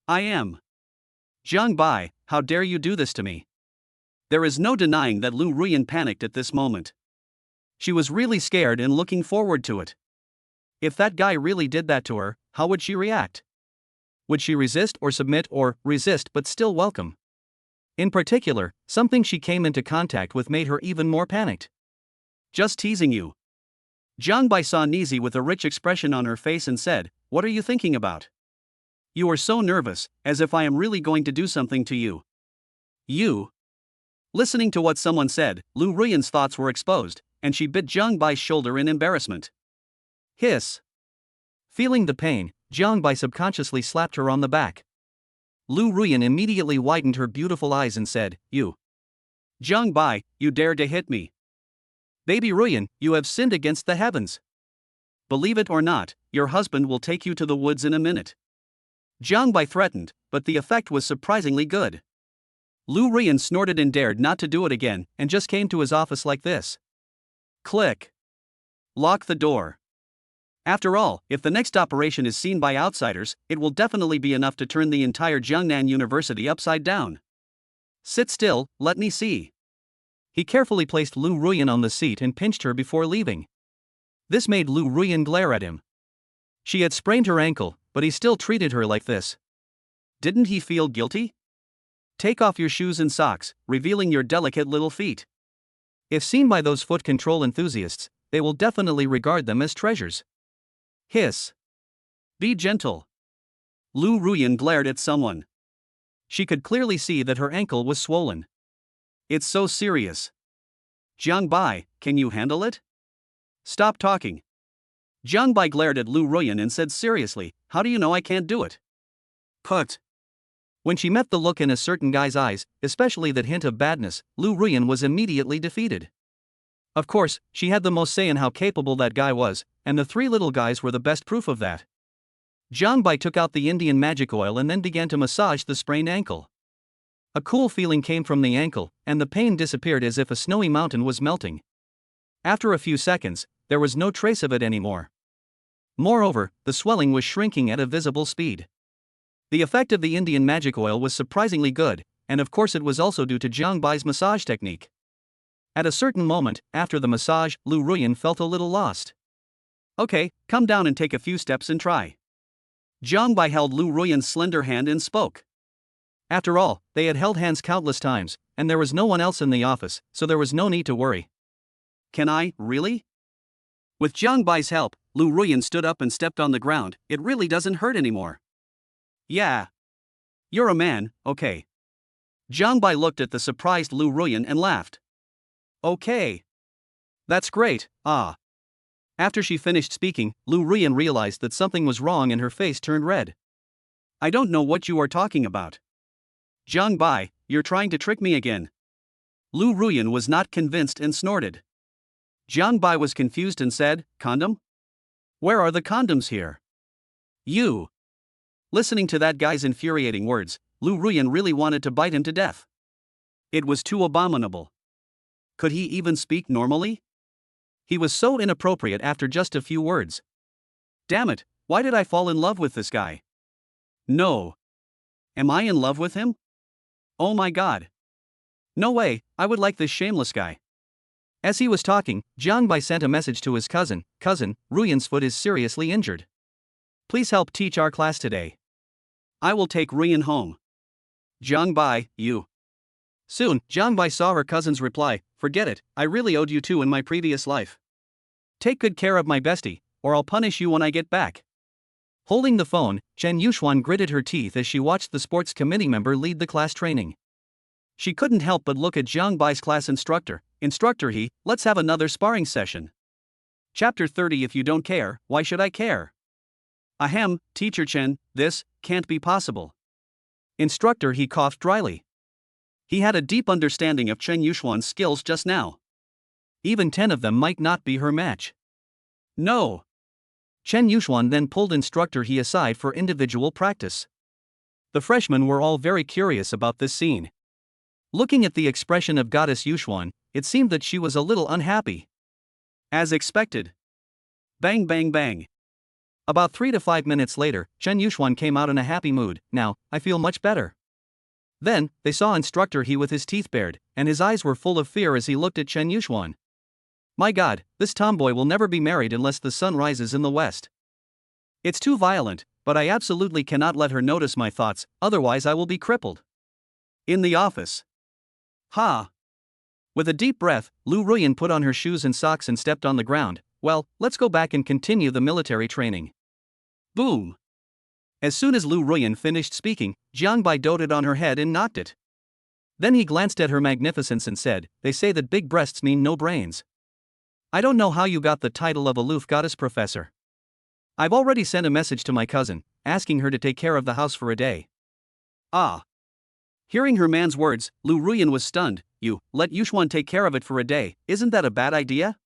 I am. Jiang Bai, how dare you do this to me? There is no denying that Lu Ruyan panicked at this moment. She was really scared and looking forward to it. If that guy really did that to her, how would she react? Would she resist or submit or resist but still welcome? In particular, something she came into contact with made her even more panicked. Just teasing you. Jiang Bai saw Nizi with a rich expression on her face and said, "What are you thinking about? You are so nervous, as if I am really going to do something to you." You? Listening to what someone said, Lu Ruyan's thoughts were exposed, and she bit Jiang Bai's shoulder in embarrassment. Hiss. Feeling the pain, Jiang Bai subconsciously slapped her on the back. Lu Ruyan immediately widened her beautiful eyes and said, "You. Jiang Bai, you dared to hit me. Baby Ruyan, you have sinned against the heavens. Believe it or not, your husband will take you to the woods in a minute." Jiang Bai threatened, but the effect was surprisingly good. Lu Ruyan snorted and dared not to do it again, and just came to his office like this. Click. Lock the door. After all, if the next operation is seen by outsiders, it will definitely be enough to turn the entire Jiangnan University upside down. Sit still, let me see. He carefully placed Lu Ruyan on the seat and pinched her before leaving. This made Lu Ruyan glare at him. She had sprained her ankle, but he still treated her like this. Didn't he feel guilty? Take off your shoes and socks, revealing your delicate little feet. If seen by those foot control enthusiasts, they will definitely regard them as treasures. Hiss. Be gentle. Lu Ruyan glared at someone. She could clearly see that her ankle was swollen. It's so serious. Jiang Bai, can you handle it? Stop talking. Jiang Bai glared at Lu Ruyan and said seriously, "How do you know I can't do it?" Put. When she met the look in a certain guy's eyes, especially that hint of badness, Lu Ruyan was immediately defeated. Of course, she had the most say in how capable that guy was, and the three little guys were the best proof of that. Jiang Bai took out the Indian magic oil and then began to massage the sprained ankle. A cool feeling came from the ankle, and the pain disappeared as if a snowy mountain was melting. After a few seconds, there was no trace of it anymore. Moreover, the swelling was shrinking at a visible speed. The effect of the Indian magic oil was surprisingly good, and of course it was also due to Jiang Bai's massage technique. At a certain moment, after the massage, Lu Ruyan felt a little lost. Okay, come down and take a few steps and try. Jiang Bai held Lu Ruyan's slender hand and spoke. After all, they had held hands countless times, and there was no one else in the office, so there was no need to worry. Can I, really? With Jiang Bai's help, Lu Ruyan stood up and stepped on the ground. It really doesn't hurt anymore. Yeah. You're a man, okay. Jiang Bai looked at the surprised Lu Ruyan and laughed. Okay. That's great, ah. After she finished speaking, Lu Ruyan realized that something was wrong and her face turned red. I don't know what you are talking about. Jiang Bai, you're trying to trick me again. Lu Ruyan was not convinced and snorted. Jiang Bai was confused and said, Condom? Where are the condoms here? You. Listening to that guy's infuriating words, Lu Ruyan really wanted to bite him to death. It was too abominable. Could he even speak normally? He was so inappropriate after just a few words. Damn it, why did I fall in love with this guy? No. Am I in love with him? Oh my god. No way, I would like this shameless guy. As he was talking, Jiang Bai sent a message to his cousin, Ruyan's foot is seriously injured. Please help teach our class today. I will take Ruyan home. Jiang Bai, you. Soon, Jiang Bai saw her cousin's reply, forget it, I really owed you two in my previous life. Take good care of my bestie, or I'll punish you when I get back. Holding the phone, Chen Yuxuan gritted her teeth as she watched the sports committee member lead the class training. She couldn't help but look at Jiang Bai's class instructor. Instructor he, let's have another sparring session. Chapter 30 If you don't care, why should I care? Ahem, Teacher Chen, this can't be possible. Instructor he coughed dryly. He had a deep understanding of Chen Yuxuan's skills just now. Even 10 of them might not be her match. No. Chen Yuxuan then pulled Instructor he aside for individual practice. The freshmen were all very curious about this scene. Looking at the expression of Goddess Yuxuan, it seemed that she was a little unhappy. As expected. Bang bang bang. About 3 to 5 minutes later, Chen Yuxuan came out in a happy mood. Now, I feel much better. Then, they saw Instructor he with his teeth bared, and his eyes were full of fear as he looked at Chen Yuxuan. My god, this tomboy will never be married unless the sun rises in the west. It's too violent, but I absolutely cannot let her notice my thoughts, otherwise I will be crippled. In the office. Ha! With a deep breath, Lu Ruyan put on her shoes and socks and stepped on the ground. Well, let's go back and continue the military training. Boom! As soon as Lu Ruyan finished speaking, Jiang Bai doted on her head and knocked it. Then he glanced at her magnificence and said, they say that big breasts mean no brains. I don't know how you got the title of aloof goddess professor. I've already sent a message to my cousin, asking her to take care of the house for a day. Ah! Hearing her man's words, Lu Ruyan was stunned. You let Yuxuan take care of it for a day, isn't that a bad idea?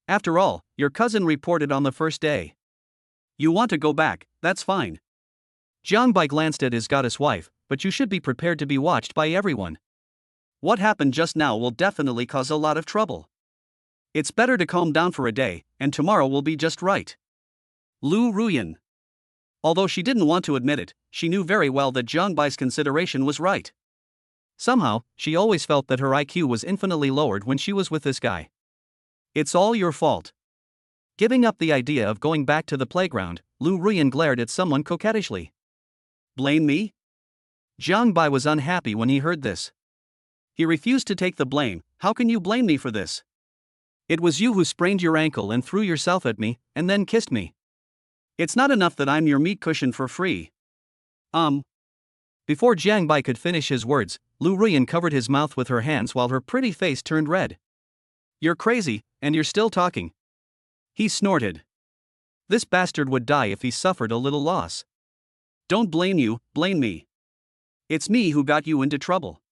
After all, your cousin reported on the first day. You want to go back, that's fine. Jiang Bai glanced at his goddess wife, but you should be prepared to be watched by everyone. What happened just now will definitely cause a lot of trouble. It's better to calm down for a day, and tomorrow will be just right. Lu Ruyan. Although she didn't want to admit it, she knew very well that Jiang Bai's consideration was right. Somehow, she always felt that her IQ was infinitely lowered when she was with this guy. It's all your fault. Giving up the idea of going back to the playground, Lu Ruyan glared at someone coquettishly. Blame me? Jiang Bai was unhappy when he heard this. He refused to take the blame. How can you blame me for this? It was you who sprained your ankle and threw yourself at me, and then kissed me. It's not enough that I'm your meat cushion for free. Before Jiang Bai could finish his words, Lu Ruyan covered his mouth with her hands while her pretty face turned red. You're crazy, and you're still talking. He snorted. This bastard would die if he suffered a little loss. Don't blame you, blame me. It's me who got you into trouble.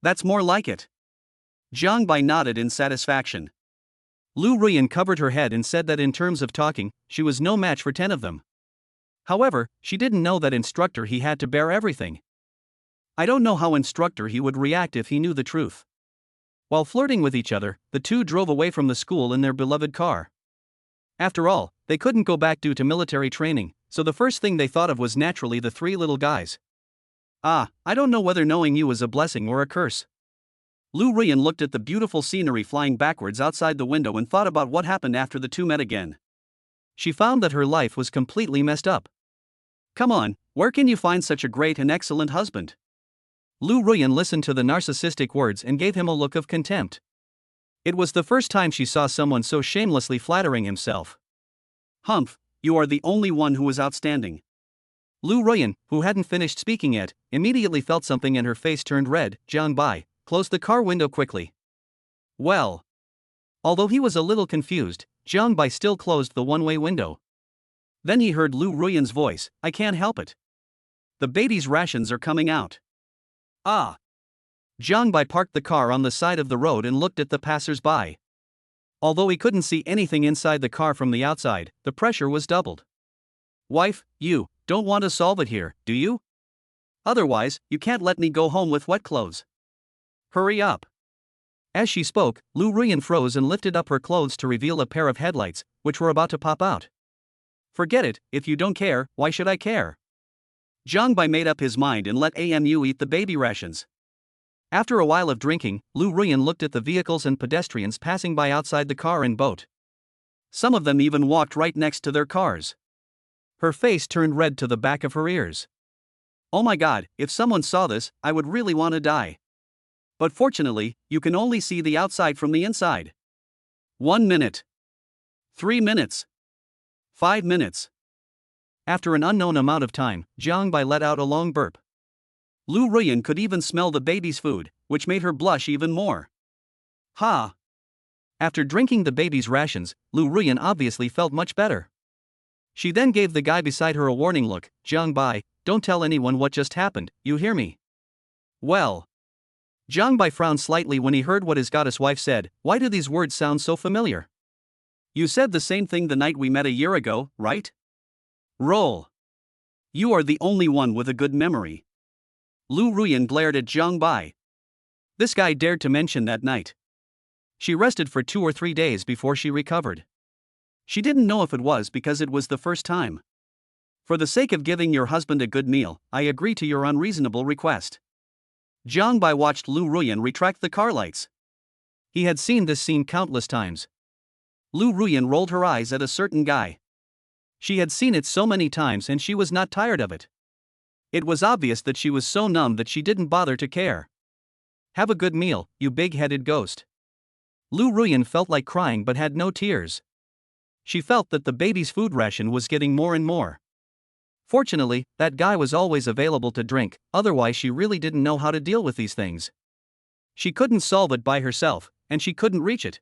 That's more like it. Jiang Bai nodded in satisfaction. Lu Ruyan covered her head and said that in terms of talking, she was no match for 10 of them. However, she didn't know that Instructor he had to bear everything. I don't know how Instructor he would react if he knew the truth. While flirting with each other, the two drove away from the school in their beloved car. After all, they couldn't go back due to military training, so the first thing they thought of was naturally the 3 little guys. I don't know whether knowing you is a blessing or a curse. Lu Ruyan looked at the beautiful scenery flying backwards outside the window and thought about what happened after the two met again. She found that her life was completely messed up. Come on, where can you find such a great and excellent husband? Lu Ruyan listened to the narcissistic words and gave him a look of contempt. It was the first time she saw someone so shamelessly flattering himself. Humph, you are the only one who is outstanding. Lu Ruyan, who hadn't finished speaking yet, immediately felt something and her face turned red. Jiang Bai closed the car window quickly. Well. Although he was a little confused, Jiang Bai still closed the one-way window. Then he heard Lu Ruyan's voice, I can't help it. the baby's rations are coming out. Ah! Jiang Bai parked the car on the side of the road and looked at the passers-by. Although he couldn't see anything inside the car from the outside, the pressure was doubled. Wife, you don't want to solve it here, do you? Otherwise, you can't let me go home with wet clothes. Hurry up. As she spoke, Lu Ruyan froze and lifted up her clothes to reveal a pair of headlights, which were about to pop out. Forget it, if you don't care, why should I care? Jiang Bai made up his mind and let Amu eat the baby rations. After a while of drinking, Lu Ruyan looked at the vehicles and pedestrians passing by outside the car and boat. Some of them even walked right next to their cars. Her face turned red to the back of her ears. Oh my God, if someone saw this, I would really want to die. But fortunately, you can only see the outside from the inside. 1 minute. 3 minutes. 5 minutes. After an unknown amount of time, Jiang Bai let out a long burp. Lu Ruyan could even smell the baby's food, which made her blush even more. Ha! After drinking the baby's rations, Lu Ruyan obviously felt much better. She then gave the guy beside her a warning look. Jiang Bai, don't tell anyone what just happened, you hear me? Well. Jiang Bai frowned slightly when he heard what his goddess wife said. Why do these words sound so familiar? You said the same thing the night we met a year ago, right? Roll. You are the only one with a good memory. Lu Ruyan glared at Jiang Bai. This guy dared to mention that night. She rested for 2 or 3 days before she recovered. She didn't know if it was because it was the first time. For the sake of giving your husband a good meal, I agree to your unreasonable request. Jiang Bai watched Lu Ruyan retract the car lights. He had seen this scene countless times. Lu Ruyan rolled her eyes at a certain guy. She had seen it so many times and she was not tired of it. It was obvious that she was so numb that she didn't bother to care. Have a good meal, you big-headed ghost. Lu Ruyan felt like crying but had no tears. She felt that the baby's food ration was getting more and more. Fortunately, that guy was always available to drink, otherwise she really didn't know how to deal with these things. She couldn't solve it by herself, and she couldn't reach it.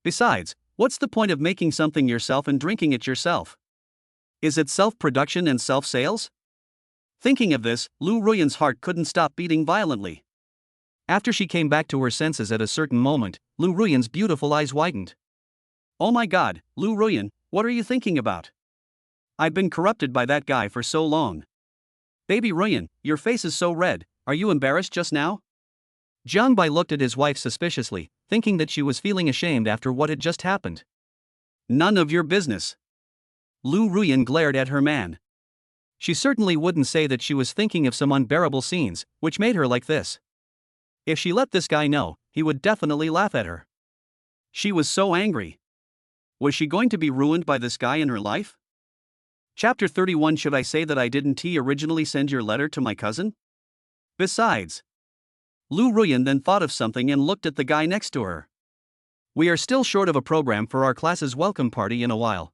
Besides, what's the point of making something yourself and drinking it yourself? Is it self-production and self-sales? Thinking of this, Lu Ruyan's heart couldn't stop beating violently. After she came back to her senses at a certain moment, Lu Ruyan's beautiful eyes widened. Oh my God, Lu Ruyan, what are you thinking about? I've been corrupted by that guy for so long. Baby Ruyan, your face is so red, are you embarrassed just now? Jiang Bai looked at his wife suspiciously, thinking that she was feeling ashamed after what had just happened. None of your business. Lu Ruyan glared at her man. She certainly wouldn't say that she was thinking of some unbearable scenes, which made her like this. If she let this guy know, he would definitely laugh at her. She was so angry. Was she going to be ruined by this guy in her life? Chapter 31. Should I say that I didn't originally send your letter to my cousin? Besides. Lu Ruyan then thought of something and looked at the guy next to her. We are still short of a program for our class's welcome party in a while.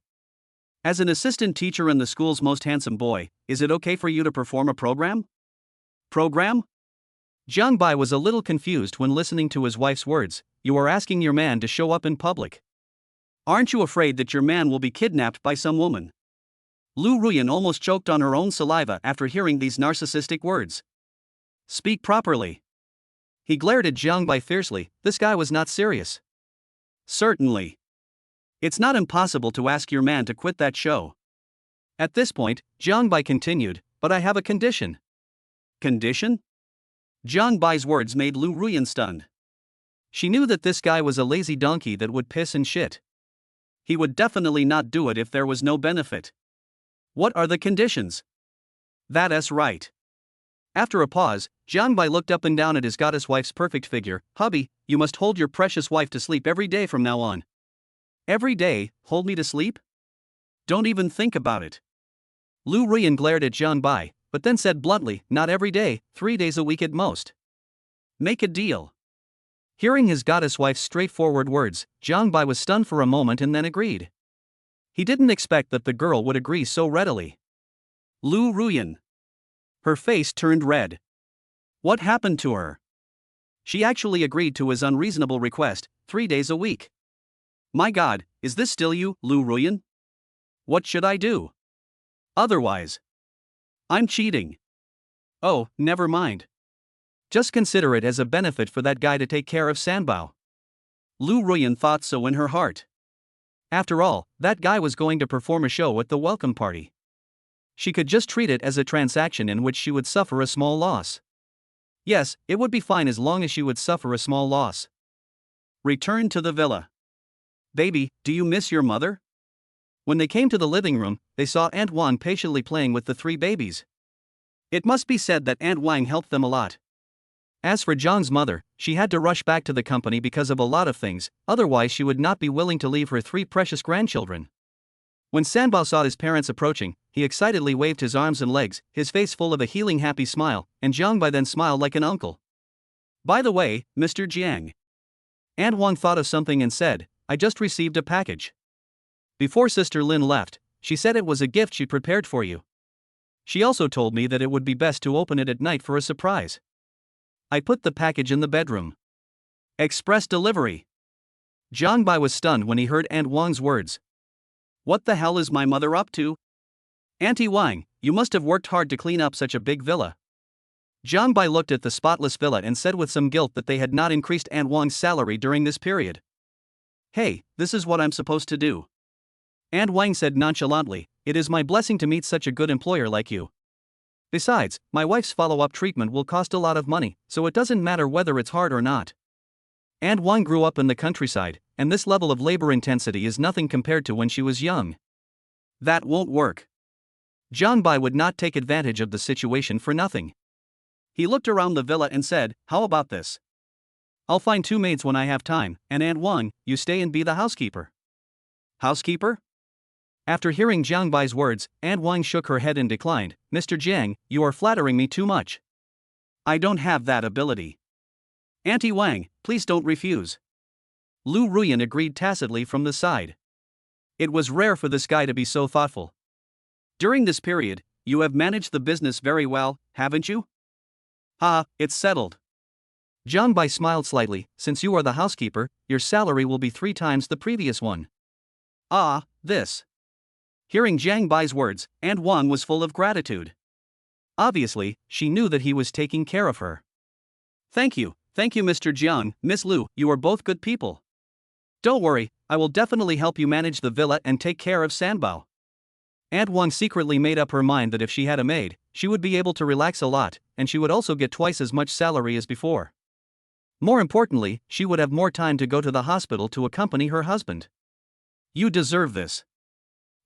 As an assistant teacher and the school's most handsome boy, is it okay for you to perform a program? Program? Jiang Bai was a little confused when listening to his wife's words. You are asking your man to show up in public. Aren't you afraid that your man will be kidnapped by some woman? Lu Ruyan almost choked on her own saliva after hearing these narcissistic words. Speak properly. He glared at Jiang Bai fiercely. This guy was not serious. Certainly. It's not impossible to ask your man to quit that show. At this point, Jiang Bai continued, but I have a condition. Condition? Jiang Bai's words made Lu Ruyan stunned. She knew that this guy was a lazy donkey that would piss and shit. He would definitely not do it if there was no benefit. What are the conditions? That's right. After a pause, Jiang Bai looked up and down at his goddess wife's perfect figure. Hubby, you must hold your precious wife to sleep every day from now on. Every day, hold me to sleep? Don't even think about it. Lu Ruyan glared at Jiang Bai, but then said bluntly, not every day, 3 days a week at most. Make a deal. Hearing his goddess wife's straightforward words, Jiang Bai was stunned for a moment and then agreed. He didn't expect that the girl would agree so readily. Lu Ruyan. Her face turned red. What happened to her? She actually agreed to his unreasonable request, 3 days a week. My God, is this still you, Lu Ruyan? What should I do? Otherwise. I'm cheating. Oh, never mind. Just consider it as a benefit for that guy to take care of Sanbao. Lu Ruyan thought so in her heart. After all, that guy was going to perform a show at the welcome party. She could just treat it as a transaction in which she would suffer a small loss. Yes, it would be fine as long as she would suffer a small loss. Return to the villa. Baby, do you miss your mother? When they came to the living room, they saw Aunt Wang patiently playing with the 3 babies. It must be said that Aunt Wang helped them a lot. As for Zhang's mother, she had to rush back to the company because of a lot of things, otherwise she would not be willing to leave her 3 precious grandchildren. When Sanbao saw his parents approaching, he excitedly waved his arms and legs, his face full of a healing happy smile, and Zhang Bai then smiled like an uncle. By the way, Mr. Jiang. Aunt Wang thought of something and said, I just received a package. Before Sister Lin left, she said it was a gift she prepared for you. She also told me that it would be best to open it at night for a surprise. I put the package in the bedroom. Express delivery. Zhang Bai was stunned when he heard Aunt Wang's words. What the hell is my mother up to? Auntie Wang, you must have worked hard to clean up such a big villa. Zhang Bai looked at the spotless villa and said with some guilt that they had not increased Aunt Wang's salary during this period. Hey, this is what I'm supposed to do. Aunt Wang said nonchalantly, it is my blessing to meet such a good employer like you. Besides, my wife's follow-up treatment will cost a lot of money, so it doesn't matter whether it's hard or not. Aunt Wang grew up in the countryside, and this level of labor intensity is nothing compared to when she was young. That won't work. Zhang Bai would not take advantage of the situation for nothing. He looked around the villa and said, how about this? I'll find 2 maids when I have time, and Aunt Wang, you stay and be the housekeeper. Housekeeper? After hearing Zhang Bai's words, Aunt Wang shook her head and declined, Mr. Jiang, you are flattering me too much. I don't have that ability. Auntie Wang, please don't refuse. Lu Ruyan agreed tacitly from the side. It was rare for this guy to be so thoughtful. During this period, you have managed the business very well, haven't you? It's settled. Zhang Bai smiled slightly, since you are the housekeeper, your salary will be 3 times the previous one. This. Hearing Zhang Bai's words, Aunt Wang was full of gratitude. Obviously, she knew that he was taking care of her. Thank you, Mr. Jiang, Miss Lu, you are both good people. Don't worry, I will definitely help you manage the villa and take care of Sanbao. Aunt Wang secretly made up her mind that if she had a maid, she would be able to relax a lot, and she would also get twice as much salary as before. More importantly, she would have more time to go to the hospital to accompany her husband. You deserve this.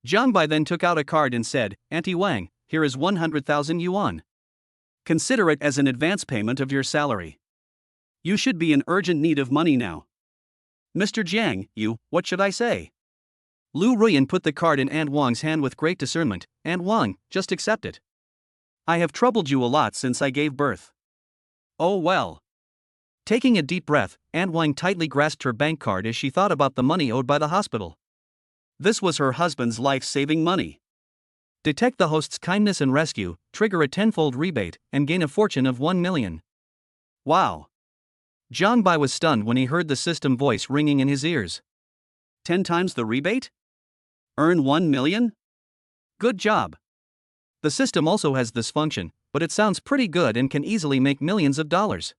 Zhang Bai then took out a card and said, Auntie Wang, here is 100,000 yuan. Consider it as an advance payment of your salary. You should be in urgent need of money now. Mr. Jiang, what should I say? Lu Ruyan put the card in Aunt Wang's hand with great discernment. Aunt Wang, just accept it. I have troubled you a lot since I gave birth. Oh well. Taking a deep breath, Aunt Wang tightly grasped her bank card as she thought about the money owed by the hospital. This was her husband's life-saving money. Detect the host's kindness and rescue, trigger a 10-fold rebate, and gain a fortune of 1 million. Wow. Zhang Bai was stunned when he heard the system voice ringing in his ears. 10 times the rebate? Earn 1 million? Good job. The system also has this function, but it sounds pretty good and can easily make millions of dollars.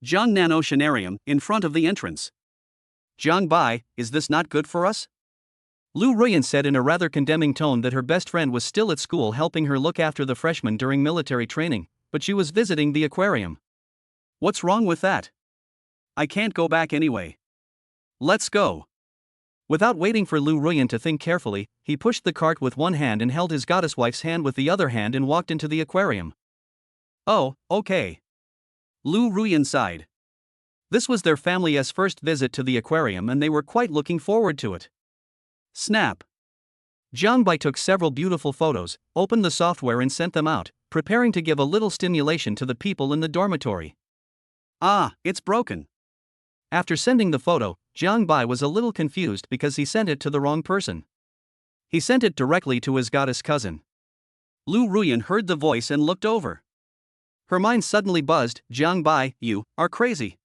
Jiangnan Oceanarium, in front of the entrance. Zhang Bai, is this not good for us? Lu Ruyan said in a rather condemning tone that her best friend was still at school helping her look after the freshmen during military training, but she was visiting the aquarium. What's wrong with that? I can't go back anyway. Let's go. Without waiting for Lu Ruyan to think carefully, he pushed the cart with one hand and held his goddess wife's hand with the other hand and walked into the aquarium. Oh, okay. Lu Ruyan sighed. This was their family's first visit to the aquarium and they were quite looking forward to it. Snap. Zhang Bai took several beautiful photos, opened the software and sent them out, preparing to give a little stimulation to the people in the dormitory. It's broken. After sending the photo, Zhang Bai was a little confused because he sent it to the wrong person. He sent it directly to his goddess cousin. Lu Ruyan heard the voice and looked over. Her mind suddenly buzzed. Zhang Bai, you are crazy.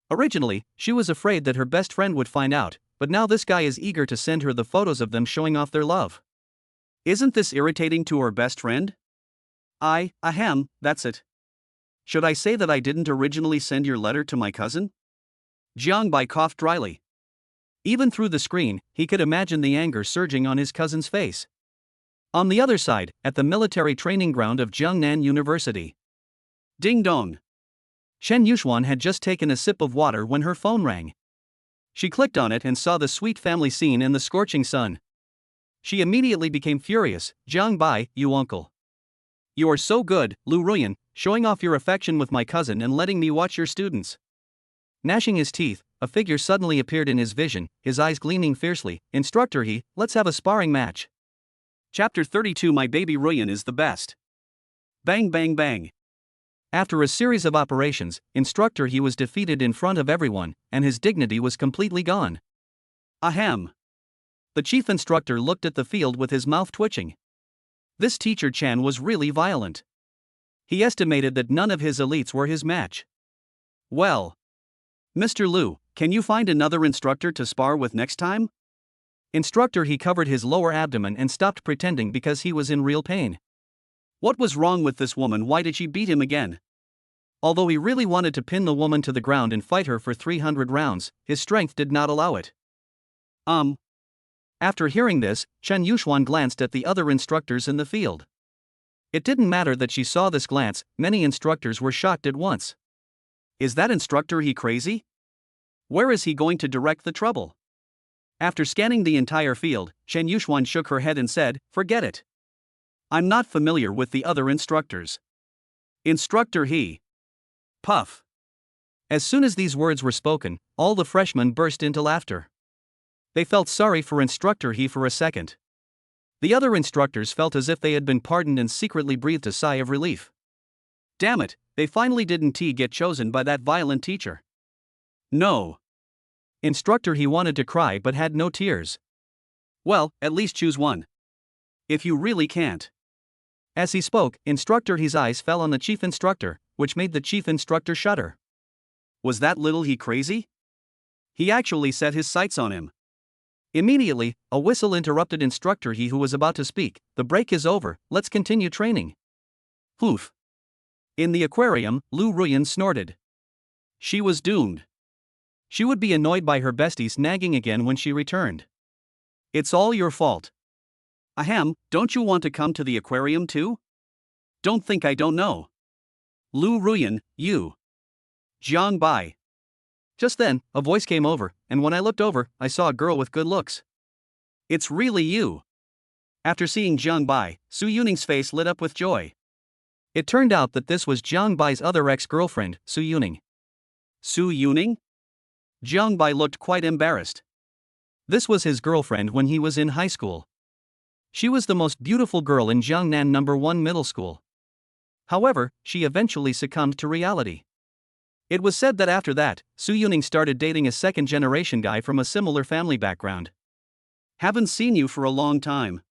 Originally, she was afraid that her best friend would find out, but now this guy is eager to send her the photos of them showing off their love. Isn't this irritating to her best friend? Ahem, that's it. Should I say that I didn't originally send your letter to my cousin? Jiang Bai coughed dryly. Even through the screen, he could imagine the anger surging on his cousin's face. On the other side, at the military training ground of Jiangnan University. Ding dong. Chen Yuxuan had just taken a sip of water when her phone rang. She clicked on it and saw the sweet family scene in the scorching sun. She immediately became furious. Jiang Bai, you uncle. You are so good, Lu Ruyan, showing off your affection with my cousin and letting me watch your students. Gnashing his teeth, a figure suddenly appeared in his vision, his eyes gleaming fiercely. Instructor He, let's have a sparring match. Chapter 32 My baby Ruyan is the best. Bang bang bang. After a series of operations, Instructor He was defeated in front of everyone, and his dignity was completely gone. Ahem. The chief instructor looked at the field with his mouth twitching. This teacher Chan was really violent. He estimated that none of his elites were his match. Well, Mr. Lu, can you find another instructor to spar with next time? Instructor He covered his lower abdomen and stopped pretending because he was in real pain. What was wrong with this woman? Why did she beat him again? Although he really wanted to pin the woman to the ground and fight her for 300 rounds, his strength did not allow it. After hearing this, Chen Yuxuan glanced at the other instructors in the field. It didn't matter that she saw this glance, many instructors were shocked at once. Is that Instructor He crazy? Where is he going to direct the trouble? After scanning the entire field, Chen Yuxuan shook her head and said, forget it. I'm not familiar with the other instructors. Instructor He. Puff. As soon as these words were spoken, all the freshmen burst into laughter. They felt sorry for Instructor He for a second. The other instructors felt as if they had been pardoned and secretly breathed a sigh of relief. Damn it, they finally didn't get chosen by that violent teacher. No. Instructor He wanted to cry but had no tears. Well, at least choose one. If you really can't. As he spoke, Instructor He's eyes fell on the chief instructor, which made the chief instructor shudder. Was that little He crazy? He actually set his sights on him. Immediately, a whistle interrupted Instructor He, who was about to speak. The break is over, let's continue training. Poof. In the aquarium, Lu Ruyan snorted. She was doomed. She would be annoyed by her besties nagging again when she returned. It's all your fault. Ahem, don't you want to come to the aquarium too? Don't think I don't know. Lu Ruyan, you. Jiang Bai. Just then, a voice came over, and when I looked over, I saw a girl with good looks. It's really you. After seeing Jiang Bai, Su Yuning's face lit up with joy. It turned out that this was Jiang Bai's other ex-girlfriend, Su Yuning. Su Yuning? Jiang Bai looked quite embarrassed. This was his girlfriend when he was in high school. She was the most beautiful girl in Jiangnan No. 1 middle school. However, she eventually succumbed to reality. It was said that after that, Su Yuning started dating a second-generation guy from a similar family background. Haven't seen you for a long time.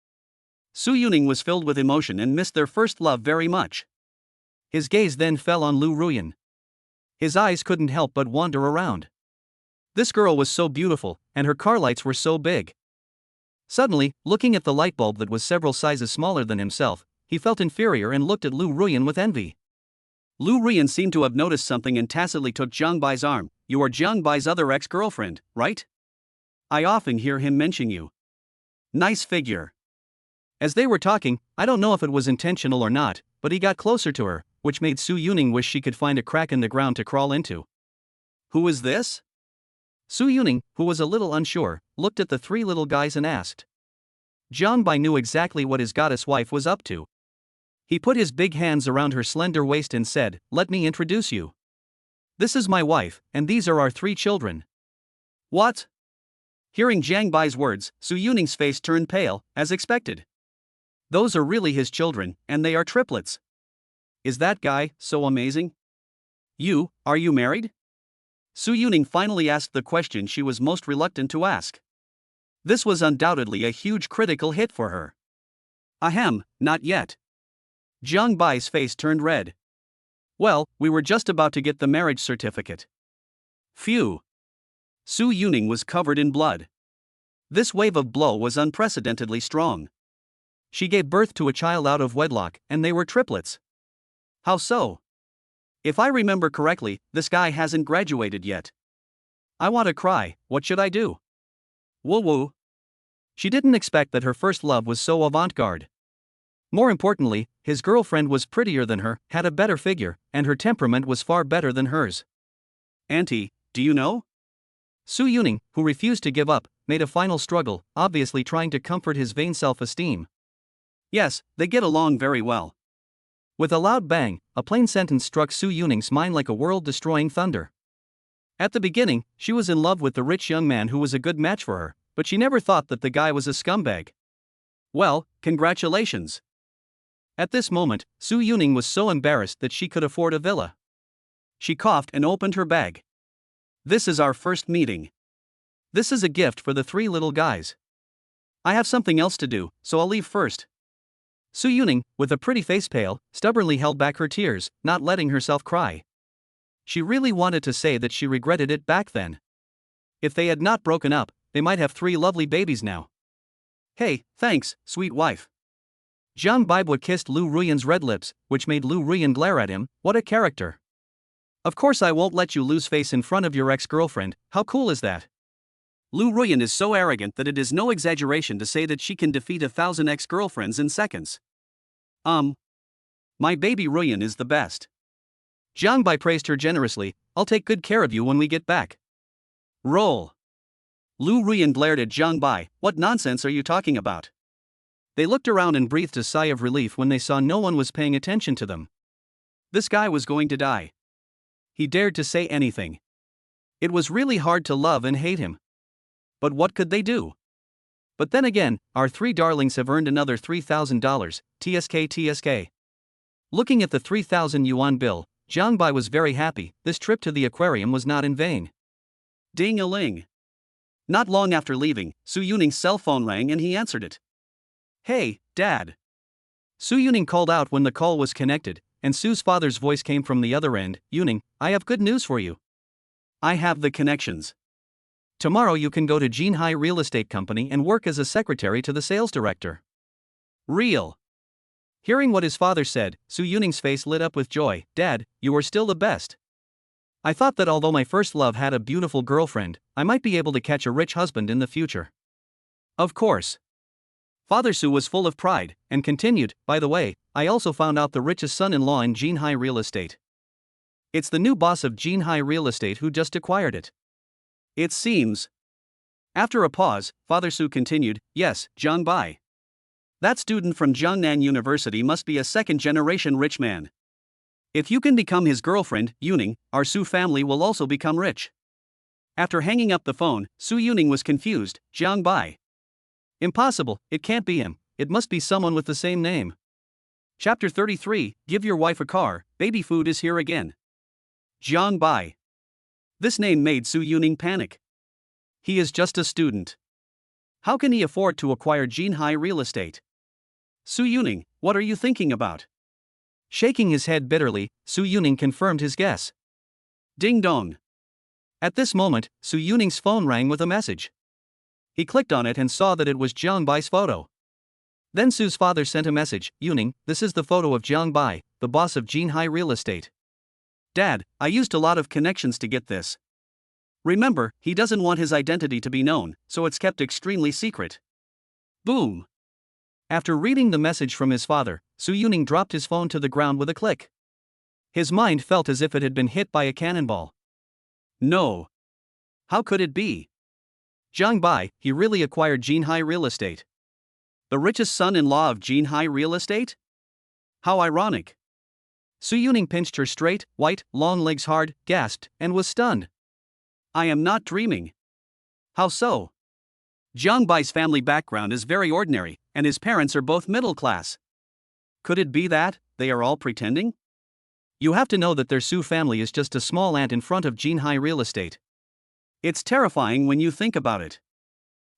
Su Yuning was filled with emotion and missed their first love very much. His gaze then fell on Lu Ruyan. His eyes couldn't help but wander around. This girl was so beautiful, and her car lights were so big. Suddenly, looking at the light bulb that was several sizes smaller than himself, he felt inferior and looked at Lu Ruyan with envy. Lu Ruyan seemed to have noticed something and tacitly took Jiang Bai's arm. You are Jiang Bai's other ex-girlfriend, right? I often hear him mention you. Nice figure. As they were talking, I don't know if it was intentional or not, but he got closer to her, which made Su Yuning wish she could find a crack in the ground to crawl into. Who is this? Su Yuning, who was a little unsure, looked at the three little guys and asked. Jiang Bai knew exactly what his goddess wife was up to. He put his big hands around her slender waist and said, "Let me introduce you. This is my wife, and these are our 3 children." What? Hearing Jiang Bai's words, Su Yuning's face turned pale, as expected. Those are really his children, and they are triplets. Is that guy so amazing? Are you married? Su Yuning finally asked the question she was most reluctant to ask. This was undoubtedly a huge critical hit for her. Ahem, not yet. Jiang Bai's face turned red. Well, we were just about to get the marriage certificate. Phew. Su Yuning was covered in blood. This wave of blow was unprecedentedly strong. She gave birth to a child out of wedlock, and they were triplets. How so? If I remember correctly, this guy hasn't graduated yet. I want to cry, what should I do? Woo woo. She didn't expect that her first love was so avant-garde. More importantly, his girlfriend was prettier than her, had a better figure, and her temperament was far better than hers. Auntie, do you know? Su Yuning, who refused to give up, made a final struggle, obviously trying to comfort his vain self-esteem. Yes, they get along very well. With a loud bang, a plain sentence struck Su Yuning's mind like a world-destroying thunder. At the beginning, she was in love with the rich young man who was a good match for her, but she never thought that the guy was a scumbag. Well, congratulations. At this moment, Su Yuning was so embarrassed that she could afford a villa. She coughed and opened her bag. This is our first meeting. This is a gift for the three little guys. I have something else to do, so I'll leave first. Su Yuning, with a pretty face pale, stubbornly held back her tears, not letting herself cry. She really wanted to say that she regretted it back then. If they had not broken up, they might have 3 lovely babies now. Hey, thanks, sweet wife. Zhang Baibua kissed Lu Ruyan's red lips, which made Lu Ruyan glare at him. What a character. Of course I won't let you lose face in front of your ex-girlfriend, how cool is that? Lu Ruyan is so arrogant that it is no exaggeration to say that she can defeat 1,000 ex-girlfriends in seconds. My baby Ruyan is the best. Zhang Bai praised her generously. I'll take good care of you when we get back. Roll. Lu Ruyan glared at Zhang Bai. What nonsense are you talking about? They looked around and breathed a sigh of relief when they saw no one was paying attention to them. This guy was going to die. He dared to say anything. It was really hard to love and hate him. But what could they do? But then again, our 3 darlings have earned another $3,000, TSK. Looking at the 3,000 yuan bill, Zhang Bai was very happy. This trip to the aquarium was not in vain. Ding-a-ling. Not long after leaving, Su Yuning's cell phone rang and he answered it. Hey, Dad. Su Yuning called out when the call was connected, and Su's father's voice came from the other end. Yuning, I have good news for you. I have the connections. Tomorrow you can go to Jinhai Real Estate Company and work as a secretary to the sales director. Real. Hearing what his father said, Su Yuning's face lit up with joy. Dad, you are still the best. I thought that although my first love had a beautiful girlfriend, I might be able to catch a rich husband in the future. Of course. Father Su was full of pride, and continued, by the way, I also found out the richest son-in-law in Jinhai Real Estate. It's the new boss of Jinhai Real Estate who just acquired it. It seems. After a pause, Father Su continued, yes, Zhang Bai. That student from Jiangnan University must be a second-generation rich man. If you can become his girlfriend, Yuning, our Su family will also become rich. After hanging up the phone, Su Yuning was confused. Zhang Bai. Impossible, it can't be him, it must be someone with the same name. Chapter 33, Give Your Wife a Car, Baby Food is Here Again. Zhang Bai. This name made Su Yuning panic. He is just a student. How can he afford to acquire Jinhai Real Estate? Su Yuning, what are you thinking about? Shaking his head bitterly, Su Yuning confirmed his guess. Ding dong. At this moment, Su Yuning's phone rang with a message. He clicked on it and saw that it was Zhang Bai's photo. Then Su's father sent a message. Yuning, this is the photo of Zhang Bai, the boss of Jinhai Real Estate. Dad, I used a lot of connections to get this. Remember, he doesn't want his identity to be known, so it's kept extremely secret. Boom. After reading the message from his father, Su Yuning dropped his phone to the ground with a click. His mind felt as if it had been hit by a cannonball. No. How could it be? Zhang Bai, he really acquired Jinhai Real Estate. The richest son-in-law of Jinhai Real Estate? How ironic. Su Yuning pinched her straight, white, long legs hard, gasped, and was stunned. I am not dreaming. How so? Zhang Bai's family background is very ordinary, and his parents are both middle class. Could it be that they are all pretending? You have to know that their Su family is just a small ant in front of Jinhai Real Estate. It's terrifying when you think about it.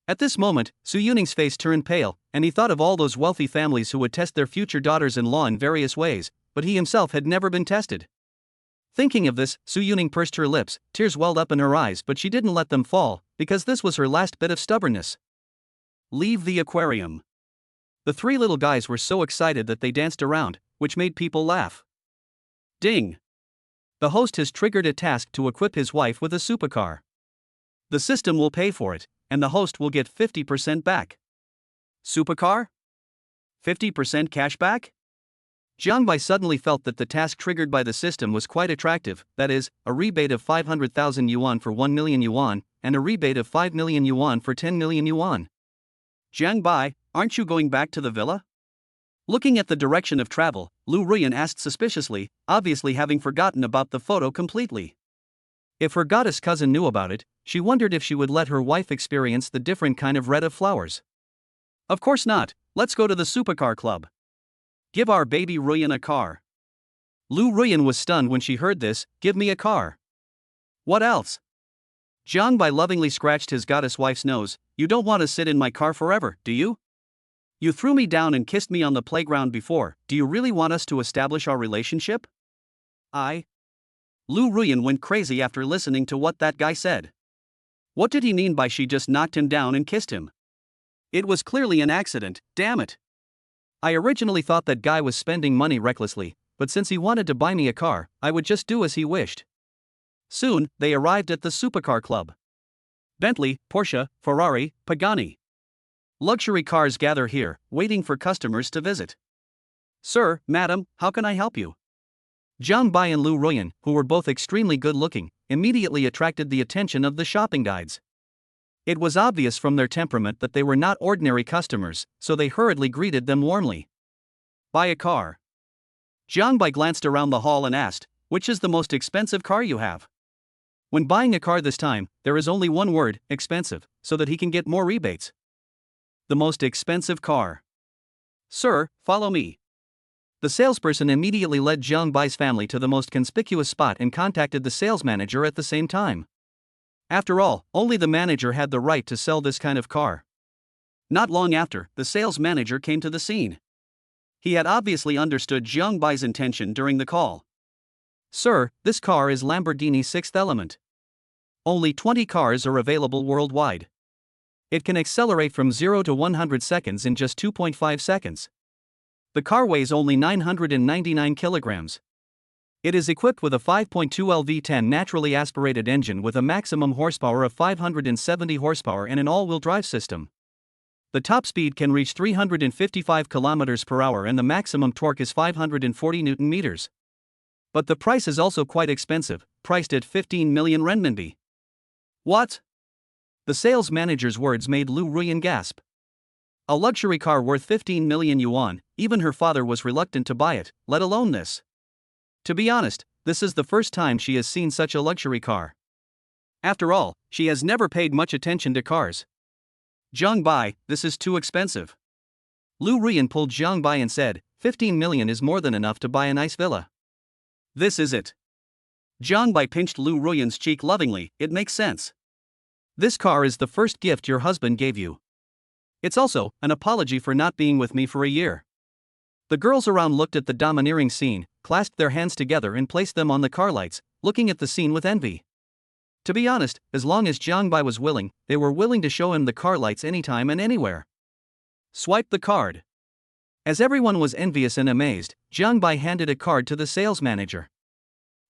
At this moment, Su Yuning's face turned pale, and he thought of all those wealthy families who would test their future daughters-in-law in various ways, but he himself had never been tested. Thinking of this, Su Yuning pursed her lips, tears welled up in her eyes, but she didn't let them fall, because this was her last bit of stubbornness. Leave the aquarium. The three little guys were so excited that they danced around, which made people laugh. Ding! The host has triggered a task to equip his wife with a supercar. The system will pay for it, and the host will get 50% back. Supercar? 50% cash back? Jiangbai suddenly felt that the task triggered by the system was quite attractive, that is, a rebate of 500,000 yuan for 1 million yuan, and a rebate of 5 million yuan for 10 million yuan. Jiangbai, aren't you going back to the villa? Looking at the direction of travel, Lu Ruyan asked suspiciously, obviously having forgotten about the photo completely. If her goddess cousin knew about it, she wondered if she would let her wife experience the different kind of red of flowers. Of course not, let's go to the supercar club. Give our baby Ruyan a car. Lu Ruyan was stunned when she heard this, give me a car. What else? Jiangbai lovingly scratched his goddess wife's nose, you don't want to sit in my car forever, do you? You threw me down and kissed me on the playground before, do you really want us to establish our relationship? Lu Ruyan went crazy after listening to what that guy said. What did he mean by she just knocked him down and kissed him? It was clearly an accident, damn it. I originally thought that guy was spending money recklessly, but since he wanted to buy me a car, I would just do as he wished. Soon, they arrived at the supercar club. Bentley, Porsche, Ferrari, Pagani. Luxury cars gather here, waiting for customers to visit. Sir, madam, how can I help you? Jiangbai and Lu Ruyan, who were both extremely good-looking, immediately attracted the attention of the shopping guides. It was obvious from their temperament that they were not ordinary customers, so they hurriedly greeted them warmly. Buy a car. Jiangbai glanced around the hall and asked, which is the most expensive car you have? When buying a car this time, there is only one word, expensive, so that he can get more rebates. The most expensive car. Sir, follow me. The salesperson immediately led Jiangbai's family to the most conspicuous spot and contacted the sales manager at the same time. After all, only the manager had the right to sell this kind of car. Not long after, the sales manager came to the scene. He had obviously understood Jiangbai's intention during the call. Sir, this car is Lamborghini Sixth Element. Only 20 cars are available worldwide. It can accelerate from 0 to 100 seconds in just 2.5 seconds. The car weighs only 999 kilograms. It is equipped with a 5.2 L V10 naturally aspirated engine with a maximum horsepower of 570 horsepower and an all-wheel drive system. The top speed can reach 355 km per hour and the maximum torque is 540 Newton meters. But the price is also quite expensive, priced at 15 million renminbi. What? The sales manager's words made Lu Ruyan gasp. A luxury car worth 15 million yuan, even her father was reluctant to buy it, let alone this. To be honest, this is the first time she has seen such a luxury car. After all, she has never paid much attention to cars. Jiangbai, this is too expensive. Lu Ruyan pulled Jiangbai and said, 15 million is more than enough to buy a nice villa. This is it. Jiangbai pinched Lu Ruyan's cheek lovingly, it makes sense. This car is the first gift your husband gave you. It's also an apology for not being with me for a year. The girls around looked at the domineering scene, clasped their hands together and placed them on the car lights, looking at the scene with envy. To be honest, as long as Jiangbai was willing, they were willing to show him the car lights anytime and anywhere. Swipe the card. As everyone was envious and amazed, Jiangbai handed a card to the sales manager.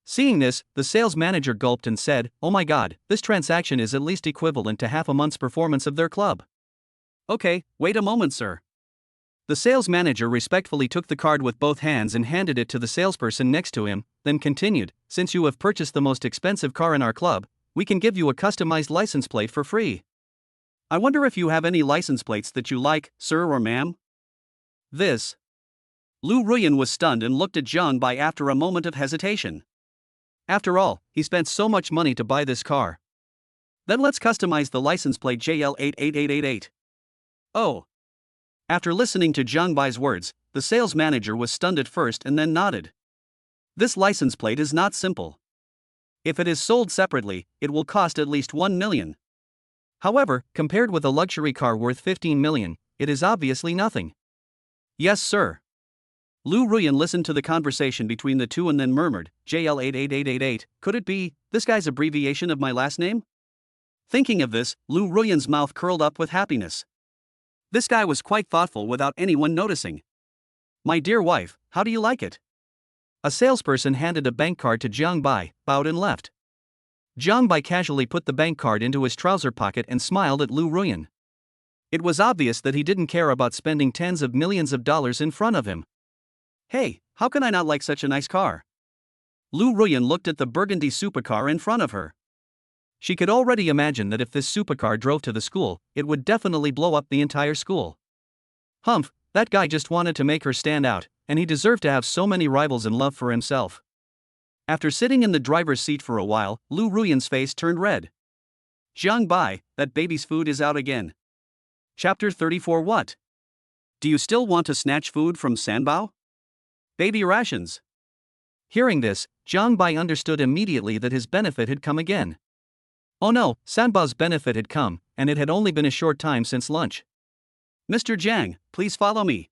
Seeing this, the sales manager gulped and said, oh my god, this transaction is at least equivalent to half a month's performance of their club. Okay, wait a moment, sir. The sales manager respectfully took the card with both hands and handed it to the salesperson next to him, then continued, since you have purchased the most expensive car in our club, we can give you a customized license plate for free. I wonder if you have any license plates that you like, sir or ma'am? This. Lu Ruyan was stunned and looked at Jiangbai after a moment of hesitation. After all, he spent so much money to buy this car. Then let's customize the license plate JL88888. Oh. After listening to Jiangbai's words, the sales manager was stunned at first and then nodded. This license plate is not simple. If it is sold separately, it will cost at least 1 million. However, compared with a luxury car worth 15 million, it is obviously nothing. Yes, sir. Lu Ruyan listened to the conversation between the two and then murmured, JL88888, could it be, this guy's abbreviation of my last name? Thinking of this, Lu Ruyan's mouth curled up with happiness. This guy was quite thoughtful without anyone noticing. My dear wife, how do you like it? A salesperson handed a bank card to Jiang Bai, bowed and left. Jiang Bai casually put the bank card into his trouser pocket and smiled at Lu Ruyan. It was obvious that he didn't care about spending tens of millions of dollars in front of him. Hey, how can I not like such a nice car? Lu Ruyan looked at the burgundy supercar in front of her. She could already imagine that if this supercar drove to the school, it would definitely blow up the entire school. Humph, that guy just wanted to make her stand out, and he deserved to have so many rivals in love for himself. After sitting in the driver's seat for a while, Lu Ruyan's face turned red. Jiang Bai, that baby's food is out again. Chapter 34. What? Do you still want to snatch food from Sanbao? Baby rations. Hearing this, Jiang Bai understood immediately that his benefit had come again. Oh no, Sanbao's benefit had come, and it had only been a short time since lunch. Mr. Jiang, please follow me.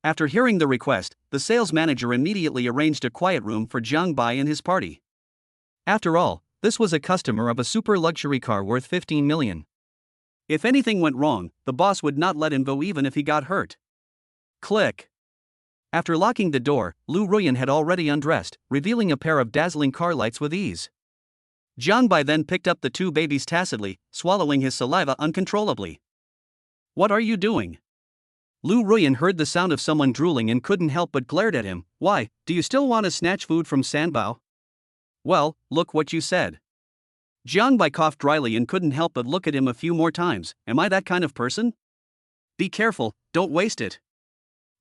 After hearing the request, the sales manager immediately arranged a quiet room for Jiang Bai and his party. After all, this was a customer of a super luxury car worth 15 million. If anything went wrong, the boss would not let him go even if he got hurt. Click. After locking the door, Lu Ruyan had already undressed, revealing a pair of dazzling car lights with ease. Jiang Bai then picked up the two babies tacitly, swallowing his saliva uncontrollably. What are you doing? Lu Ruyan heard the sound of someone drooling and couldn't help but glared at him. Why, do you still want to snatch food from Sanbao? Well, look what you said. Jiang Bai coughed dryly and couldn't help but look at him a few more times. Am I that kind of person? Be careful, don't waste it.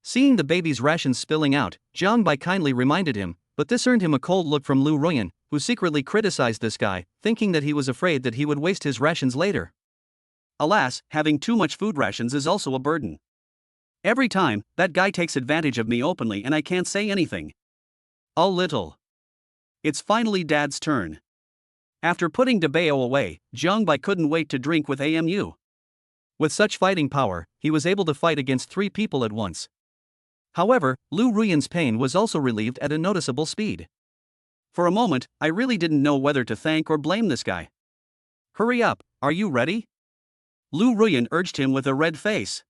Seeing the baby's rations spilling out, Jiang Bai kindly reminded him, but this earned him a cold look from Lu Ruyan, who secretly criticized this guy, thinking that he was afraid that he would waste his rations later. Alas, having too much food rations is also a burden. Every time, that guy takes advantage of me openly and I can't say anything. A little. It's finally Dad's turn. After putting Debao away, Jiang Bai couldn't wait to drink with Amu. With such fighting power, he was able to fight against 3 people at once. However, Lu Ruyan's pain was also relieved at a noticeable speed. For a moment, I really didn't know whether to thank or blame this guy. Hurry up, are you ready? Lu Ruyan urged him with a red face.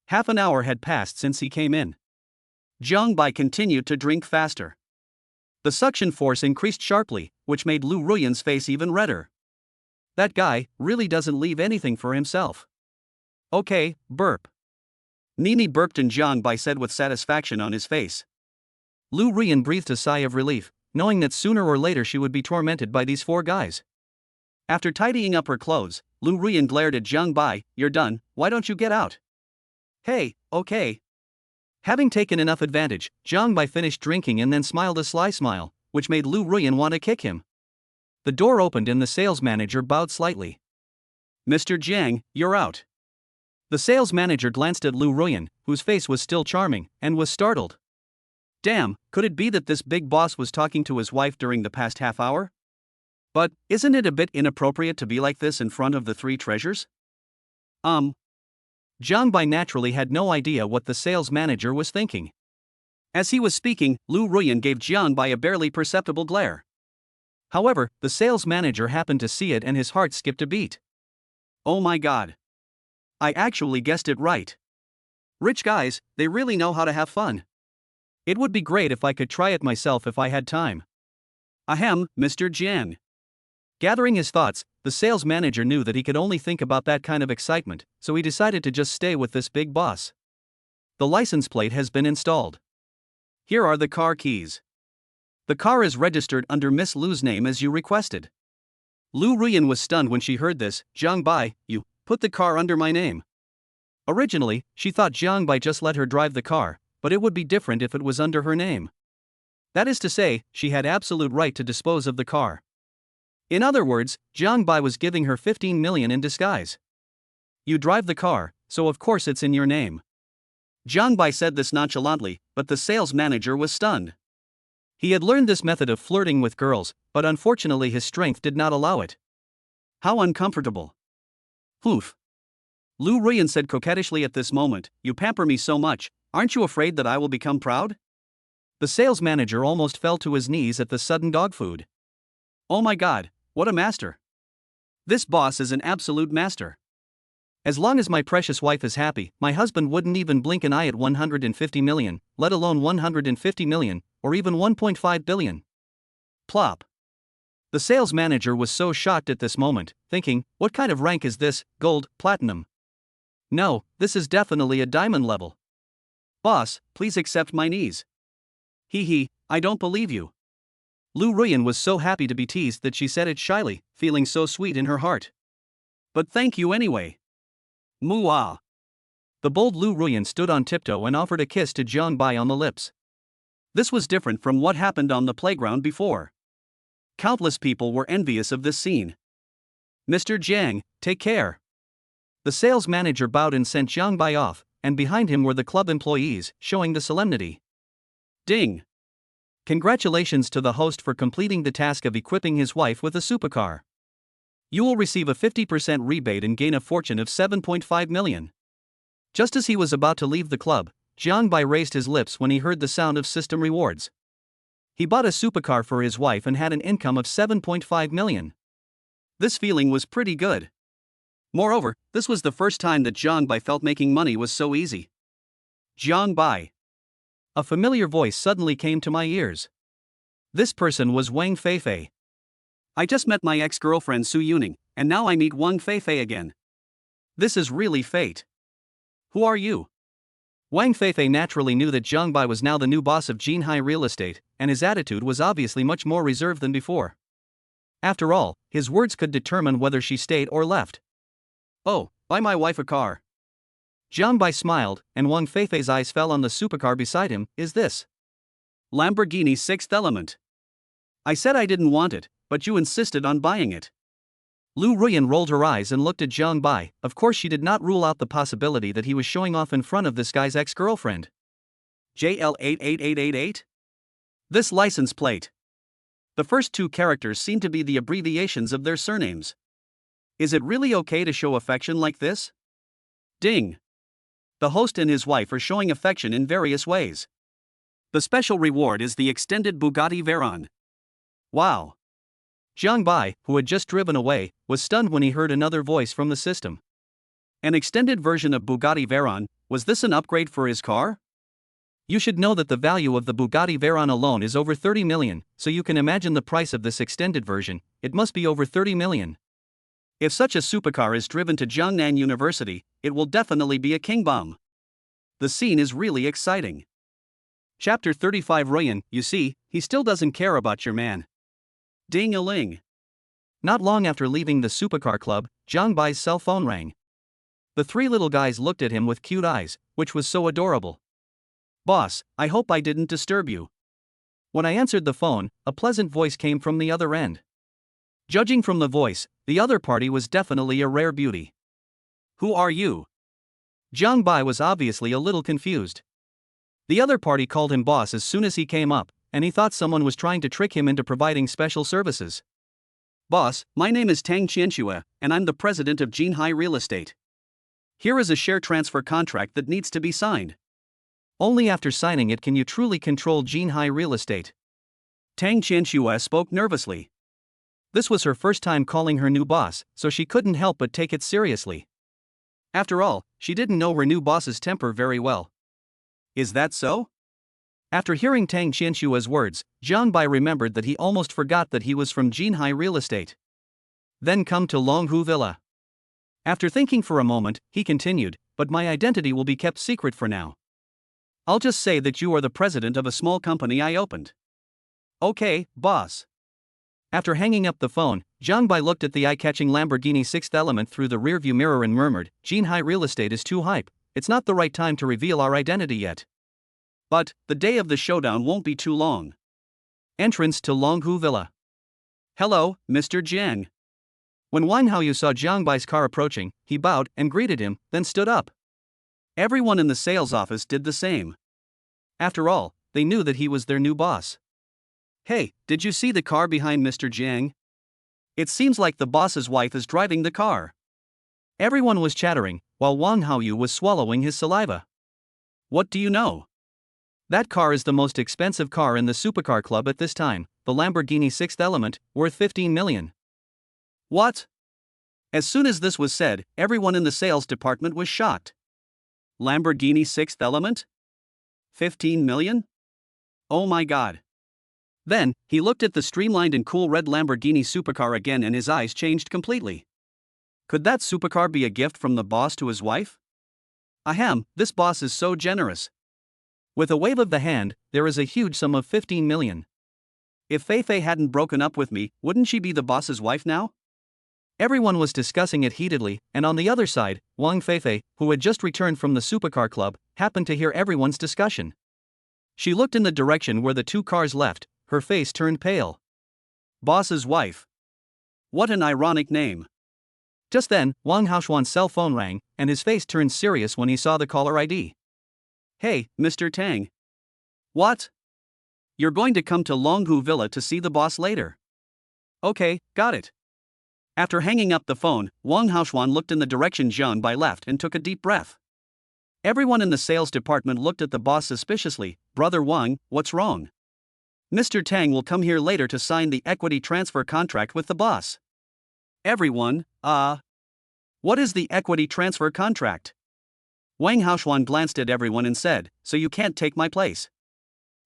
Half an hour had passed since he came in. Jiang Bai continued to drink faster. The suction force increased sharply, which made Lu Ruyan's face even redder. That guy really doesn't leave anything for himself. Okay, burp. Mimi burped and Jiang Bai said with satisfaction on his face. Lu Ruyan breathed a sigh of relief, knowing that sooner or later she would be tormented by these 4 guys. After tidying up her clothes, Lu Ruyan glared at Jiang Bai. You're done, why don't you get out? Hey, okay. Having taken enough advantage, Jiang Bai finished drinking and then smiled a sly smile, which made Lu Ruyan want to kick him. The door opened and the sales manager bowed slightly. Mr. Jiang, you're out. The sales manager glanced at Lu Ruyan, whose face was still charming, and was startled. Damn, could it be that this big boss was talking to his wife during the past half hour? But, isn't it a bit inappropriate to be like this in front of the 3 treasures? Jiang Bai naturally had no idea what the sales manager was thinking. As he was speaking, Lu Ruyan gave Jiang Bai a barely perceptible glare. However, the sales manager happened to see it and his heart skipped a beat. Oh my god. I actually guessed it right. Rich guys, they really know how to have fun. It would be great if I could try it myself if I had time. Ahem, Mr. Jiang. Gathering his thoughts, the sales manager knew that he could only think about that kind of excitement, so he decided to just stay with this big boss. The license plate has been installed. Here are the car keys. The car is registered under Miss Lu's name as you requested. Lu Ruyan was stunned when she heard this. Jiang Bai, you put the car under my name. Originally, she thought Jiang Bai just let her drive the car, but it would be different if it was under her name. That is to say, she had absolute right to dispose of the car. In other words, Jiang Bai was giving her 15 million in disguise. You drive the car, so of course it's in your name. Jiang Bai said this nonchalantly, but the sales manager was stunned. He had learned this method of flirting with girls, but unfortunately his strength did not allow it. How uncomfortable. Oof. Lu Ruyan said coquettishly at this moment, you pamper me so much, aren't you afraid that I will become proud? The sales manager almost fell to his knees at the sudden dog food. Oh my god, what a master. This boss is an absolute master. As long as my precious wife is happy, my husband wouldn't even blink an eye at 150 million, let alone 150 million, or even 1.5 billion. Plop. The sales manager was so shocked at this moment, thinking, what kind of rank is this, gold, platinum? No, this is definitely a diamond level. Boss, please accept my knees. Hee, I don't believe you. Lu Ruyan was so happy to be teased that she said it shyly, feeling so sweet in her heart. But thank you anyway. Moo-ah. The bold Lu Ruyan stood on tiptoe and offered a kiss to Jiang Bai on the lips. This was different from what happened on the playground before. Countless people were envious of this scene. Mr. Jiang, take care. The sales manager bowed and sent Jiang Bai off, and behind him were the club employees, showing the solemnity. Ding! Congratulations to the host for completing the task of equipping his wife with a supercar. You will receive a 50% rebate and gain a fortune of 7.5 million. Just as he was about to leave the club, Jiang Bai raised his lips when he heard the sound of system rewards. He bought a supercar for his wife and had an income of 7.5 million. This feeling was pretty good. Moreover, this was the first time that Jiang Bai felt making money was so easy. Jiang Bai. A familiar voice suddenly came to my ears. This person was Wang Feifei. I just met my ex-girlfriend Su Yuning, and now I meet Wang Feifei again. This is really fate. Who are you? Wang Feifei naturally knew that Jiang Bai was now the new boss of Jinhai Real Estate, and his attitude was obviously much more reserved than before. After all, his words could determine whether she stayed or left. Oh, buy my wife a car. Jiang Bai smiled, and Wang Feifei's eyes fell on the supercar beside him. Is this Lamborghini Sixth Element? I said I didn't want it, but you insisted on buying it. Lu Ruyan rolled her eyes and looked at Jiang Bai. Of course she did not rule out the possibility that he was showing off in front of this guy's ex-girlfriend. JL88888? This license plate. The first two characters seem to be the abbreviations of their surnames. Is it really okay to show affection like this? Ding. The host and his wife are showing affection in various ways. The special reward is the extended Bugatti Veyron. Wow. Jiang Bai, who had just driven away, was stunned when he heard another voice from the system. An extended version of Bugatti Veyron, was this an upgrade for his car? You should know that the value of the Bugatti Veyron alone is over 30 million, so you can imagine the price of this extended version, it must be over 30 million. If such a supercar is driven to Jiangnan University, it will definitely be a king bomb. The scene is really exciting. Chapter 35 Ruyan, you see, he still doesn't care about your man. Ding-a-ling. Not long after leaving the supercar club, Jiang Bai's cell phone rang. The three little guys looked at him with cute eyes, which was so adorable. Boss, I hope I didn't disturb you. When I answered the phone, a pleasant voice came from the other end. Judging from the voice, the other party was definitely a rare beauty. Who are you? Jiang Bai was obviously a little confused. The other party called him boss as soon as he came up, and he thought someone was trying to trick him into providing special services. Boss, my name is Tang Qianxue, and I'm the president of Jinhai Real Estate. Here is a share transfer contract that needs to be signed. Only after signing it can you truly control Jinhai Real Estate. Tang Qianxue spoke nervously. This was her first time calling her new boss, so she couldn't help but take it seriously. After all, she didn't know her new boss's temper very well. Is that so? After hearing Tang Qianxue's words, Jiang Bai remembered that he almost forgot that he was from Jinhai Real Estate. Then come to Longhu Villa. After thinking for a moment, he continued, but my identity will be kept secret for now. I'll just say that you are the president of a small company I opened. Okay, boss. After hanging up the phone, Jiang Bai looked at the eye-catching Lamborghini Sixth Element through the rearview mirror and murmured, Jinhai Real Estate is too hype, it's not the right time to reveal our identity yet. But, the day of the showdown won't be too long. Entrance to Longhu Villa. Hello, Mr. Jiang. When Wang Haoyu saw Jiang Bai's car approaching, he bowed and greeted him, then stood up. Everyone in the sales office did the same. After all, they knew that he was their new boss. Hey, did you see the car behind Mr. Jiang? It seems like the boss's wife is driving the car. Everyone was chattering, while Wang Haoyu was swallowing his saliva. What do you know? That car is the most expensive car in the supercar club at this time, the Lamborghini Sixth Element, worth 15 million. What? As soon as this was said, everyone in the sales department was shocked. Lamborghini Sixth Element? 15 million? Oh my god. Then, he looked at the streamlined and cool red Lamborghini supercar again and his eyes changed completely. Could that supercar be a gift from the boss to his wife? Ahem, this boss is so generous. With a wave of the hand, there is a huge sum of 15 million. If Feifei hadn't broken up with me, wouldn't she be the boss's wife now? Everyone was discussing it heatedly, and on the other side, Wang Feifei, who had just returned from the supercar club, happened to hear everyone's discussion. She looked in the direction where the two cars left, her face turned pale. Boss's wife. What an ironic name. Just then, Wang Haoxuan's cell phone rang, and his face turned serious when he saw the caller ID. Hey, Mr. Tang. What? You're going to come to Longhu Villa to see the boss later. Okay, got it. After hanging up the phone, Wang Haoxuan looked in the direction Zhang Bai left and took a deep breath. Everyone in the sales department looked at the boss suspiciously. Brother Wang, what's wrong? Mr. Tang will come here later to sign the equity transfer contract with the boss. Everyone, what is the equity transfer contract? Wang Haoxuan glanced at everyone and said, so you can't take my place.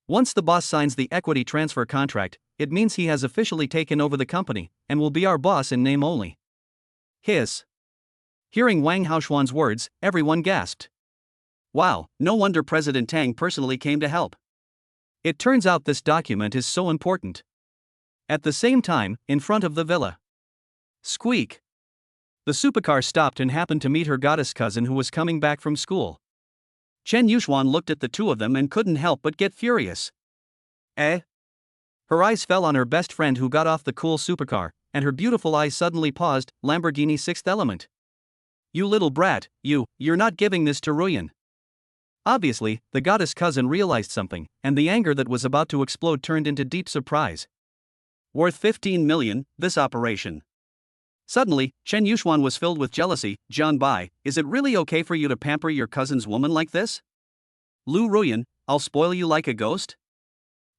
Once the boss signs the equity transfer contract, it means he has officially taken over the company, and will be our boss in name only. Hiss. Hearing Wang Haoxuan's words, everyone gasped. Wow, no wonder President Tang personally came to help. It turns out this document is so important. At the same time, in front of the villa. Squeak. The supercar stopped and happened to meet her goddess cousin who was coming back from school. Chen Yuxuan looked at the two of them and couldn't help but get furious. Eh? Her eyes fell on her best friend who got off the cool supercar, and her beautiful eyes suddenly paused. Lamborghini Sixth Element. You little brat, you're not giving this to Ruyan. Obviously, the goddess cousin realized something, and the anger that was about to explode turned into deep surprise. Worth 15 million, this operation. Suddenly, Chen Yuxuan was filled with jealousy. Zhang Bai, is it really okay for you to pamper your cousin's woman like this? Lu Ruyan, I'll spoil you like a ghost?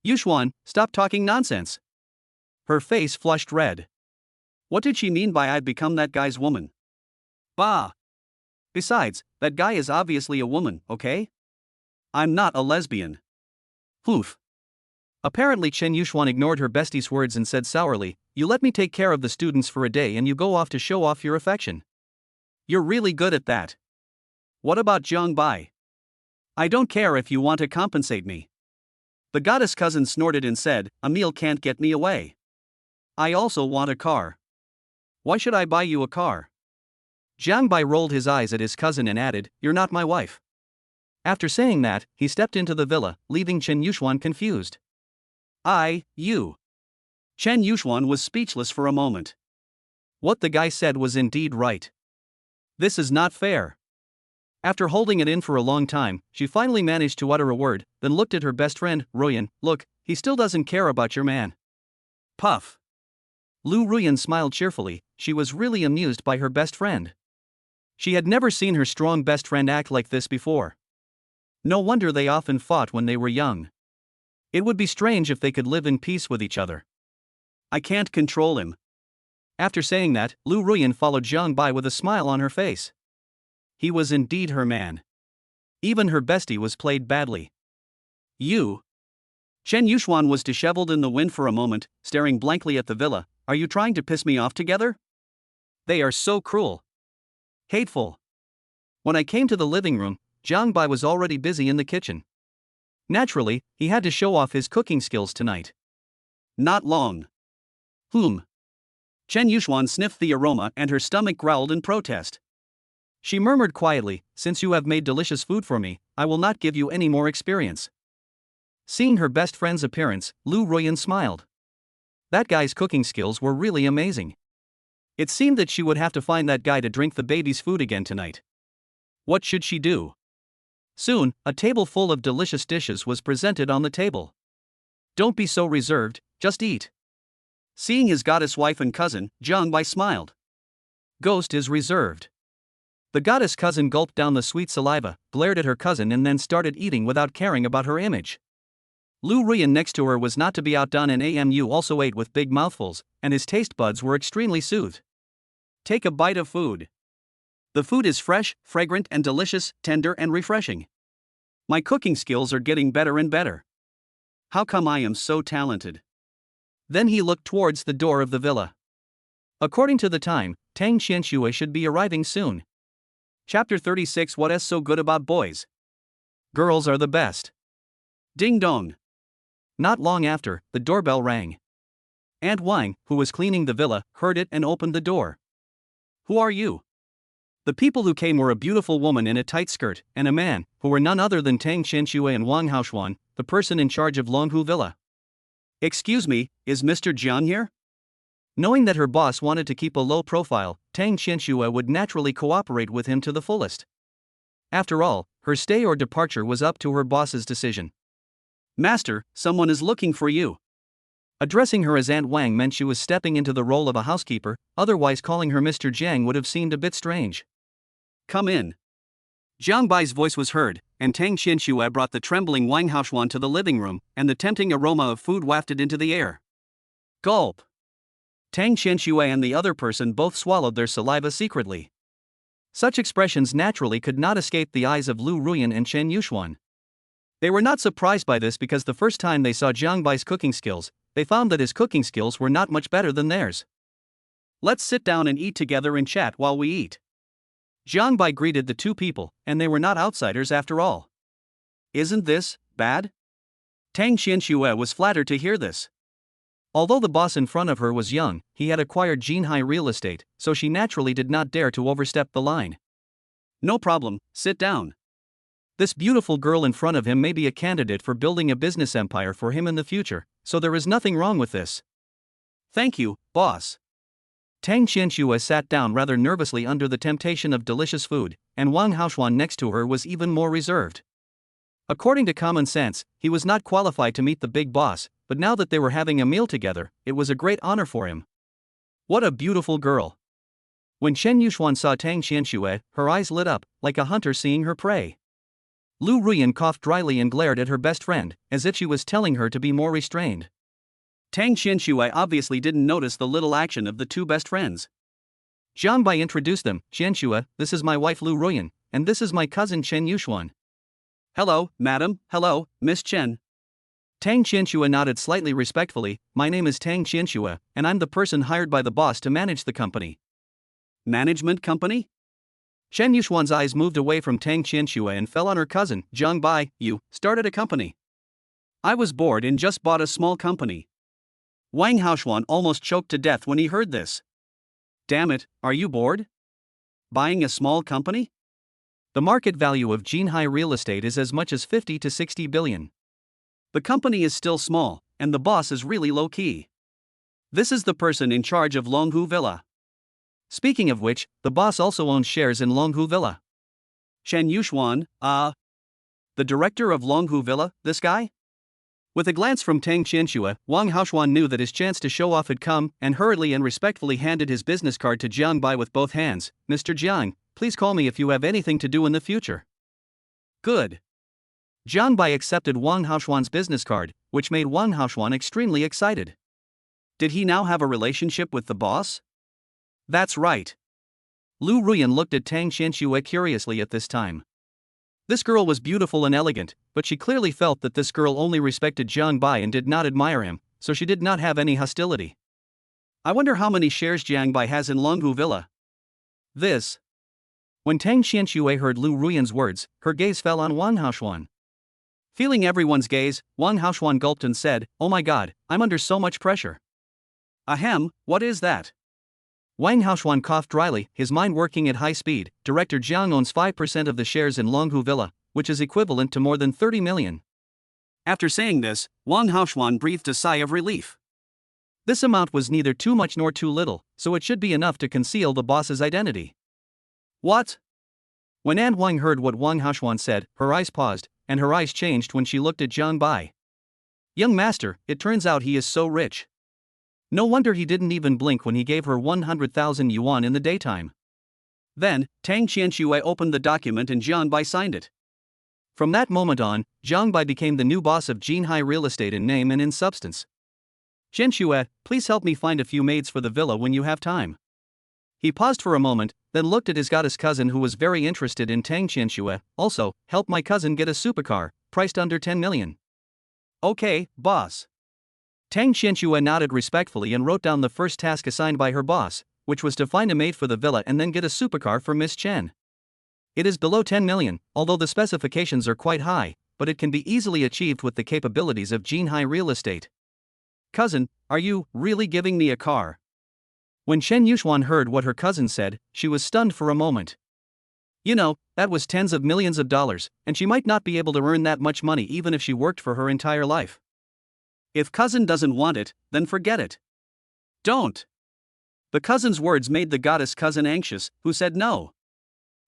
Yuxuan, stop talking nonsense. Her face flushed red. What did she mean by I'd become that guy's woman? Bah! Besides, that guy is obviously a woman, okay? I'm not a lesbian. Poof. Apparently Chen Yuxuan ignored her bestie's words and said sourly, you let me take care of the students for a day and you go off to show off your affection. You're really good at that. What about Zhang Bai? I don't care if you want to compensate me. The goddess cousin snorted and said, a meal can't get me away. I also want a car. Why should I buy you a car? Zhang Bai rolled his eyes at his cousin and added, you're not my wife. After saying that, he stepped into the villa, leaving Chen Yuxuan confused. You. Chen Yuxuan was speechless for a moment. What the guy said was indeed right. This is not fair. After holding it in for a long time, she finally managed to utter a word, then looked at her best friend, Ruyan. Look, he still doesn't care about your man. Puff. Lu Ruyan smiled cheerfully. She was really amused by her best friend. She had never seen her strong best friend act like this before. No wonder they often fought when they were young. It would be strange if they could live in peace with each other. I can't control him. After saying that, Lu Ruyan followed Zhang Bai with a smile on her face. He was indeed her man. Even her bestie was played badly. You. Chen Yuxuan was disheveled in the wind for a moment, staring blankly at the villa. Are you trying to piss me off together? They are so cruel. Hateful. When I came to the living room, Zhang Bai was already busy in the kitchen. Naturally, he had to show off his cooking skills tonight. Not long. Chen Yuxuan sniffed the aroma and her stomach growled in protest. She murmured quietly, since you have made delicious food for me, I will not give you any more experience. Seeing her best friend's appearance, Lu Ruyan smiled. That guy's cooking skills were really amazing. It seemed that she would have to find that guy to drink the baby's food again tonight. What should she do? Soon, a table full of delicious dishes was presented on the table. Don't be so reserved, just eat. Seeing his goddess wife and cousin, Zhang Bai smiled. Ghost is reserved. The goddess cousin gulped down the sweet saliva, glared at her cousin and then started eating without caring about her image. Lu Ruyan next to her was not to be outdone and Amu also ate with big mouthfuls, and his taste buds were extremely soothed. Take a bite of food. The food is fresh, fragrant and delicious, tender and refreshing. My cooking skills are getting better and better. How come I am so talented? Then he looked towards the door of the villa. According to the time, Tang Qianxue should be arriving soon. Chapter 36. What is so good about boys? Girls are the best. Ding dong. Not long after, the doorbell rang. Aunt Wang, who was cleaning the villa, heard it and opened the door. Who are you? The people who came were a beautiful woman in a tight skirt, and a man, who were none other than Tang Qianxue and Wang Haoshuan, the person in charge of Longhu Villa. Excuse me, is Mr. Jiang here? Knowing that her boss wanted to keep a low profile, Tang Qianxue would naturally cooperate with him to the fullest. After all, her stay or departure was up to her boss's decision. Master, someone is looking for you. Addressing her as Aunt Wang meant she was stepping into the role of a housekeeper, otherwise calling her Mr. Jiang would have seemed a bit strange. Come in. Jiang Bai's voice was heard, and Tang Qianxue brought the trembling Wang Haoshuan to the living room, and the tempting aroma of food wafted into the air. Gulp. Tang Qianxue and the other person both swallowed their saliva secretly. Such expressions naturally could not escape the eyes of Lu Ruyan and Chen Yuxuan. They were not surprised by this because the first time they saw Jiang Bai's cooking skills, they found that his cooking skills were not much better than theirs. Let's sit down and eat together and chat while we eat. Jiang Bai greeted the two people, and they were not outsiders after all. Isn't this bad? Tang Qianxue was flattered to hear this. Although the boss in front of her was young, he had acquired Jinhai real estate, so she naturally did not dare to overstep the line. No problem, sit down. This beautiful girl in front of him may be a candidate for building a business empire for him in the future, so there is nothing wrong with this. Thank you, boss. Tang Qianxue sat down rather nervously under the temptation of delicious food, and Wang Haoshuan next to her was even more reserved. According to common sense, he was not qualified to meet the big boss, but now that they were having a meal together, it was a great honor for him. What a beautiful girl. When Chen Yuxuan saw Tang Qianxue, her eyes lit up, like a hunter seeing her prey. Lu Ruyan coughed dryly and glared at her best friend, as if she was telling her to be more restrained. Tang Qianxue obviously didn't notice the little action of the two best friends. Jiang Bai introduced them. Qianxue, this is my wife Lu Ruyan, and this is my cousin Chen Yuxuan. Hello, madam, hello, Miss Chen. Tang Qianxue nodded slightly respectfully. My name is Tang Qianxue, and I'm the person hired by the boss to manage the company. Management company? Chen Yuxuan's eyes moved away from Tang Qianxue and fell on her cousin, Jiang Bai. You started a company. I was bored and just bought a small company. Wang Haoshuan almost choked to death when he heard this. Damn it, are you bored? Buying a small company? The market value of Jinhai real estate is as much as 50 to 60 billion. The company is still small, and the boss is really low-key. This is the person in charge of Longhu Villa. Speaking of which, the boss also owns shares in Longhu Villa. Chen Yuxuan, the director of Longhu Villa, this guy? With a glance from Tang Qianxue, Wang Haoshuan knew that his chance to show off had come, and hurriedly and respectfully handed his business card to Jiang Bai with both hands. Mr. Jiang, please call me if you have anything to do in the future. Good. Jiang Bai accepted Wang Haoshuan's business card, which made Wang Haoshuan extremely excited. Did he now have a relationship with the boss? That's right. Lu Ruyan looked at Tang Qianxue curiously at this time. This girl was beautiful and elegant, but she clearly felt that this girl only respected Jiang Bai and did not admire him, so she did not have any hostility. I wonder how many shares Jiang Bai has in Longhu Villa. When Tang Qianxue heard Lu Ruyan's words, her gaze fell on Wang Haoshuan. Feeling everyone's gaze, Wang Haoshuan gulped and said, "Oh my god, I'm under so much pressure." Ahem, what is that? Wang Haoshuan coughed dryly, his mind working at high speed. Director Jiang owns 5% of the shares in Longhu Villa, which is equivalent to more than 30 million. After saying this, Wang Haoshuan breathed a sigh of relief. This amount was neither too much nor too little, so it should be enough to conceal the boss's identity. What? When Aunt Wang heard what Wang Haoshuan said, her eyes paused, and her eyes changed when she looked at Jiang Bai. Young master, it turns out he is so rich. No wonder he didn't even blink when he gave her 100,000 yuan in the daytime. Then, Tang Qianxue opened the document and Jiang Bai signed it. From that moment on, Jiang Bai became the new boss of Jinhai Real Estate in name and in substance. Qianxue, please help me find a few maids for the villa when you have time. He paused for a moment, then looked at his goddess cousin who was very interested in Tang Qianxue. Also, help my cousin get a supercar, priced under 10 million. Okay, boss. Tang Qianxue nodded respectfully and wrote down the first task assigned by her boss, which was to find a maid for the villa and then get a supercar for Miss Chen. It is below 10 million, although the specifications are quite high, but it can be easily achieved with the capabilities of Jinhai Real Estate. Cousin, are you really giving me a car? When Chen Yuxuan heard what her cousin said, she was stunned for a moment. You know, that was tens of millions of dollars, and she might not be able to earn that much money even if she worked for her entire life. If cousin doesn't want it, then forget it. Don't. The cousin's words made the goddess cousin anxious, who said no.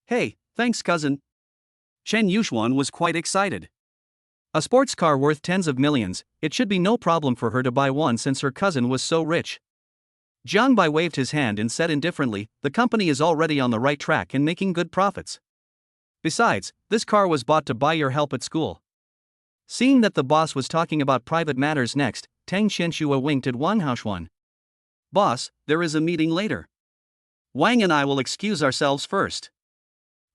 Hey, thanks cousin. Chen Yuxuan was quite excited. A sports car worth tens of millions, it should be no problem for her to buy one since her cousin was so rich. Jiang Bai waved his hand and said indifferently, the company is already on the right track and making good profits. Besides, this car was bought to buy your help at school. Seeing that the boss was talking about private matters next, Tang Qianxue winked at Wang Haoxuan. Boss, there is a meeting later. Wang and I will excuse ourselves first.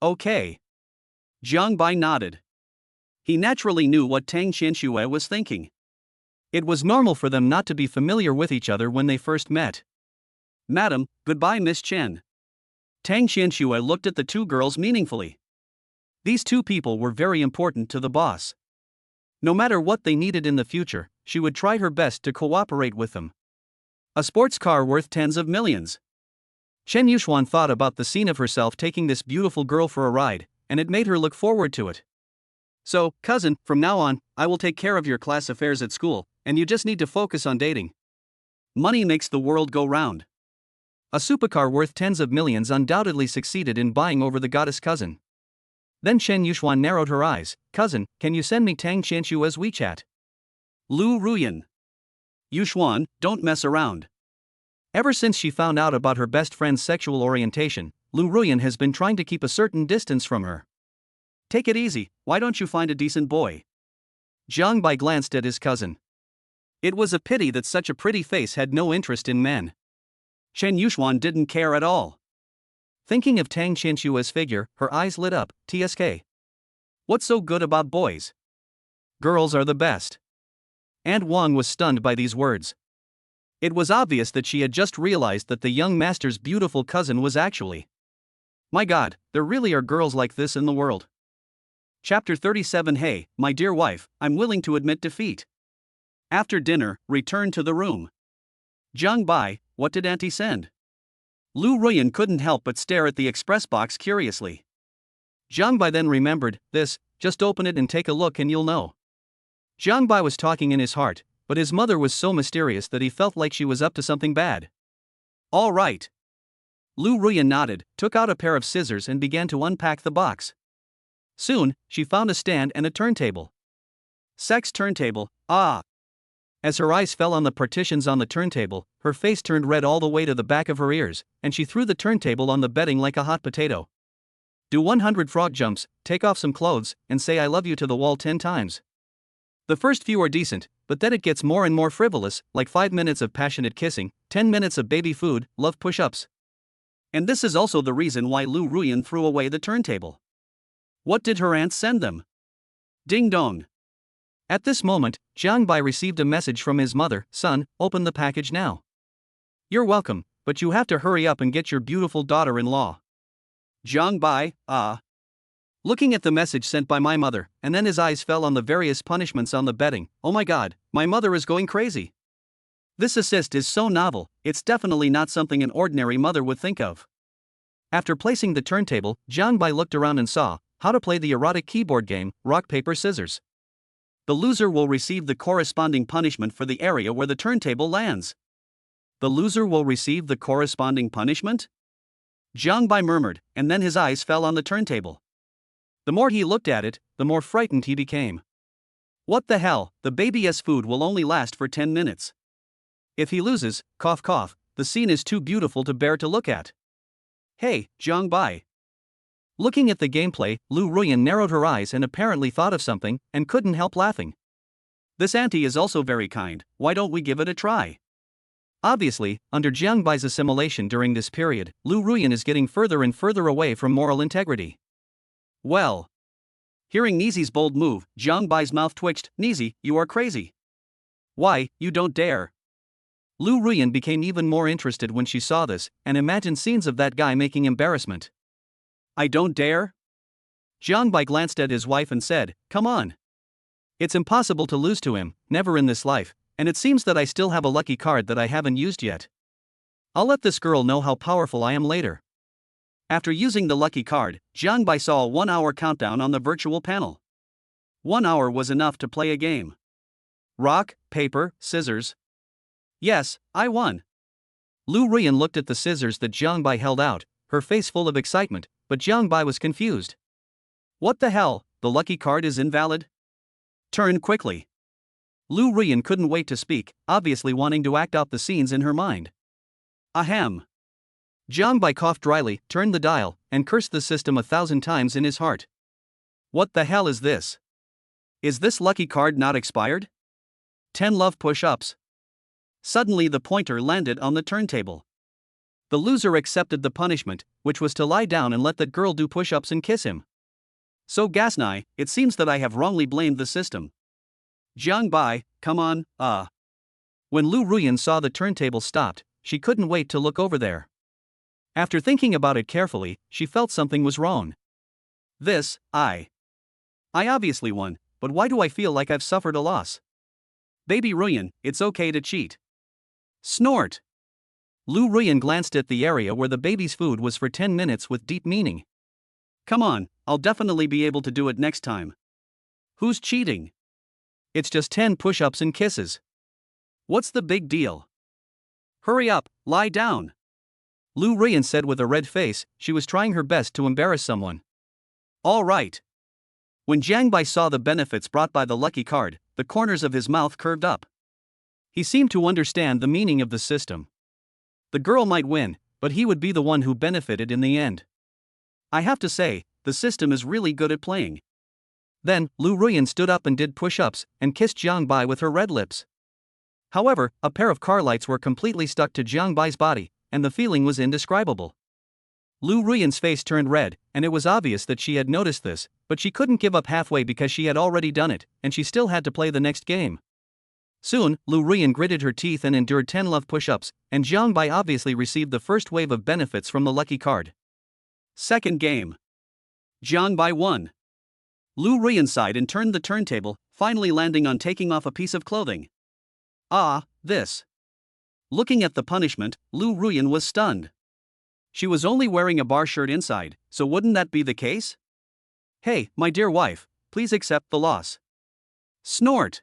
Okay. Jiang Bai nodded. He naturally knew what Tang Qianxue was thinking. It was normal for them not to be familiar with each other when they first met. Madam, goodbye Miss Chen. Tang Qianxue looked at the two girls meaningfully. These two people were very important to the boss. No matter what they needed in the future, she would try her best to cooperate with them. A sports car worth tens of millions. Chen Yuxuan thought about the scene of herself taking this beautiful girl for a ride, and it made her look forward to it. So, cousin, from now on, I will take care of your class affairs at school, and you just need to focus on dating. Money makes the world go round. A supercar worth tens of millions undoubtedly succeeded in buying over the goddess cousin. Then Chen Yuxuan narrowed her eyes. Cousin, can you send me Tang Qianxue's WeChat? Lu Ruyan. Yuxuan, don't mess around. Ever since she found out about her best friend's sexual orientation, Lu Ruyan has been trying to keep a certain distance from her. Take it easy, why don't you find a decent boy? Jiang Bai glanced at his cousin. It was a pity that such a pretty face had no interest in men. Chen Yuxuan didn't care at all. Thinking of Tang Qianxue's figure, her eyes lit up. TSK. What's so good about boys? Girls are the best. Aunt Wang was stunned by these words. It was obvious that she had just realized that the young master's beautiful cousin was actually. My God, there really are girls like this in the world. Chapter 37. Hey, my dear wife, I'm willing to admit defeat. After dinner, return to the room. Jiang Bai, what did Auntie send? Lu Ruyan couldn't help but stare at the express box curiously. Jiang Bai then remembered, this, just open it and take a look and you'll know. Jiang Bai was talking in his heart, but his mother was so mysterious that he felt like she was up to something bad. All right. Lu Ruyan nodded, took out a pair of scissors and began to unpack the box. Soon, she found a stand and a turntable. Sex turntable, ah! As her eyes fell on the partitions on the turntable, her face turned red all the way to the back of her ears, and she threw the turntable on the bedding like a hot potato. Do 100 frog jumps, take off some clothes, and say I love you to the wall 10 times. The first few are decent, but then it gets more and more frivolous, like 5 minutes of passionate kissing, 10 minutes of baby food, love push-ups. And this is also the reason why Lu Ruyan threw away the turntable. What did her aunt send them? Ding dong. At this moment, Jiang Bai received a message from his mother. Son, open the package now. You're welcome, but you have to hurry up and get your beautiful daughter-in-law. Jiang Bai, Looking at the message sent by my mother, and then his eyes fell on the various punishments on the bedding. Oh my God, my mother is going crazy. This assist is so novel, it's definitely not something an ordinary mother would think of. After placing the turntable, Jiang Bai looked around and saw how to play the erotic keyboard game, rock, paper, scissors. The loser will receive the corresponding punishment for the area where the turntable lands. The loser will receive the corresponding punishment? Jiang Bai murmured, and then his eyes fell on the turntable. The more he looked at it, the more frightened he became. What the hell, the baby's food will only last for 10 minutes. If he loses, cough cough, the scene is too beautiful to bear to look at. Hey, Jiang Bai. Looking at the gameplay, Lu Ruyan narrowed her eyes and apparently thought of something, and couldn't help laughing. This auntie is also very kind, why don't we give it a try? Obviously, under Jiangbai's assimilation during this period, Lu Ruyan is getting further and further away from moral integrity. Well. Hearing Nizi's bold move, Jiangbai's mouth twitched. Nizi, you are crazy. Why, you don't dare. Lu Ruyan became even more interested when she saw this, and imagined scenes of that guy making embarrassment. I don't dare? Jiangbai glanced at his wife and said, come on. It's impossible to lose to him, never in this life, and it seems that I still have a lucky card that I haven't used yet. I'll let this girl know how powerful I am later. After using the lucky card, Jiangbai saw a 1-hour countdown on the virtual panel. 1 hour was enough to play a game. Rock, paper, scissors. Yes, I won. Lu Ruyan looked at the scissors that Jiangbai held out, her face full of excitement, but Jiangbai was confused. What the hell, the lucky card is invalid? Turn quickly. Lu Ruyan couldn't wait to speak, obviously wanting to act out the scenes in her mind. Ahem. Jiangbai coughed dryly, turned the dial, and cursed the system 1,000 times in his heart. What the hell is this? Is this lucky card not expired? 10 love push-ups. Suddenly the pointer landed on the turntable. The loser accepted the punishment, which was to lie down and let that girl do push-ups and kiss him. So Gasnai, it seems that I have wrongly blamed the system. Jiangbai, come on, When Lu Ruyan saw the turntable stopped, she couldn't wait to look over there. After thinking about it carefully, she felt something was wrong. I obviously won, but why do I feel like I've suffered a loss? Baby Ruyan, it's okay to cheat. Snort. Lu Ruyan glanced at the area where the baby's food was for 10 minutes with deep meaning. Come on, I'll definitely be able to do it next time. Who's cheating? It's just 10 push-ups and kisses. What's the big deal? Hurry up, lie down. Lu Ruyan said with a red face. She was trying her best to embarrass someone. All right. When Jiangbai saw the benefits brought by the lucky card, the corners of his mouth curved up. He seemed to understand the meaning of the system. The girl might win, but he would be the one who benefited in the end. I have to say, the system is really good at playing. Then, Lu Ruyan stood up and did push-ups, and kissed Jiangbai with her red lips. However, a pair of car lights were completely stuck to Jiangbai's body, and the feeling was indescribable. Lu Ruyan's face turned red, and it was obvious that she had noticed this, but she couldn't give up halfway because she had already done it, and she still had to play the next game. Soon, Lu Ruyan gritted her teeth and endured 10 love push-ups, and Jiangbai obviously received the first wave of benefits from the lucky card. Second game. Jiangbai won. Lu Ruyan sighed and turned the turntable, finally landing on taking off a piece of clothing. This. Looking at the punishment, Lu Ruyan was stunned. She was only wearing a bar shirt inside, so wouldn't that be the case? Hey, my dear wife, please accept the loss. Snort.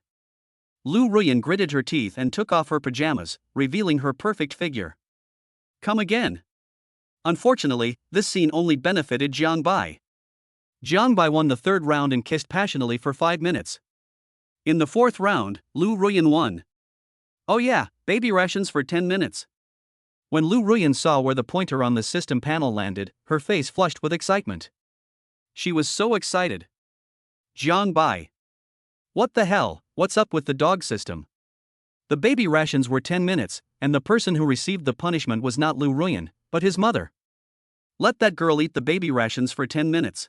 Lu Ruyan gritted her teeth and took off her pajamas, revealing her perfect figure. Come again. Unfortunately, this scene only benefited Jiangbai. Jiangbai won the third round and kissed passionately for 5 minutes. In the fourth round, Lu Ruyan won. Oh yeah, baby rations for 10 minutes. When Lu Ruyan saw where the pointer on the system panel landed, her face flushed with excitement. She was so excited. Jiangbai. What the hell, what's up with the dog system? The baby rations were 10 minutes, and the person who received the punishment was not Lu Ruyan, but his mother. Let that girl eat the baby rations for 10 minutes.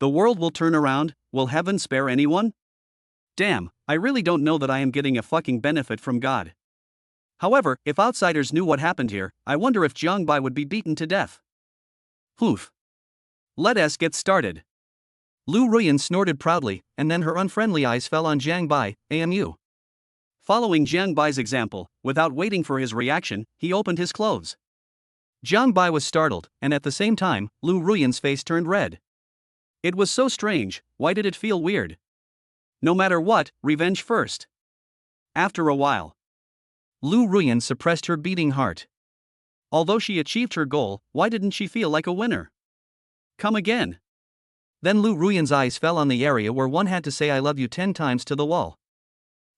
The world will turn around, will heaven spare anyone? Damn, I really don't know that I am getting a fucking benefit from God. However, if outsiders knew what happened here, I wonder if Jiangbai would be beaten to death. Oof. Let us get started. Lu Ruyan snorted proudly, and then her unfriendly eyes fell on Jiangbai, AMU. Following Jiangbai's example, without waiting for his reaction, he opened his clothes. Jiangbai was startled, and at the same time, Lu Ruyan's face turned red. It was so strange, why did it feel weird? No matter what, revenge first. After a while, Lu Ruyan suppressed her beating heart. Although she achieved her goal, why didn't she feel like a winner? Come again. Then Lu Ruyan's eyes fell on the area where one had to say I love you 10 times to the wall.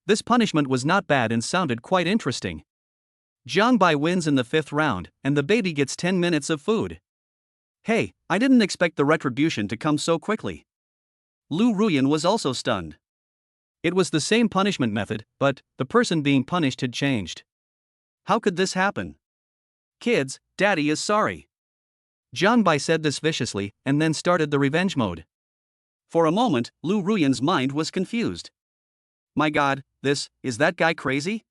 This punishment was not bad and sounded quite interesting. Jiangbai wins in the 5th round, and the baby gets 10 minutes of food. Hey, I didn't expect the retribution to come so quickly. Lu Ruyan was also stunned. It was the same punishment method, but the person being punished had changed. How could this happen? Kids, Daddy is sorry. Jiang Bai said this viciously, and then started the revenge mode. For a moment, Lu Ruyan's mind was confused. My god, is that guy crazy?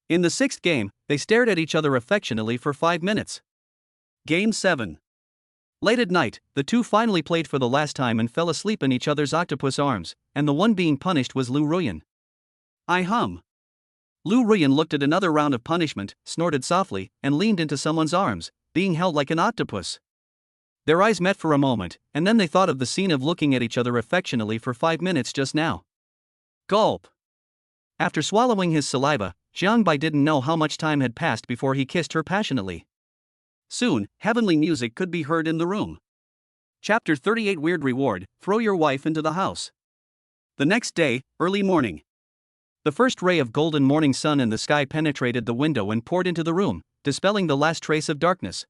In the sixth game, they stared at each other affectionately for 5 minutes. Game 7. Late at night, the two finally played for the last time and fell asleep in each other's octopus arms, and the one being punished was Lu Ruyan. I hum. Lu Ruyan looked at another round of punishment, snorted softly, and leaned into someone's arms, being held like an octopus. Their eyes met for a moment, and then they thought of the scene of looking at each other affectionately for 5 minutes just now. Gulp. After swallowing his saliva, Jiang Bai didn't know how much time had passed before he kissed her passionately. Soon, heavenly music could be heard in the room. Chapter 38 Weird Reward, Throw Your Wife into the House. The next day, early morning. The first ray of golden morning sun in the sky penetrated the window and poured into the room, dispelling the last trace of darkness.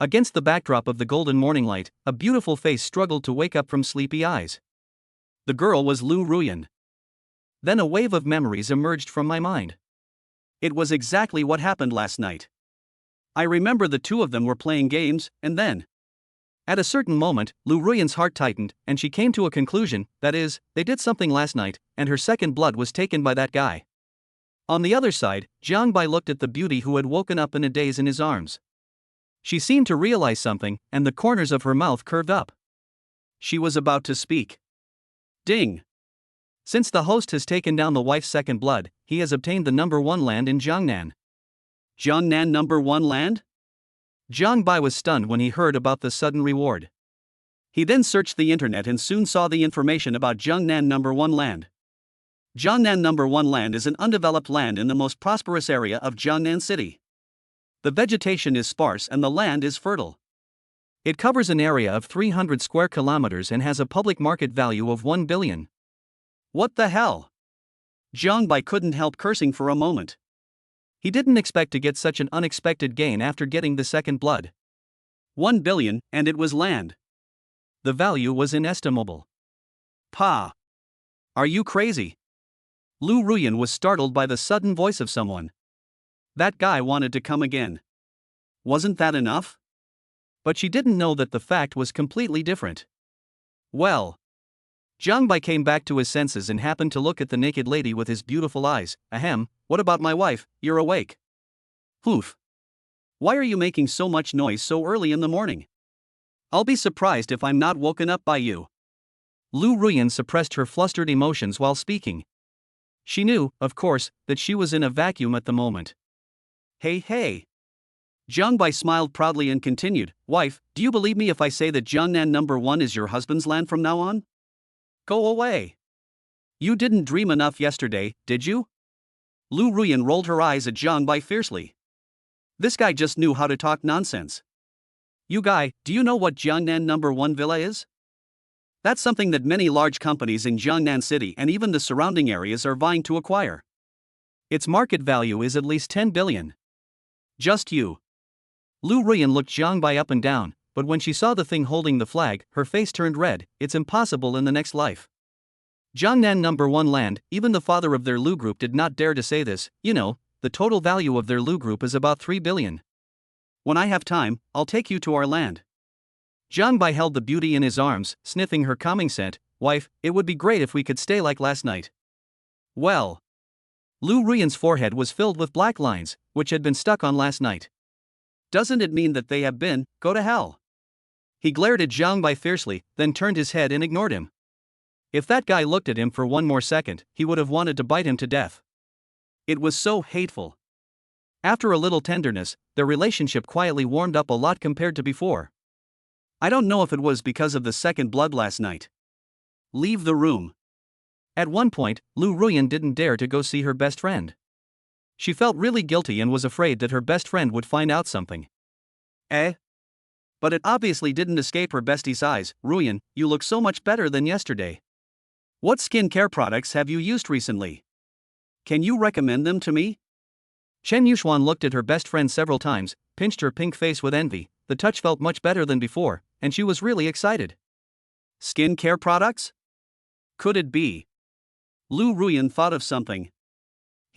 Against the backdrop of the golden morning light, a beautiful face struggled to wake up from sleepy eyes. The girl was Lu Ruyan. Then a wave of memories emerged from my mind. It was exactly what happened last night. I remember the two of them were playing games, and then, at a certain moment, Lu Ruyan's heart tightened, and she came to a conclusion, that is, they did something last night, and her second blood was taken by that guy. On the other side, Jiang Bai looked at the beauty who had woken up in a daze in his arms. She seemed to realize something, and the corners of her mouth curved up. She was about to speak. Ding! Since the host has taken down the wife's second blood, he has obtained the number 1 land in Jiangnan. Jiangnan number 1 land? Jiang Bai was stunned when he heard about the sudden reward. He then searched the internet and soon saw the information about Jiangnan number 1 land. Jiangnan number 1 land is an undeveloped land in the most prosperous area of Jiangnan City. The vegetation is sparse and the land is fertile. It covers an area of 300 square kilometers and has a public market value of 1 billion. What the hell? Jiang Bai couldn't help cursing for a moment. He didn't expect to get such an unexpected gain after getting the second blood. 1 billion, and it was land. The value was inestimable. Pa! Are you crazy? Lu Ruyan was startled by the sudden voice of someone. That guy wanted to come again. Wasn't that enough? But she didn't know that the fact was completely different. Well. Jiang Bai came back to his senses and happened to look at the naked lady with his beautiful eyes. Ahem, what about my wife, you're awake? Oof. Why are you making so much noise so early in the morning? I'll be surprised if I'm not woken up by you. Lu Ruyan suppressed her flustered emotions while speaking. She knew, of course, that she was in a vacuum at the moment. Hey. Jiang Bai smiled proudly and continued, Wife, do you believe me if I say that Jiangnan number 1 is your husband's land from now on? Go away. You didn't dream enough yesterday, did you? Lu Ruyan rolled her eyes at Jiang Bai fiercely. This guy just knew how to talk nonsense. You guy, do you know what Jiangnan number 1 villa is? That's something that many large companies in Jiangnan City and even the surrounding areas are vying to acquire. Its market value is at least 10 billion. Just you. Lu Ruyan looked Jiang Bai up and down, but when she saw the thing holding the flag, her face turned red. It's impossible in the next life. Jiangnan number 1 land, even the father of their Lu group did not dare to say this. The total value of their Lu group is about 3 billion. When I have time, I'll take you to our land. Jiang Bai held the beauty in his arms, sniffing her calming scent. Wife, it would be great if we could stay like last night. Well. Lu Ruyan's forehead was filled with black lines, which had been stuck on last night. Doesn't it mean that they have been, go to hell? He glared at Jiang Bai fiercely, then turned his head and ignored him. If that guy looked at him for one more second, he would have wanted to bite him to death. It was so hateful. After a little tenderness, their relationship quietly warmed up a lot compared to before. I don't know if it was because of the second blood last night. Leave the room. At one point, Lu Ruyan didn't dare to go see her best friend. She felt really guilty and was afraid that her best friend would find out something. But it obviously didn't escape her bestie's eyes. Ruyan, you look so much better than yesterday. What skincare products have you used recently? Can you recommend them to me? Chen Yuxuan looked at her best friend several times, pinched her pink face with envy. The touch felt much better than before, and she was really excited. Skincare products? Could it be? Lu Ruyan thought of something.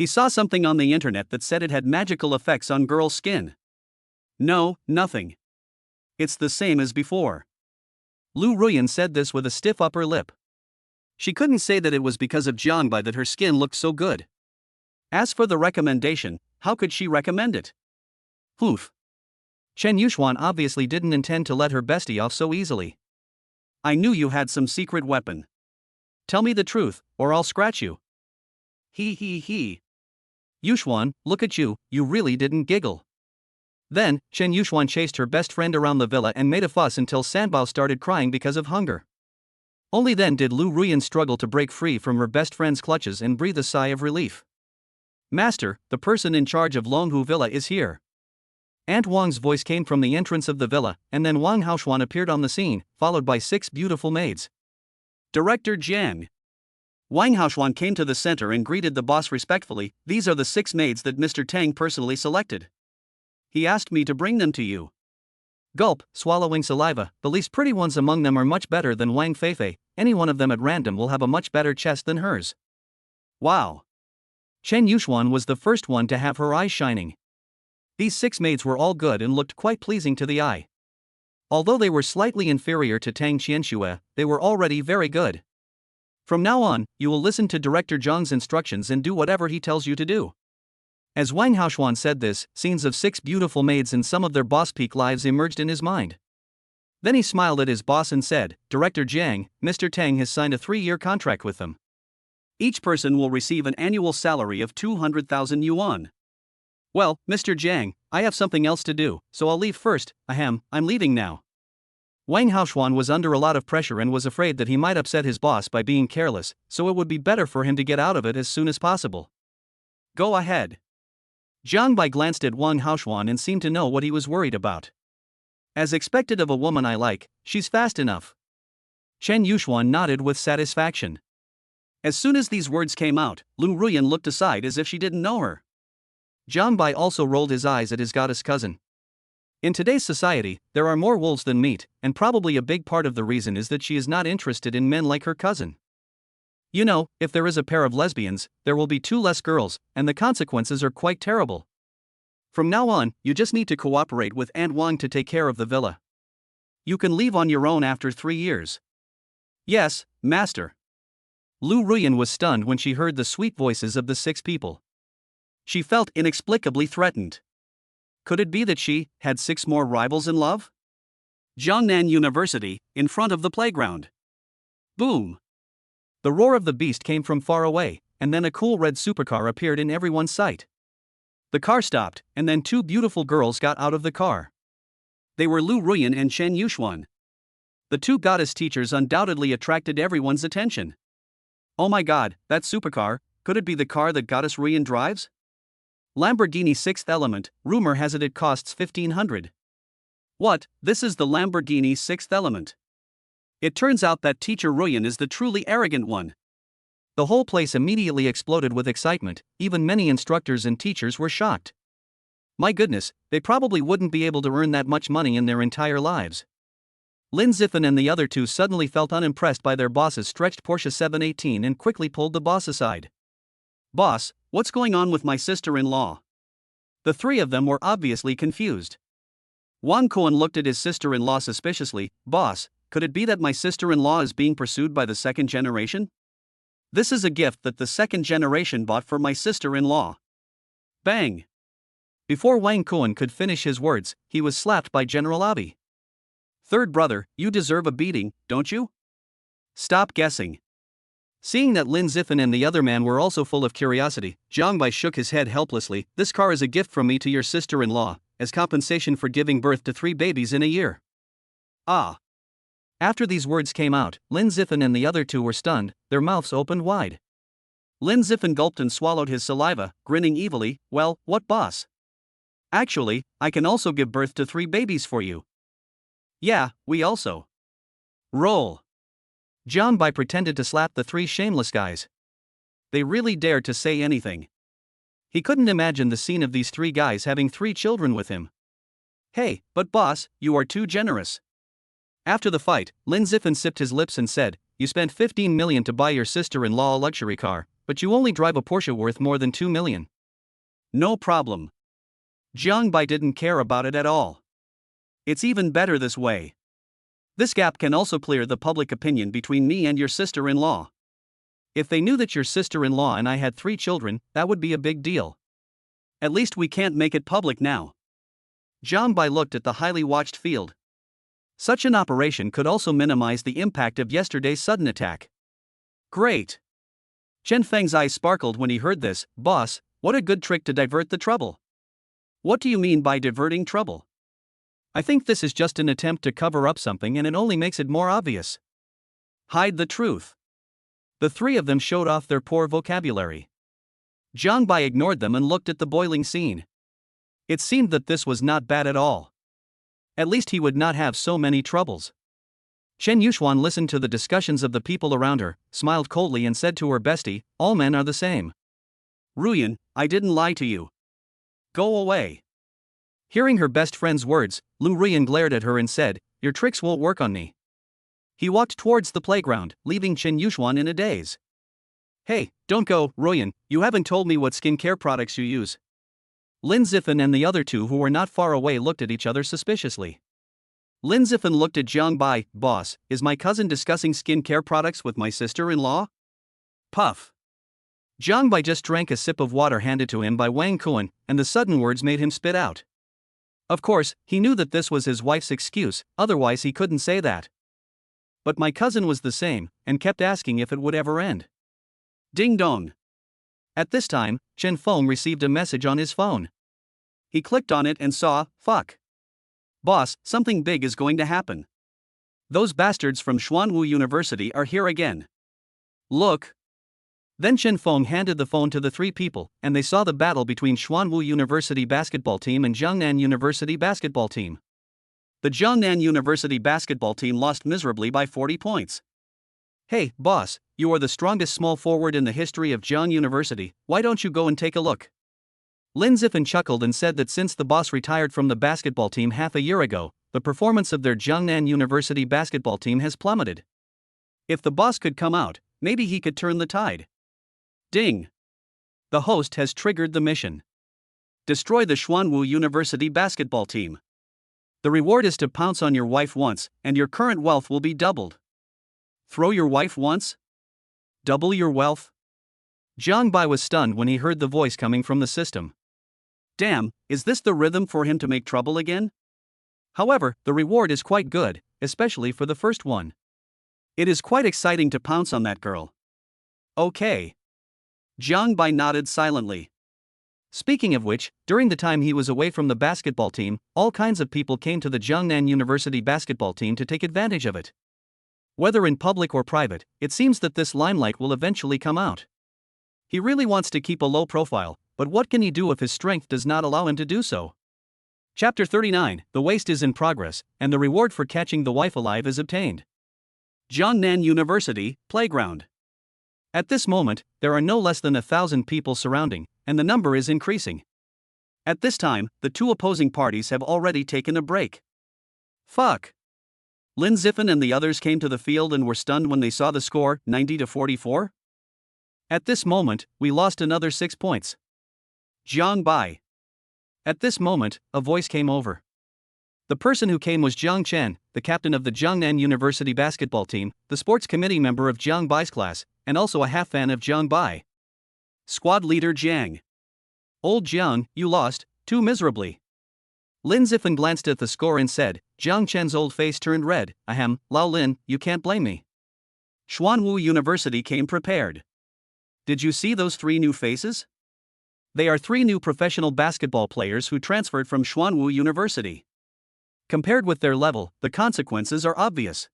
He saw something on the internet that said it had magical effects on girls' skin. No, nothing. It's the same as before. Lu Ruyan said this with a stiff upper lip. She couldn't say that it was because of Jiangbai that her skin looked so good. As for the recommendation, how could she recommend it? Oof. Chen Yuxuan obviously didn't intend to let her bestie off so easily. I knew you had some secret weapon. Tell me the truth, or I'll scratch you. He. Yuxuan, look at you, you really didn't giggle. Then, Chen Yuxuan chased her best friend around the villa and made a fuss until Sanbao started crying because of hunger. Only then did Lu Ruyan struggle to break free from her best friend's clutches and breathe a sigh of relief. Master, the person in charge of Longhu Villa is here. Aunt Wang's voice came from the entrance of the villa, and then Wang Haoshuan appeared on the scene, followed by 6 beautiful maids. Director Jiang. Wang Haoshuan came to the center and greeted the boss respectfully. These are the 6 maids that Mr. Tang personally selected. He asked me to bring them to you. Gulp, swallowing saliva. The least pretty ones among them are much better than Wang Feifei. Any one of them at random will have a much better chest than hers. Wow. Chen Yuxuan was the first one to have her eyes shining. These 6 maids were all good and looked quite pleasing to the eye. Although they were slightly inferior to Tang Qianxue, they were already very good. From now on, you will listen to Director Zhang's instructions and do whatever he tells you to do. As Wang Haoshuan said this, scenes of 6 beautiful maids and some of their boss peak lives emerged in his mind. Then he smiled at his boss and said, Director Jiang, Mr. Tang has signed a 3-year contract with them. Each person will receive an annual salary of 200,000 yuan. Well, Mr. Jiang, I have something else to do, so I'll leave first. I'm leaving now. Wang Haoshuan was under a lot of pressure and was afraid that he might upset his boss by being careless, so it would be better for him to get out of it as soon as possible. Go ahead. Jiang Bai glanced at Wang Haoshuan and seemed to know what he was worried about. As expected of a woman I like, she's fast enough. Chen Yuxuan nodded with satisfaction. As soon as these words came out, Lu Ruyan looked aside as if she didn't know her. Jiang Bai also rolled his eyes at his goddess cousin. In today's society, there are more wolves than meat, and probably a big part of the reason is that she is not interested in men like her cousin. You know, if there is a pair of lesbians, there will be 2 less girls, and the consequences are quite terrible. From now on, you just need to cooperate with Aunt Wang to take care of the villa. You can leave on your own after 3 years. Yes, master. Lu Ruyan was stunned when she heard the sweet voices of the 6 people. She felt inexplicably threatened. Could it be that she had 6 more rivals in love? Jiangnan University, in front of the playground. Boom! The roar of the beast came from far away, and then a cool red supercar appeared in everyone's sight. The car stopped, and then 2 beautiful girls got out of the car. They were Lu Ruyan and Chen Yuxuan. The 2 goddess teachers undoubtedly attracted everyone's attention. Oh my god, that supercar, could it be the car that Goddess Ruyan drives? Lamborghini 6th Element, rumor has it costs 1,500. What, this is the Lamborghini 6th Element? It turns out that teacher Ruyan is the truly arrogant one. The whole place immediately exploded with excitement, even many instructors and teachers were shocked. My goodness, they probably wouldn't be able to earn that much money in their entire lives. Lin Zifan and the other 2 suddenly felt unimpressed by their boss's stretched Porsche 718 and quickly pulled the boss aside. Boss, what's going on with my sister-in-law? The 3 of them were obviously confused. Wang Kuan looked at his sister-in-law suspiciously. Boss, could it be that my sister-in-law is being pursued by the 2nd generation? This is a gift that the 2nd generation bought for my sister-in-law. Bang! Before Wang Kuan could finish his words, he was slapped by General Abi. Third brother, you deserve a beating, don't you? Stop guessing. Seeing that Lin Zifan and the other man were also full of curiosity, Jiang Bai shook his head helplessly. This car is a gift from me to your sister-in-law, as compensation for giving birth to 3 babies in a year. Ah! After these words came out, Lin Zifan and the other 2 were stunned, their mouths opened wide. Lin Zifan gulped and swallowed his saliva, grinning evilly. Well, what boss? Actually, I can also give birth to 3 babies for you. Yeah, we also. Roll. Jiang Bai pretended to slap the 3 shameless guys. They really dared to say anything. He couldn't imagine the scene of these 3 guys having 3 children with him. Hey, but boss, you are too generous. After the fight, Lin Zifan sipped his lips and said, you spent 15 million to buy your sister-in-law a luxury car, but you only drive a Porsche worth more than 2 million. No problem. Jiang Bai didn't care about it at all. It's even better this way. This gap can also clear the public opinion between me and your sister-in-law. If they knew that your sister-in-law and I had 3 children, that would be a big deal. At least we can't make it public now. Jiang Bai looked at the highly watched field. Such an operation could also minimize the impact of yesterday's sudden attack. Great. Chen Feng's eyes sparkled when he heard this. Boss, what a good trick to divert the trouble. What do you mean by diverting trouble? I think this is just an attempt to cover up something and it only makes it more obvious. Hide the truth. The 3 of them showed off their poor vocabulary. Jiang Bai ignored them and looked at the boiling scene. It seemed that this was not bad at all. At least he would not have so many troubles. Chen Yuxuan listened to the discussions of the people around her, smiled coldly and said to her bestie, all men are the same. Ruyan, I didn't lie to you. Go away. Hearing her best friend's words, Lu Ruyan glared at her and said, your tricks won't work on me. He walked towards the playground, leaving Chen Yuxuan in a daze. Hey, don't go, Ruyan, you haven't told me what skincare products you use. Lin Zifan and the other 2 who were not far away looked at each other suspiciously. Lin Zifan looked at Jiang Bai. Boss, is my cousin discussing skincare products with my sister-in-law? Puff. Jiang Bai just drank a sip of water handed to him by Wang Kuan, and the sudden words made him spit out. Of course, he knew that this was his wife's excuse, otherwise he couldn't say that. But my cousin was the same, and kept asking if it would ever end. Ding dong. At this time, Chen Feng received a message on his phone. He clicked on it and saw, fuck. Boss, something big is going to happen. Those bastards from Xuanwu University are here again. Look. Then Chen Feng handed the phone to the 3 people, and they saw the battle between Xuanwu University basketball team and Jiangnan University basketball team. The Jiangnan University basketball team lost miserably by 40 points. Hey, boss, you are the strongest small forward in the history of Jiang University, why don't you go and take a look? Lin Zifan chuckled and said that since the boss retired from the basketball team half a year ago, the performance of their Jiangnan University basketball team has plummeted. If the boss could come out, maybe he could turn the tide. Ding! The host has triggered the mission. Destroy the Xuanwu University basketball team. The reward is to pounce on your wife once, and your current wealth will be doubled. Throw your wife once? Double your wealth? Jiang Bai was stunned when he heard the voice coming from the system. Damn, is this the rhythm for him to make trouble again? However, the reward is quite good, especially for the first one. It is quite exciting to pounce on that girl. Okay. Jiang Bai nodded silently. Speaking of which, during the time he was away from the basketball team, all kinds of people came to the Jiangnan University basketball team to take advantage of it. Whether in public or private, it seems that this limelight will eventually come out. He really wants to keep a low profile, but what can he do if his strength does not allow him to do so? Chapter 39, The Waste is in progress, and the reward for catching the wife alive is obtained. Jiangnan University, Playground. At this moment, there are no less than 1,000 people surrounding, and the number is increasing. At this time, the 2 opposing parties have already taken a break. Fuck. Lin Zifan and the others came to the field and were stunned when they saw the score, 90-44. At this moment, we lost another 6 points. Jiang Bai. At this moment, a voice came over. The person who came was Jiang Chen, the captain of the Jiangnan University basketball team, the sports committee member of Jiang Bai's class, and also a half-fan of Jiang Bai. Squad leader Jiang. Old Jiang, you lost, too miserably. Lin Zifan glanced at the score and said, Jiang Chen's old face turned red. Ahem, Lao Lin, you can't blame me. Xuanwu University came prepared. Did you see those 3 new faces? They are 3 new professional basketball players who transferred from Xuanwu University. Compared with their level, the consequences are obvious.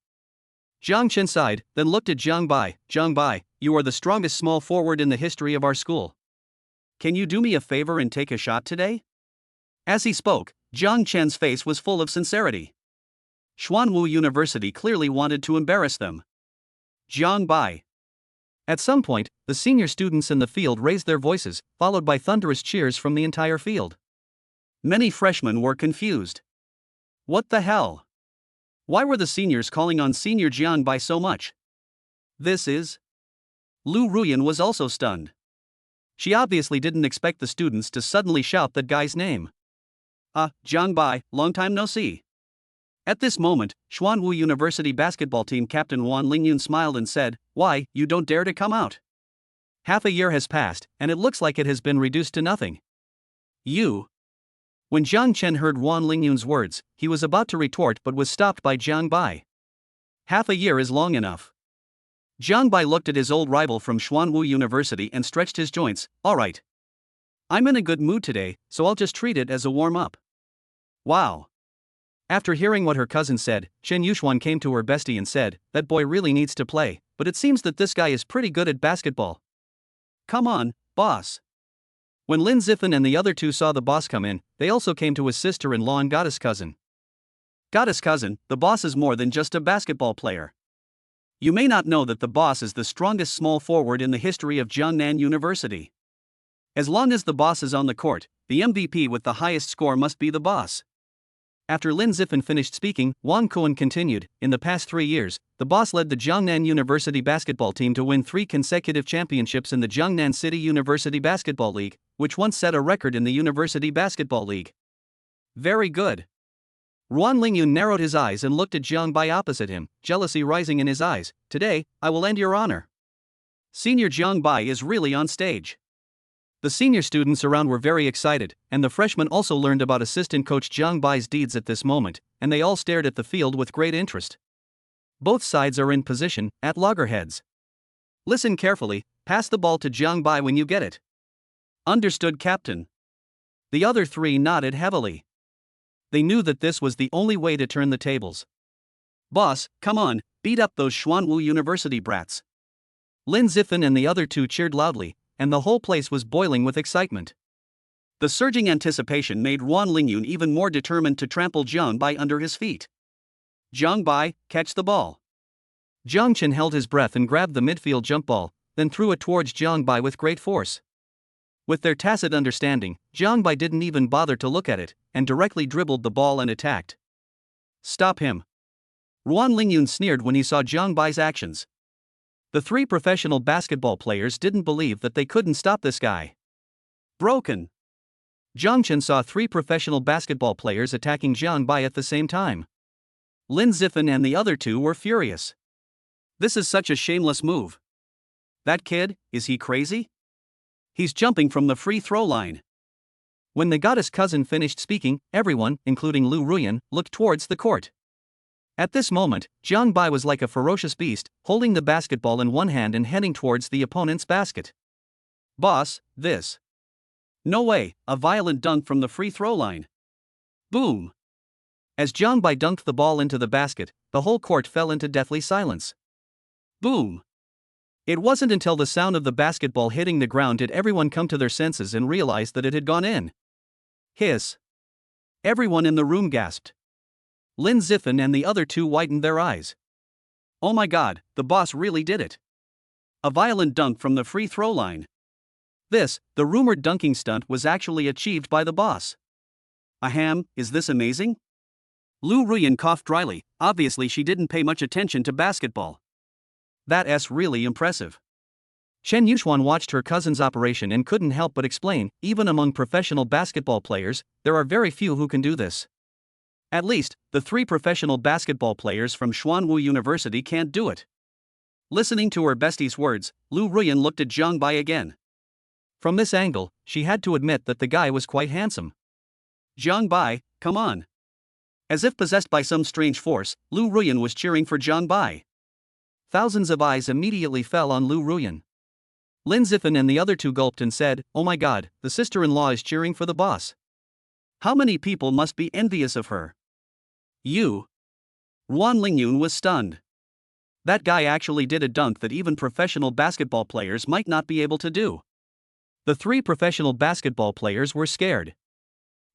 Jiang Chen sighed, then looked at Jiang Bai. Jiang Bai, you are the strongest small forward in the history of our school. Can you do me a favor and take a shot today? As he spoke, Jiang Chen's face was full of sincerity. Xuanwu University clearly wanted to embarrass them. Jiang Bai. At some point, the senior students in the field raised their voices, followed by thunderous cheers from the entire field. Many freshmen were confused. What the hell? Why were the seniors calling on senior Jiang Bai so much? This is... Lu Ruyan was also stunned. She obviously didn't expect the students to suddenly shout that guy's name. Jiang Bai, long time no see. At this moment, Xuanwu University basketball team captain Wan Lingyun smiled and said, "Why, you don't dare to come out? Half a year has passed, and it looks like it has been reduced to nothing. You." When Jiang Chen heard Wan Lingyun's words, he was about to retort but was stopped by Jiang Bai. Half a year is long enough. Jiang Bai looked at his old rival from Xuanwu University and stretched his joints. "Alright. I'm in a good mood today, so I'll just treat it as a warm-up." Wow. After hearing what her cousin said, Chen Yuxuan came to her bestie and said, "That boy really needs to play, but it seems that this guy is pretty good at basketball." "Come on, boss." When Lin Zifan and the other two saw the boss come in, they also came to his sister-in-law and goddess cousin. "Goddess cousin, the boss is more than just a basketball player. You may not know that the boss is the strongest small forward in the history of Jiangnan University. As long as the boss is on the court, the MVP with the highest score must be the boss." After Lin Zifan finished speaking, Wang Kuan continued, "In the past 3 years, the boss led the Jiangnan University basketball team to win 3 consecutive championships in the Jiangnan City University Basketball League, which once set a record in the University Basketball League." "Very good." Ruan Lingyun narrowed his eyes and looked at Jiang Bai opposite him, jealousy rising in his eyes. "Today, I will end your honor." Senior Jiang Bai is really on stage. The senior students around were very excited, and the freshmen also learned about assistant coach Jiang Bai's deeds at this moment, and they all stared at the field with great interest. Both sides are in position, at loggerheads. "Listen carefully, pass the ball to Jiang Bai when you get it." "Understood, Captain." The other three nodded heavily. They knew that this was the only way to turn the tables. "Boss, come on, beat up those Xuanwu University brats." Lin Zifan and the other two cheered loudly, and the whole place was boiling with excitement. The surging anticipation made Ruan Lingyun even more determined to trample Jiang Bai under his feet. "Jiang Bai, catch the ball." Jiang Chen held his breath and grabbed the midfield jump ball, then threw it towards Jiang Bai with great force. With their tacit understanding, Jiang Bai didn't even bother to look at it, and directly dribbled the ball and attacked. "Stop him." Ruan Lingyun sneered when he saw Jiang Bai's actions. The 3 professional basketball players didn't believe that they couldn't stop this guy. Broken. Jiang Chen saw 3 professional basketball players attacking Jiang Bai at the same time. Lin Zifan and the other 2 were furious. This is such a shameless move. That kid, is he crazy? He's jumping from the free throw line. When the goddess cousin finished speaking, everyone, including Lu Ruyan, looked towards the court. At this moment, Jiang Bai was like a ferocious beast, holding the basketball in one hand and heading towards the opponent's basket. "Boss, this. No way," a violent dunk from the free throw line. Boom. As Jiang Bai dunked the ball into the basket, the whole court fell into deathly silence. Boom. It wasn't until the sound of the basketball hitting the ground did everyone come to their senses and realize that it had gone in. Hiss. Everyone in the room gasped. Lin Zifan and the other 2 widened their eyes. "Oh my god, the boss really did it. A violent dunk from the free throw line." This, the rumored dunking stunt, was actually achieved by the boss. "Ahem, is this amazing?" Lu Ruyan coughed dryly. Obviously she didn't pay much attention to basketball. "That's really impressive." Chen Yuxuan watched her cousin's operation and couldn't help but explain, "Even among professional basketball players, there are very few who can do this. At least, the 3 professional basketball players from Xuanwu University can't do it." Listening to her bestie's words, Lu Ruyan looked at Jiang Bai again. From this angle, she had to admit that the guy was quite handsome. "Jiang Bai, come on." As if possessed by some strange force, Lu Ruyan was cheering for Jiang Bai. Thousands of eyes immediately fell on Lu Ruyan. Lin Zifan and the other 2 gulped and said, "Oh my god, the sister-in-law is cheering for the boss. How many people must be envious of her?" "You." Ruan Lingyun was stunned. That guy actually did a dunk that even professional basketball players might not be able to do. The 3 professional basketball players were scared.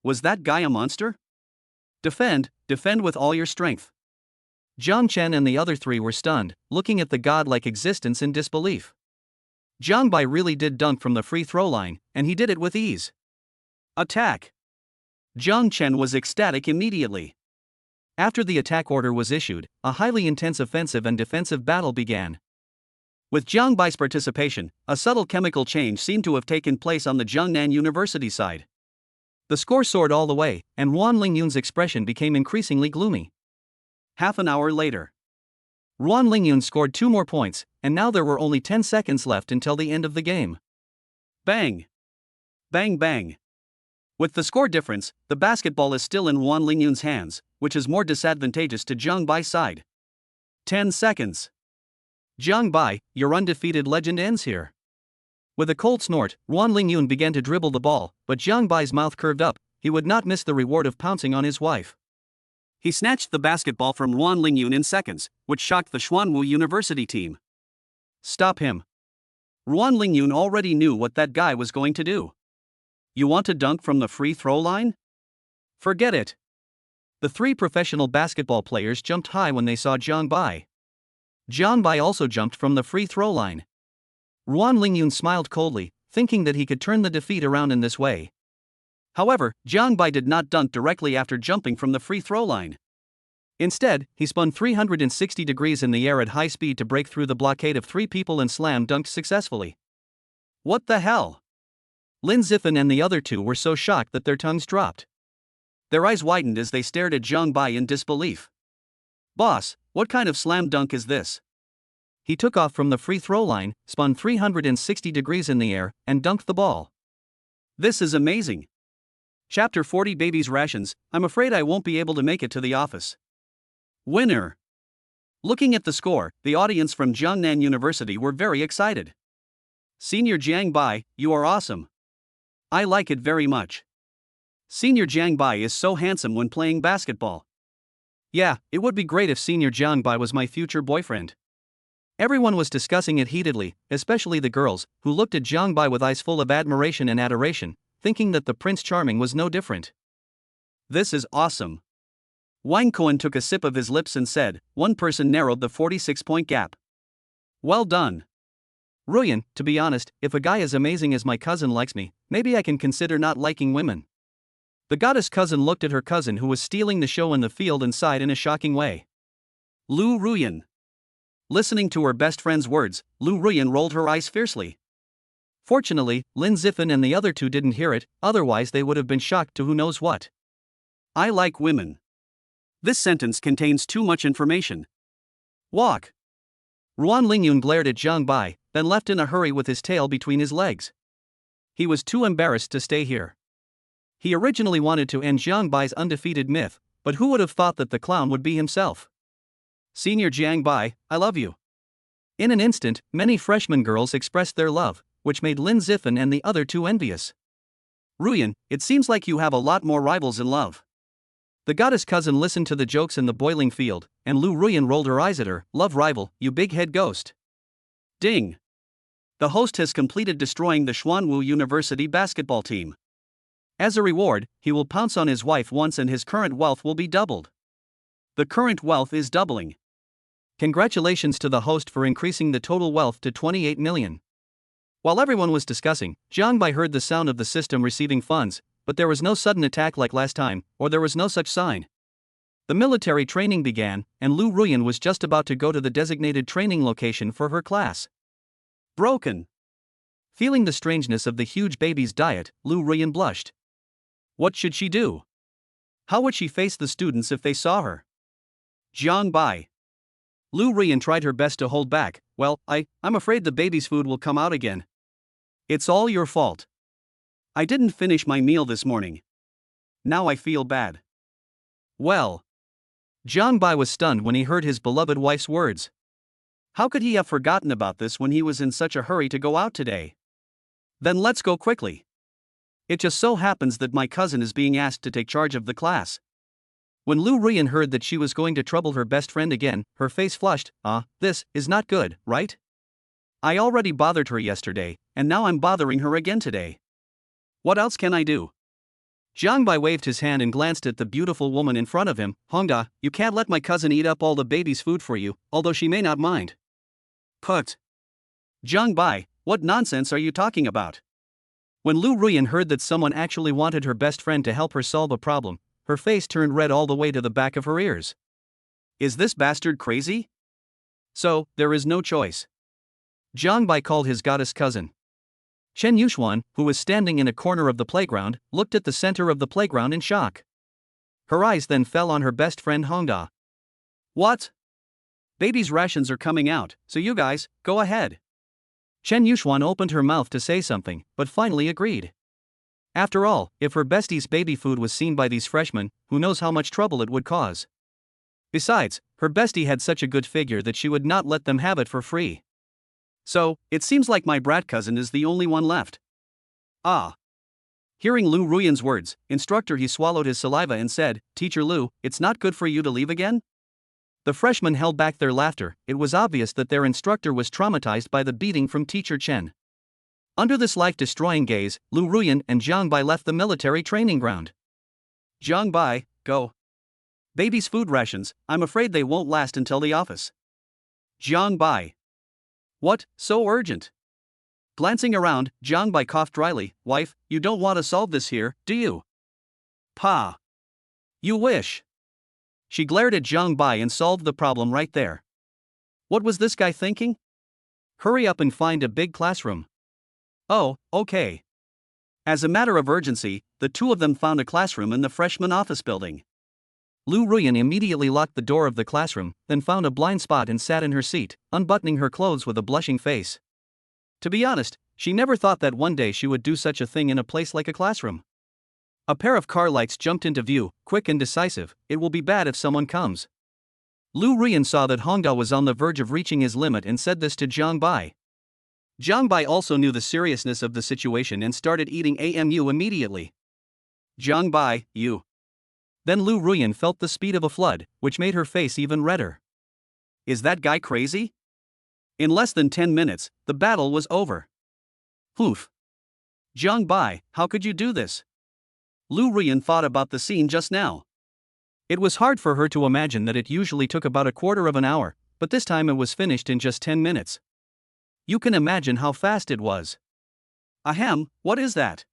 Was that guy a monster? Defend with all your strength." Jiang Chen and the other 3 were stunned, looking at the godlike existence in disbelief. Jiang Bai really did dunk from the free throw line, and he did it with ease. "Attack." Jiang Chen was ecstatic immediately. After the attack order was issued, a highly intense offensive and defensive battle began. With Jiang Bai's participation, a subtle chemical change seemed to have taken place on the Jiangnan University side. The score soared all the way, and Ruan Lingyun's expression became increasingly gloomy. Half an hour later, Ruan Lingyun scored 2 more points, and now there were only 10 seconds left until the end of the game. Bang! Bang bang! With the score difference, the basketball is still in Ruan Lingyun's hands, which is more disadvantageous to Jiang Bai's side. 10 seconds. Jiang Bai, your undefeated legend ends here. With a cold snort, Ruan Lingyun began to dribble the ball, but Jiang Bai's mouth curved up. He would not miss the reward of pouncing on his wife. He snatched the basketball from Ruan Lingyun in seconds, which shocked the Xuanwu University team. Stop him. Ruan Lingyun already knew what that guy was going to do. You want to dunk from the free throw line? Forget it. The 3 professional basketball players jumped high when they saw Jiang Bai. Jiang Bai also jumped from the free throw line. Ruan Lingyun smiled coldly, thinking that he could turn the defeat around in this way. However, Jiang Bai did not dunk directly after jumping from the free throw line. Instead, he spun 360 degrees in the air at high speed to break through the blockade of 3 people and slam dunked successfully. What the hell? Lin Zifan and the other 2 were so shocked that their tongues dropped. Their eyes widened as they stared at Jiang Bai in disbelief. Boss, what kind of slam dunk is this? He took off from the free throw line, spun 360 degrees in the air, and dunked the ball. This is amazing. Chapter 40 Baby's Rations. I'm afraid I won't be able to make it to the office. Winner. Looking at the score, the audience from Jiangnan University were very excited. Senior Jiang Bai, you are awesome. I like it very much. Senior Jiang Bai is so handsome when playing basketball. Yeah, it would be great if Senior Jiang Bai was my future boyfriend. Everyone was discussing it heatedly, especially the girls, who looked at Jiang Bai with eyes full of admiration and adoration, thinking that the Prince Charming was no different. This is awesome. Wang Cohen took a sip of his lips and said, one person narrowed the 46-point gap. Well done. Ruyan, to be honest, if a guy as amazing as my cousin likes me, maybe I can consider not liking women. The goddess cousin looked at her cousin who was stealing the show in the field and sighed in a shocking way. Lu Ruyan. Listening to her best friend's words, Lu Ruyan rolled her eyes fiercely. Fortunately, Lin Zifan and the other 2 didn't hear it, otherwise they would have been shocked to who knows what. I like women. This sentence contains too much information. Walk. Ruan Lingyun glared at Jiang Bai, then left in a hurry with his tail between his legs. He was too embarrassed to stay here. He originally wanted to end Jiang Bai's undefeated myth, but who would have thought that the clown would be himself? Senior Jiang Bai, I love you. In an instant, many freshman girls expressed their love, which made Lin Zifan and the other 2 envious. Ruyan, it seems like you have a lot more rivals in love. The goddess cousin listened to the jokes in the boiling field, and Lu Ruyan rolled her eyes at her. Love rival, you big head ghost. Ding. The host has completed destroying the Xuanwu University basketball team. As a reward, he will pounce on his wife once and his current wealth will be doubled. The current wealth is doubling. Congratulations to the host for increasing the total wealth to 28 million. While everyone was discussing, Jiang Bai heard the sound of the system receiving funds, but there was no sudden attack like last time, or there was no such sign. The military training began, and Lu Ruyan was just about to go to the designated training location for her class. Broken. Feeling the strangeness of the huge baby's diet, Lu Ruyan blushed. What should she do? How would she face the students if they saw her? Jiang Bai. Lu Ruyan tried her best to hold back. Well, I'm afraid the baby's food will come out again. It's all your fault. I didn't finish my meal this morning. Now I feel bad. Well. Jiang Bai was stunned when he heard his beloved wife's words. How could he have forgotten about this when he was in such a hurry to go out today? Then let's go quickly. It just so happens that my cousin is being asked to take charge of the class. When Lu Ruyan heard that she was going to trouble her best friend again, her face flushed. This is not good, right? I already bothered her yesterday, and now I'm bothering her again today. What else can I do? Jiang Bai waved his hand and glanced at the beautiful woman in front of him. Hongda, you can't let my cousin eat up all the baby's food for you, although she may not mind. Put. Jiang Bai, what nonsense are you talking about? When Lu Ruyan heard that someone actually wanted her best friend to help her solve a problem, her face turned red all the way to the back of her ears. Is this bastard crazy? So, there is no choice. Jiang Bai called his goddess cousin. Chen Yuxuan, who was standing in a corner of the playground, looked at the center of the playground in shock. Her eyes then fell on her best friend Hongda. What? Baby's rations are coming out, so you guys, go ahead. Chen Yuxuan opened her mouth to say something, but finally agreed. After all, if her bestie's baby food was seen by these freshmen, who knows how much trouble it would cause. Besides, her bestie had such a good figure that she would not let them have it for free. So, it seems like my brat cousin is the only one left. Ah. Hearing Lu Ruyan's words, instructor he swallowed his saliva and said, Teacher Lu, it's not good for you to leave again? The freshmen held back their laughter. It was obvious that their instructor was traumatized by the beating from teacher Chen. Under this life-destroying gaze, Lu Ruyan and Jiang Bai left the military training ground. Jiang Bai, go. Baby's food rations, I'm afraid they won't last until the office. Jiang Bai. What, so urgent? Glancing around, Jiang Bai coughed dryly. Wife, you don't want to solve this here, do you? Pa. You wish. She glared at Jiang Bai and solved the problem right there. What was this guy thinking? Hurry up and find a big classroom. Oh, okay. As a matter of urgency, the two of them found a classroom in the freshman office building. Lu Ruyan immediately locked the door of the classroom, then found a blind spot and sat in her seat, unbuttoning her clothes with a blushing face. To be honest, she never thought that one day she would do such a thing in a place like a classroom. A pair of car lights jumped into view, quick and decisive. It will be bad if someone comes. Lu Ruyan saw that Hongda was on the verge of reaching his limit and said this to Jiang Bai. Jiang Bai also knew the seriousness of the situation and started eating AMU immediately. Jiang Bai, you. Then Lu Ruyan felt the speed of a flood, which made her face even redder. Is that guy crazy? In less than 10 minutes, the battle was over. Oof. Jiang Bai, how could you do this? Lu Ruyan thought about the scene just now. It was hard for her to imagine that it usually took about a quarter of an hour, but this time it was finished in just 10 minutes. You can imagine how fast it was. Ahem, what is that?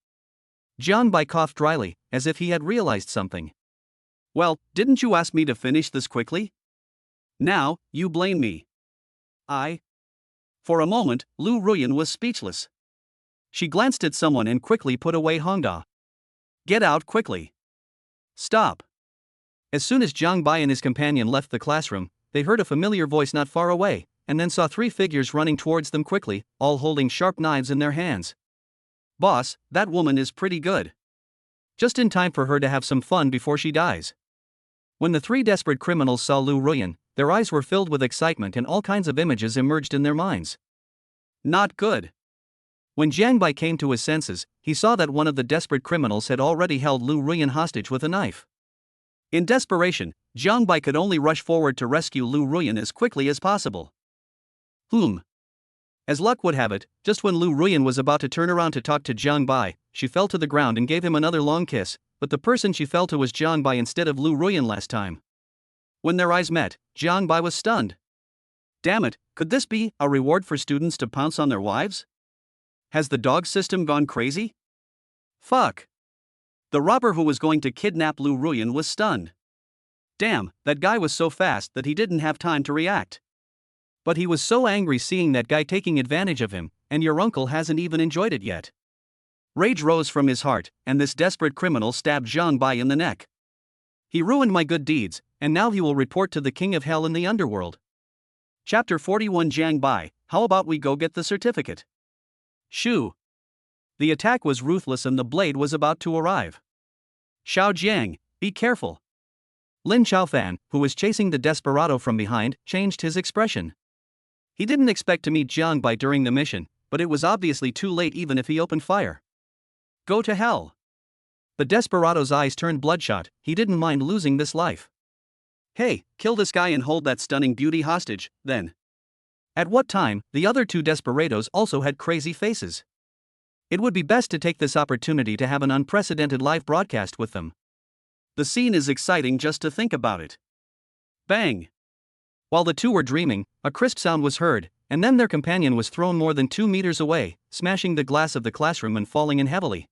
Jiang Bai coughed dryly, as if he had realized something. Well, didn't you ask me to finish this quickly? Now, you blame me. For a moment, Lu Ruyan was speechless. She glanced at someone and quickly put away Hongda. Get out quickly. Stop. As soon as Jiang Bai and his companion left the classroom, they heard a familiar voice not far away, and then saw three figures running towards them quickly, all holding sharp knives in their hands. Boss, that woman is pretty good. Just in time for her to have some fun before she dies. When the three desperate criminals saw Lu Ruyan, their eyes were filled with excitement and all kinds of images emerged in their minds. Not good. When Jiang Bai came to his senses, he saw that one of the desperate criminals had already held Lu Ruyan hostage with a knife. In desperation, Jiang Bai could only rush forward to rescue Lu Ruyan as quickly as possible. As luck would have it, just when Lu Ruyan was about to turn around to talk to Jiang Bai, she fell to the ground and gave him another long kiss, but the person she fell to was Jiang Bai instead of Lu Ruyan last time. When their eyes met, Jiang Bai was stunned. Damn it, could this be a reward for students to pounce on their wives? Has the dog system gone crazy? Fuck. The robber who was going to kidnap Lu Ruyan was stunned. Damn, that guy was so fast that he didn't have time to react. But he was so angry seeing that guy taking advantage of him, and your uncle hasn't even enjoyed it yet. Rage rose from his heart, and this desperate criminal stabbed Jiang Bai in the neck. He ruined my good deeds, and now he will report to the king of hell in the underworld. Chapter 41 Jiang Bai, how about we go get the certificate? Shoo. The attack was ruthless and the blade was about to arrive. Xiao Jiang, be careful. Lin Xiaofan, who was chasing the desperado from behind, changed his expression. He didn't expect to meet Jiang Bai during the mission, but it was obviously too late even if he opened fire. Go to hell. The desperado's eyes turned bloodshot. He didn't mind losing this life. Hey, kill this guy and hold that stunning beauty hostage, then. At what time, the other two desperados also had crazy faces. It would be best to take this opportunity to have an unprecedented live broadcast with them. The scene is exciting just to think about it. Bang! While the two were dreaming, a crisp sound was heard, and then their companion was thrown more than 2 meters away, smashing the glass of the classroom and falling in heavily.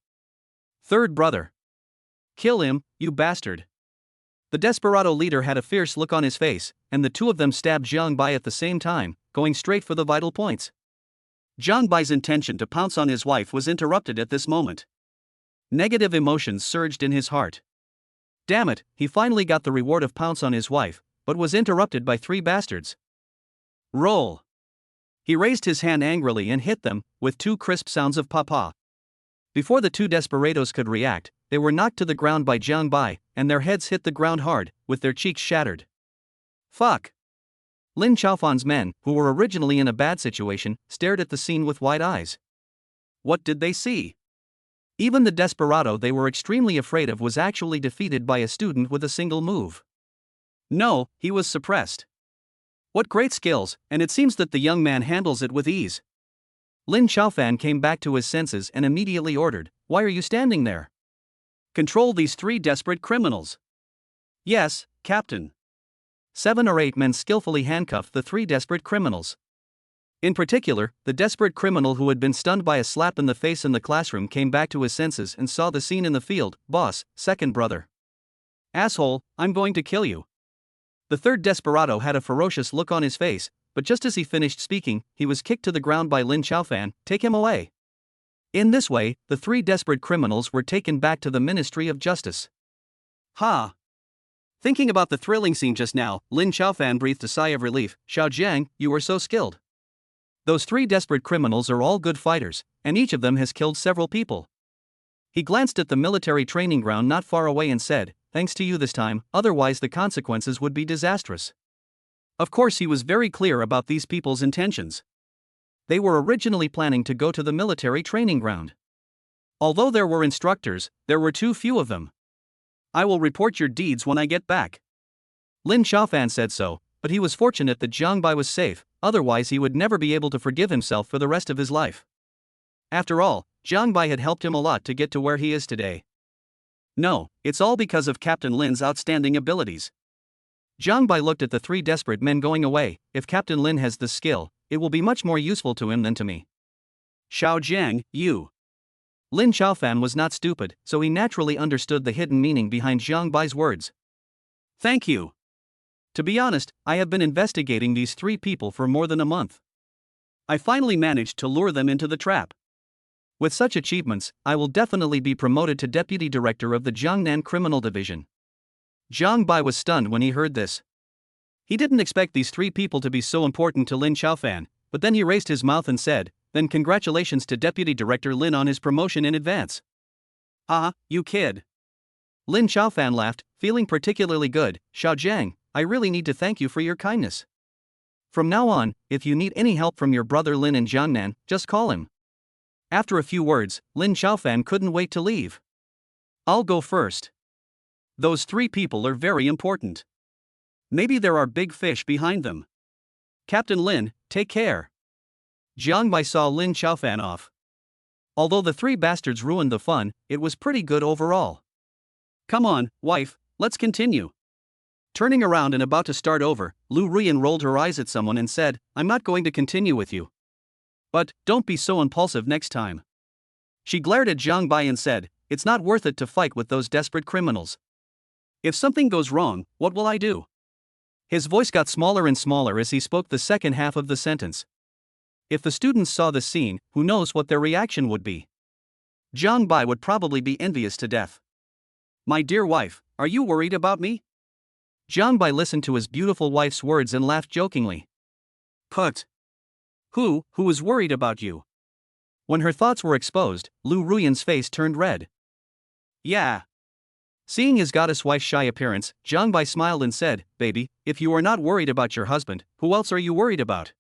Third brother. Kill him, you bastard. The desperado leader had a fierce look on his face, and the two of them stabbed Jiang Bai at the same time, going straight for the vital points. Jiang Bai's intention to pounce on his wife was interrupted at this moment. Negative emotions surged in his heart. Damn it, he finally got the reward of pounce on his wife, but was interrupted by 3 bastards. Roll. He raised his hand angrily and hit them, with 2 crisp sounds of papa. Before the 2 desperados could react, they were knocked to the ground by Jiang Bai, and their heads hit the ground hard, with their cheeks shattered. Fuck. Lin Chaofan's men, who were originally in a bad situation, stared at the scene with wide eyes. What did they see? Even the desperado they were extremely afraid of was actually defeated by a student with a single move. No, he was suppressed. What great skills, and it seems that the young man handles it with ease. Lin Chaofan came back to his senses and immediately ordered, "Why are you standing there? Control these 3 desperate criminals." "Yes, Captain." 7 or 8 men skillfully handcuffed the 3 desperate criminals. In particular, the desperate criminal who had been stunned by a slap in the face in the classroom came back to his senses and saw the scene in the field. "Boss, second brother. Asshole, I'm going to kill you." The 3rd desperado had a ferocious look on his face, but just as he finished speaking, he was kicked to the ground by Lin Chaofan. "Take him away." In this way, the 3 desperate criminals were taken back to the Ministry of Justice. Ha! Thinking about the thrilling scene just now, Lin Chaofan breathed a sigh of relief. "Xiao Jiang, you were so skilled. Those 3 desperate criminals are all good fighters, and each of them has killed several people." He glanced at the military training ground not far away and said, "Thanks to you this time, otherwise the consequences would be disastrous." Of course, he was very clear about these people's intentions. They were originally planning to go to the military training ground. Although there were instructors, there were too few of them. "I will report your deeds when I get back." Lin Chaofan said so, but he was fortunate that Jiang Bai was safe, otherwise he would never be able to forgive himself for the rest of his life. After all, Jiang Bai had helped him a lot to get to where he is today. No, it's all because of Captain Lin's outstanding abilities. Jiang Bai looked at the 3 desperate men going away. "If Captain Lin has this skill, it will be much more useful to him than to me." "Xiao Jiang, you." Lin Chaofan was not stupid, so he naturally understood the hidden meaning behind Jiang Bai's words. "Thank you. To be honest, I have been investigating these 3 people for more than a month. I finally managed to lure them into the trap. With such achievements, I will definitely be promoted to Deputy Director of the Jiangnan Criminal Division." Jiang Bai was stunned when he heard this. He didn't expect these 3 people to be so important to Lin Chaofan, but then he raised his mouth and said, "Then congratulations to Deputy Director Lin on his promotion in advance." "Ah, you kid." Lin Chaofan laughed, feeling particularly good. "Xiao Jiang, I really need to thank you for your kindness. From now on, if you need any help from your brother Lin in Jiangnan, just call him." After a few words, Lin Chaofan couldn't wait to leave. "I'll go first. Those 3 people are very important. Maybe there are big fish behind them. Captain Lin, take care." Jiang Bai saw Lin Chaofan off. Although the 3 bastards ruined the fun, it was pretty good overall. "Come on, wife, let's continue." Turning around and about to start over, Lu Ruyan rolled her eyes at someone and said, "I'm not going to continue with you. But, don't be so impulsive next time." She glared at Jiang Bai and said, "It's not worth it to fight with those desperate criminals. If something goes wrong, what will I do?" His voice got smaller and smaller as he spoke the second half of the sentence. If the students saw this scene, who knows what their reaction would be? Jiang Bai would probably be envious to death. "My dear wife, are you worried about me?" Jiang Bai listened to his beautiful wife's words and laughed jokingly. "Put. Who is worried about you?" When her thoughts were exposed, Lu Ruyan's face turned red. "Yeah." Seeing his goddess wife's shy appearance, Jiang Bai smiled and said, "Baby, if you are not worried about your husband, who else are you worried about?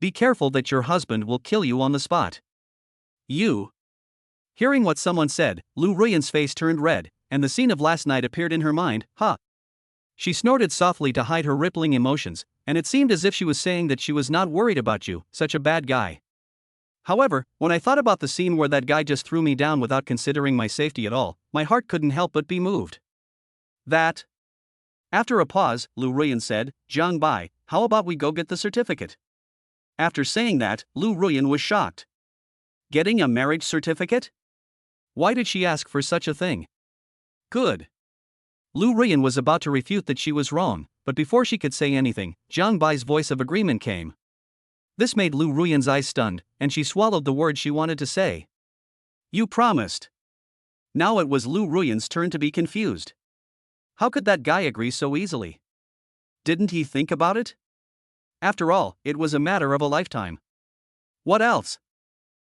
Be careful that your husband will kill you on the spot." "You." Hearing what someone said, Lu Ruyan's face turned red, and the scene of last night appeared in her mind. "Ha!" She snorted softly to hide her rippling emotions, and it seemed as if she was saying that she was not worried about you, such a bad guy. However, when I thought about the scene where that guy just threw me down without considering my safety at all, my heart couldn't help but be moved. That. After a pause, Lu Ruyan said, "Jiang Bai, how about we go get the certificate?" After saying that, Lu Ruyan was shocked. Getting a marriage certificate? Why did she ask for such a thing? Good. Lu Ruyan was about to refute that she was wrong, but before she could say anything, Jiang Bai's voice of agreement came. This made Lu Ruyan's eyes stunned, and she swallowed the words she wanted to say. You promised. Now it was Lu Ruyan's turn to be confused. How could that guy agree so easily? Didn't he think about it? After all, it was a matter of a lifetime. What else?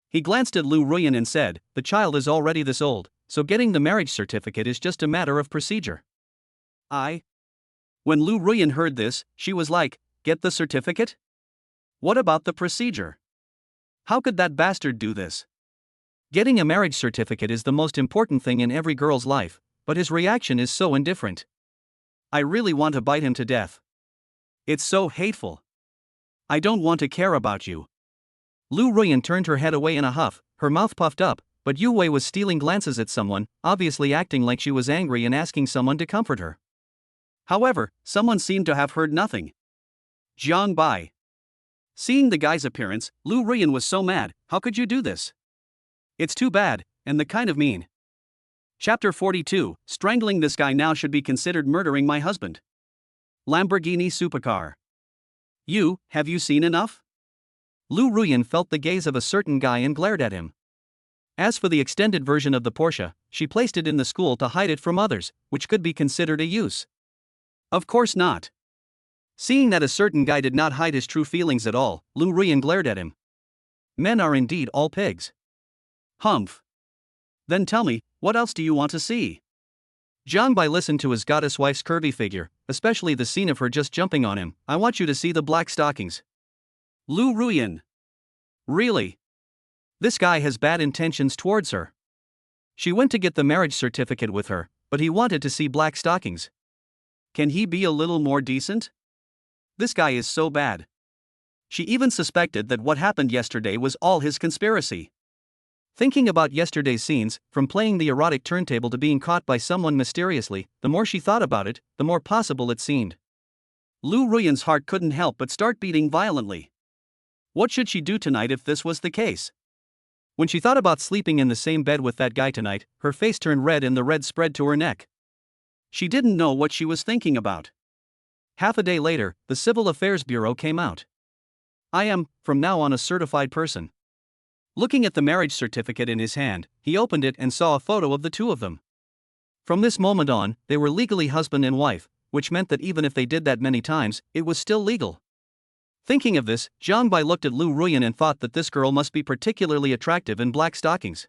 He glanced at Lu Ruyan and said, the child is already this old, so getting the marriage certificate is just a matter of procedure. When Lu Ruyan heard this, she was like, get the certificate? What about the procedure? How could that bastard do this? Getting a marriage certificate is the most important thing in every girl's life, but his reaction is so indifferent. I really want to bite him to death. It's so hateful. I don't want to care about you. Lu Ruyan turned her head away in a huff, her mouth puffed up, but Yu Wei was stealing glances at someone, obviously acting like she was angry and asking someone to comfort her. However, someone seemed to have heard nothing. Jiang Bai. Seeing the guy's appearance, Lu Ruyan was so mad. How could you do this? It's too bad, and the kind of mean. Chapter 42, strangling this guy now should be considered murdering my husband. Lamborghini supercar. Have you seen enough? Lu Ruyan felt the gaze of a certain guy and glared at him. As for the extended version of the Porsche, she placed it in the school to hide it from others, which could be considered a use. Of course not. Seeing that a certain guy did not hide his true feelings at all, Lu Ruyan glared at him. Men are indeed all pigs. Humph. Then tell me, what else do you want to see? Jiang Bai listened to his goddess wife's curvy figure, especially the scene of her just jumping on him. I want you to see the black stockings. Lu Ruyan. Really? This guy has bad intentions towards her. She went to get the marriage certificate with her, but he wanted to see black stockings. Can he be a little more decent? This guy is so bad. She even suspected that what happened yesterday was all his conspiracy. Thinking about yesterday's scenes, from playing the erotic turntable to being caught by someone mysteriously, the more she thought about it, the more possible it seemed. Lu Ruyan's heart couldn't help but start beating violently. What should she do tonight if this was the case? When she thought about sleeping in the same bed with that guy tonight, her face turned red and the red spread to her neck. She didn't know what she was thinking about. Half a day later, the Civil Affairs Bureau came out. I am, from now on, a certified person. Looking at the marriage certificate in his hand, he opened it and saw a photo of the two of them. From this moment on, they were legally husband and wife, which meant that even if they did that many times, it was still legal. Thinking of this, Jiang Bai looked at Lu Ruyan and thought that this girl must be particularly attractive in black stockings.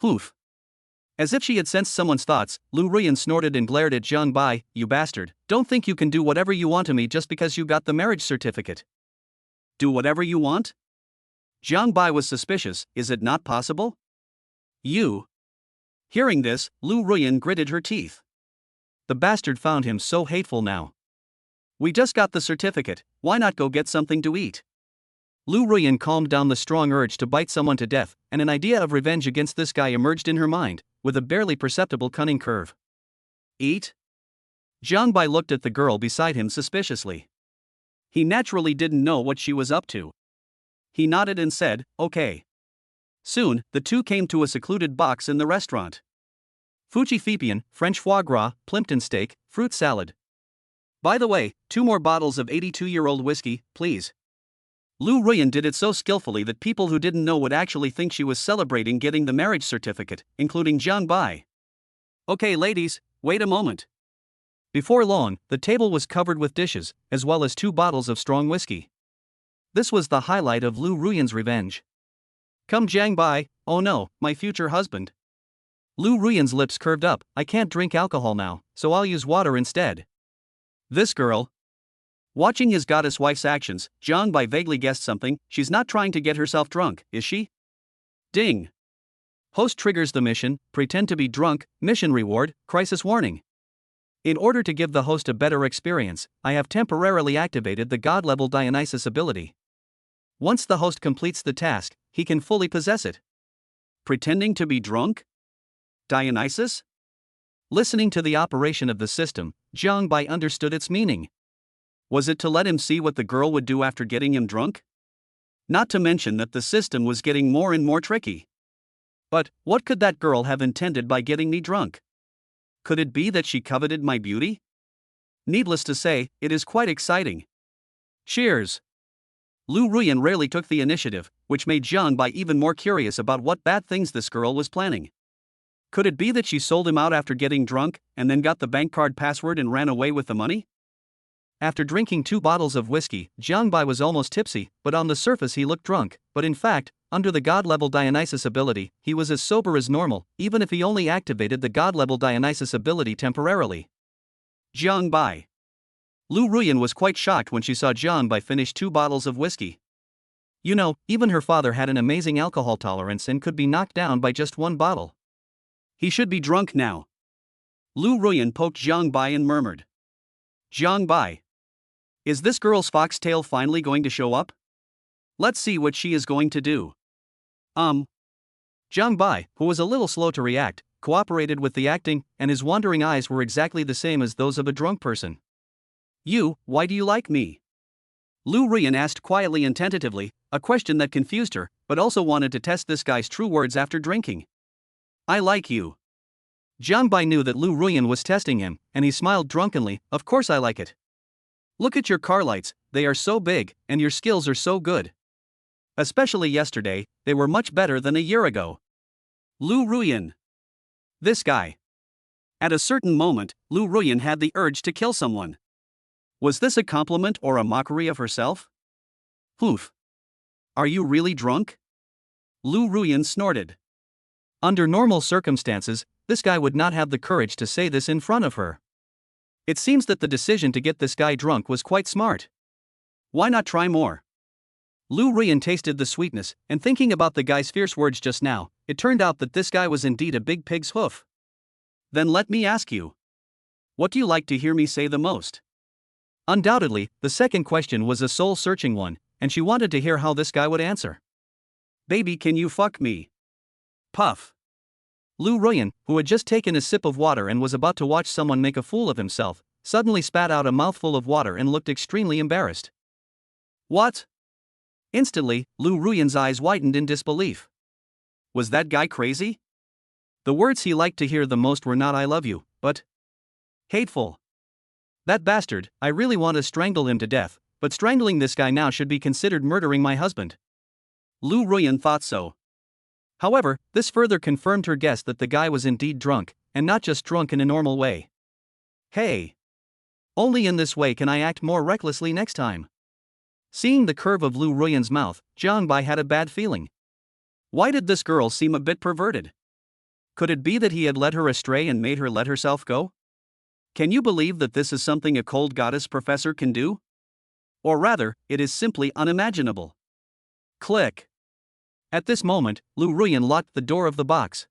Oof. As if she had sensed someone's thoughts, Lu Ruyan snorted and glared at Jiang Bai. You bastard, don't think you can do whatever you want to me just because you got the marriage certificate. Do whatever you want? Jiang Bai was suspicious. Is it not possible? You. Hearing this, Lu Ruyan gritted her teeth. The bastard found him so hateful now. We just got the certificate, why not go get something to eat? Lu Ruyan calmed down the strong urge to bite someone to death, and an idea of revenge against this guy emerged in her mind, with a barely perceptible cunning curve. Eat? Jiang Bai looked at the girl beside him suspiciously. He naturally didn't know what she was up to. He nodded and said, okay. Soon, the two came to a secluded box in the restaurant. Fuji Fipian, French foie gras, Plimpton steak, fruit salad. By the way, 2 more bottles of 82-year-old whiskey, please. Lu Ruyan did it so skillfully that people who didn't know would actually think she was celebrating getting the marriage certificate, including Jiang Bai. Okay ladies, wait a moment. Before long, the table was covered with dishes, as well as 2 bottles of strong whiskey. This was the highlight of Lu Ruyan's revenge. Come Jiang Bai, oh no, my future husband. Lu Ruyan's lips curved up. I can't drink alcohol now, so I'll use water instead. This girl. Watching his goddess wife's actions, Jiang Bai vaguely guessed something. She's not trying to get herself drunk, is she? Ding. Host triggers the mission, pretend to be drunk, mission reward, crisis warning. In order to give the host a better experience, I have temporarily activated the god-level Dionysus ability. Once the host completes the task, he can fully possess it. Pretending to be drunk? Dionysus? Listening to the operation of the system, Jiang Bai understood its meaning. Was it to let him see what the girl would do after getting him drunk? Not to mention that the system was getting more and more tricky. But, what could that girl have intended by getting me drunk? Could it be that she coveted my beauty? Needless to say, it is quite exciting. Cheers! Lu Ruyan rarely took the initiative, which made Jiang Bai even more curious about what bad things this girl was planning. Could it be that she sold him out after getting drunk, and then got the bank card password and ran away with the money? After drinking 2 bottles of whiskey, Jiang Bai was almost tipsy, but on the surface he looked drunk. But in fact, under the God-level Dionysus ability, he was as sober as normal, even if he only activated the God-level Dionysus ability temporarily. Jiang Bai. Lu Ruyan was quite shocked when she saw Jiang Bai finish 2 bottles of whiskey. You know, even her father had an amazing alcohol tolerance and could be knocked down by just 1 bottle. He should be drunk now. Lu Ruyan poked Jiang Bai and murmured. Jiang Bai. Is this girl's foxtail finally going to show up? Let's see what she is going to do. Jiang Bai, who was a little slow to react, cooperated with the acting, and his wandering eyes were exactly the same as those of a drunk person. Why do you like me? Lu Ruyan asked quietly and tentatively, a question that confused her, but also wanted to test this guy's true words after drinking. I like you. Jiang Bai knew that Lu Ruyan was testing him, and he smiled drunkenly. Of course I like it. Look at your car lights, they are so big, and your skills are so good. Especially yesterday, they were much better than a year ago. Lu Ruyan. This guy. At a certain moment, Lu Ruyan had the urge to kill someone. Was this a compliment or a mockery of herself? Oof. Are you really drunk? Lu Ruyan snorted. Under normal circumstances, this guy would not have the courage to say this in front of her. It seems that the decision to get this guy drunk was quite smart. Why not try more? Lu Ruyan tasted the sweetness, and thinking about the guy's fierce words just now, it turned out that this guy was indeed a big pig's hoof. Then let me ask you. What do you like to hear me say the most? Undoubtedly, the second question was a soul-searching one, and she wanted to hear how this guy would answer. Baby, can you fuck me? Puff. Lu Ruyan, who had just taken a sip of water and was about to watch someone make a fool of himself, suddenly spat out a mouthful of water and looked extremely embarrassed. What? Instantly, Lu Ruyan's eyes widened in disbelief. Was that guy crazy? The words he liked to hear the most were not I love you, but hateful. That bastard, I really want to strangle him to death, but strangling this guy now should be considered murdering my husband. Lu Ruyan thought so. However, this further confirmed her guess that the guy was indeed drunk, and not just drunk in a normal way. Hey! Only in this way can I act more recklessly next time. Seeing the curve of Lu Ruyan's mouth, Jiang Bai had a bad feeling. Why did this girl seem a bit perverted? Could it be that he had led her astray and made her let herself go? Can you believe that this is something a cold goddess professor can do? Or rather, it is simply unimaginable. Click. At this moment, Lu Ruyan locked the door of the box.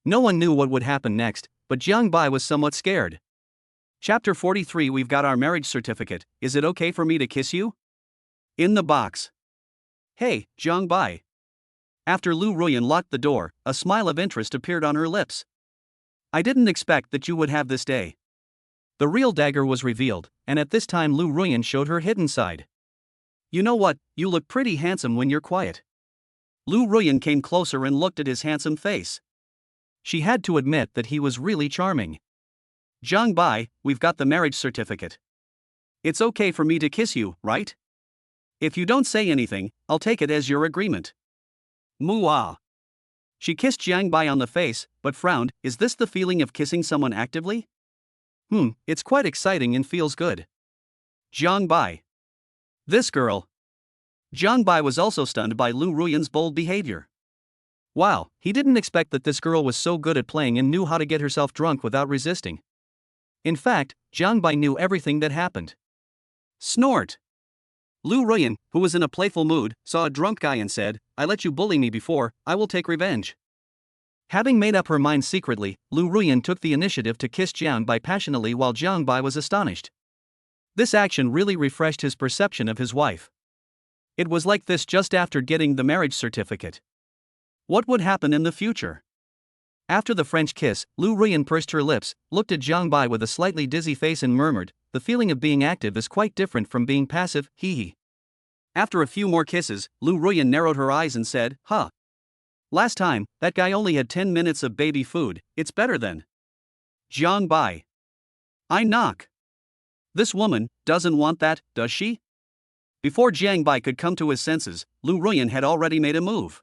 No one knew what would happen next, but Jiang Bai was somewhat scared. Chapter 43. We've got our marriage certificate. Is it okay for me to kiss you? In the box. Hey, Jiang Bai. After Lu Ruyan locked the door, a smile of interest appeared on her lips. I didn't expect that you would have this day. The real dagger was revealed, and at this time Lu Ruyan showed her hidden side. You know what, you look pretty handsome when you're quiet. Lu Ruyan came closer and looked at his handsome face. She had to admit that he was really charming. Jiang Bai, we've got the marriage certificate. It's okay for me to kiss you, right? If you don't say anything, I'll take it as your agreement. Muah. She kissed Jiang Bai on the face, but frowned. Is this the feeling of kissing someone actively? It's quite exciting and feels good. Jiang Bai. This girl. Jiang Bai was also stunned by Lu Ruyan's bold behavior. Wow, he didn't expect that this girl was so good at playing and knew how to get herself drunk without resisting. In fact, Jiang Bai knew everything that happened. Snort. Lu Ruyan, who was in a playful mood, saw a drunk guy and said, I let you bully me before, I will take revenge. Having made up her mind secretly, Lu Ruyan took the initiative to kiss Jiang Bai passionately while Jiang Bai was astonished. This action really refreshed his perception of his wife. It was like this just after getting the marriage certificate. What would happen in the future? After the French kiss, Lu Ruyan pursed her lips, looked at Jiang Bai with a slightly dizzy face and murmured, the feeling of being active is quite different from being passive, hee. After a few more kisses, Lu Ruyan narrowed her eyes and said, Last time, that guy only had 10 minutes of baby food, it's better than. Jiang Bai. I knock. This woman doesn't want that, does she? Before Jiang Bai could come to his senses, Lu Ruyan had already made a move.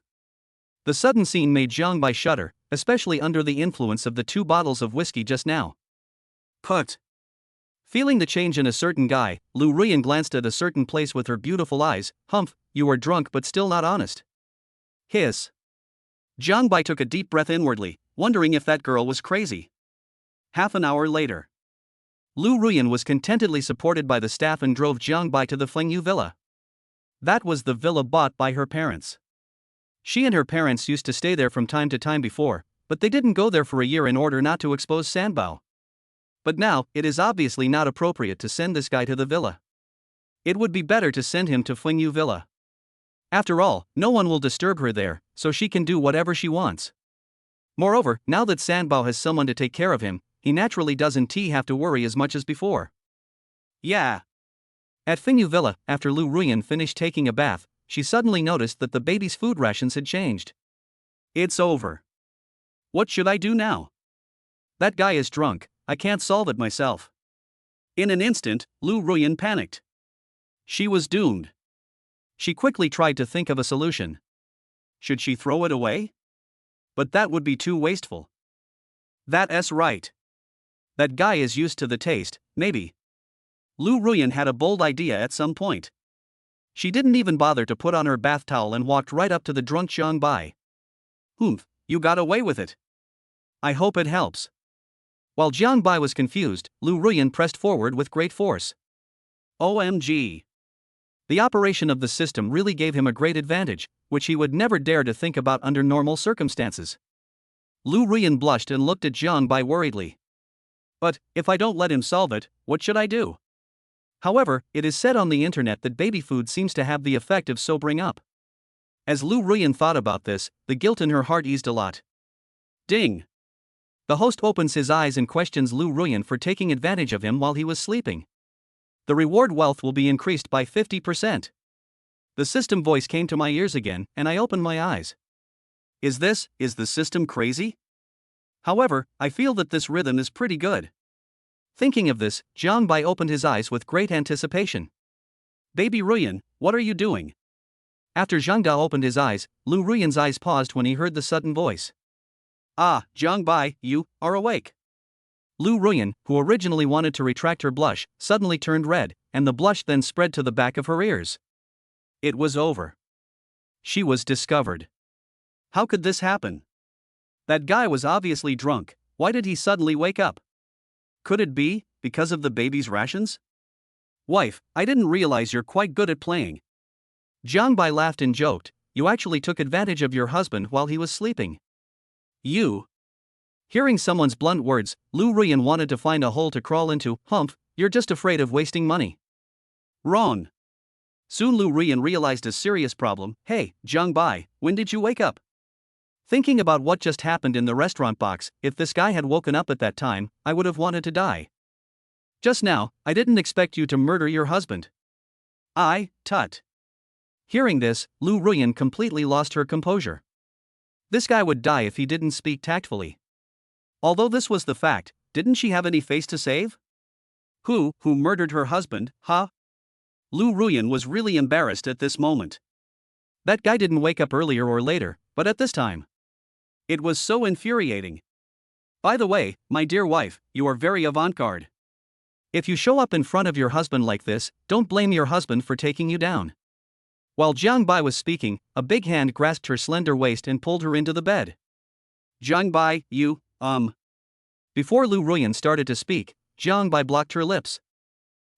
The sudden scene made Jiang Bai shudder, especially under the influence of the 2 bottles of whiskey just now. Put. Feeling the change in a certain guy, Lu Ruyan glanced at a certain place with her beautiful eyes. Humph, you are drunk but still not honest. Hiss. Jiang Bai took a deep breath inwardly, wondering if that girl was crazy. Half an hour later, Lu Ruyan was contentedly supported by the staff and drove Jiang Bai to the Fengyu villa. That was the villa bought by her parents. She and her parents used to stay there from time to time before, but they didn't go there for a year in order not to expose Sanbao. But now, it is obviously not appropriate to send this guy to the villa. It would be better to send him to Fengyu villa. After all, no one will disturb her there, so she can do whatever she wants. Moreover, now that Sanbao has someone to take care of him, he naturally doesn't have to worry as much as before. Yeah. At Fengyu villa, after Lu Ruyan finished taking a bath, she suddenly noticed that the baby's food rations had changed. It's over. What should I do now? That guy is drunk, I can't solve it myself. In an instant, Lu Ruyan panicked. She was doomed. She quickly tried to think of a solution. Should she throw it away? But that would be too wasteful. That's right. That guy is used to the taste, maybe. Lu Ruyan had a bold idea at some point. She didn't even bother to put on her bath towel and walked right up to the drunk Jiang Bai. Humph, you got away with it. I hope it helps. While Jiang Bai was confused, Lu Ruyan pressed forward with great force. OMG. The operation of the system really gave him a great advantage, which he would never dare to think about under normal circumstances. Lu Ruyan blushed and looked at Jiang Bai worriedly. But, if I don't let him solve it, what should I do? However, it is said on the internet that baby food seems to have the effect of sobering up. As Lu Ruyan thought about this, the guilt in her heart eased a lot. Ding! The host opens his eyes and questions Lu Ruyan for taking advantage of him while he was sleeping. The reward wealth will be increased by 50%. The system voice came to my ears again, and I opened my eyes. Is the system crazy? However, I feel that this rhythm is pretty good. Thinking of this, Jiang Bai opened his eyes with great anticipation. Baby Ruyan, what are you doing? After Jiang Da opened his eyes, Lu Ruyan's eyes paused when he heard the sudden voice. Ah, Jiang Bai, you are awake. Lu Ruyan, who originally wanted to retract her blush, suddenly turned red, and the blush then spread to the back of her ears. It was over. She was discovered. How could this happen? That guy was obviously drunk. Why did he suddenly wake up? Could it be because of the baby's rations? Wife, I didn't realize you're quite good at playing. Jiang Bai laughed and joked, you actually took advantage of your husband while he was sleeping. You. Hearing someone's blunt words, Lu Ruyan wanted to find a hole to crawl into. Humph, you're just afraid of wasting money. Wrong. Soon Lu Ruyan realized a serious problem. Hey, Jiang Bai, when did you wake up? Thinking about what just happened in the restaurant box, if this guy had woken up at that time, I would have wanted to die. Just now, I didn't expect you to murder your husband. Tut. Hearing this, Lu Ruyan completely lost her composure. This guy would die if he didn't speak tactfully. Although this was the fact, didn't she have any face to save? Who murdered her husband, huh? Lu Ruyan was really embarrassed at this moment. That guy didn't wake up earlier or later, but at this time. It was so infuriating. By the way, my dear wife, you are very avant-garde. If you show up in front of your husband like this, don't blame your husband for taking you down. While Jiang Bai was speaking, a big hand grasped her slender waist and pulled her into the bed. Jiang Bai, you. Before Lu Ruyan started to speak, Jiang Bai blocked her lips.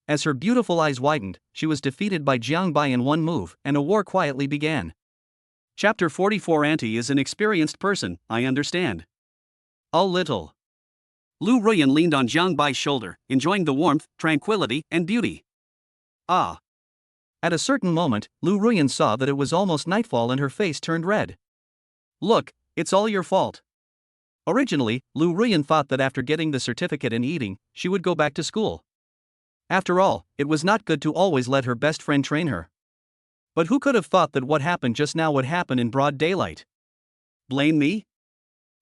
As her beautiful eyes widened, she was defeated by Jiang Bai in one move, and a war quietly began. Chapter 44. Auntie is an experienced person, I understand. A little. Lu Ruyan leaned on Jiang Bai's shoulder, enjoying the warmth, tranquility, and beauty. Ah. At a certain moment, Lu Ruyan saw that it was almost nightfall and her face turned red. Look, it's all your fault. Originally, Lu Ruyan thought that after getting the certificate and eating, she would go back to school. After all, it was not good to always let her best friend train her. But who could have thought that what happened just now would happen in broad daylight? Blame me?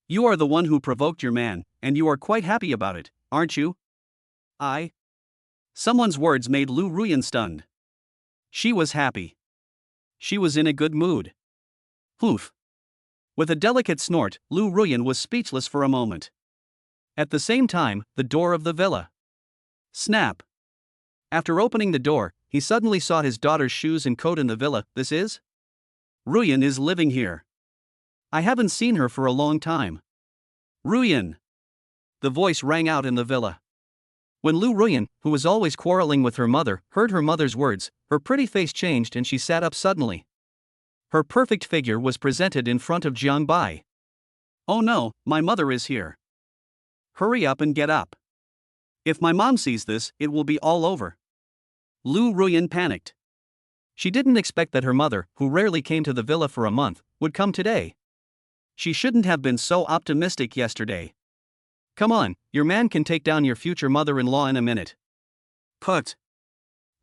You are the one who provoked your man, and you are quite happy about it, aren't you? Someone's words made Lu Ruyan stunned. She was happy. She was in a good mood. Poof. With a delicate snort, Lu Ruyan was speechless for a moment. At the same time, the door of the villa. Snap. After opening the door, he suddenly saw his daughter's shoes and coat in the villa. This is? Ruyan is living here. I haven't seen her for a long time. Ruyan. The voice rang out in the villa. When Lu Ruyan, who was always quarreling with her mother, heard her mother's words, her pretty face changed and she sat up suddenly. Her perfect figure was presented in front of Jiang Bai. Oh no, my mother is here. Hurry up and get up. If my mom sees this, it will be all over. Lu Ruyan panicked. She didn't expect that her mother, who rarely came to the villa for a month, would come today. She shouldn't have been so optimistic yesterday. Come on, your man can take down your future mother-in-law in a minute. Put.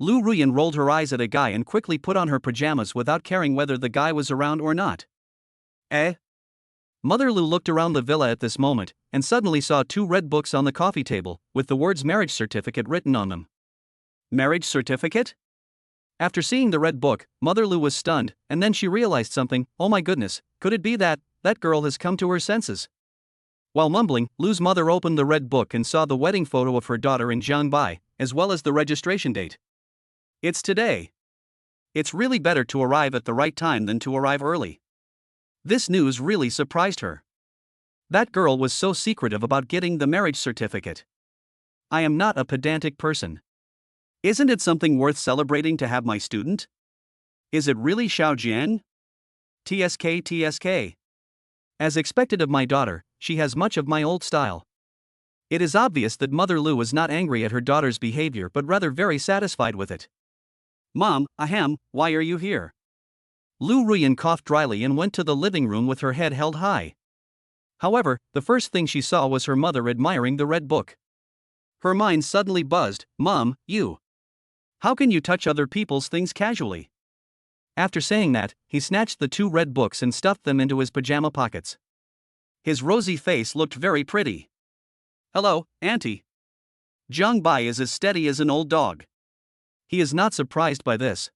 Lu Ruyan rolled her eyes at a guy and quickly put on her pajamas without caring whether the guy was around or not. Eh? Mother Lu looked around the villa at this moment, and suddenly saw 2 red books on the coffee table, with the words marriage certificate written on them. Marriage certificate? After seeing the red book, Mother Lu was stunned, and then she realized something. Oh my goodness, could it be that girl has come to her senses? While mumbling, Lu's mother opened the red book and saw the wedding photo of her daughter in Jiang Bai, as well as the registration date. It's today. It's really better to arrive at the right time than to arrive early. This news really surprised her. That girl was so secretive about getting the marriage certificate. I am not a pedantic person. Isn't it something worth celebrating to have my student? Is it really Xiao Jian? TSK. As expected of my daughter, she has much of my old style. It is obvious that Mother Lu is not angry at her daughter's behavior but rather very satisfied with it. Mom, ahem, why are you here? Lu Ruyan coughed dryly and went to the living room with her head held high. However, the first thing she saw was her mother admiring the red book. Her mind suddenly buzzed. Mom, you. How can you touch other people's things casually? After saying that, he snatched the 2 red books and stuffed them into his pajama pockets. His rosy face looked very pretty. Hello, Auntie. Jiang Bai is as steady as an old dog. He is not surprised by this.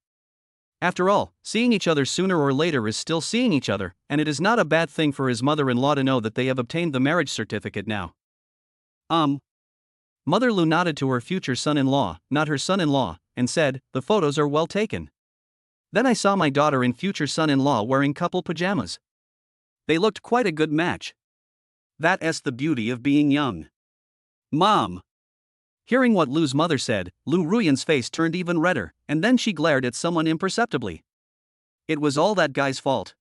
After all, seeing each other sooner or later is still seeing each other, and it is not a bad thing for his mother-in-law to know that they have obtained the marriage certificate now. Mother Lu nodded to her future son-in-law, not her son-in-law, and said, the photos are well taken. Then I saw my daughter and future son-in-law wearing couple pajamas. They looked quite a good match. That's the beauty of being young. Mom. Hearing what Lu's mother said, Lu Ruyan's face turned even redder, and then she glared at someone imperceptibly. It was all that guy's fault.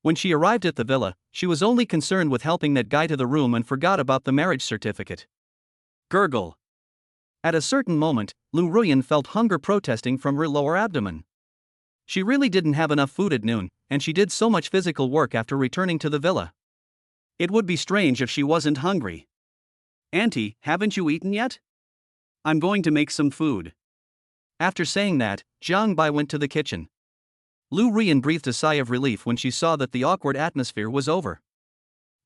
When she arrived at the villa, she was only concerned with helping that guy to the room and forgot about the marriage certificate. Gurgle. At a certain moment, Lu Ruyan felt hunger protesting from her lower abdomen. She really didn't have enough food at noon, and she did so much physical work after returning to the villa. It would be strange if she wasn't hungry. Auntie, haven't you eaten yet? I'm going to make some food. After saying that, Jiang Bai went to the kitchen. Lu Ruyan breathed a sigh of relief when she saw that the awkward atmosphere was over.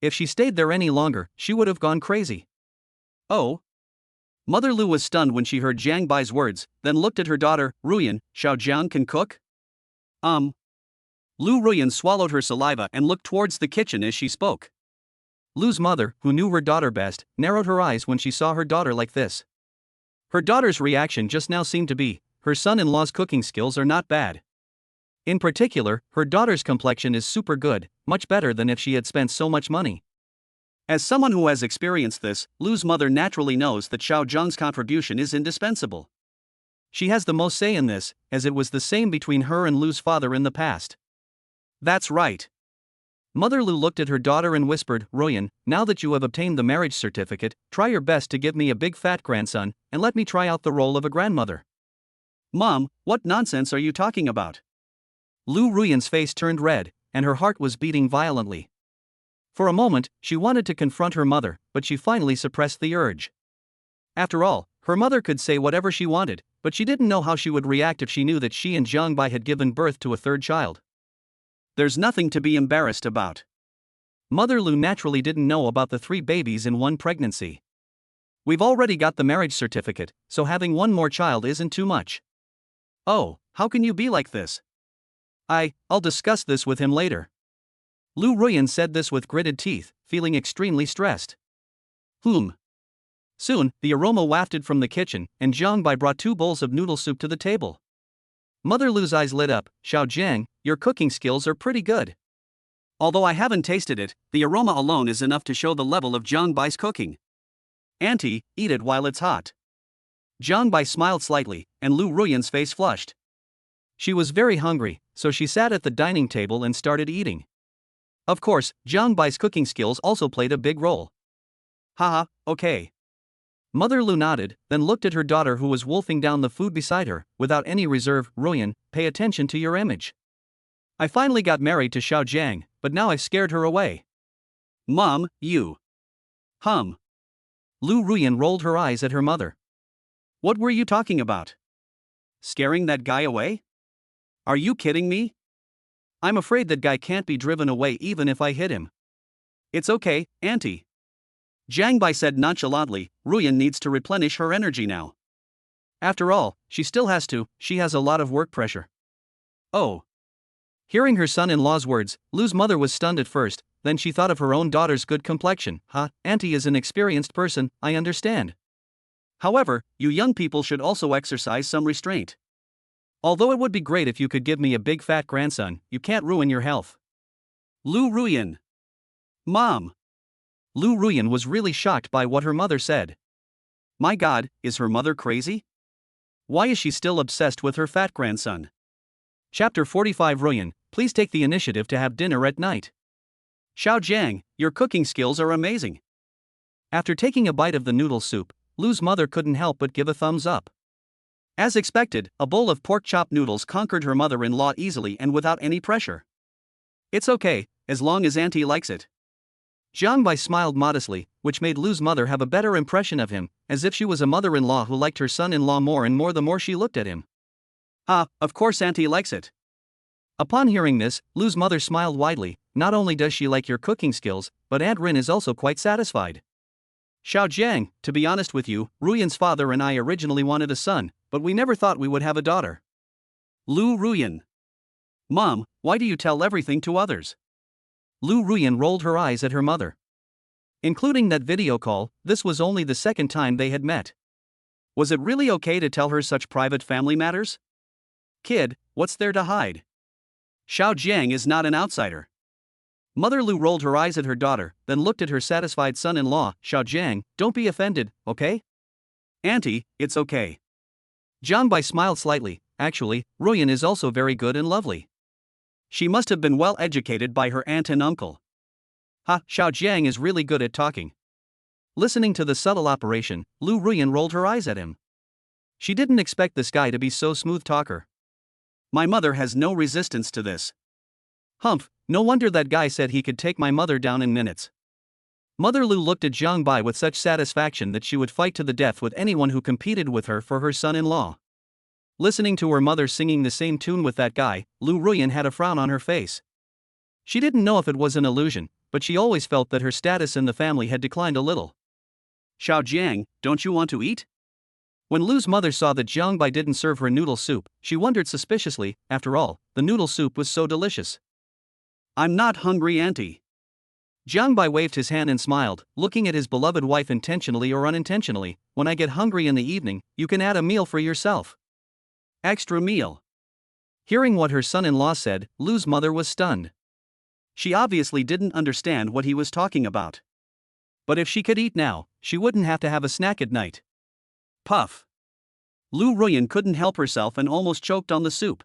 If she stayed there any longer, she would have gone crazy. Oh? Mother Lu was stunned when she heard Jiang Bai's words, then looked at her daughter. Ruyan, Xiao Jiang can cook? Lu Ruyan swallowed her saliva and looked towards the kitchen as she spoke. Lu's mother, who knew her daughter best, narrowed her eyes when she saw her daughter like this. Her daughter's reaction just now seemed to be, her son-in-law's cooking skills are not bad. In particular, her daughter's complexion is super good, much better than if she had spent so much money. As someone who has experienced this, Lu's mother naturally knows that Xiao Jiang's contribution is indispensable. She has the most say in this, as it was the same between her and Lu's father in the past. That's right. Mother Lu looked at her daughter and whispered, Ruyan, now that you have obtained the marriage certificate, try your best to give me a big fat grandson, and let me try out the role of a grandmother. Mom, what nonsense are you talking about? Lu Ruyan's face turned red, and her heart was beating violently. For a moment, she wanted to confront her mother, but she finally suppressed the urge. After all, her mother could say whatever she wanted, but she didn't know how she would react if she knew that she and Jiang Bai had given birth to a 3rd child. There's nothing to be embarrassed about. Mother Lu naturally didn't know about the 3 babies in one pregnancy. We've already got the marriage certificate, so having one more child isn't too much. Oh, how can you be like this? I'll discuss this with him later. Lu Ruyan said this with gritted teeth, feeling extremely stressed. Soon, the aroma wafted from the kitchen, and Jiang Bai brought 2 bowls of noodle soup to the table. Mother Lu's eyes lit up. Xiao Jiang, your cooking skills are pretty good. Although I haven't tasted it, the aroma alone is enough to show the level of Jiang Bai's cooking. Auntie, eat it while it's hot. Jiang Bai smiled slightly, and Lu Ruyan's face flushed. She was very hungry, so she sat at the dining table and started eating. Of course, Jiang Bai's cooking skills also played a big role. Haha, okay. Mother Lu nodded, then looked at her daughter who was wolfing down the food beside her, without any reserve. Ruyan, pay attention to your image. I finally got married to Xiao Jiang, but now I've scared her away. Mom, you. Lu Ruyan rolled her eyes at her mother. What were you talking about? Scaring that guy away? Are you kidding me? I'm afraid that guy can't be driven away even if I hit him. It's okay, Auntie. Jiang Bai said nonchalantly. Ruyan needs to replenish her energy now. After all, she has a lot of work pressure. Oh. Hearing her son-in-law's words, Lu's mother was stunned at first, then she thought of her own daughter's good complexion. Auntie is an experienced person, I understand. However, you young people should also exercise some restraint. Although it would be great if you could give me a big fat grandson, you can't ruin your health. Lu Ruyan. Mom. Lu Ruyan was really shocked by what her mother said. My God, is her mother crazy? Why is she still obsessed with her fat grandson? Chapter 45. Ruyan, please take the initiative to have dinner at night. Xiao Jiang, your cooking skills are amazing. After taking a bite of the noodle soup, Lu's mother couldn't help but give a thumbs up. As expected, a bowl of pork chop noodles conquered her mother-in-law easily and without any pressure. It's okay, as long as Auntie likes it. Jiang Bai smiled modestly, which made Lu's mother have a better impression of him, as if she was a mother-in-law who liked her son-in-law more and more the more she looked at him. Of course Auntie likes it. Upon hearing this, Lu's mother smiled widely. Not only does she like your cooking skills, but Aunt Rin is also quite satisfied. Xiao Jiang, to be honest with you, Ruyan's father and I originally wanted a son, but we never thought we would have a daughter. Lu Ruyan. Mom, why do you tell everything to others? Lu Ruyan rolled her eyes at her mother. Including that video call, this was only the second time they had met. Was it really okay to tell her such private family matters? Kid, what's there to hide? Xiao Jiang is not an outsider. Mother Lu rolled her eyes at her daughter, then looked at her satisfied son-in-law. Xiao Jiang, don't be offended, okay? Auntie, it's okay. Jiang Bai smiled slightly. Actually, Ruyan is also very good and lovely. She must have been well educated by her aunt and uncle. Xiao Jiang is really good at talking. Listening to the subtle operation, Lu Ruyan rolled her eyes at him. She didn't expect this guy to be so smooth talker. My mother has no resistance to this. Humph, no wonder that guy said he could take my mother down in minutes. Mother Lu looked at Jiang Bai with such satisfaction that she would fight to the death with anyone who competed with her for her son-in-law. Listening to her mother singing the same tune with that guy, Lu Ruyan had a frown on her face. She didn't know if it was an illusion, but she always felt that her status in the family had declined a little. Xiao Jiang, don't you want to eat? When Lu's mother saw that Jiang Bai didn't serve her noodle soup, she wondered suspiciously. After all, the noodle soup was so delicious. I'm not hungry, Auntie. Jiang Bai waved his hand and smiled, looking at his beloved wife intentionally or unintentionally. When I get hungry in the evening, you can add a meal for yourself. Extra meal. Hearing what her son-in-law said, Lu's mother was stunned. She obviously didn't understand what he was talking about. But if she could eat now, she wouldn't have to have a snack at night. Puff. Lu Ruyan couldn't help herself and almost choked on the soup.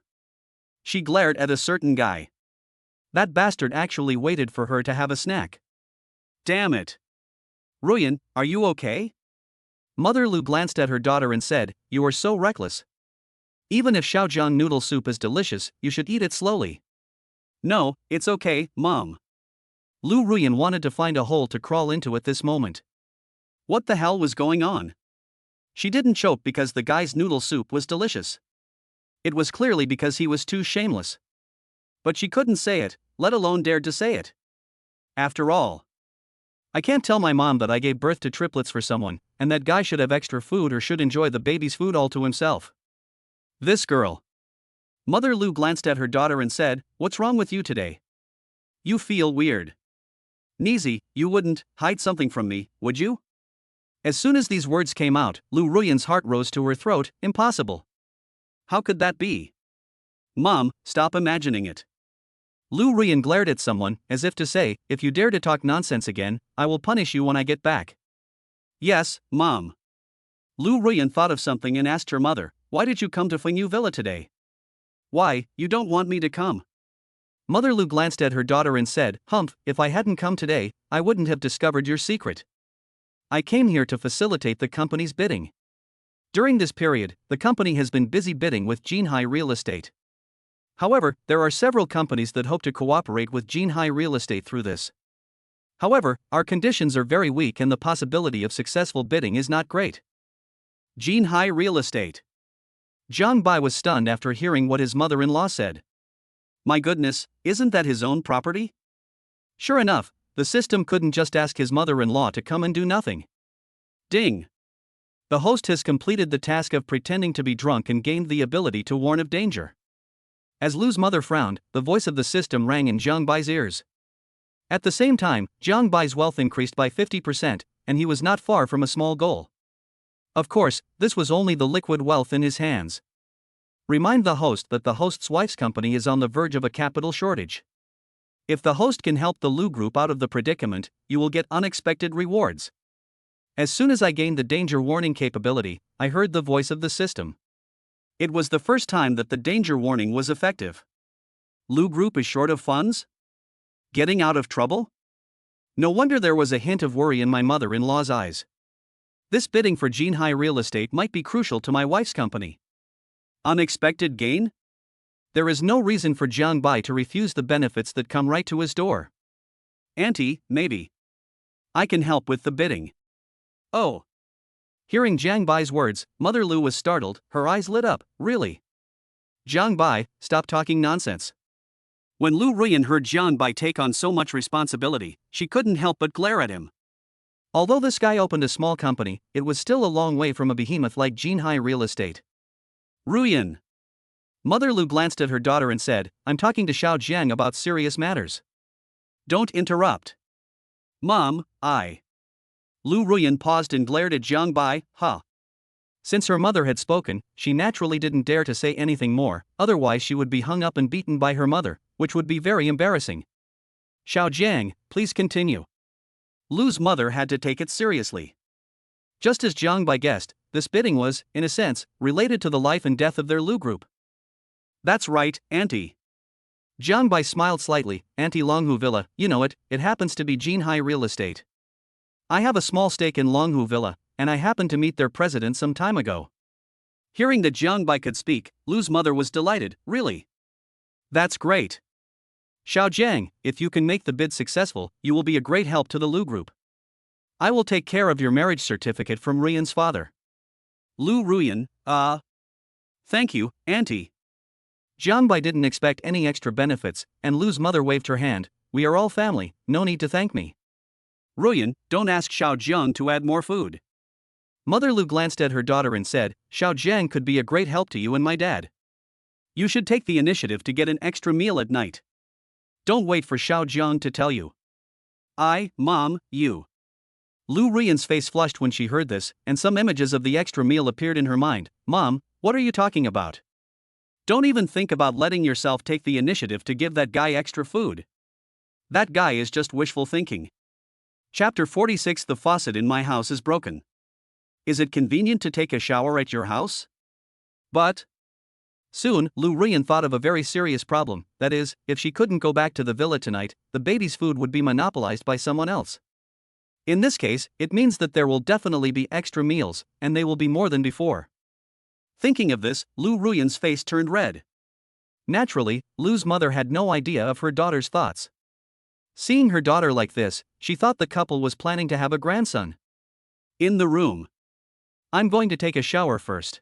She glared at a certain guy. That bastard actually waited for her to have a snack. Damn it. Ruyan, are you okay? Mother Lu glanced at her daughter and said, you are so reckless. Even if Xiaojiang noodle soup is delicious, you should eat it slowly. No, it's okay, Mom. Lu Ruyan wanted to find a hole to crawl into at this moment. What the hell was going on? She didn't choke because the guy's noodle soup was delicious. It was clearly because he was too shameless. But she couldn't say it, let alone dared to say it. After all, I can't tell my mom that I gave birth to triplets for someone, and that guy should have extra food or should enjoy the baby's food all to himself. This girl. Mother Lu glanced at her daughter and said, "What's wrong with you today? You feel weird. Nizi, you wouldn't hide something from me, would you?" As soon as these words came out, Lu Ruyan's heart rose to her throat. Impossible. How could that be? Mom, stop imagining it. Lu Ruyan glared at someone, as if to say, if you dare to talk nonsense again, I will punish you when I get back. Yes, Mom. Lu Ruyan thought of something and asked her mother, why did you come to Fengyu Villa today? Why, you don't want me to come? Mother Lu glanced at her daughter and said, Humph, if I hadn't come today, I wouldn't have discovered your secret. I came here to facilitate the company's bidding. During this period, the company has been busy bidding with Jinhai Real Estate. However, there are several companies that hope to cooperate with Jinhai Real Estate through this. However, our conditions are very weak and the possibility of successful bidding is not great. Jinhai Real Estate. Jiang Bai was stunned after hearing what his mother-in-law said. My goodness, isn't that his own property? Sure enough, the system couldn't just ask his mother-in-law to come and do nothing. Ding! The host has completed the task of pretending to be drunk and gained the ability to warn of danger. As Lu's mother frowned, the voice of the system rang in Jiang Bai's ears. At the same time, Jiang Bai's wealth increased by 50%, and he was not far from a small goal. Of course, this was only the liquid wealth in his hands. Remind the host that the host's wife's company is on the verge of a capital shortage. If the host can help the Lu group out of the predicament, you will get unexpected rewards. As soon as I gained the danger warning capability, I heard the voice of the system. It was the first time that the danger warning was effective. Lu group is short of funds? Getting out of trouble? No wonder there was a hint of worry in my mother-in-law's eyes. This bidding for Jinhai Real Estate might be crucial to my wife's company. Unexpected gain? There is no reason for Jiang Bai to refuse the benefits that come right to his door. Auntie, maybe I can help with the bidding. Oh. Hearing Jiang Bai's words, Mother Lu was startled, her eyes lit up. Really? Jiang Bai, stop talking nonsense. When Lu Ruyan heard Jiang Bai take on so much responsibility, she couldn't help but glare at him. Although this guy opened a small company, it was still a long way from a behemoth like Jinhai Real Estate. Ruyan. Mother Lu glanced at her daughter and said, I'm talking to Xiao Jiang about serious matters. Don't interrupt. Mom, Lu Ruyan paused and glared at Jiang Bai, Since her mother had spoken, she naturally didn't dare to say anything more, otherwise she would be hung up and beaten by her mother, which would be very embarrassing. Xiao Jiang, please continue. Lu's mother had to take it seriously. Just as Jiang Bai guessed, this bidding was, in a sense, related to the life and death of their Lu group. That's right, Auntie. Jiang Bai smiled slightly, Auntie Longhu Villa, you know it happens to be Jinhai Real Estate. I have a small stake in Longhu Villa, and I happened to meet their president some time ago. Hearing that Jiang Bai could speak, Lu's mother was delighted, really? That's great. Xiao Jiang, if you can make the bid successful, you will be a great help to the Lu group. I will take care of your marriage certificate from Ruyan's father. Lu Ruyan, Thank you, Auntie. Jiang Bai didn't expect any extra benefits, and Lu's mother waved her hand. We are all family, no need to thank me. Ruyan, don't ask Xiao Jiang to add more food. Mother Lu glanced at her daughter and said, Xiao Jiang could be a great help to you and my dad. You should take the initiative to get an extra meal at night. Don't wait for Xiao Jiang to tell you. Mom, you. Lu Ruyan's face flushed when she heard this, and some images of the extra meal appeared in her mind. Mom, what are you talking about? Don't even think about letting yourself take the initiative to give that guy extra food. That guy is just wishful thinking. Chapter 46 The faucet in my house is broken. Is it convenient to take a shower at your house? But soon, Lu Ruyan thought of a very serious problem, that is, if she couldn't go back to the villa tonight, the baby's food would be monopolized by someone else. In this case, it means that there will definitely be extra meals, and they will be more than before. Thinking of this, Lu Ruyan's face turned red. Naturally, Lu's mother had no idea of her daughter's thoughts. Seeing her daughter like this, she thought the couple was planning to have a grandson. In the room. I'm going to take a shower first.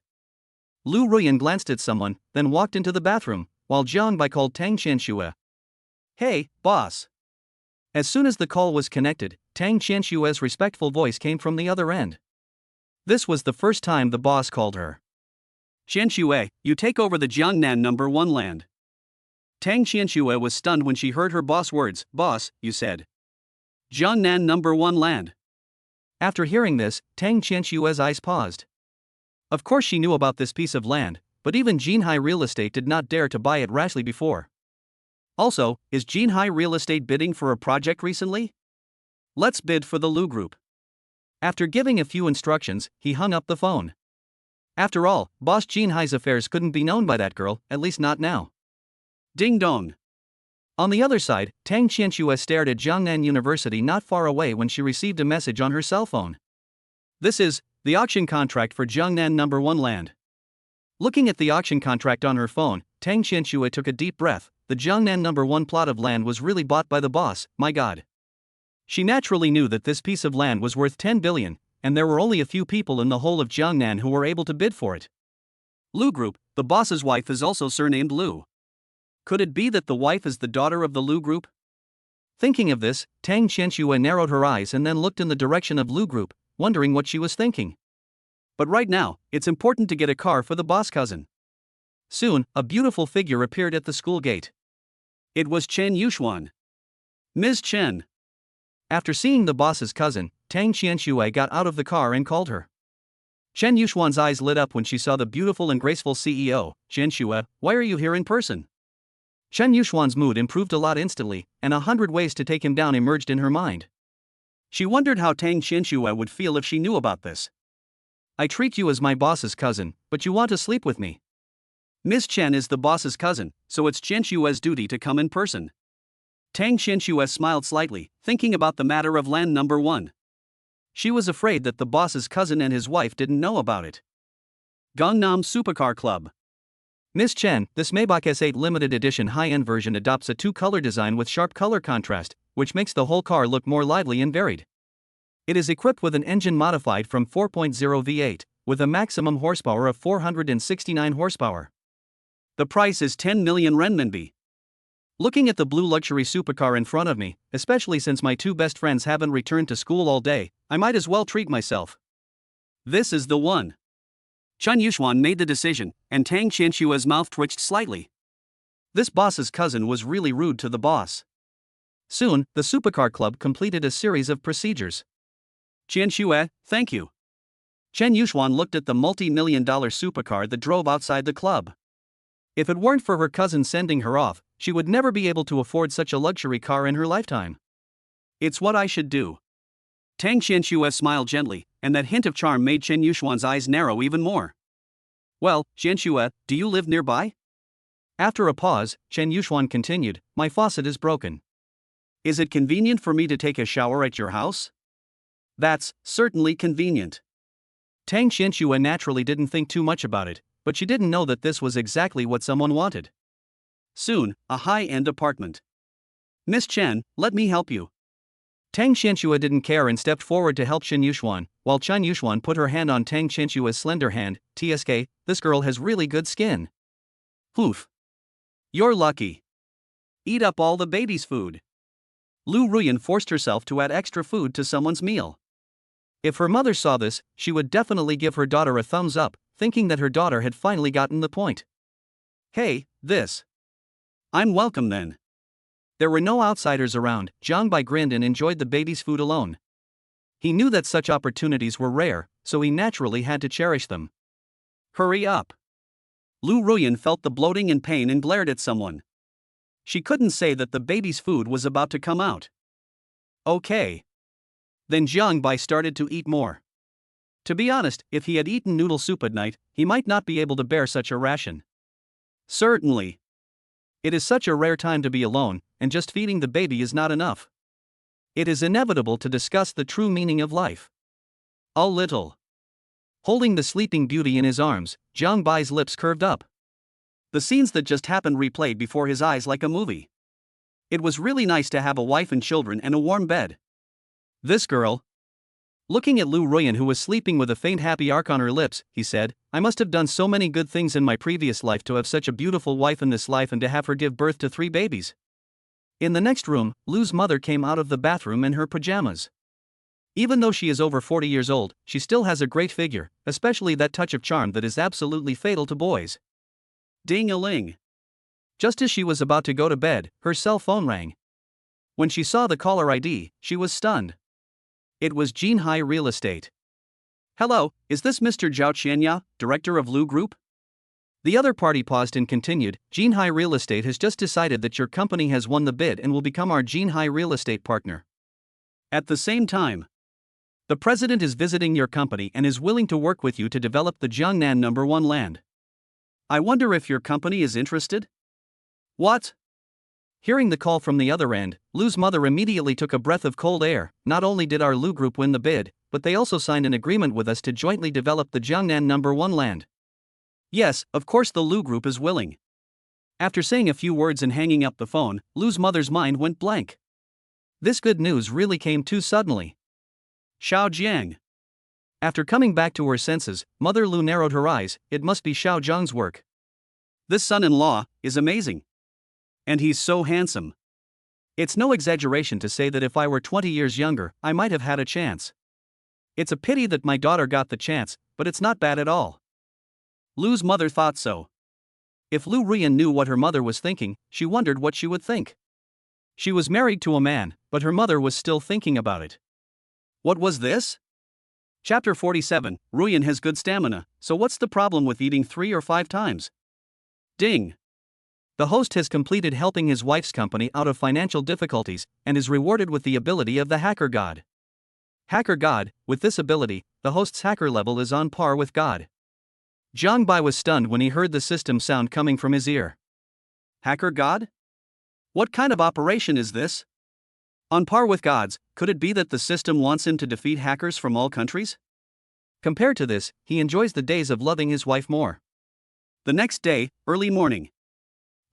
Lu Ruyan glanced at someone, then walked into the bathroom, while Jiang Bai called Tang Qianshuhe. Hey, boss. As soon as the call was connected, Tang Qianshue's respectful voice came from the other end. This was the first time the boss called her. Qianxue, you take over the Jiangnan #1 land. Tang Qianxue was stunned when she heard her boss words. Boss, you said. Jiangnan #1 land. After hearing this, Tang Qianxue's eyes paused. Of course she knew about this piece of land, but even Jinhai Real Estate did not dare to buy it rashly before. Also, is Jinhai Real Estate bidding for a project recently? Let's bid for the Lu Group. After giving a few instructions, he hung up the phone. After all, boss Jinhai's affairs couldn't be known by that girl, at least not now. Ding dong. On the other side, Tang Qianxue stared at Jiangnan University not far away when she received a message on her cell phone. This is the auction contract for Jiangnan #1 land. Looking at the auction contract on her phone, Tang Qianxue took a deep breath. The Jiangnan #1 plot of land was really bought by the boss, my god. She naturally knew that this piece of land was worth 10 billion, and there were only a few people in the whole of Jiangnan who were able to bid for it. Lu Group, the boss's wife is also surnamed Lu. Could it be that the wife is the daughter of the Lu Group? Thinking of this, Tang Qianxue narrowed her eyes and then looked in the direction of Lu Group, wondering what she was thinking. But right now, it's important to get a car for the boss cousin. Soon, a beautiful figure appeared at the school gate. It was Chen Yuxuan. Ms. Chen. After seeing the boss's cousin, Tang Qianxue got out of the car and called her. Chen Yuxuan's eyes lit up when she saw the beautiful and graceful CEO. Qianxue, why are you here in person? Chen Yuxuan's mood improved a lot instantly, and 100 ways to take him down emerged in her mind. She wondered how Tang Qianxue would feel if she knew about this. I treat you as my boss's cousin, but you want to sleep with me. Miss Chen is the boss's cousin, so it's Qianxue's duty to come in person. Tang Qianxue smiled slightly, thinking about the matter of land #1. She was afraid that the boss's cousin and his wife didn't know about it. Gangnam Supercar Club. Miss Chen, this Maybach S8 limited edition high-end version adopts a two-color design with sharp color contrast, which makes the whole car look more lively and varied. It is equipped with an engine modified from 4.0 V8, with a maximum horsepower of 469 horsepower. The price is 10 million renminbi. Looking at the blue luxury supercar in front of me, especially since my two best friends haven't returned to school all day, I might as well treat myself. This is the one. Chen Yuxuan made the decision, and Tang Qianxue's mouth twitched slightly. This boss's cousin was really rude to the boss. Soon, the supercar club completed a series of procedures. Qianxue, thank you. Chen Yuxuan looked at the multi-million-dollar supercar that drove outside the club. If it weren't for her cousin sending her off, she would never be able to afford such a luxury car in her lifetime. It's what I should do. Tang Qianxue smiled gently, and that hint of charm made Chen Yuxuan's eyes narrow even more. Well, Qianxue, do you live nearby? After a pause, Chen Yuxuan continued, my faucet is broken. Is it convenient for me to take a shower at your house? That's certainly convenient. Tang Qianxue naturally didn't think too much about it, but she didn't know that this was exactly what someone wanted. Soon, a high-end apartment. Miss Chen, let me help you. Tang Qianxue didn't care and stepped forward to help Chen Yuxuan, while Chen Yuxuan put her hand on Tang Qianxue's slender hand. TSK, this girl has really good skin. Poof. You're lucky. Eat up all the baby's food. Lu Ruyan forced herself to add extra food to someone's meal. If her mother saw this, she would definitely give her daughter a thumbs up, thinking that her daughter had finally gotten the point. Hey, this. I'm welcome then. There were no outsiders around. Zhang Bai grinned and enjoyed the baby's food alone. He knew that such opportunities were rare, so he naturally had to cherish them. Hurry up. Lu Ruyan felt the bloating and pain and glared at someone. She couldn't say that the baby's food was about to come out. Okay. Then Zhang Bai started to eat more. To be honest, if he had eaten noodle soup at night, he might not be able to bear such a ration. Certainly. It is such a rare time to be alone, and just feeding the baby is not enough. It is inevitable to discuss the true meaning of life. A little. Holding the sleeping beauty in his arms, Zhang Bai's lips curved up. The scenes that just happened replayed before his eyes like a movie. It was really nice to have a wife and children and a warm bed. This girl. Looking at Lu Ruyan, who was sleeping with a faint happy arc on her lips, he said, I must have done so many good things in my previous life to have such a beautiful wife in this life and to have her give birth to 3 babies. In the next room, Lu's mother came out of the bathroom in her pajamas. Even though she is over 40 years old, she still has a great figure, especially that touch of charm that is absolutely fatal to boys. Ding-a-ling. Just as she was about to go to bed, her cell phone rang. When she saw the caller ID, she was stunned. It was Jinhai Real Estate. Hello, is this Mr. Zhao Qianya, director of Lu Group? The other party paused and continued, Jinhai Real Estate has just decided that your company has won the bid and will become our Jinhai Real Estate partner. At the same time, the president is visiting your company and is willing to work with you to develop the Jiangnan No. 1 land. I wonder if your company is interested? What? Hearing the call from the other end, Lu's mother immediately took a breath of cold air. Not only did our Lu Group win the bid, but they also signed an agreement with us to jointly develop the Jiangnan No. 1 land. Yes, of course the Lu Group is willing. After saying a few words and hanging up the phone, Lu's mother's mind went blank. This good news really came too suddenly. Xiao Jiang. After coming back to her senses, Mother Lu narrowed her eyes. It must be Xiao Jiang's work. This son-in-law is amazing. And he's so handsome. It's no exaggeration to say that if I were 20 years younger, I might have had a chance. It's a pity that my daughter got the chance, but it's not bad at all. Lu's mother thought so. If Lu Ruyan knew what her mother was thinking, she wondered what she would think. She was married to a man, but her mother was still thinking about it. What was this? Chapter 47, Ruyan has good stamina, so what's the problem with eating 3 or 5 times? Ding. The host has completed helping his wife's company out of financial difficulties, and is rewarded with the ability of the Hacker God. Hacker God, with this ability, the host's hacker level is on par with God. Zhang Bai was stunned when he heard the system sound coming from his ear. Hacker God? What kind of operation is this? On par with gods, could it be that the system wants him to defeat hackers from all countries? Compared to this, he enjoys the days of loving his wife more. The next day, early morning.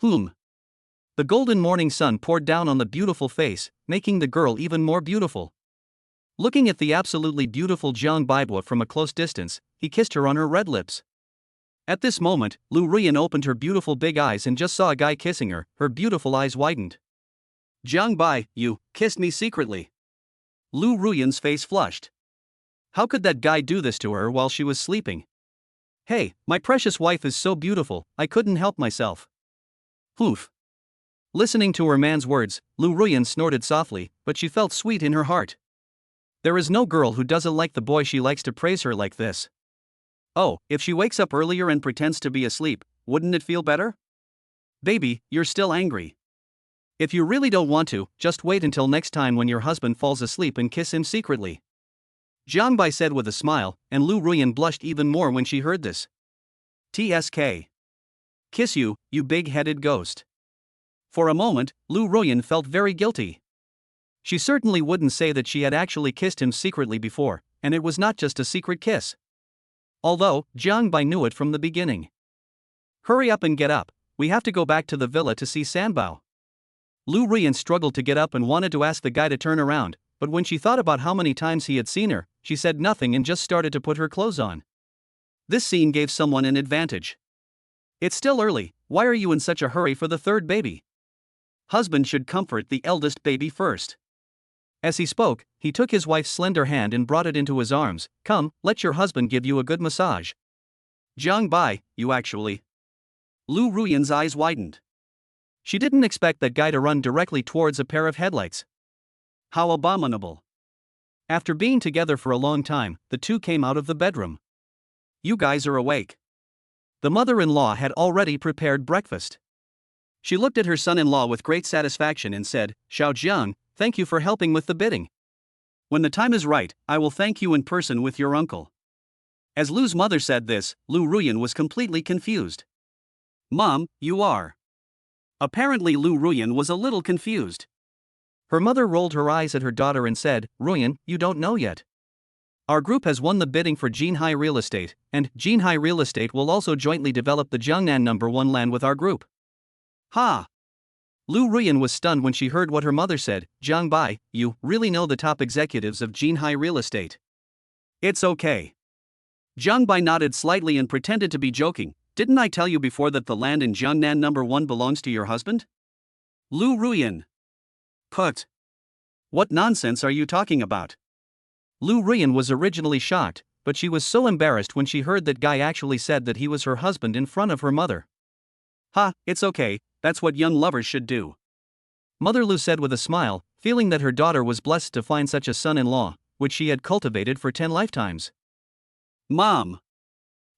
The golden morning sun poured down on the beautiful face, making the girl even more beautiful. Looking at the absolutely beautiful Zhang Baibua from a close distance, he kissed her on her red lips. At this moment, Lu Ruyan opened her beautiful big eyes and just saw a guy kissing her. Her beautiful eyes widened. Zhang Bai, you kissed me secretly. Lu Ruyan's face flushed. How could that guy do this to her while she was sleeping? Hey, my precious wife is so beautiful, I couldn't help myself. Oof. Listening to her man's words, Lu Ruyan snorted softly, but she felt sweet in her heart. There is no girl who doesn't like the boy she likes to praise her like this. Oh, if she wakes up earlier and pretends to be asleep, wouldn't it feel better? Baby, you're still angry. If you really don't want to, just wait until next time when your husband falls asleep and kiss him secretly. Zhang Bai said with a smile, and Lu Ruyan blushed even more when she heard this. TSK. Kiss you, you big-headed ghost. For a moment, Lu Ruyan felt very guilty. She certainly wouldn't say that she had actually kissed him secretly before, and it was not just a secret kiss. Although, Zhang Bai knew it from the beginning. Hurry up and get up, we have to go back to the villa to see Sanbao. Lu Ruyan struggled to get up and wanted to ask the guy to turn around, but when she thought about how many times he had seen her, she said nothing and just started to put her clothes on. This scene gave someone an advantage. It's still early, why are you in such a hurry for the third baby? Husband should comfort the eldest baby first. As he spoke, he took his wife's slender hand and brought it into his arms. Come, let your husband give you a good massage. Zhang Bai, you actually. Lu Ruyan's eyes widened. She didn't expect that guy to run directly towards a pair of headlights. How abominable. After being together for a long time, the two came out of the bedroom. You guys are awake. The mother-in-law had already prepared breakfast. She looked at her son-in-law with great satisfaction and said, Xiao Jiang, thank you for helping with the bidding. When the time is right, I will thank you in person with your uncle. As Lu's mother said this, Lu Ruyan was completely confused. Mom, you are. Apparently Lu Ruyan was a little confused. Her mother rolled her eyes at her daughter and said, Ruyan, you don't know yet. Our group has won the bidding for Jinhai Real Estate, and Jinhai Real Estate will also jointly develop the Jiangnan No. 1 land with our group. Ha! Lu Ruyan was stunned when she heard what her mother said. Zhang Bai, you really know the top executives of Jinhai Real Estate. It's okay. Zhang Bai nodded slightly and pretended to be joking. Didn't I tell you before that the land in Jiangnan No. 1 belongs to your husband? Lu Ruyan. Put. What nonsense are you talking about? Lu Ruyan was originally shocked, but she was so embarrassed when she heard that Guy actually said that he was her husband in front of her mother. Ha, it's okay, that's what young lovers should do. Mother Lu said with a smile, feeling that her daughter was blessed to find such a son-in-law, which she had cultivated for 10 lifetimes. Mom!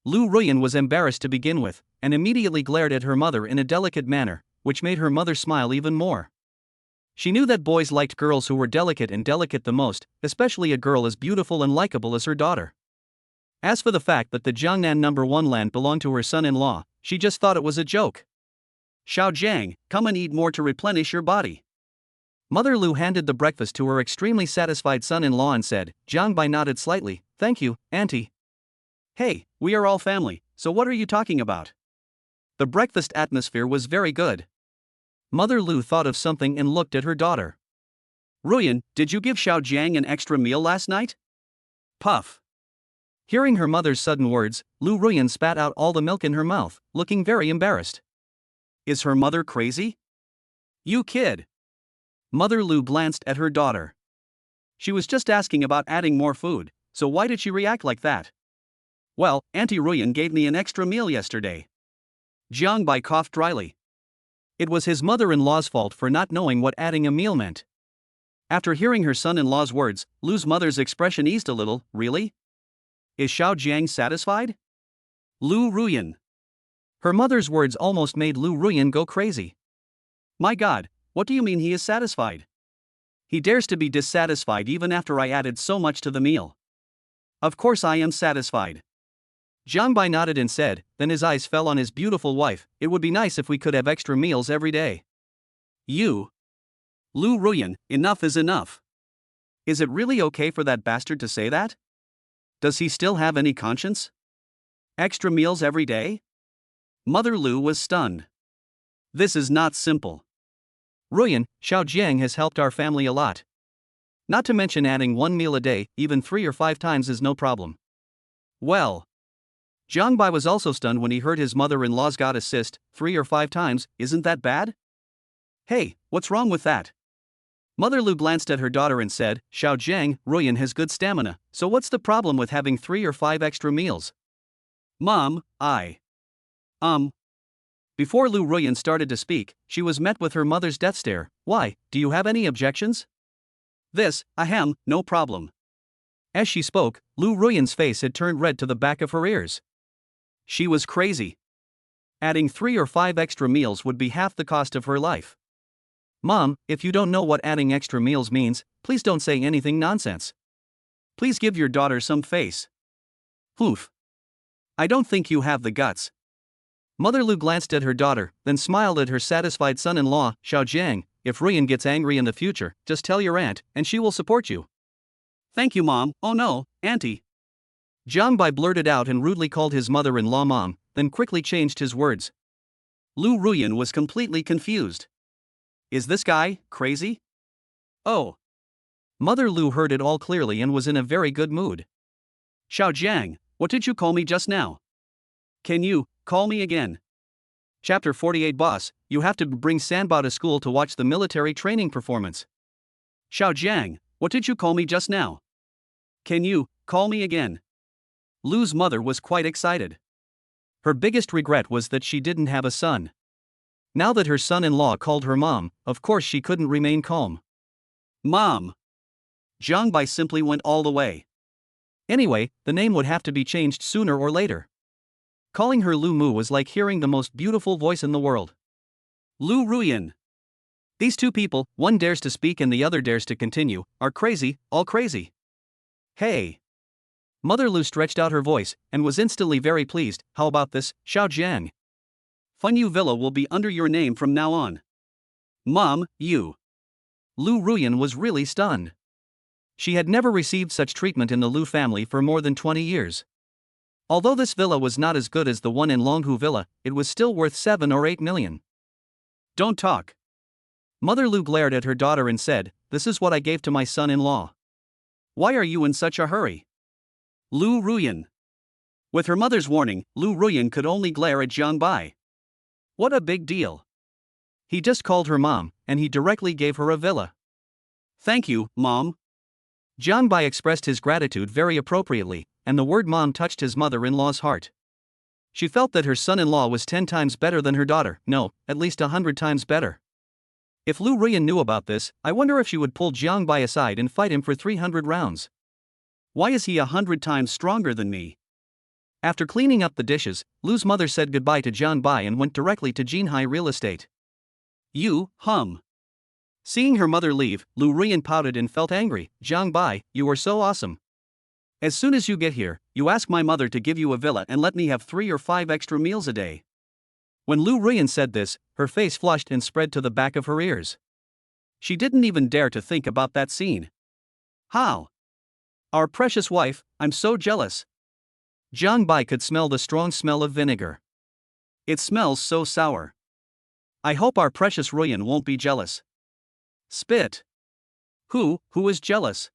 Lu Ruyan was embarrassed to begin with, and immediately glared at her mother in a delicate manner, which made her mother smile even more. She knew that boys liked girls who were delicate the most, especially a girl as beautiful and likable as her daughter. As for the fact that the Jiangnan #1 land belonged to her son-in-law, she just thought it was a joke. Xiao Jiang, come and eat more to replenish your body. Mother Lu handed the breakfast to her extremely satisfied son-in-law and said. Jiang Bai nodded slightly. Thank you, auntie. Hey, we are all family, so what are you talking about? The breakfast atmosphere was very good. Mother Lu thought of something and looked at her daughter. Ruyan, did you give Xiao Jiang an extra meal last night? Puff. Hearing her mother's sudden words, Lu Ruyan spat out all the milk in her mouth, looking very embarrassed. Is her mother crazy? You kid. Mother Lu glanced at her daughter. She was just asking about adding more food, so why did she react like that? Well, Auntie Ruyan gave me an extra meal yesterday. Jiang Bai coughed dryly. It was his mother-in-law's fault for not knowing what adding a meal meant. After hearing her son-in-law's words, Lu's mother's expression eased a little. Really? Is Xiao Jiang satisfied? Lu Ruyan. Her mother's words almost made Lu Ruyan go crazy. My God, what do you mean he is satisfied? He dares to be dissatisfied even after I added so much to the meal. Of course I am satisfied. Jiang Bai nodded and said, then his eyes fell on his beautiful wife. It would be nice if we could have extra meals every day. You. Lu Ruyan, enough is enough. Is it really okay for that bastard to say that? Does he still have any conscience? Extra meals every day? Mother Lu was stunned. This is not simple. Ruyan, Xiao Jiang has helped our family a lot. Not to mention adding one meal a day, even 3 or 5 times is no problem. Well. Jiang Bai was also stunned when he heard his mother-in-law's God assist, 3 or 5 times, isn't that bad? Hey, what's wrong with that? Mother Lu glanced at her daughter and said, Xiao Jiang, Ruyan has good stamina, so what's the problem with having 3 or 5 extra meals? Mom, Before Lu Ruyan started to speak, she was met with her mother's death stare. Why, do you have any objections? This, ahem, no problem. As she spoke, Lu Ruyan's face had turned red to the back of her ears. She was crazy. Adding 3 or 5 extra meals would be half the cost of her life. Mom, if you don't know what adding extra meals means, please don't say anything nonsense. Please give your daughter some face. Oof. I don't think you have the guts. Mother Lu glanced at her daughter, then smiled at her satisfied son-in-law, Xiao Jiang. If Ruyan gets angry in the future, just tell your aunt, and she will support you. Thank you, Mom. Oh no, Auntie. Jiang Bai blurted out and rudely called his mother-in-law Mom, then quickly changed his words. Lu Ruyan was completely confused. Is this guy crazy? Oh. Mother Lu heard it all clearly and was in a very good mood. Xiao Jiang, what did you call me just now? Can you call me again? Chapter 48. Boss, you have to bring Sanbao to school to watch the military training performance. Xiao Jiang, what did you call me just now? Can you call me again? Lu's mother was quite excited. Her biggest regret was that she didn't have a son. Now that her son-in-law called her mom, of course she couldn't remain calm. Mom. Jiang Bai simply went all the way. Anyway, the name would have to be changed sooner or later. Calling her Lu Mu was like hearing the most beautiful voice in the world. Lu Ruyan. These two people, one dares to speak and the other dares to continue, are crazy, all crazy. Hey. Mother Lu stretched out her voice, and was instantly very pleased. How about this, Xiao Jiang? Funyu Villa will be under your name from now on. Mom, you. Lu Ruyan was really stunned. She had never received such treatment in the Lu family for more than 20 years. Although this villa was not as good as the one in Longhu Villa, it was still worth 7 or 8 million. Don't talk. Mother Lu glared at her daughter and said, this is what I gave to my son-in-law. Why are you in such a hurry? Lu Ruyan. With her mother's warning, Lu Ruyan could only glare at Jiang Bai. What a big deal. He just called her mom, and he directly gave her a villa. Thank you, Mom. Jiang Bai expressed his gratitude very appropriately, and the word mom touched his mother-in-law's heart. She felt that her son-in-law was 10 times better than her daughter, no, at least 100 times better. If Lu Ruyan knew about this, I wonder if she would pull Jiang Bai aside and fight him for 300 rounds. Why is he 100 times stronger than me? After cleaning up the dishes, Lu's mother said goodbye to Jiang Bai and went directly to Jinhai Real Estate. Seeing her mother leave, Lu Ruyan pouted and felt angry. Jiang Bai, you are so awesome. As soon as you get here, you ask my mother to give you a villa and let me have 3 or 5 extra meals a day. When Lu Ruyan said this, her face flushed and spread to the back of her ears. She didn't even dare to think about that scene. How? Our precious wife, I'm so jealous. Jiang Bai could smell the strong smell of vinegar. It smells so sour. I hope our precious Ruyan won't be jealous. Spit. Who is jealous?